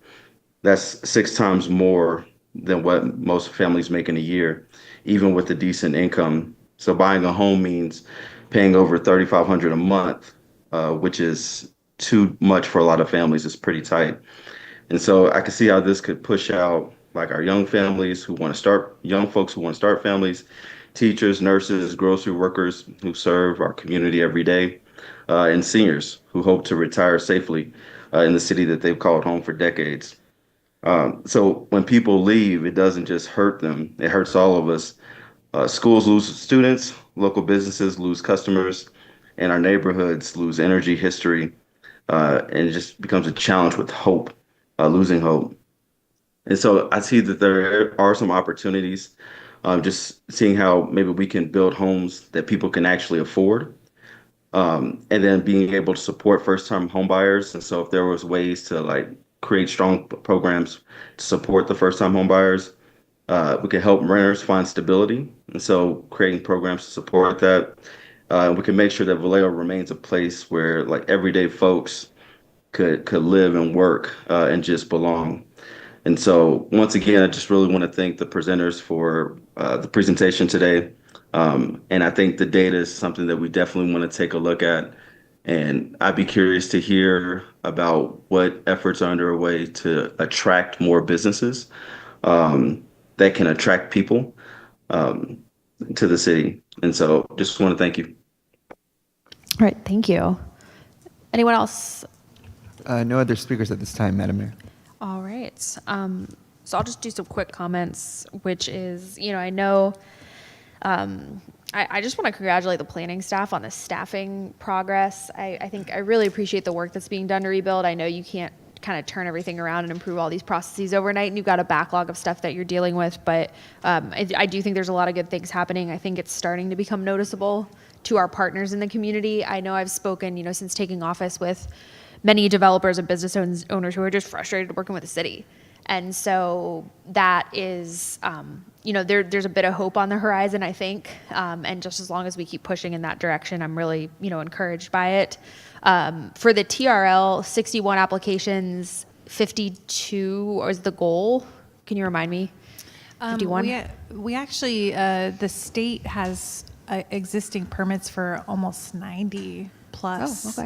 That's 6 times more than what most families make in a year, even with a decent income. So buying a home means paying over 3,500 a month, which is too much for a lot of families. It's pretty tight. And so I can see how this could push out like our young families who want to start, young folks who want to start families, teachers, nurses, grocery workers who serve our community every day, and seniors who hope to retire safely in the city that they've called home for decades. So when people leave, it doesn't just hurt them, it hurts all of us. Schools lose students, local businesses lose customers, and our neighborhoods lose energy, history, and it just becomes a challenge with hope, losing hope. And so I see that there are some opportunities, just seeing how maybe we can build homes that people can actually afford, and then being able to support first-time home buyers. And so if there was ways to like create strong programs to support the first-time home buyers, we can help renters find stability. And so creating programs to support that, we can make sure that Vallejo remains a place where like everyday folks could live and work and just belong. And so, once again, I just really want to thank the presenters for the presentation today. And I think the data is something that we definitely want to take a look at. And I'd be curious to hear about what efforts are underway to attract more businesses that can attract people um, to the city. And so, just want to thank you.
All right, thank you. Anyone else?
No other speakers at this time, Madam Mayor.
All right. So I'll just do some quick comments, which is, I know, I just want to congratulate the planning staff on the staffing progress. I think I really appreciate the work that's being done to rebuild. I know you can't kind of turn everything around and improve all these processes overnight, and you've got a backlog of stuff that you're dealing with, but I do think there's a lot of good things happening. I think it's starting to become noticeable to our partners in the community. I know I've spoken, since taking office with many developers and business owners who are just frustrated working with the city. And so that is, there's a bit of hope on the horizon, I think. And just as long as we keep pushing in that direction, I'm really, encouraged by it. For the TRL, 61 applications, 52 is the goal. Can you remind me? 51?
We actually, the state has existing permits for almost 90 plus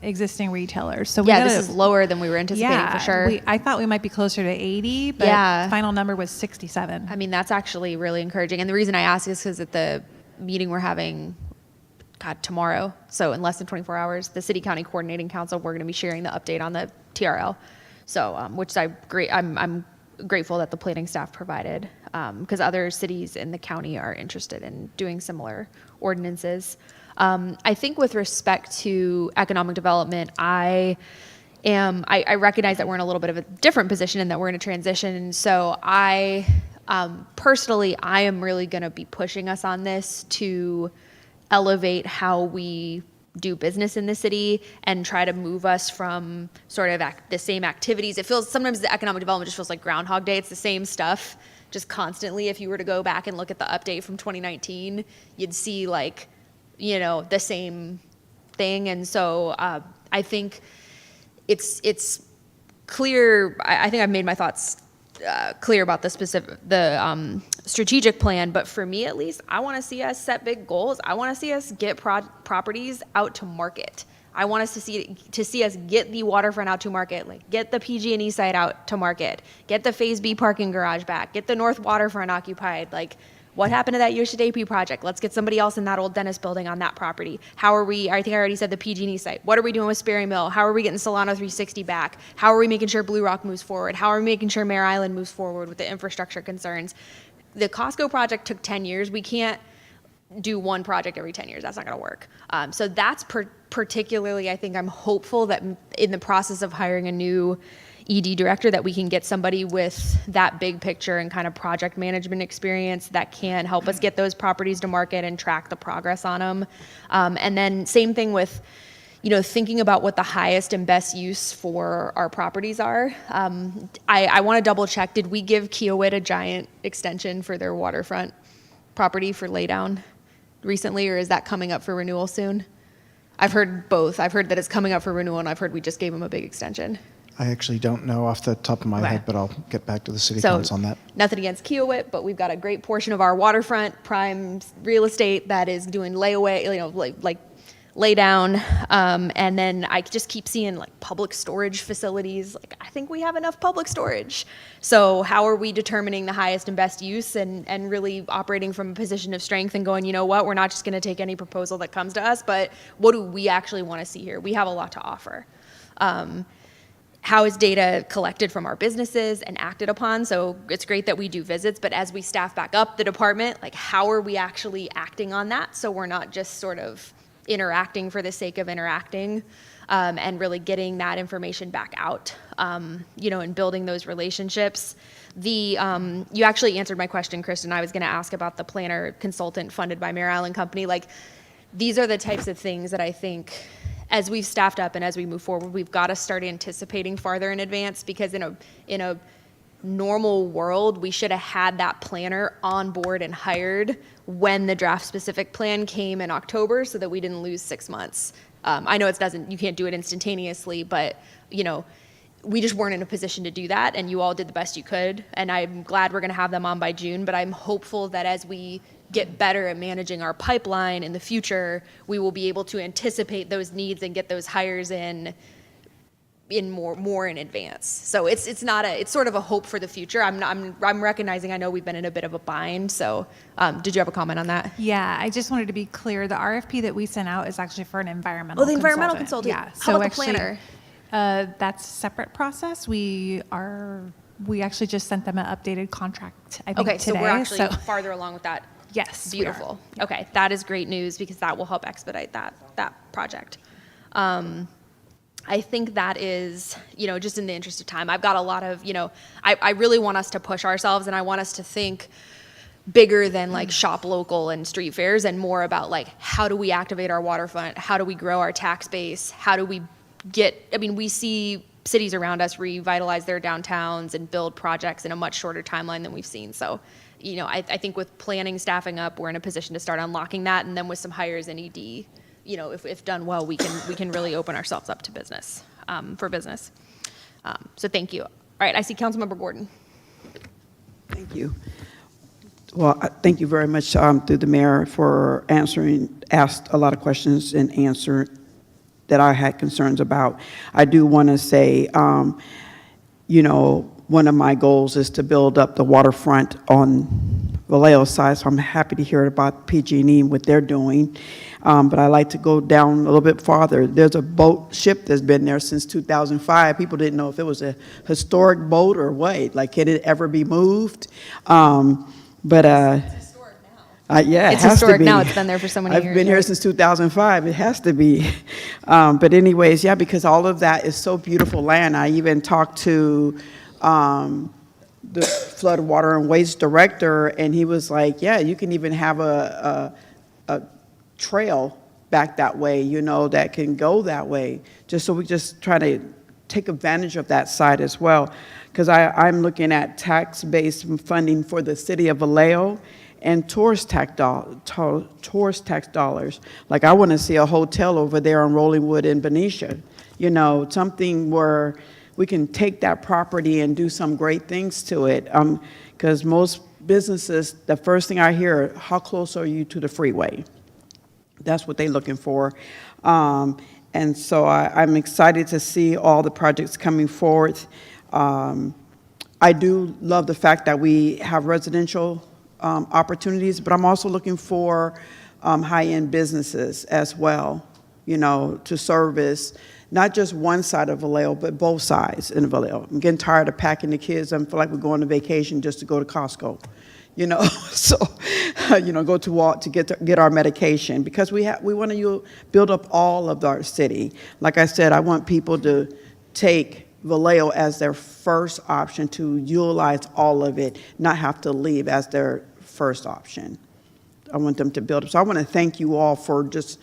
existing retailers. So
this is lower than we were anticipating for sure.
I thought we might be closer to 80, but final number was 67.
I mean, that's actually really encouraging. And the reason I ask is because at the meeting we're having, tomorrow, so in less than 24 hours, the City County Coordinating Council, we're going to be sharing the update on the TRL. So, which I'm grateful that the planning staff provided, because other cities in the county are interested in doing similar ordinances. I think with respect to economic development, I recognize that we're in a little bit of a different position and that we're in a transition. And so personally, I am really going to be pushing us on this to elevate how we do business in the city and try to move us from sort of the same activities. It feels sometimes the economic development just feels like Groundhog Day. It's the same stuff just constantly. If you were to go back and look at the update from 2019, you'd see the same thing. And so I think it's clear. I think I've made my thoughts clear about the strategic plan, but for me at least, I want to see us set big goals. I want to see us get properties out to market. I want us to see us get the waterfront out to market, like get the PG&E site out to market, get the Phase B parking garage back, get the North Waterfront occupied. Like, what happened to that USHDAP project? Let's get somebody else in that old dentist building on that property. I think I already said the PG&E site. What are we doing with Sperry Mill? How are we getting Solano 360 back? How are we making sure Blue Rock moves forward? How are we making sure Mare Island moves forward with the infrastructure concerns? The Costco project took 10 years. We can't do one project every 10 years. That's not going to work. So that's particularly, I think I'm hopeful that in the process of hiring a new ED director that we can get somebody with that big picture and kind of project management experience that can help us get those properties to market and track the progress on them. And then same thing with, thinking about what the highest and best use for our properties are. I want to double check. Did we give Kiowit a giant extension for their waterfront property for laydown? recently, or is that coming up for renewal soon? I've heard both. I've heard that it's coming up for renewal, and I've heard we just gave them a big extension.
I actually don't know off the top of my
Okay.
head, but I'll get back to the city
So,
council on that.
nothing against Kiowit, but we've got a great portion of our waterfront prime real estate that is doing layaway, like lay down. And then I just keep seeing like public storage facilities. Like, I think we have enough public storage. So how are we determining the highest and best use and really operating from a position of strength and going, you know what, we're not just going to take any proposal that comes to us, but what do we actually want to see here? We have a lot to offer. How is data collected from our businesses and acted upon? So it's great that we do visits, but as we staff back up the department, like and are we actually acting on that? So we're not just sort of interacting for the sake of interacting, and really getting that information back out, and building those relationships. You actually answered my question, Kristen. I was going to ask about the planner consultant funded by Mare Island Company. Like, these are the types of things that I think, as we've staffed up and as we move forward, we've got to start anticipating farther in advance, because in a normal world, we should have had that planner on board and hired when the draft specific plan came in October, so that we didn't lose 6 months. I know you can't do it instantaneously, but we just weren't in a position to do that, and you all did the best you could, and I'm glad we're going to have them on by June, but I'm hopeful that as we get better at managing our pipeline in the future, we will be able to anticipate those needs and get those hires in more in advance. So it's sort of a hope for the future. I'm recognizing, I know we've been in a bit of a bind. So did you have a comment on that?
Yeah, I just wanted to be clear. The RFP that we sent out is actually for an environmental
the environmental consultant.
Yeah.
How about the planner?
That's a separate process. We actually just sent them an updated contract, I think,
Okay,
today.
so we're actually farther along with that.
Yes, we
Beautiful.
are.
Okay, that is great news, because that will help expedite that project. I think that is, just in the interest of time, I've got a lot of, I really want us to push ourselves, and I want us to think bigger than like shop local and street fairs, and more about like, how do we activate our waterfront? How do we grow our tax base? How do we we see cities around us revitalize their downtowns and build projects in a much shorter timeline than we've seen. So, I think with planning, staffing up, we're in a position to start unlocking that, and then with some hires in ED, if done well, we can really open ourselves up to business, for business. So thank you. All right, I see Councilmember Gordon.
Thank you. Well, thank you very much through the mayor for asked a lot of questions and answered that I had concerns about. I do want to say, one of my goals is to build up the waterfront on Vallejo side, so I'm happy to hear about PG&E and what they're doing. But I'd like to go down a little bit farther. There's a boat ship that's been there since 2005. People didn't know if it was a historic boat or what. Like, can it ever be moved?
It's historic now.
Yeah,
it's
it has
historic
to be.
now. It's been there for so many years.
I've been here since 2005. It has to be. But anyways, yeah, because all of that is so beautiful land. I even talked to the flood, water, and waste director, and he was like, yeah, you can even have a trail back that way, that can go that way. So we just try to take advantage of that side as well. Because I'm looking at tax-based funding for the city of Vallejo and tourist tax dollars. Like, I want to see a hotel over there on Rollingwood in Benicia, something where we can take that property and do some great things to it. Because most businesses, the first thing I hear, how close are you to the freeway? That's what they're looking for. And so I'm excited to see all the projects coming forward. I do love the fact that we have residential opportunities, but I'm also looking for high-end businesses as well, to service not just one side of Vallejo, but both sides in Vallejo. I'm getting tired of packing the kids. I feel like we're going on vacation just to go to Costco, So, go to Walt to get our medication, because we want to build up all of our city. Like I said, I want people to take Vallejo as their first option, to utilize all of it, not have to leave as their first option. I want them to build up. So I want to thank you all for just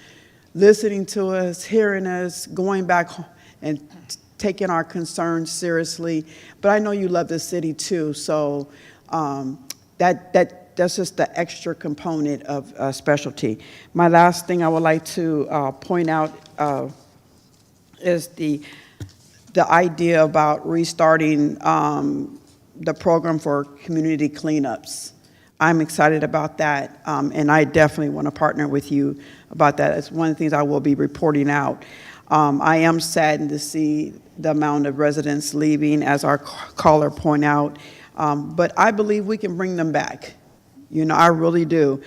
listening to us, hearing us, going back and taking our concerns seriously. But I know you love the city too, so that that's just the extra component of specialty. My last thing I would like to point out is the idea about restarting the program for community cleanups. I'm excited about that, and I definitely want to partner with you about that. It's one of the things I will be reporting out. I am saddened to see the amount of residents leaving, as our caller pointed out, but I believe we can bring them back. You know, I really do.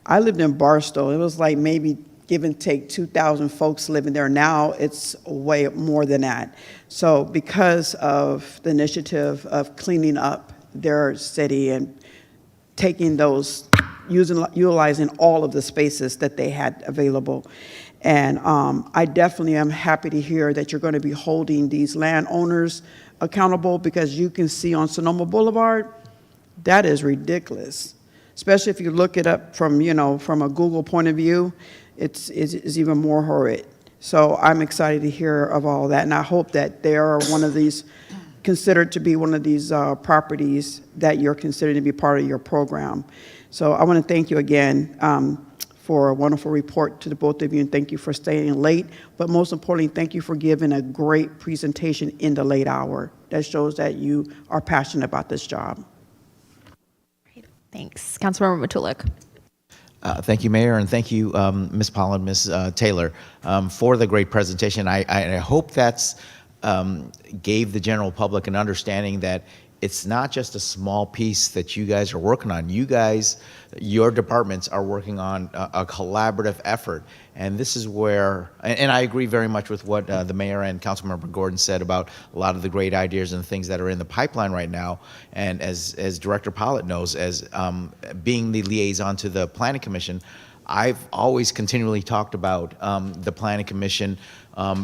I lived in Barstow. It was like maybe give and take 2,000 folks living there. Now it's way more than that. So because of the initiative of cleaning up their city and taking those, utilizing all of the spaces that they had available. And I definitely am happy to hear that you're going to be holding these landowners accountable, because you can see on Sonoma Boulevard, that is ridiculous. Especially if you look it up from, you know, from a Google point of view, it's even more horrid. So I'm excited to hear of all that, and I hope that they are one of these, considered to be one of these properties that you're considered to be part of your program. So I want to thank you again for a wonderful report to the both of you, and thank you for staying late. But most importantly, thank you for giving a great presentation in the late hour. That shows that you are passionate about this job.
Thanks. Councilmember Matulik.
Thank you, Mayor, and thank you, Ms. Pollan, Ms. Taylor, for the great presentation. I hope that's gave the general public an understanding that it's not just a small piece that you guys are working on. You guys, your departments are working on a collaborative effort. And this is where, and I agree very much with what the mayor and Councilmember Gordon said about a lot of the great ideas and things that are in the pipeline right now. And as Director Pollitt knows, as being the liaison to the Planning Commission, I've always continually talked about the Planning Commission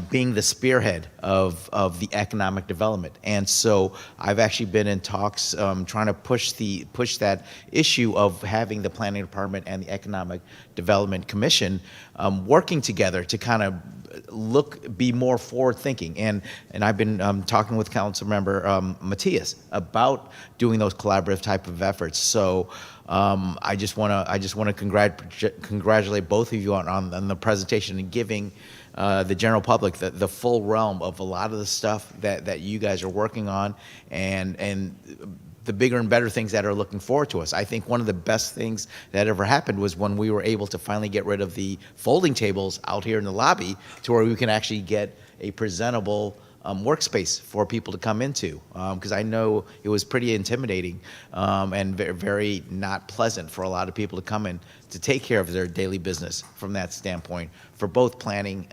being the spearhead of the economic development. And so I've actually been in talks trying to push that issue of having the Planning Department and the Economic Development Commission working together to kind of be more forward-thinking. And I've been talking with Councilmember Matias about doing those collaborative type of efforts. So I just want to congratulate both of you on the presentation and giving the general public the full realm of a lot of the stuff that you guys are working on, and the bigger and better things that are looking forward to us. I think one of the best things that ever happened was when we were able to finally get rid of the folding tables out here in the lobby, to where we can actually get a presentable workspace for people to come into, because I know it was pretty intimidating and very not pleasant for a lot of people to come in to take care of their daily business from that standpoint, for both planning,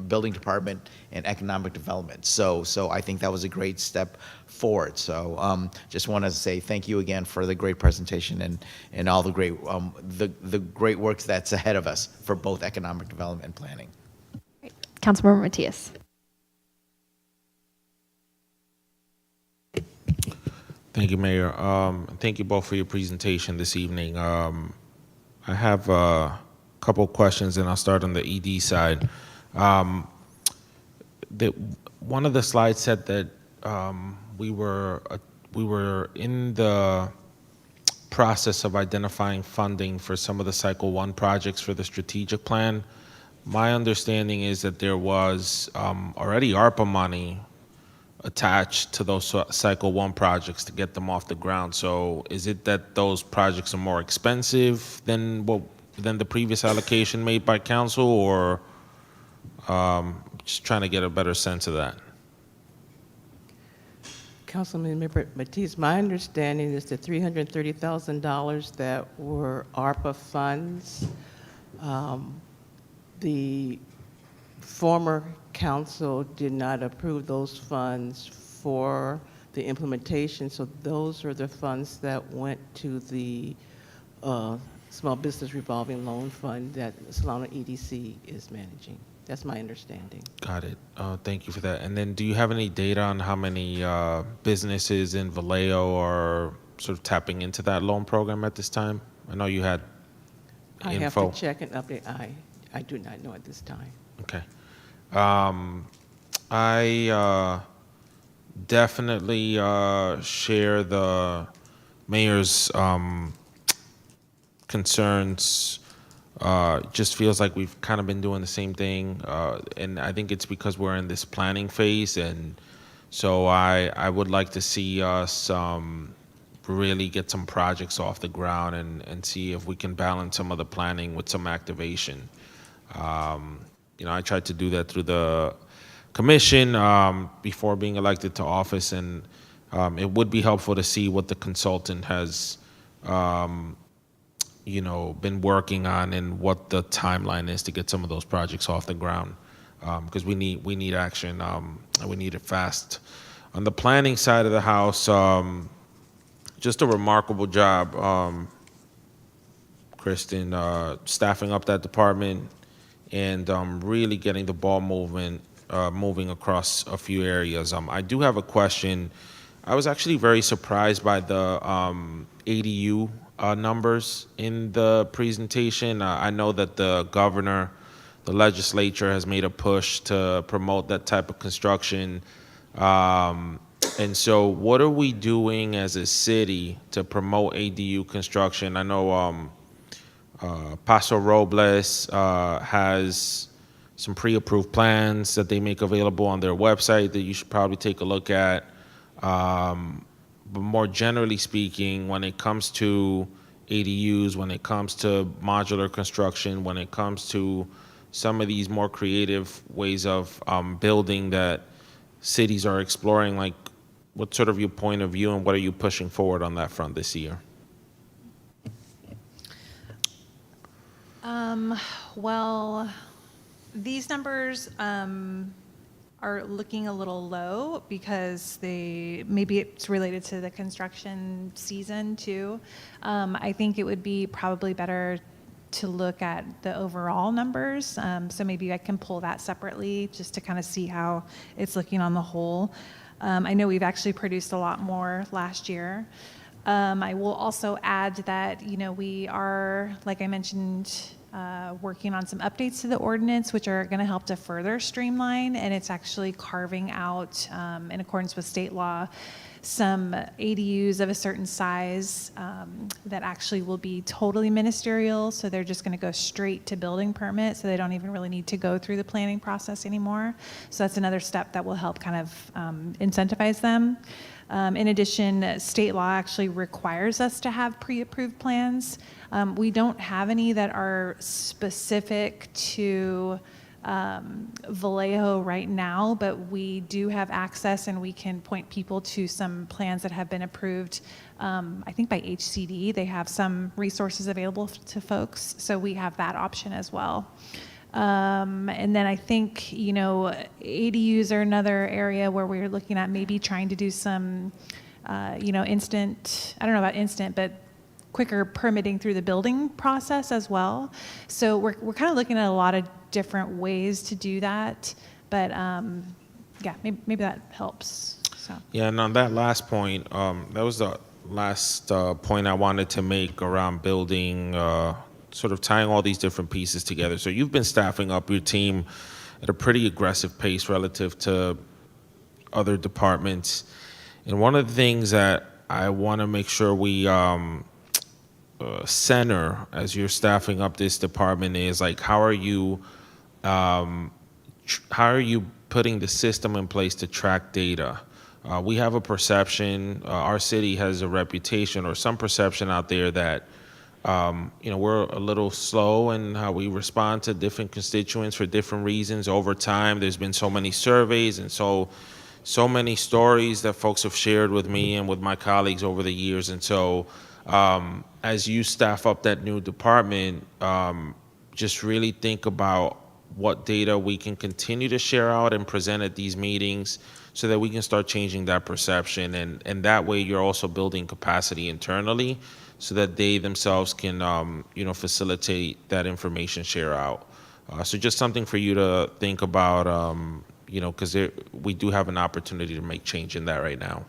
building department, and economic development. So I think that was a great step forward. So just want to say thank you again for the great presentation and all the great work that's ahead of us for both economic development and planning.
Councilmember Matias.
Thank you, Mayor. Thank you both for your presentation this evening. I have a couple of questions, and I'll start on the ED side. One of the slides said that we were in the process of identifying funding for some of the Cycle 1 projects for the strategic plan. My understanding is that there was already ARPA money attached to those Cycle 1 projects to get them off the ground. So is it that those projects are more expensive than the previous allocation made by council, or just trying to get a better sense of that?
Councilman Matias, my understanding is the $330,000 that were ARPA funds. The former council did not approve those funds for the implementation, so those are the funds that went to the Small Business Revolving Loan Fund that Solano EDC is managing. That's my understanding.
Got it. Thank you for that. And then do you have any data on how many businesses in Vallejo are sort of tapping into that loan program at this time? I know you had info.
I have to check and update. I do not know at this time.
Okay. I definitely share the mayor's concerns. Just feels like we've kind of been doing the same thing, and I think it's because we're in this planning phase, and so I would like to see us really get some projects off the ground and see if we can balance some of the planning with some activation. I tried to do that through the commission before being elected to office, and it would be helpful to see what the consultant has been working on and what the timeline is to get some of those projects off the ground, because we need action, and we need it fast. On the planning side of the house, just a remarkable job, Kristen, staffing up that department and really getting the ball moving across a few areas. I do have a question. I was actually very surprised by the ADU numbers in the presentation. I know that the governor, the legislature has made a push to promote that type of construction. And so what are we doing as a city to promote ADU construction? I know Paso Robles has some pre-approved plans that they make available on their website that you should probably take a look at. But more generally speaking, when it comes to ADUs, when it comes to modular construction, when it comes to some of these more creative ways of building that cities are exploring, like what's sort of your point of view and what are you pushing forward on that front this year?
Well, these numbers are looking a little low because maybe it's related to the construction season too. I think it would be probably better to look at the overall numbers. So maybe I can pull that separately just to kind of see how it's looking on the whole. I know we've actually produced a lot more last year. I will also add that, we are, like I mentioned, working on some updates to the ordinance, which are going to help to further streamline, and it's actually carving out, in accordance with state law, some ADUs of a certain size that actually will be totally ministerial, so they're just going to go straight to building permit, so they don't even really need to go through the planning process anymore. So that's another step that will help kind of incentivize them. In addition, state law actually requires us to have pre-approved plans. We don't have any that are specific to Vallejo right now, but we do have access and we can point people to some plans that have been approved, I think by HCD. They have some resources available to folks, so we have that option as well. And then I think, ADUs are another area where we're looking at maybe trying to do some, instant, I don't know about instant, but quicker permitting through the building process as well. So we're kind of looking at a lot of different ways to do that. But yeah, maybe that helps. So.
Yeah, and on that last point, that was the last point I wanted to make around building, sort of tying all these different pieces together. So you've been staffing up your team at a pretty aggressive pace relative to other departments. And one of the things that I want to make sure we center as you're staffing up this department is like, how are you putting the system in place to track data? We have a perception, our city has a reputation or some perception out there that we're a little slow in how we respond to different constituents for different reasons. Over time, there's been so many surveys and so many stories that folks have shared with me and with my colleagues over the years. And so as you staff up that new department, just really think about what data we can continue to share out and present at these meetings so that we can start changing that perception. And that way you're also building capacity internally so that they themselves can, facilitate that information share out. So just something for you to think about, because we do have an opportunity to make change in that right now.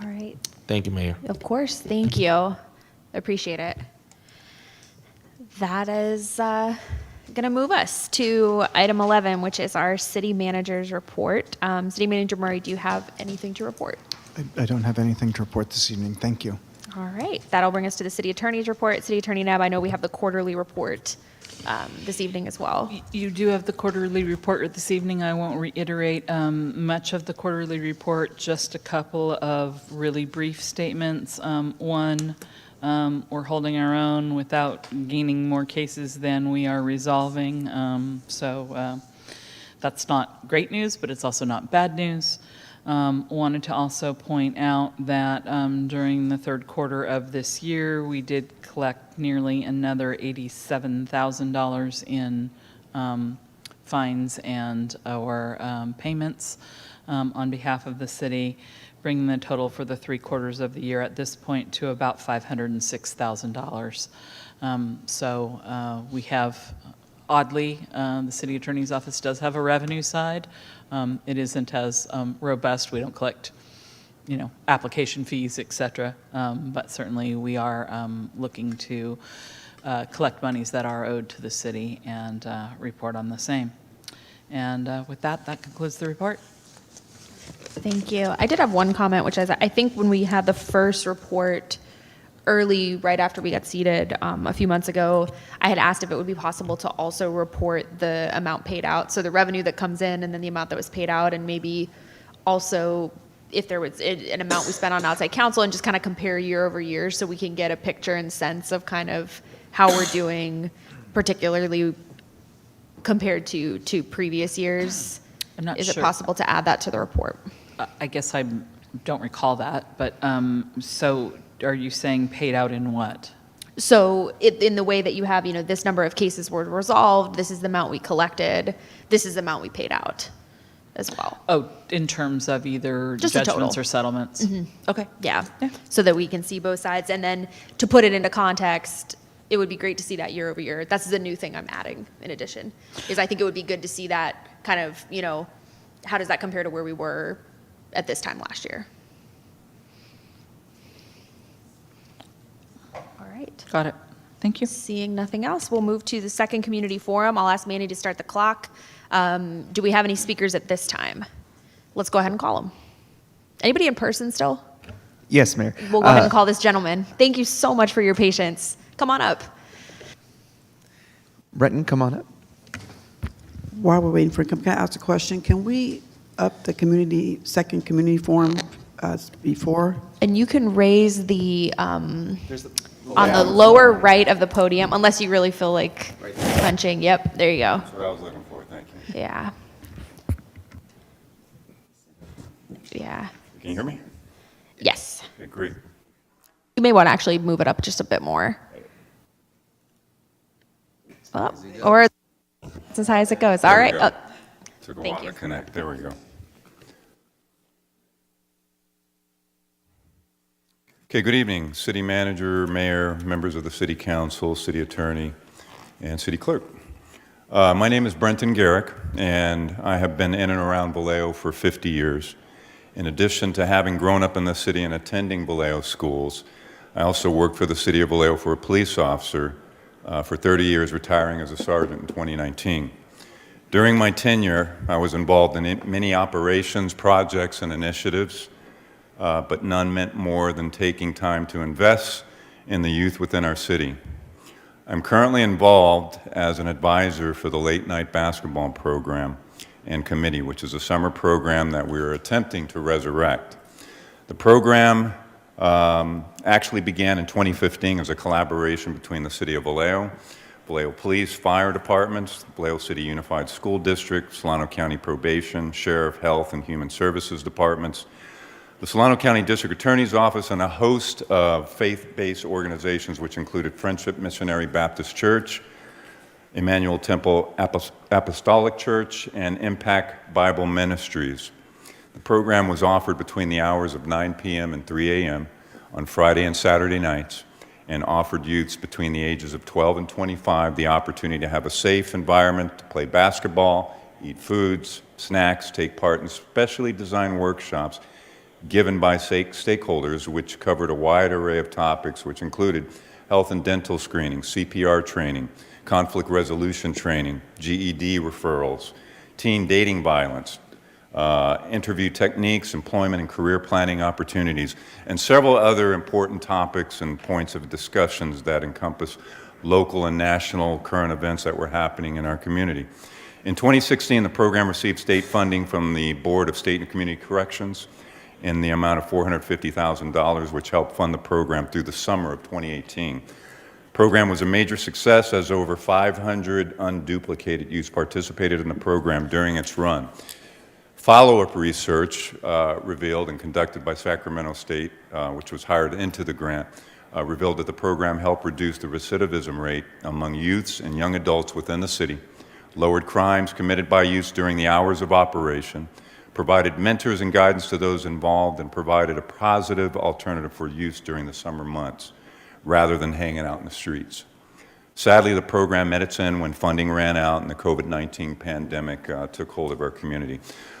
All right.
Thank you, Mayor.
Of course. Thank you. Appreciate it. That is going to move us to item 11, which is our city manager's report. City Manager Murray, do you have anything to report?
I don't have anything to report this evening. Thank you.
All right, that'll bring us to the city attorney's report. City Attorney Neb, I know we have the quarterly report this evening as well.
You do have the quarterly report this evening. I won't reiterate much of the quarterly report, just a couple of really brief statements. One, we're holding our own without gaining more cases than we are resolving. That's not great news, but it's also not bad news. Wanted to also point out that during the third quarter of this year, we did collect nearly another $87,000 in fines and or payments on behalf of the city, bringing the total for the 3 quarters of the year at this point to about $506,000. We have, oddly, the city attorney's office does have a revenue side. It isn't as robust. We don't collect, application fees, et cetera. But certainly we are looking to collect monies that are owed to the city and report on the same. And with that concludes the report.
Thank you. I did have one comment, which is I think when we had the first report early, right after we got seated a few months ago, I had asked if it would be possible to also report the amount paid out. So the revenue that comes in and then the amount that was paid out, and maybe also if there was an amount we spent on outside counsel, and just kind of compare year over year so we can get a picture and sense of kind of how we're doing, particularly compared to previous years.
I'm not
Is
sure.
it possible to add that to the report?
I guess I don't recall that, but so are you saying paid out in what?
So in the way that you have, this number of cases were resolved, this is the amount we collected, this is the amount we paid out as well.
Oh, in terms of either
Just a
judgments
total.
or settlements?
Mhm.
Okay.
Yeah, so that we can see both sides. And then to put it into context, it would be great to see that year over year. That's the new thing I'm adding in addition, is I think it would be good to see that kind of, how does that compare to where we were at this time last year? All right.
Got it. Thank you.
Seeing nothing else, we'll move to the second community forum. I'll ask Manny to start the clock. Do we have any speakers at this time? Let's go ahead and call them. Anybody in person still?
Yes, Mayor.
We'll go ahead and call this gentleman. Thank you so much for your patience. Come on up.
Brenton, come on up.
While we're waiting for him, can I ask a question? Can we up the second community forum before?
And you can raise the, on the lower right of the podium, unless you really feel like punching. Yep, there you go.
That's what I was looking for, thank you.
Yeah. Yeah.
Can you hear me?
Yes.
Okay, great.
You may want to actually move it up just a bit more. Oh, or it's as high as it goes. All right. Oh,
Took a
thank
while
you.
to connect. There we go. Okay, good evening, City Manager, Mayor, members of the City Council, City Attorney, and City Clerk. My name is Brenton Garrick, and I have been in and around Vallejo for 50 years. In addition to having grown up in the city and attending Vallejo schools, I also worked for the City of Vallejo for a police officer for 30 years, retiring as a sergeant in 2019. During my tenure, I was involved in many operations, projects, and initiatives, but none meant more than taking time to invest in the youth within our city. I'm currently involved as an advisor for the late night basketball program and committee, which is a summer program that we're attempting to resurrect. The program actually began in 2015 as a collaboration between the City of Vallejo, Vallejo Police, Fire Departments, Vallejo City Unified School District, Solano County Probation, Sheriff, Health, and Human Services Departments, the Solano County District Attorney's Office, and a host of faith-based organizations which included Friendship Missionary Baptist Church, Emmanuel Temple Apostolic Church, and Impact Bible Ministries. The program was offered between the hours of 9 p.m. and 3 a.m. on Friday and Saturday nights, and offered youths between the ages of 12 and 25 the opportunity to have a safe environment to play basketball, eat foods, snacks, take part in specially designed workshops given by stakeholders, which covered a wide array of topics, which included health and dental screening, CPR training, conflict resolution training, GED referrals, teen dating violence, interview techniques, employment and career planning opportunities, and several other important topics and points of discussions that encompass local and national current events that were happening in our community. In 2016, the program received state funding from the Board of State and Community Corrections in the amount of $450,000, which helped fund the program through the summer of 2018. The program was a major success as over 500 unduplicated youths participated in the program during its run. Follow-up research revealed and conducted by Sacramento State, which was hired into the grant, revealed that the program helped reduce the recidivism rate among youths and young adults within the city, lowered crimes committed by youths during the hours of operation, provided mentors and guidance to those involved, and provided a positive alternative for youths during the summer months, rather than hanging out in the streets. Sadly, the program met its end when funding ran out and the COVID-19 pandemic took hold of our community.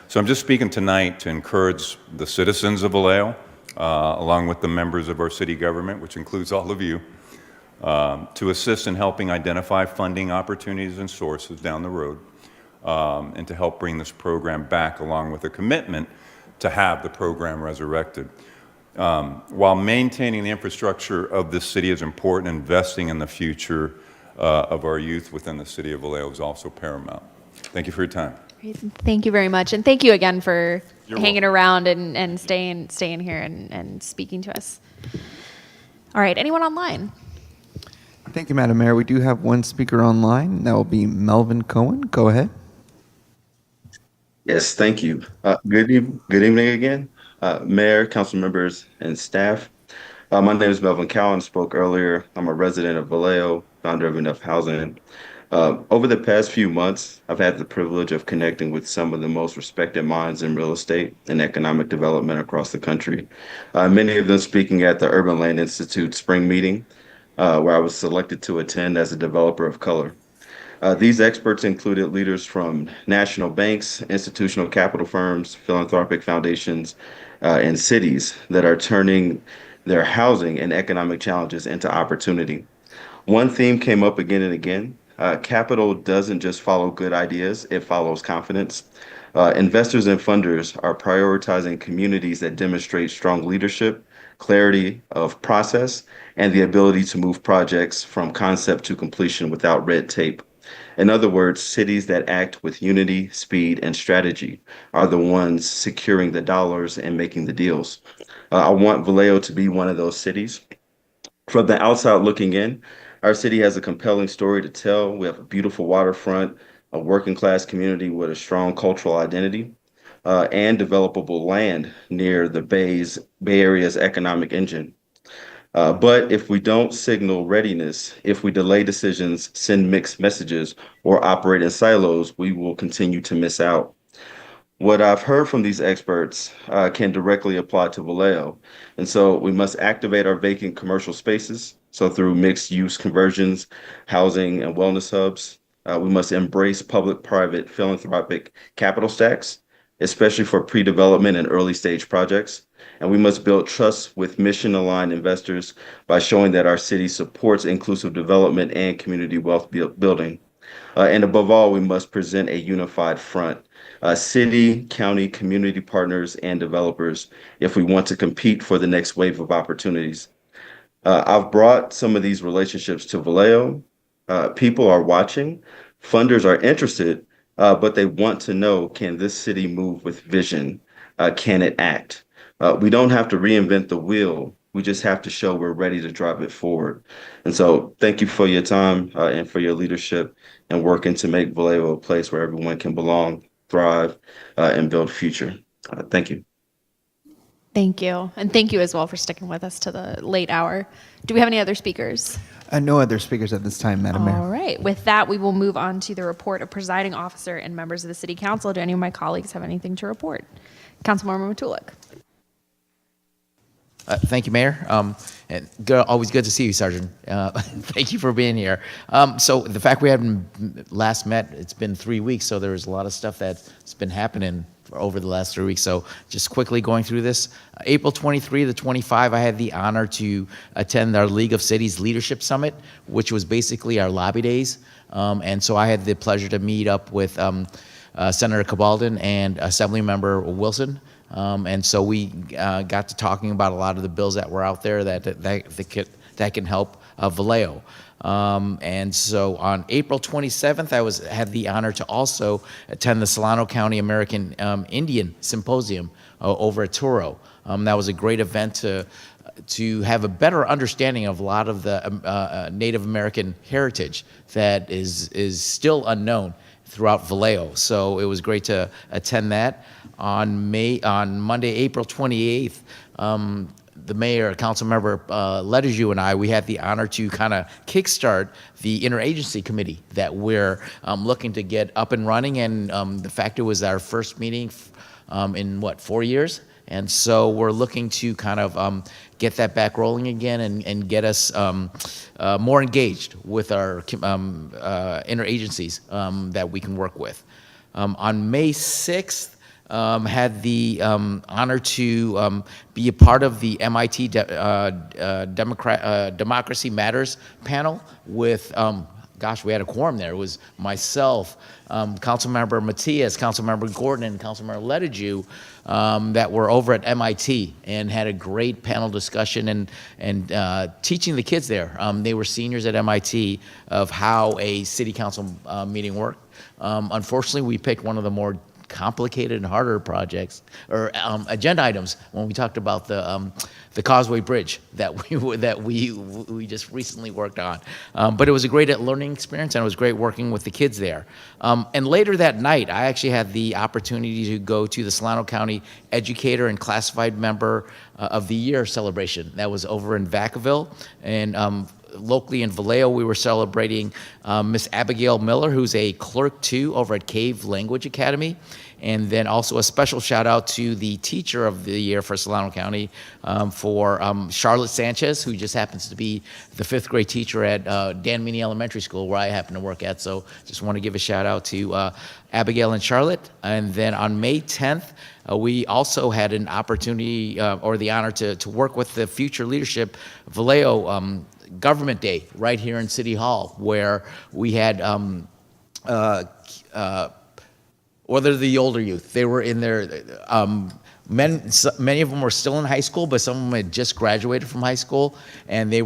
So I'm just speaking tonight to encourage the citizens of Vallejo, along with the members of our city government, which includes all of you, to assist in helping identify funding opportunities and sources down the road, and to help bring this program back, along with a commitment to have the program resurrected. While maintaining the infrastructure of this city is important, investing in the future of our youth within the city of Vallejo is also paramount. Thank you for your time.
Great. Thank you very much. And thank you again for
You're
hanging
welcome.
around and staying here and speaking to us. All right, anyone online?
Thank you, Madam Mayor. We do have one speaker online. That will be Melvin Cohen. Go ahead.
Yes, thank you. Good evening again, Mayor, council members, and staff. My name is Melvin Cowan. Spoke earlier. I'm a resident of Vallejo, founder of Enough Housing. Over the past few months, I've had the privilege of connecting with some of the most respected minds in real estate and economic development across the country. Many of them speaking at the Urban Land Institute spring meeting, where I was selected to attend as a developer of color. These experts included leaders from national banks, institutional capital firms, philanthropic foundations, and cities that are turning their housing and economic challenges into opportunity. One theme came up again and again. Capital doesn't just follow good ideas, it follows confidence. Investors and funders are prioritizing communities that demonstrate strong leadership, clarity of process, and the ability to move projects from concept to completion without red tape. In other words, cities that act with unity, speed, and strategy are the ones securing the dollars and making the deals. I want Vallejo to be one of those cities. From the outside looking in, our city has a compelling story to tell. We have a beautiful waterfront, a working class community with a strong cultural identity, and developable land near the Bay Area's economic engine. But if we don't signal readiness, if we delay decisions, send mixed messages, or operate in silos, we will continue to miss out. What I've heard from these experts can directly apply to Vallejo. And so we must activate our vacant commercial spaces. So through mixed use conversions, housing, and wellness hubs, we must embrace public-private philanthropic capital stacks, especially for pre-development and early stage projects. And we must build trust with mission-aligned investors by showing that our city supports inclusive development and community wealth building. And above all, we must present a unified front, city, county, community partners, and developers if we want to compete for the next wave of opportunities. I've brought some of these relationships to Vallejo. People are watching, funders are interested, but they want to know, can this city move with vision? Can it act? We don't have to reinvent the wheel. We just have to show we're ready to drive it forward. And so thank you for your time and for your leadership and working to make Vallejo a place where everyone can belong, thrive, and build future. Thank you.
Thank you. And thank you as well for sticking with us to the late hour. Do we have any other speakers?
No other speakers at this time, Madam Mayor.
All right. With that, we will move on to the report of presiding officer and members of the city council. Do any of my colleagues have anything to report? Councilmember Matulik.
Thank you, Mayor. And always good to see you, Sergeant. Thank you for being here. So the fact we haven't last met, it's been 3 weeks, so there's a lot of stuff that's been happening over the last 3 weeks. So just quickly going through this. April 23 to 25, I had the honor to attend our League of Cities Leadership Summit, which was basically our lobby days. And so I had the pleasure to meet up with Senator Cabaldon and Assemblymember Wilson. And so we got to talking about a lot of the bills that were out there that can help Vallejo. And so on April 27th, I had the honor to also attend the Solano County American Indian Symposium over at Turo. That was a great event to have a better understanding of a lot of the Native American heritage that is still unknown throughout Vallejo. So it was great to attend that. On Monday, April 28th, the mayor, Councilmember Ledaju, and I, we had the honor to kind of kickstart the interagency committee that we're looking to get up and running. And the fact it was our first meeting in 4 years? And so we're looking to kind of get that back rolling again and get us more engaged with our interagencies that we can work with. On May 6th, had the honor to be a part of the MIT Democracy Matters panel with, gosh, we had a quorum there. It was myself, Councilmember Matias, Councilmember Gordon, and Councilmember Ledaju that were over at MIT and had a great panel discussion and teaching the kids there. They were seniors at MIT of how a city council meeting worked. Unfortunately, we picked one of the more complicated and harder projects or agenda items when we talked about the Causeway Bridge that we just recently worked on. But it was a great learning experience, and it was great working with the kids there. And later that night, I actually had the opportunity to go to the Solano County Educator and Classified Member of the Year celebration. That was over in Vacaville, and locally in Vallejo, we were celebrating Miss Abigail Miller, who's a clerk too over at Cave Language Academy. And then also a special shout out to the Teacher of the Year for Solano County for Charlotte Sanchez, who just happens to be the 5th grade teacher at Dan Meany Elementary School, where I happen to work at. So just want to give a shout out to Abigail and Charlotte. And then on May 10th, we also had an opportunity or the honor to work with the future leadership Vallejo Government Day right here in City Hall, where we had or they're the older youth. They were in their, many of them were still in high school, but some of them had just graduated from high school, and they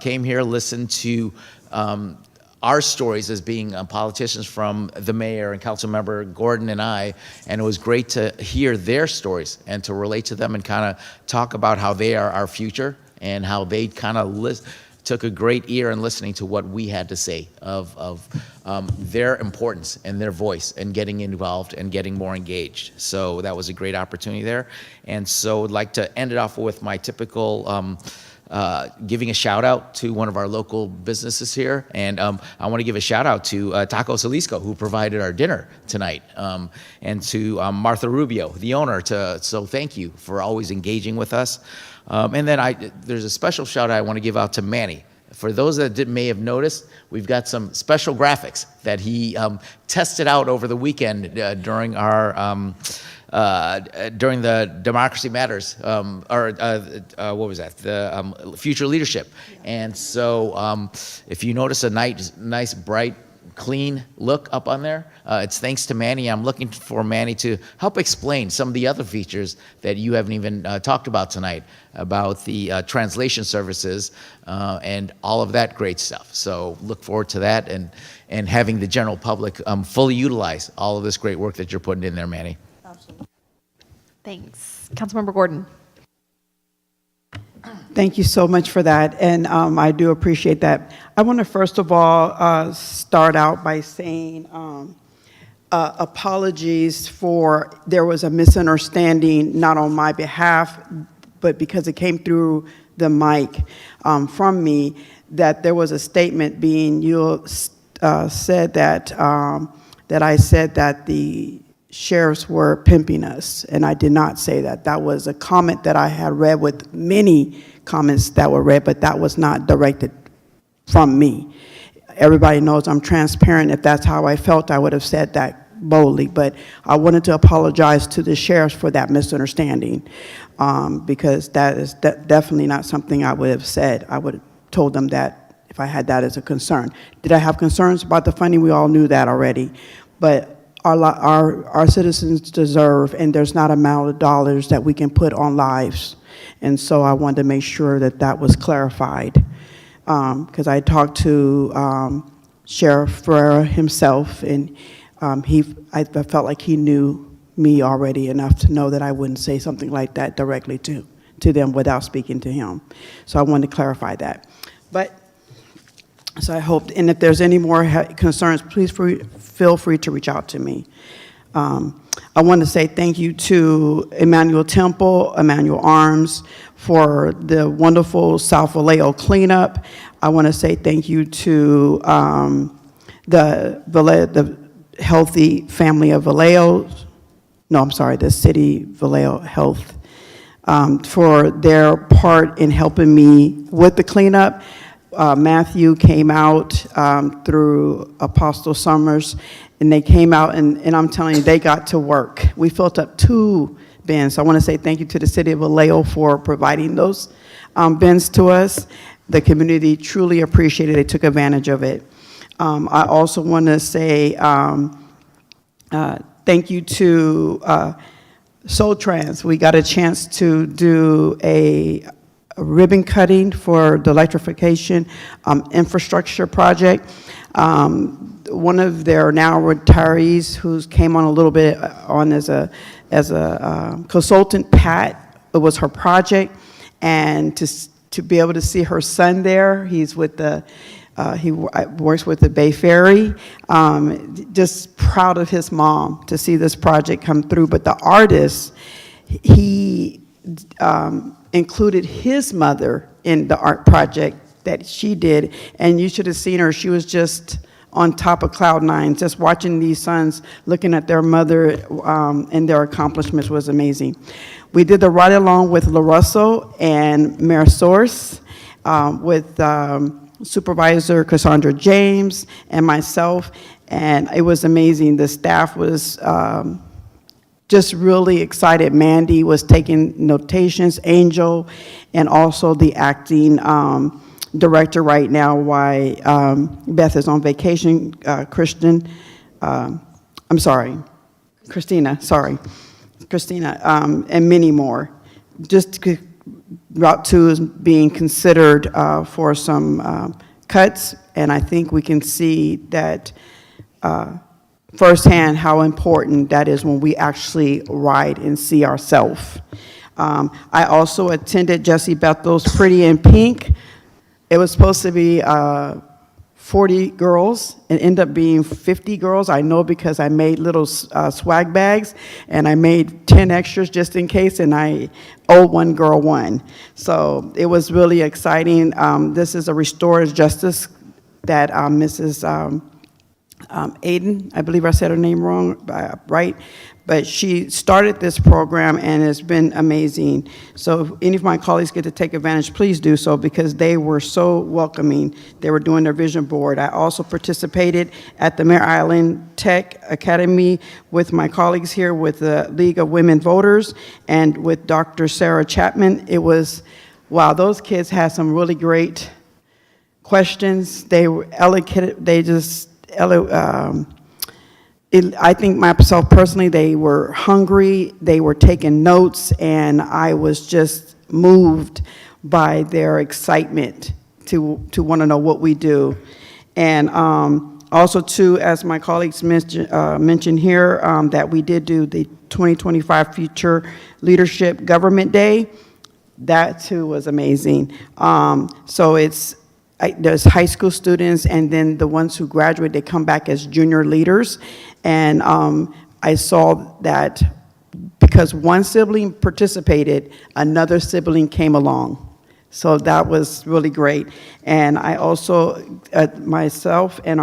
came here, listened to our stories as being politicians from the mayor and Councilmember Gordon and I, and it was great to hear their stories and to relate to them and kind of talk about how they are our future and how they kind of took a great ear in listening to what we had to say of their importance and their voice and getting involved and getting more engaged. So that was a great opportunity there. And so I'd like to end it off with my typical giving a shout out to one of our local businesses here. And I want to give a shout out to Taco Salisco, who provided our dinner tonight, and to Martha Rubio, the owner. So thank you for always engaging with us. And then there's a special shout out I want to give out to Manny. For those that may have noticed, we've got some special graphics that he tested out over the weekend during our during the Democracy Matters, what was that? The Future Leadership. And so if you notice a nice, bright, clean look up on there, it's thanks to Manny. I'm looking for Manny to help explain some of the other features that you haven't even talked about tonight, about the translation services and all of that great stuff. So look forward to that and having the general public fully utilize all of this great work that you're putting in there, Manny.
Absolutely. Thanks. Councilmember Gordon.
Thank you so much for that, and I do appreciate that. I want to first of all start out by saying apologies for there was a misunderstanding, not on my behalf, but because it came through the mic from me, that there was a statement being said that I said that the sheriffs were pimping us, and I did not say that. That was a comment that I had read with many comments that were read, but that was not directed from me. Everybody knows I'm transparent. If that's how I felt, I would have said that boldly, but I wanted to apologize to the sheriffs for that misunderstanding, because that is definitely not something I would have said. I would have told them that if I had that as a concern. Did I have concerns about the funding? We all knew that already, but our citizens deserve, and there's not amount of dollars that we can put on lives. And so I wanted to make sure that that was clarified. Because I talked to Sheriff Ferreira himself, and I felt like he knew me already enough to know that I wouldn't say something like that directly to them without speaking to him. So I wanted to clarify that. But, so I hope, and if there's any more concerns, please feel free to reach out to me. I want to say thank you to Emmanuel Temple, Emmanuel Arms, for the wonderful South Vallejo cleanup. I want to say thank you to the Healthy Family of Vallejo. No, I'm sorry, the City Vallejo Health, for their part in helping me with the cleanup. Matthew came out through Apostle Summers, and they came out, and I'm telling you, they got to work. We filled up 2 bins. So I want to say thank you to the City of Vallejo for providing those bins to us. The community truly appreciated it. They took advantage of it. I also want to say thank you to Soul Trans. We got a chance to do a ribbon cutting for the electrification infrastructure project. One of their now retirees who came on a little bit on as a consultant, Pat, it was her project, and to be able to see her son there, he's with the he works with the Bay Ferry. Just proud of his mom to see this project come through. But the artist, he included his mother in the art project that she did, and you should have seen her. She was just on top of cloud nine, just watching these sons looking at their mother, and their accomplishments was amazing. We did the ride along with LaRusso and Mayor Source, with Supervisor Cassandra James and myself, and it was amazing. The staff was just really excited. Mandy was taking notations, Angel, and also the acting director right now, why Beth is on vacation, Christina, and many more. Just Route 2 is being considered for some cuts, and I think we can see that firsthand how important that is when we actually ride and see ourselves. I also attended Jessie Bethel's Pretty in Pink. It was supposed to be 40 girls and ended up being 50 girls. I know because I made little swag bags, and I made 10 extras just in case, and I owe one girl one. So it was really exciting. This is a restorative justice that Mrs. Aiden, I believe I said her name wrong, right? But she started this program, and it's been amazing. So if any of my colleagues get to take advantage, please do so, because they were so welcoming. They were doing their vision board. I also participated at the Mare Island Tech Academy with my colleagues here with the League of Women Voters and with Dr. Sarah Chapman. It was, wow, those kids had some really great questions. They were eloquent. They just, I think myself personally, they were hungry, they were taking notes, and I was just moved by their excitement to want to know what we do. And also too, as my colleagues mentioned here, that we did do the 2025 Future Leadership Government Day. That too was amazing. So there's high school students, and then the ones who graduate, they come back as junior leaders. And I saw that because one sibling participated, another sibling came along. So that was really great. And I also, myself and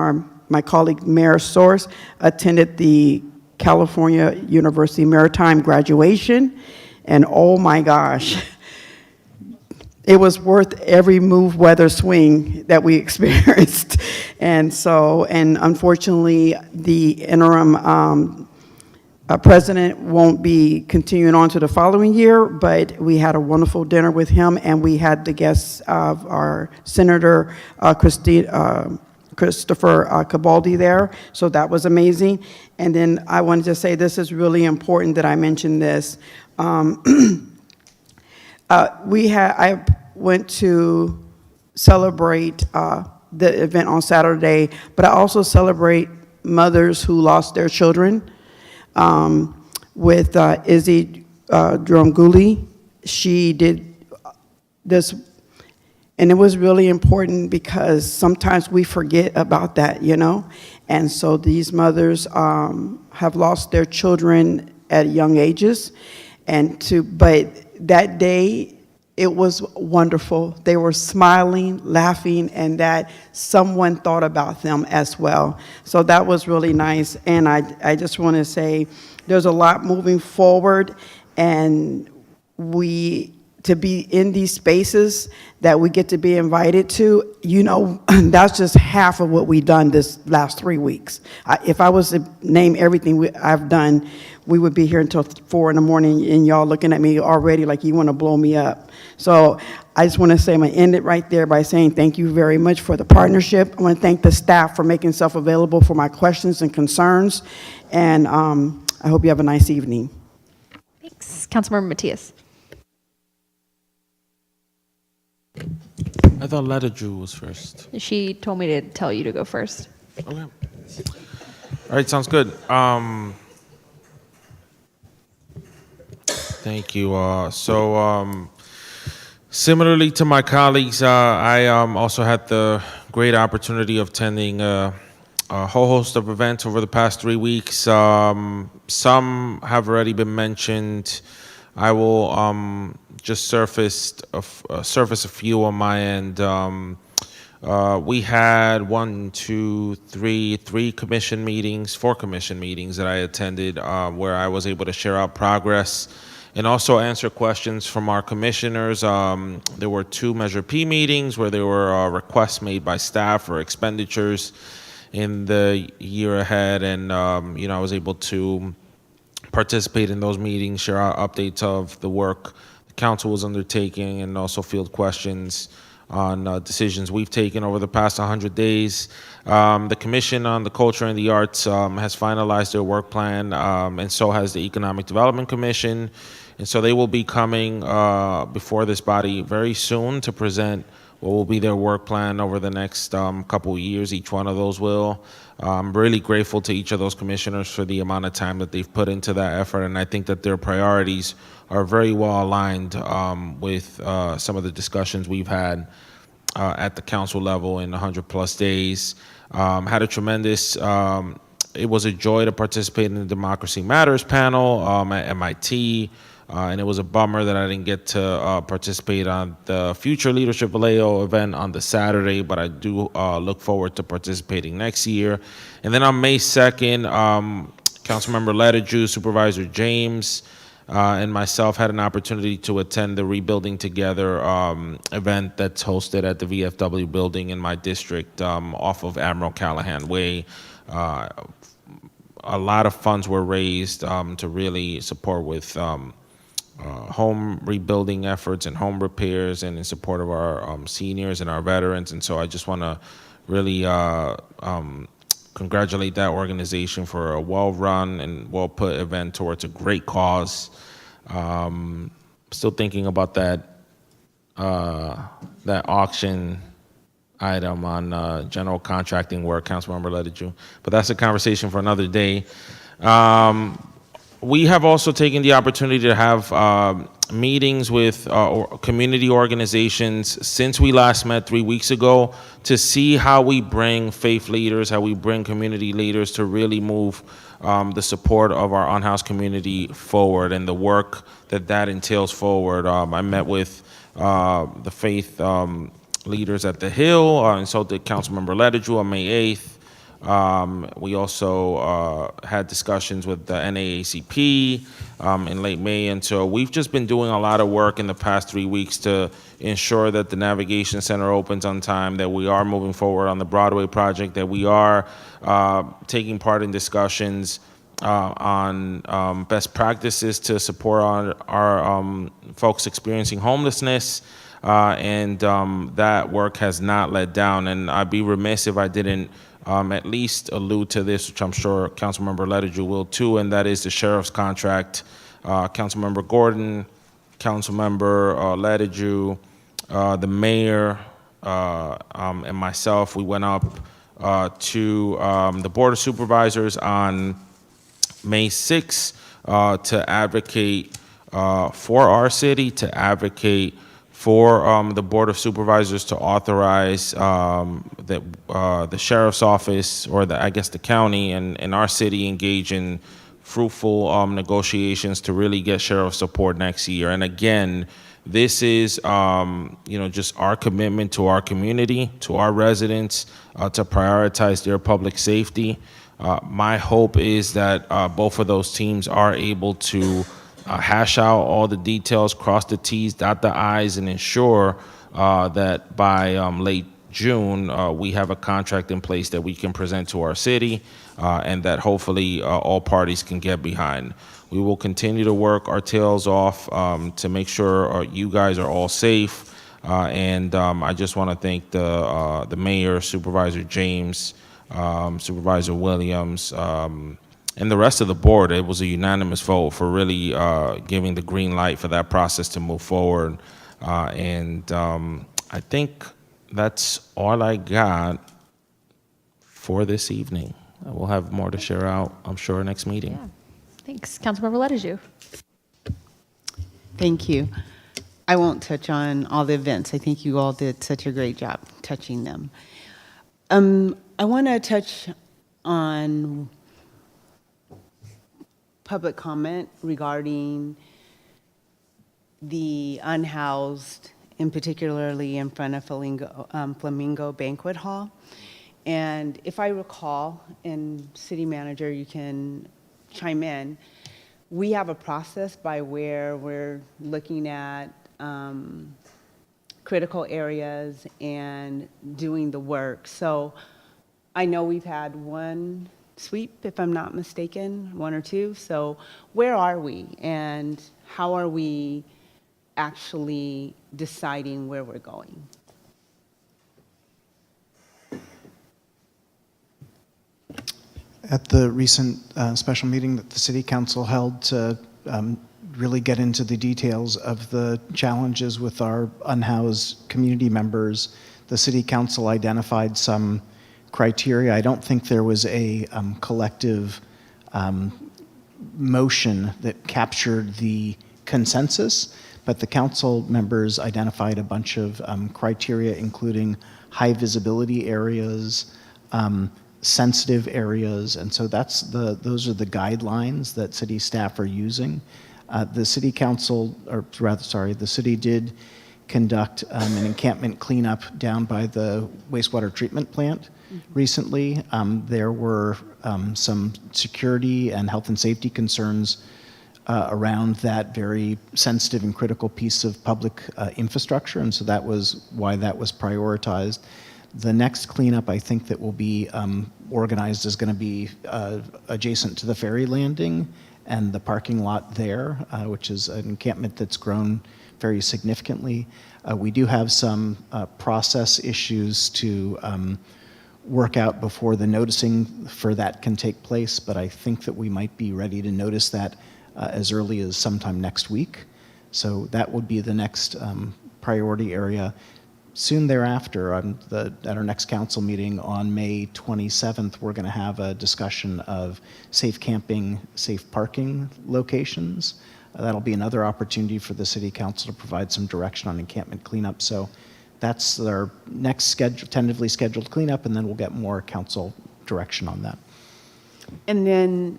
my colleague Mayor Source attended the California University Maritime graduation. And oh my gosh, it was worth every move, weather, swing that we experienced. And so, and unfortunately, the interim president won't be continuing on to the following year, but we had a wonderful dinner with him, and we had the guests of our Senator Christopher Cabaldi there, so that was amazing. And then I wanted to say this is really important that I mention this. I went to celebrate the event on Saturday, but I also celebrate mothers who lost their children with Izzy Dromguli. She did this, and it was really important because sometimes we forget about that, you know? And so these mothers have lost their children at young ages, but that day, it was wonderful. They were smiling, laughing, and that someone thought about them as well. So that was really nice. And I just want to say there's a lot moving forward, and to be in these spaces that we get to be invited to, you know, that's just half of what we've done this last 3 weeks. If I was to name everything I've done, we would be here until 4 in the morning, and y'all looking at me already like you want to blow me up. So I just want to say, I'm going to end it right there by saying thank you very much for the partnership. I want to thank the staff for making self available for my questions and concerns, and I hope you have a nice evening.
Thanks. Councilmember Matias.
I thought Letterju was first.
She told me to tell you to go first.
Okay. All right, sounds good. Thank you. Similarly to my colleagues, I also had the great opportunity of attending a whole host of events over the past 3 weeks. Some have already been mentioned. I will just surface a few on my end. We had 4 commission meetings that I attended where I was able to share out progress and also answer questions from our commissioners. There were 2 Measure P meetings where there were requests made by staff for expenditures in the year ahead, and I was able to participate in those meetings, share out updates of the work the council was undertaking, and also field questions on decisions we've taken over the past 100 days. The Commission on the Culture and the Arts has finalized their work plan, and so has the Economic Development Commission. And so they will be coming before this body very soon to present what will be their work plan over the next couple of years. Each one of those will. I'm really grateful to each of those commissioners for the amount of time that they've put into that effort, and I think that their priorities are very well aligned with some of the discussions we've had at the council level in 100+ days. Had a tremendous, it was a joy to participate in the Democracy Matters panel at MIT. And it was a bummer that I didn't get to participate on the Future Leadership Vallejo event on the Saturday, but I do look forward to participating next year. And then on May 2nd, Councilmember Letterju, Supervisor James, and myself had an opportunity to attend the Rebuilding Together event that's hosted at the VFW building in my district off of Admiral Callahan Way. A lot of funds were raised to really support with home rebuilding efforts and home repairs, and in support of our seniors and our veterans. And so I just want to really congratulate that organization for a well-run and well-put event towards a great cause. Still thinking about that auction item on general contracting work, Councilmember Letterju, but that's a conversation for another day. We have also taken the opportunity to have meetings with community organizations since we last met 3 weeks ago to see how we bring faith leaders, how we bring community leaders to really move the support of our unhoused community forward and the work that entails forward. I met with the faith leaders at the Hill, and so did Councilmember Letterju on May 8th. We also had discussions with the NAACP in late May, and so we've just been doing a lot of work in the past 3 weeks to ensure that the Navigation Center opens on time, that we are moving forward on the Broadway project, that we are taking part in discussions on best practices to support our folks experiencing homelessness. and that work has not let down. And I'd be remiss if I didn't at least allude to this, which I'm sure Councilmember Lettiger will too, and that is the sheriff's contract. Councilmember Gordon, Councilmember Lettiger, the mayor, and myself, we went up to the Board of Supervisors on May 6th to advocate for our city, to advocate for the Board of Supervisors to authorize the sheriff's office, or I guess the county and our city, engage in fruitful negotiations to really get sheriff support next year. And again, this is just our commitment to our community, to our residents, to prioritize their public safety. My hope is that both of those teams are able to hash out all the details, cross the T's, dot the I's, and ensure that by late June, we have a contract in place that we can present to our city, and that hopefully all parties can get behind. We will continue to work our tails off to make sure you guys are all safe. And I just want to thank the mayor, Supervisor James, Supervisor Williams, and the rest of the board. It was a unanimous vote for really giving the green light for that process to move forward. And I think that's all I got for this evening. We'll have more to share out, I'm sure, next meeting.
Yeah. Thanks. Councilmember Lettiger.
Thank you. I won't touch on all the events. I think you all did such a great job touching them. I want to touch on public comment regarding the unhoused, and particularly in front of Flamingo Banquet Hall. And if I recall, and City Manager, you can chime in, we have a process by where we're looking at critical areas and doing the work. So I know we've had one sweep, if I'm not mistaken, one or two. So where are we, and how are we actually deciding where we're going?
At the recent special meeting that the City Council held to really get into the details of the challenges with our unhoused community members, the City Council identified some criteria. I don't think there was a collective motion that captured the consensus, but the council members identified a bunch of criteria, including high visibility areas, sensitive areas, and so those are the guidelines that city staff are using. The city council, or rather, sorry, the city did conduct an encampment cleanup down by the wastewater treatment plant recently. There were some security and health and safety concerns around that very sensitive and critical piece of public infrastructure, and so that was why that was prioritized. The next cleanup, I think, that will be organized is going to be adjacent to the ferry landing and the parking lot there, which is an encampment that's grown very significantly. We do have some process issues to work out before the noticing for that can take place, but I think that we might be ready to notice that as early as sometime next week. So that would be the next priority area. Soon thereafter, at our next council meeting on May 27th, we're going to have a discussion of safe camping, safe parking locations. That'll be another opportunity for the city council to provide some direction on encampment cleanup. So that's our next tentatively scheduled cleanup, and then we'll get more council direction on that.
And then,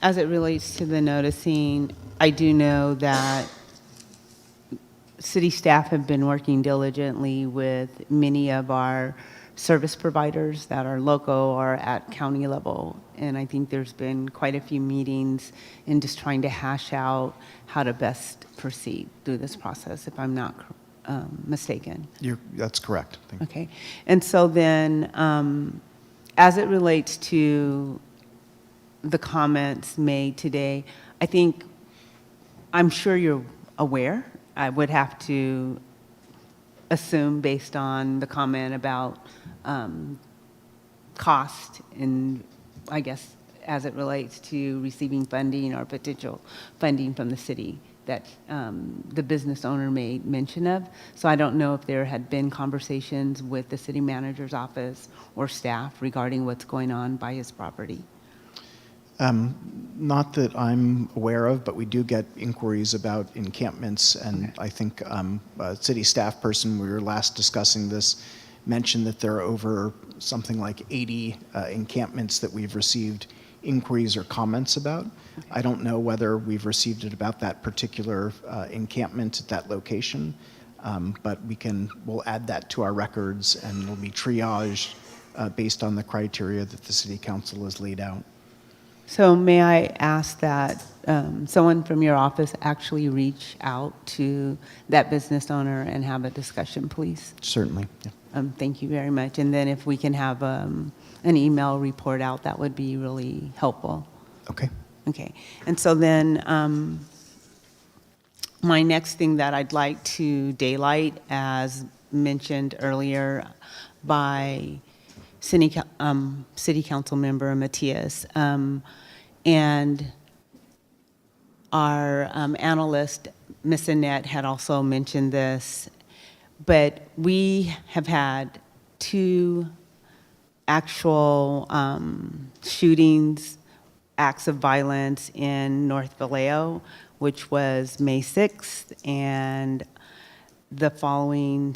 as it relates to the noticing, I do know that city staff have been working diligently with many of our service providers that are local or at county level. And I think there's been quite a few meetings in just trying to hash out how to best proceed through this process, if I'm not mistaken.
That's correct. Thank you.
Okay. And so then, as it relates to the comments made today, I'm sure you're aware. I would have to assume based on the comment about cost and, I guess, as it relates to receiving funding or potential funding from the city that the business owner made mention of. So I don't know if there had been conversations with the city manager's office or staff regarding what's going on by his property.
Not that I'm aware of, but we do get inquiries about encampments, and I think a city staff person, we were last discussing this, mentioned that there are over something like 80 encampments that we've received inquiries or comments about. I don't know whether we've received it about that particular encampment at that location, but we'll add that to our records, and it'll be triaged based on the criteria that the city council has laid out.
So may I ask that someone from your office actually reach out to that business owner and have a discussion, please?
Certainly. Yeah.
Thank you very much. And then if we can have an email report out, that would be really helpful.
Okay.
Okay. And so then my next thing that I'd like to daylight, as mentioned earlier by City Council Member Matias, and our analyst, Ms. Annette, had also mentioned this, but we have had 2 actual shootings, acts of violence in North Vallejo, which was May 6th, and the following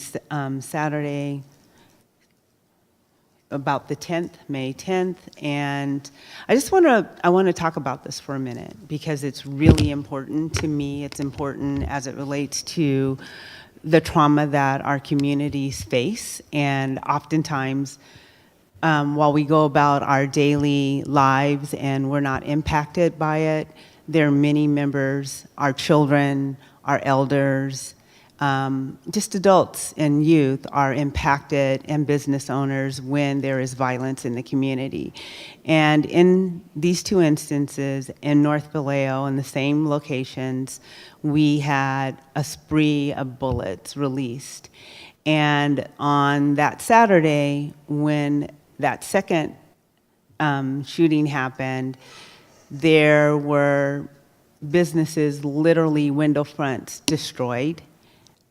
Saturday, about the 10th, May 10th, and I want to talk about this for a minute because it's really important to me. It's important as it relates to the trauma that our communities face, and oftentimes, while we go about our daily lives and we're not impacted by it, there are many members, our children, our elders, just adults and youth are impacted, and business owners, when there is violence in the community. And in these 2 instances, in North Vallejo, in the same locations, we had a spree of bullets released. And on that Saturday, when that second shooting happened, there were businesses, literally window fronts destroyed.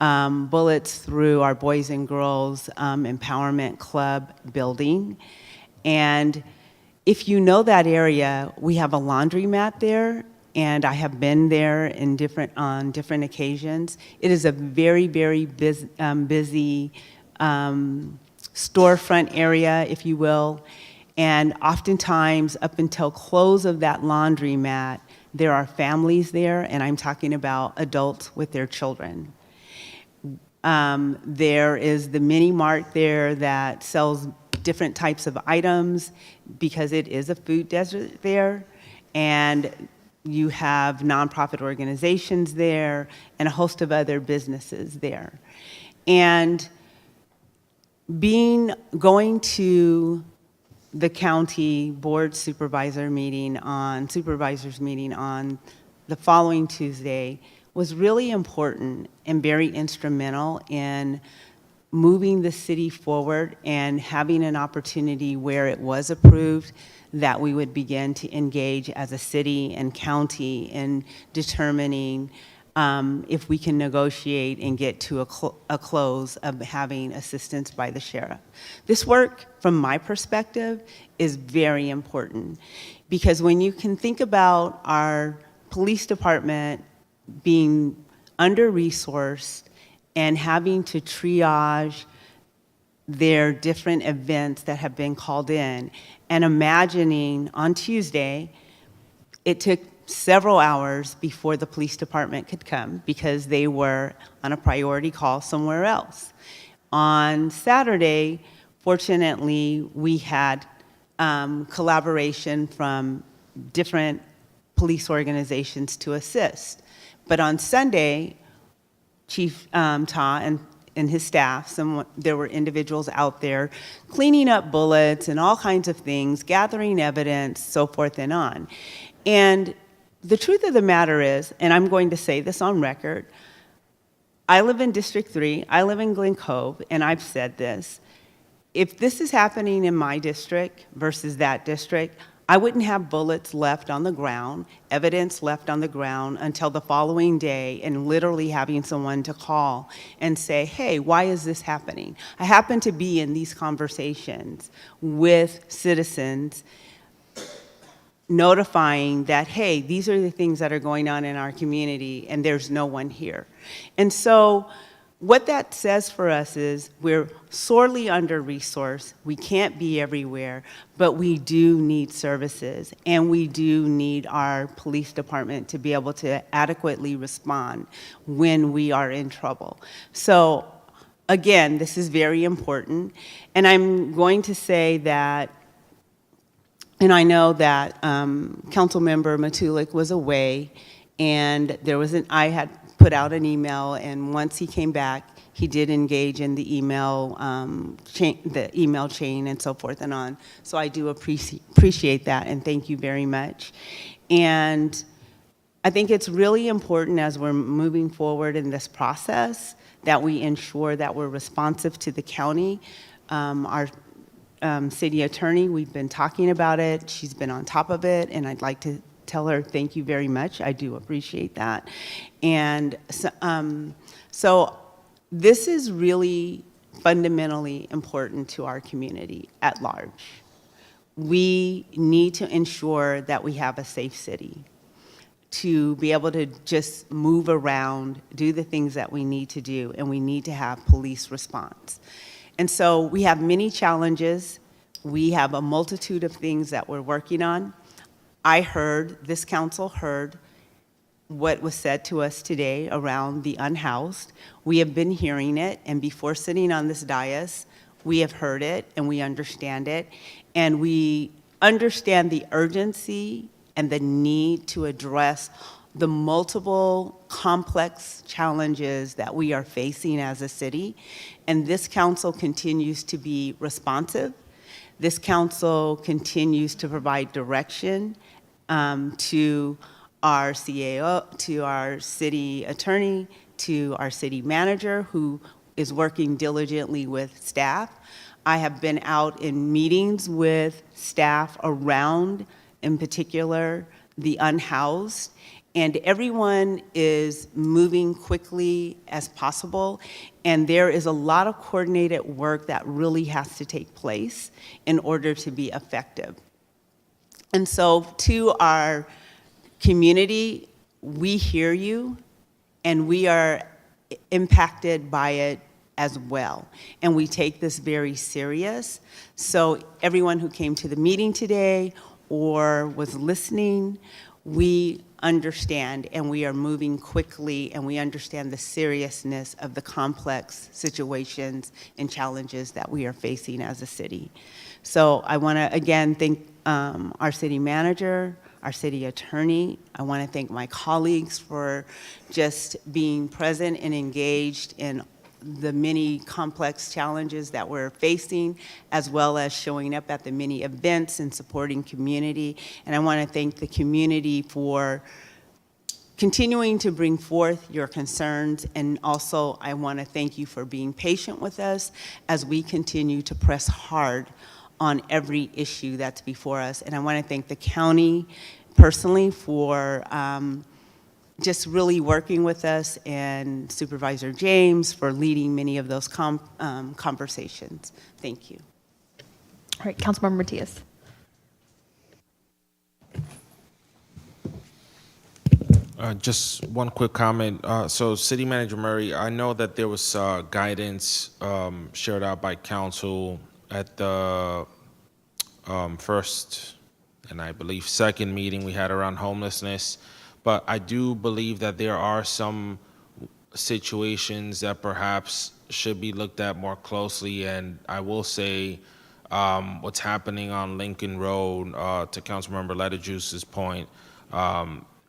Bullets through our Boys and Girls Empowerment Club building. And if you know that area, we have a laundromat there, and I have been there on different occasions. It is a very, very busy storefront area, if you will. And oftentimes, up until close of that laundromat, there are families there, and I'm talking about adults with their children. There is the mini mart there that sells different types of items because it is a food desert there, and you have nonprofit organizations there and a host of other businesses there. And going to the county board supervisors meeting on the following Tuesday was really important and very instrumental in moving the city forward and having an opportunity where it was approved that we would begin to engage as a city and county in determining if we can negotiate and get to a close of having assistance by the sheriff. This work, from my perspective, is very important because when you can think about our police department being under-resourced and having to triage their different events that have been called in, and imagining on Tuesday, it took several hours before the police department could come because they were on a priority call somewhere else. On Saturday, fortunately, we had collaboration from different police organizations to assist. But on Sunday, Chief Ta and his staff, there were individuals out there cleaning up bullets and all kinds of things, gathering evidence, so forth and on. And the truth of the matter is, and I'm going to say this on record, I live in District 3, I live in Glen Cove, and I've said this. If this is happening in my district versus that district, I wouldn't have bullets left on the ground, evidence left on the ground until the following day, and literally having someone to call and say, hey, why is this happening? I happen to be in these conversations with citizens notifying that, hey, these are the things that are going on in our community and there's no one here. And so what that says for us is we're sorely under-resourced, we can't be everywhere, but we do need services, and we do need our police department to be able to adequately respond when we are in trouble. So again, this is very important, and I'm going to say that, and I know that Councilmember Matulik was away, and I had put out an email, and once he came back, he did engage in the email chain and so forth and on. So I do appreciate that, and thank you very much. And I think it's really important as we're moving forward in this process that we ensure that we're responsive to the county. Our city attorney, we've been talking about it. She's been on top of it, and I'd like to tell her thank you very much. I do appreciate that. And so this is really fundamentally important to our community at large. We need to ensure that we have a safe city to be able to just move around, do the things that we need to do, and we need to have police response. And so we have many challenges. We have a multitude of things that we're working on. This council heard what was said to us today around the unhoused. We have been hearing it, and before sitting on this dais, we have heard it, and we understand it, and we understand the urgency and the need to address the multiple complex challenges that we are facing as a city, and this council continues to be responsive. This council continues to provide direction to our CAO, to our city attorney, to our city manager, who is working diligently with staff. I have been out in meetings with staff around, in particular, the unhoused, and everyone is moving quickly as possible, and there is a lot of coordinated work that really has to take place in order to be effective. And so to our community, we hear you, and we are impacted by it as well. And we take this very serious. So everyone who came to the meeting today or was listening, we understand, and we are moving quickly, and we understand the seriousness of the complex situations and challenges that we are facing as a city. So I want to again thank our city manager, our city attorney. I want to thank my colleagues for just being present and engaged in the many complex challenges that we're facing, as well as showing up at the many events and supporting community. And I want to thank the community for continuing to bring forth your concerns, and also I want to thank you for being patient with us as we continue to press hard on every issue that's before us. And I want to thank the county personally for just really working with us, and Supervisor James for leading many of those conversations. Thank you.
All right, Councilmember Matias.
Just one quick comment. So City Manager Murray, I know that there was guidance shared out by council at the first and I believe second meeting we had around homelessness, but I do believe that there are some situations that perhaps should be looked at more closely. And I will say what's happening on Lincoln Road, to Councilmember Letterjuice's point,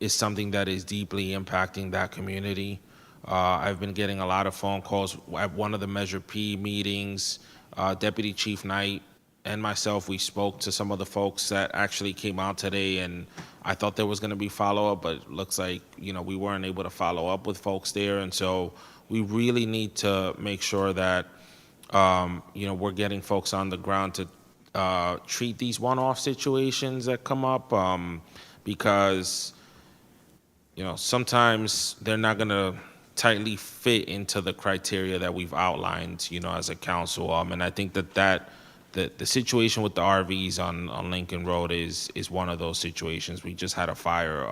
is something that is deeply impacting that community. I've been getting a lot of phone calls. At one of the Measure P meetings, Deputy Chief Knight and myself, we spoke to some of the folks that actually came out today and I thought there was going to be follow-up, but it looks like, we weren't able to follow up with folks there. And so we really need to make sure that, we're getting folks on the ground to treat these one-off situations that come up, because, sometimes they're not going to tightly fit into the criteria that we've outlined, as a council. And I think that the situation with the RVs on Lincoln Road is one of those situations. We just had a fire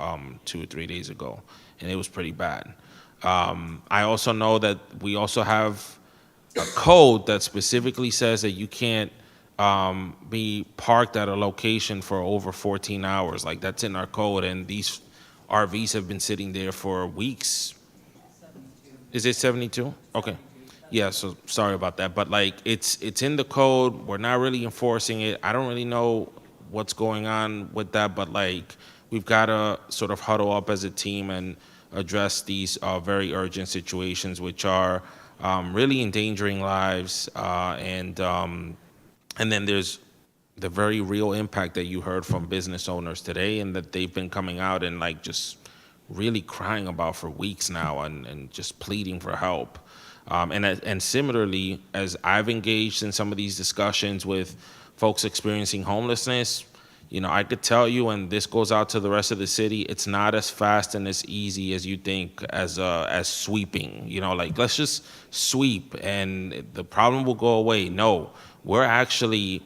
2 or 3 days ago, and it was pretty bad. I also know that we also have a code that specifically says that you can't be parked at a location for over 14 hours. Like, that's in our code, and these RVs have been sitting there for weeks. Is it 72? Okay. Yeah, so sorry about that. But like, it's in the code. We're not really enforcing it. I don't really know what's going on with that, but like, we've got to sort of huddle up as a team and address these very urgent situations, which are really endangering lives. And then there's the very real impact that you heard from business owners today, and that they've been coming out and like just really crying about for weeks now, and just pleading for help. And similarly, as I've engaged in some of these discussions with folks experiencing homelessness, I could tell you, and this goes out to the rest of the city, it's not as fast and as easy as you think as sweeping. Like, let's just sweep and the problem will go away. No, we're actually,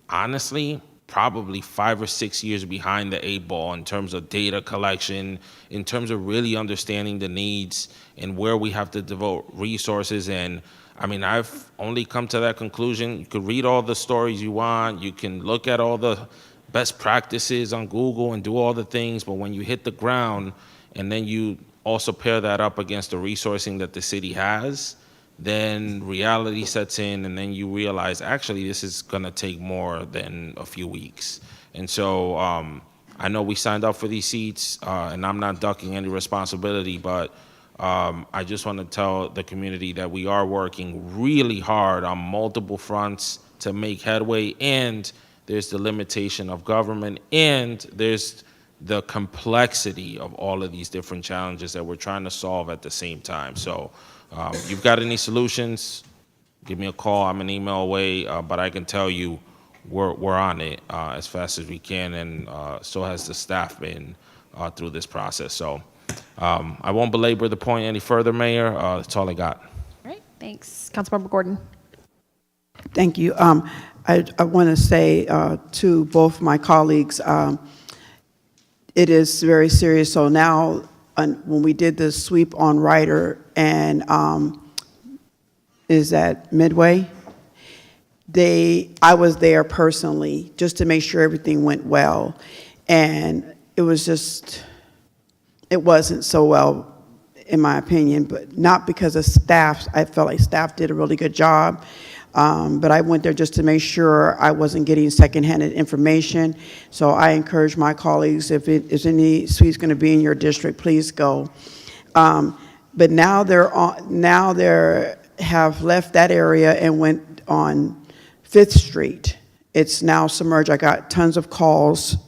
honestly, probably 5 or 6 years behind the 8 ball in terms of data collection, in terms of really understanding the needs and where we have to devote resources. And I mean, I've only come to that conclusion. You could read all the stories you want, you can look at all the best practices on Google and do all the things, but when you hit the ground and then you also pair that up against the resourcing that the city has, then reality sets in, and then you realize, actually, this is going to take more than a few weeks. And so I know we signed up for these seats, and I'm not ducking any responsibility, but I just want to tell the community that we are working really hard on multiple fronts to make headway, and there's the limitation of government, and there's the complexity of all of these different challenges that we're trying to solve at the same time. So you've got any solutions, give me a call. I'm an email away, but I can tell you we're on it as fast as we can, and so has the staff been through this process. So I won't belabor the point any further, Mayor. That's all I got.
All right, thanks. Councilmember Gordon.
Thank you. I want to say to both my colleagues, it is very serious. So now, when we did the sweep on Ryder and is that Midway, I was there personally just to make sure everything went well, and it wasn't so well, in my opinion, but not because of staff. I felt like staff did a really good job. But I went there just to make sure I wasn't getting secondhand information. So I encourage my colleagues, if any suite's going to be in your district, please go. But now they have left that area and went on 5th Street. It's now submerged. I got tons of calls,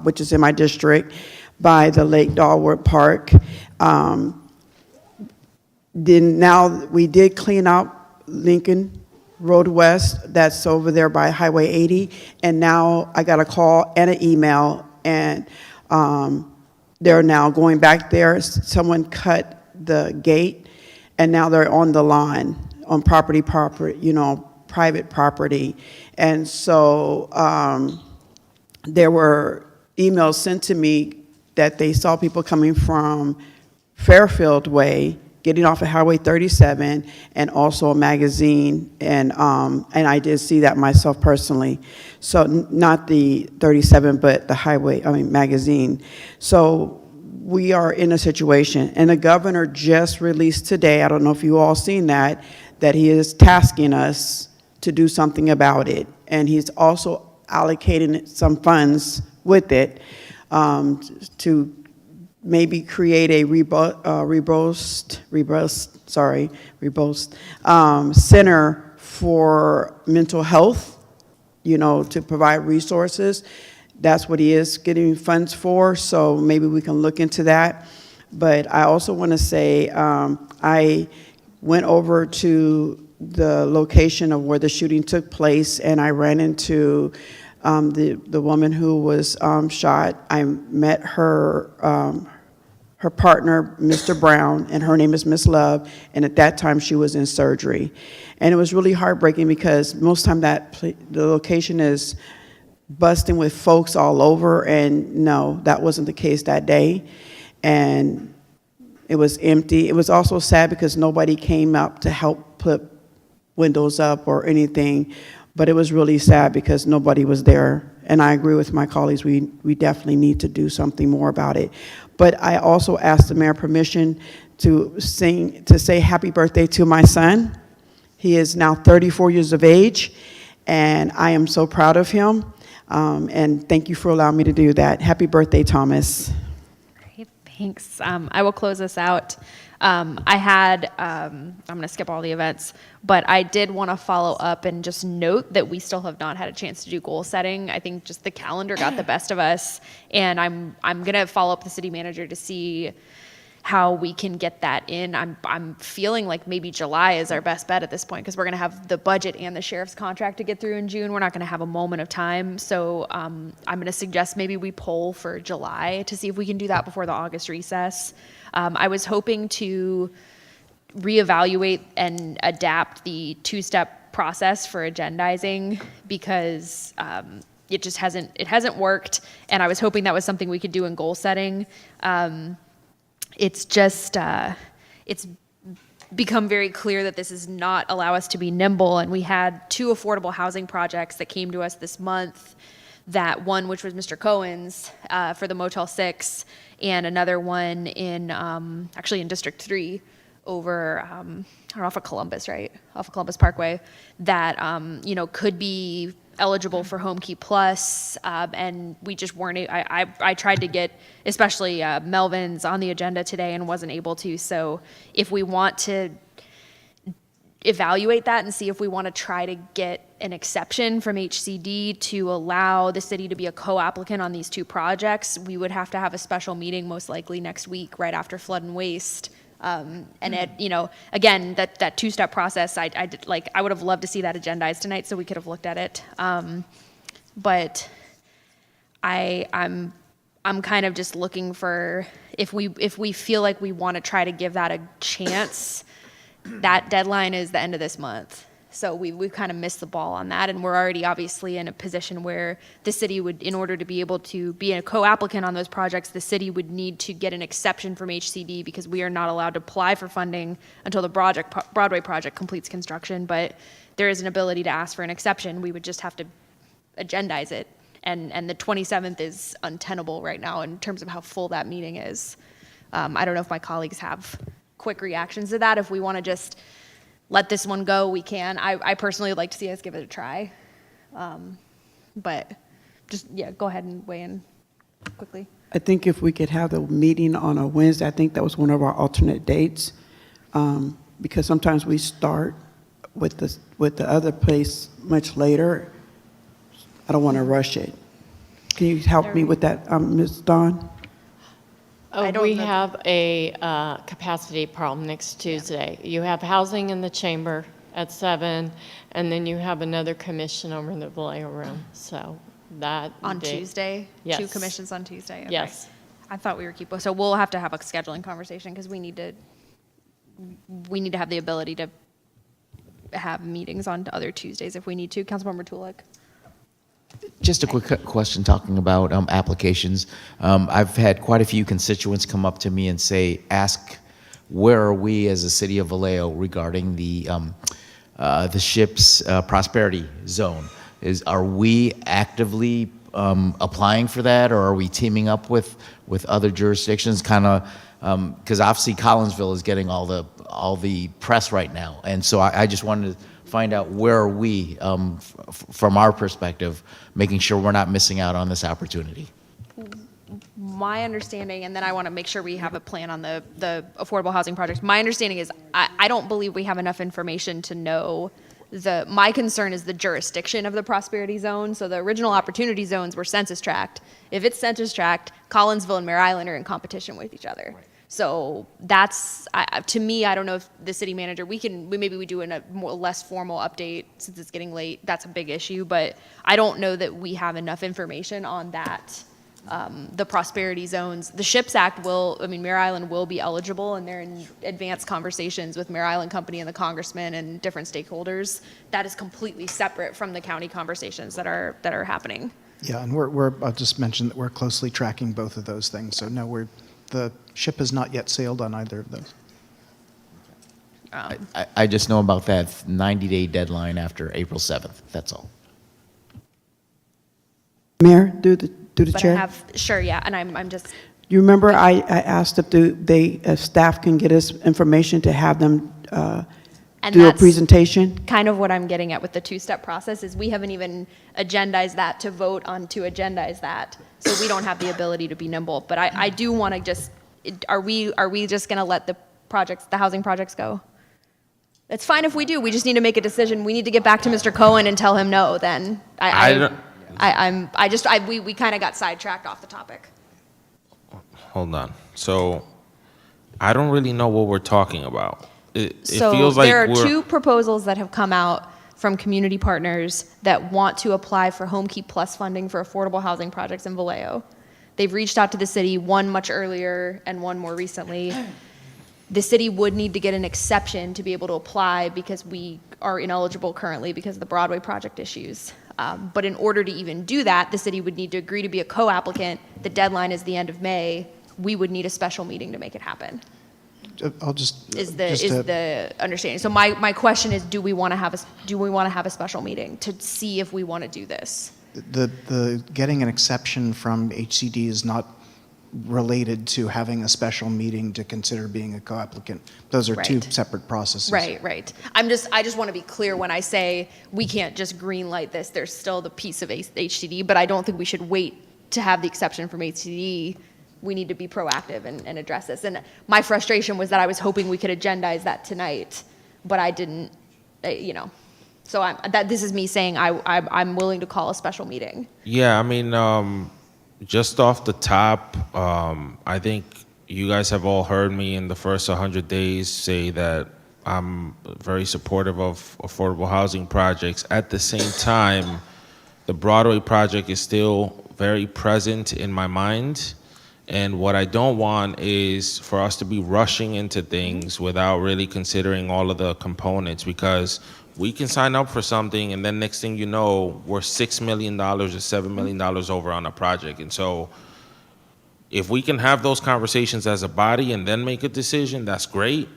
which is in my district, by the Lake Dallwood Park. Then now we did clean up Lincoln Road West, that's over there by Highway 80, and now I got a call and an email, and they're now going back there. Someone cut the gate, and now they're on the lawn, on private property. And so there were emails sent to me that they saw people coming from Fairfield Way, getting off of Highway 37, and also a Magazine, and I did see that myself personally. So not the 37, but the Magazine. So we are in a situation, and the governor just released today, I don't know if you all seen that he is tasking us to do something about it, and he's also allocating some funds with it to maybe create a robust center for mental health, to provide resources. that's what he is getting funds for, so maybe we can look into that. But I also want to say, I went over to the location of where the shooting took place, and I ran into the woman who was shot. I met her partner, Mr. Brown, and her name is Miss Love, and at that time she was in surgery. And it was really heartbreaking because most time the location is busting with folks all over, and no, that wasn't the case that day. And it was empty. It was also sad because nobody came up to help put windows up or anything, but it was really sad because nobody was there. And I agree with my colleagues, we definitely need to do something more about it. But I also asked the mayor permission to say happy birthday to my son. He is now 34 years of age, and I am so proud of him. And thank you for allowing me to do that. Happy birthday, Thomas.
Great, thanks. I will close this out. I'm going to skip all the events, but I did want to follow up and just note that we still have not had a chance to do goal setting. I think just the calendar got the best of us, and I'm going to follow up with the city manager to see how we can get that in. I'm feeling like maybe July is our best bet at this point because we're going to have the budget and the sheriff's contract to get through in June. We're not going to have a moment of time. So I'm going to suggest maybe we poll for July to see if we can do that before the August recess. I was hoping to reevaluate and adapt the two-step process for agendizing because it just hasn't worked, and I was hoping that was something we could do in goal setting. It's just, it's become very clear that this does not allow us to be nimble. And we had 2 affordable housing projects that came to us this month. That one, which was Mr. Cohen's for the Motel 6, and another one in, actually in District 3 over, off of Columbus, right? Off of Columbus Parkway, that, could be eligible for Home Key Plus, and we just weren't. I tried to get, especially Melvin's, on the agenda today and wasn't able to. So if we want to evaluate that and see if we want to try to get an exception from HCD to allow the city to be a co-applicant on these 2 projects, we would have to have a special meeting most likely next week, right after flood and waste. And again, that 2-step process, I would have loved to see that agendized tonight so we could have looked at it. But I'm kind of just looking for, if we feel like we want to try to give that a chance, that deadline is the end of this month. So we've kind of missed the ball on that, and we're already obviously in a position where the city would, in order to be able to be a co-applicant on those projects, the city would need to get an exception from HCD because we are not allowed to apply for funding until the Broadway project completes construction, but there is an ability to ask for an exception. We would just have to agendize it, and the 27th is untenable right now in terms of how full that meeting is. I don't know if my colleagues have quick reactions to that. If we want to just let this one go, we can. I personally would like to see us give it a try. But just, yeah, go ahead and weigh in quickly.
I think if we could have the meeting on a Wednesday, I think that was one of our alternate dates, because sometimes we start with the other place much later. I don't want to rush it. Can you help me with that, Ms. Dawn?
We have a capacity problem next Tuesday. You have housing in the chamber at 7, and then you have another commission over in the Vallejo room. So that
On Tuesday?
Yes.
2 commissions on Tuesday? Okay.
Yes.
I thought we were so we'll have to have a scheduling conversation because we need to have the ability to have meetings on other Tuesdays if we need to. Councilmember Tulik.
Just a quick question talking about applications. I've had quite a few constituents come up to me and ask, where are we as a city of Vallejo regarding the ship's prosperity zone? Are we actively applying for that, or are we teaming up with other jurisdictions? Kind of, because obviously Collinsville is getting all the press right now, and so I just wanted to find out where are we from our perspective, making sure we're not missing out on this opportunity.
My understanding, and then I want to make sure we have a plan on the affordable housing projects. My understanding is I don't believe we have enough information to know My concern is the jurisdiction of the prosperity zone. So the original opportunity zones were census tract. If it's census tract, Collinsville and Mare Island are in competition with each other. So that's, to me, I don't know if the city manager, maybe we do a less formal update since it's getting late. That's a big issue, but I don't know that we have enough information on that. The prosperity zones, the SHIPS Act Mare Island will be eligible, and they're in advanced conversations with Mare Island Company and the congressman and different stakeholders. That is completely separate from the county conversations that are happening.
Yeah, and I'll just mention that we're closely tracking both of those things. So no, the ship has not yet sailed on either of those.
I just know about that 90-day deadline after April 7th. That's all.
Mayor, do the chair.
Sure, yeah, and I'm just.
You remember I asked if staff can get us information to have them
And
do a
that's
presentation?
kind of what I'm getting at with the two-step process is we haven't even agendized that to vote on to agendize that. So we don't have the ability to be nimble. But I do want to just, are we just going to let the housing projects go? It's fine if we do. We just need to make a decision. We need to get back to Mr. Cohen and tell him no. Then we kind of got sidetracked off the topic.
Hold on. So I don't really know what we're talking about. It
So
feels like
there are
we're,
two proposals that have come out from community partners that want to apply for Home Keep Plus funding for affordable housing projects in Vallejo. They've reached out to the city, one much earlier and one more recently. The city would need to get an exception to be able to apply because we are ineligible currently because of the Broadway project issues. But in order to even do that, the city would need to agree to be a co-applicant. The deadline is the end of May. We would need a special meeting to make it happen.
I'll just
Is the understanding. So my question is, do we want to have a special meeting to see if we want to do this?
the getting an exception from HCD is not related to having a special meeting to consider being a co-applicant. Those are two separate processes.
Right. I just want to be clear when I say we can't just green light this. There's still the piece of HCD, but I don't think we should wait to have the exception from HCD. We need to be proactive and address this. And my frustration was that I was hoping we could agendize that tonight, but I didn't, So this is me saying I'm willing to call a special meeting.
yeah, I mean, just off the top, I think you guys have all heard me in the first 100 days say that I'm very supportive of affordable housing projects. At the same time, the Broadway project is still very present in my mind. And what I don't want is for us to be rushing into things without really considering all of the components, because we can sign up for something and then next thing you know, we're $6 million or $7 million over on a project. And so if we can have those conversations as a body and then make a decision, that's great.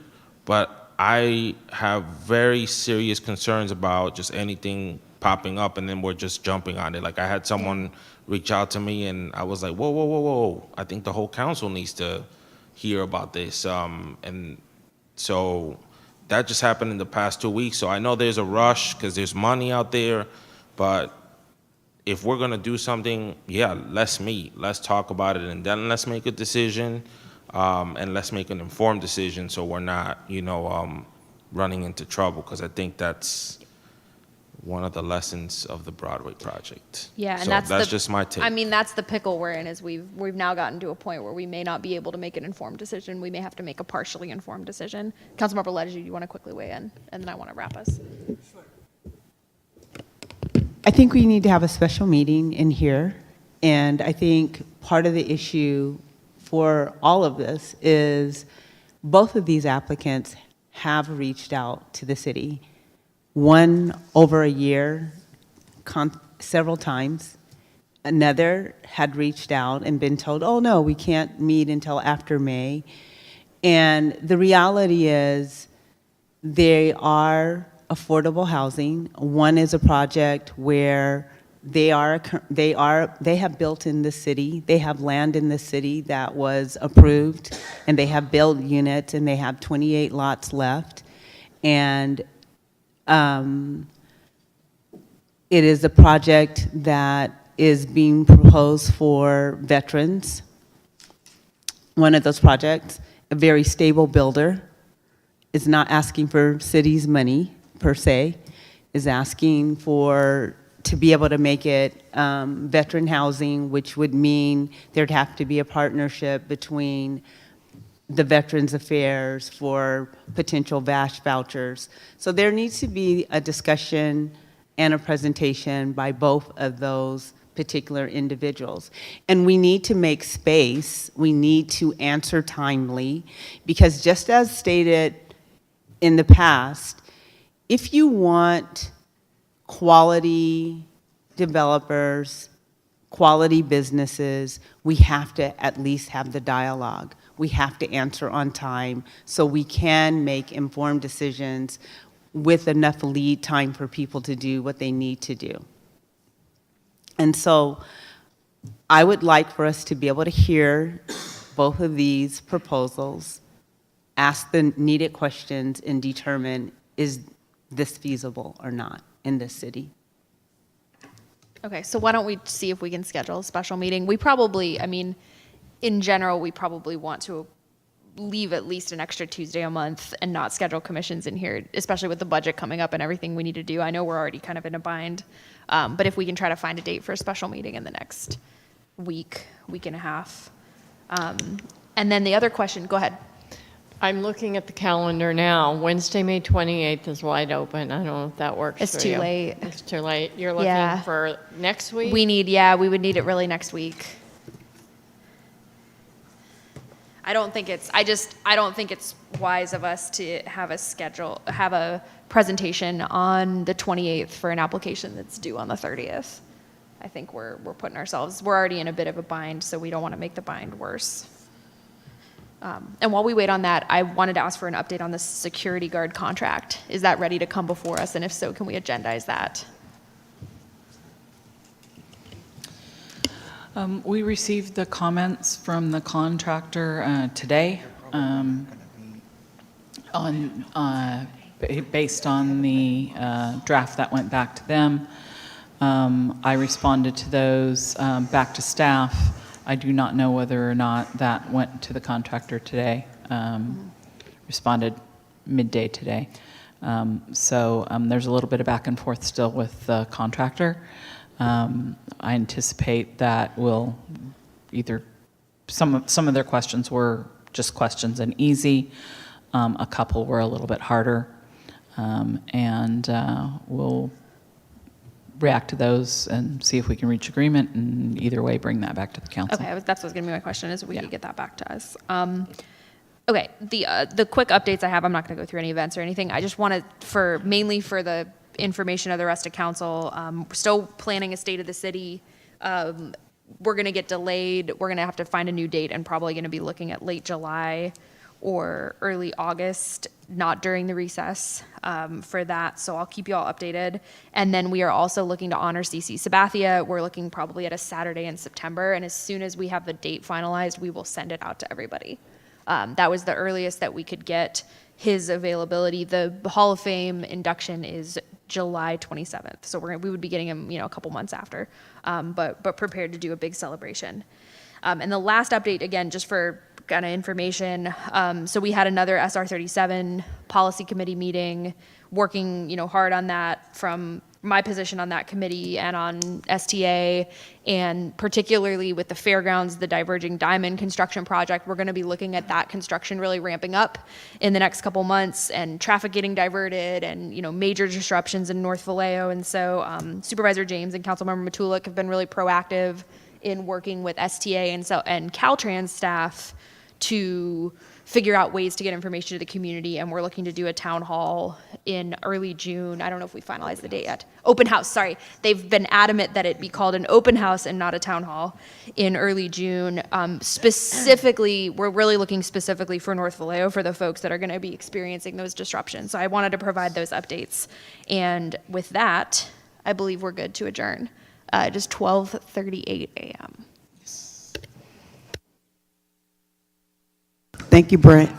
But I have very serious concerns about just anything popping up and then we're just jumping on it. Like I had someone reach out to me and I was like, whoa. I think the whole council needs to hear about this. And so that just happened in the past 2 weeks. So I know there's a rush because there's money out there, but if we're gonna do something, yeah, let's meet, let's talk about it, and then let's make a decision, and let's make an informed decision so we're not, running into trouble, because I think that's one of the lessons of the Broadway project.
Yeah, and
so that's just my take.
I mean, that's the pickle we're in, is we've now gotten to a point where we may not be able to make an informed decision. We may have to make a partially informed decision. Councilmember Ledger, you want to quickly weigh in, and then I want to wrap us.
I think we need to have a special meeting in here, and I think part of the issue for all of this is both of these applicants have reached out to the city. One over a year, several times. Another had reached out and been told, oh no, we can't meet until after May. And the reality is they are affordable housing. One is a project where they have built in the city. They have land in the city that was approved, and they have built units, and they have 28 lots left. And it is a project that is being proposed for veterans. One of those projects, a very stable builder, is not asking for city's money per se, is asking for to be able to make it veteran housing, which would mean there'd have to be a partnership between the Veterans Affairs for potential VASH vouchers. So there needs to be a discussion and a presentation by both of those particular individuals. And we need to make space, we need to answer timely, because just as stated in the past, if you want quality developers, quality businesses, we have to at least have the dialogue. We have to answer on time so we can make informed decisions with enough lead time for people to do what they need to do. And so I would like for us to be able to hear both of these proposals, ask the needed questions, and determine, is this feasible or not in this city?
Okay, so why don't we see if we can schedule a special meeting? We probably, I mean, in general, we probably want to leave at least an extra Tuesday a month and not schedule commissions in here, especially with the budget coming up and everything we need to do. I know we're already kind of in a bind, but if we can try to find a date for a special meeting in the next week, week and a half. And then the other question, go ahead.
I'm looking at the calendar now. Wednesday, May 28th is wide open. I don't know if that works
It's
for
too
you.
late.
It's too late. You're looking
Yeah.
for next week?
We would need it really next week. I don't think it's wise of us to have a presentation on the 28th for an application that's due on the 30th. I think we're already in a bit of a bind, so we don't want to make the bind worse. And while we wait on that, I wanted to ask for an update on the security guard contract. Is that ready to come before us? And if so, can we agendize that?
We received the comments from the contractor today based on the draft that went back to them. I responded to those back to staff. I do not know whether or not that went to the contractor today. Responded midday today. So there's a little bit of back and forth still with the contractor. I anticipate that we'll either, some of their questions were just questions and easy. A couple were a little bit harder. And we'll react to those and see if we can reach agreement, and either way bring that back to the council.
Okay, that's what's gonna be my question, is if we could get that back to us. Okay, the quick updates I have, I'm not gonna go through any events or anything. I just wanted mainly for the information of the rest of council, we're still planning a state of the city. We're gonna get delayed. We're gonna have to find a new date and probably gonna be looking at late July or early August, not during the recess for that. So I'll keep you all updated. And then we are also looking to honor CC Sabathia. We're looking probably at a Saturday in September. And as soon as we have the date finalized, we will send it out to everybody. That was the earliest that we could get his availability. The Hall of Fame induction is July 27th. So we would be getting him, a couple months after, but prepared to do a big celebration. And the last update, again, just for kind of information. So we had another SR 37 policy committee meeting, working, hard on that from my position on that committee and on STA, and particularly with the fairgrounds, the Diverging Diamond construction project. We're going to be looking at that construction really ramping up in the next couple months, and traffic getting diverted, and major disruptions in North Vallejo. And so Supervisor James and Councilmember Matulik have been really proactive in working with STA and Caltrans staff to figure out ways to get information to the community, and we're looking to do a town hall in early June. I don't know if we finalized the date yet. Open house, sorry. They've been adamant that it be called an open house and not a town hall in early June. Specifically, we're really looking specifically for North Vallejo, for the folks that are going to be experiencing those disruptions. So I wanted to provide those updates. And with that, I believe we're good to adjourn. It is 12:38 a.m.
Thank you, Brent.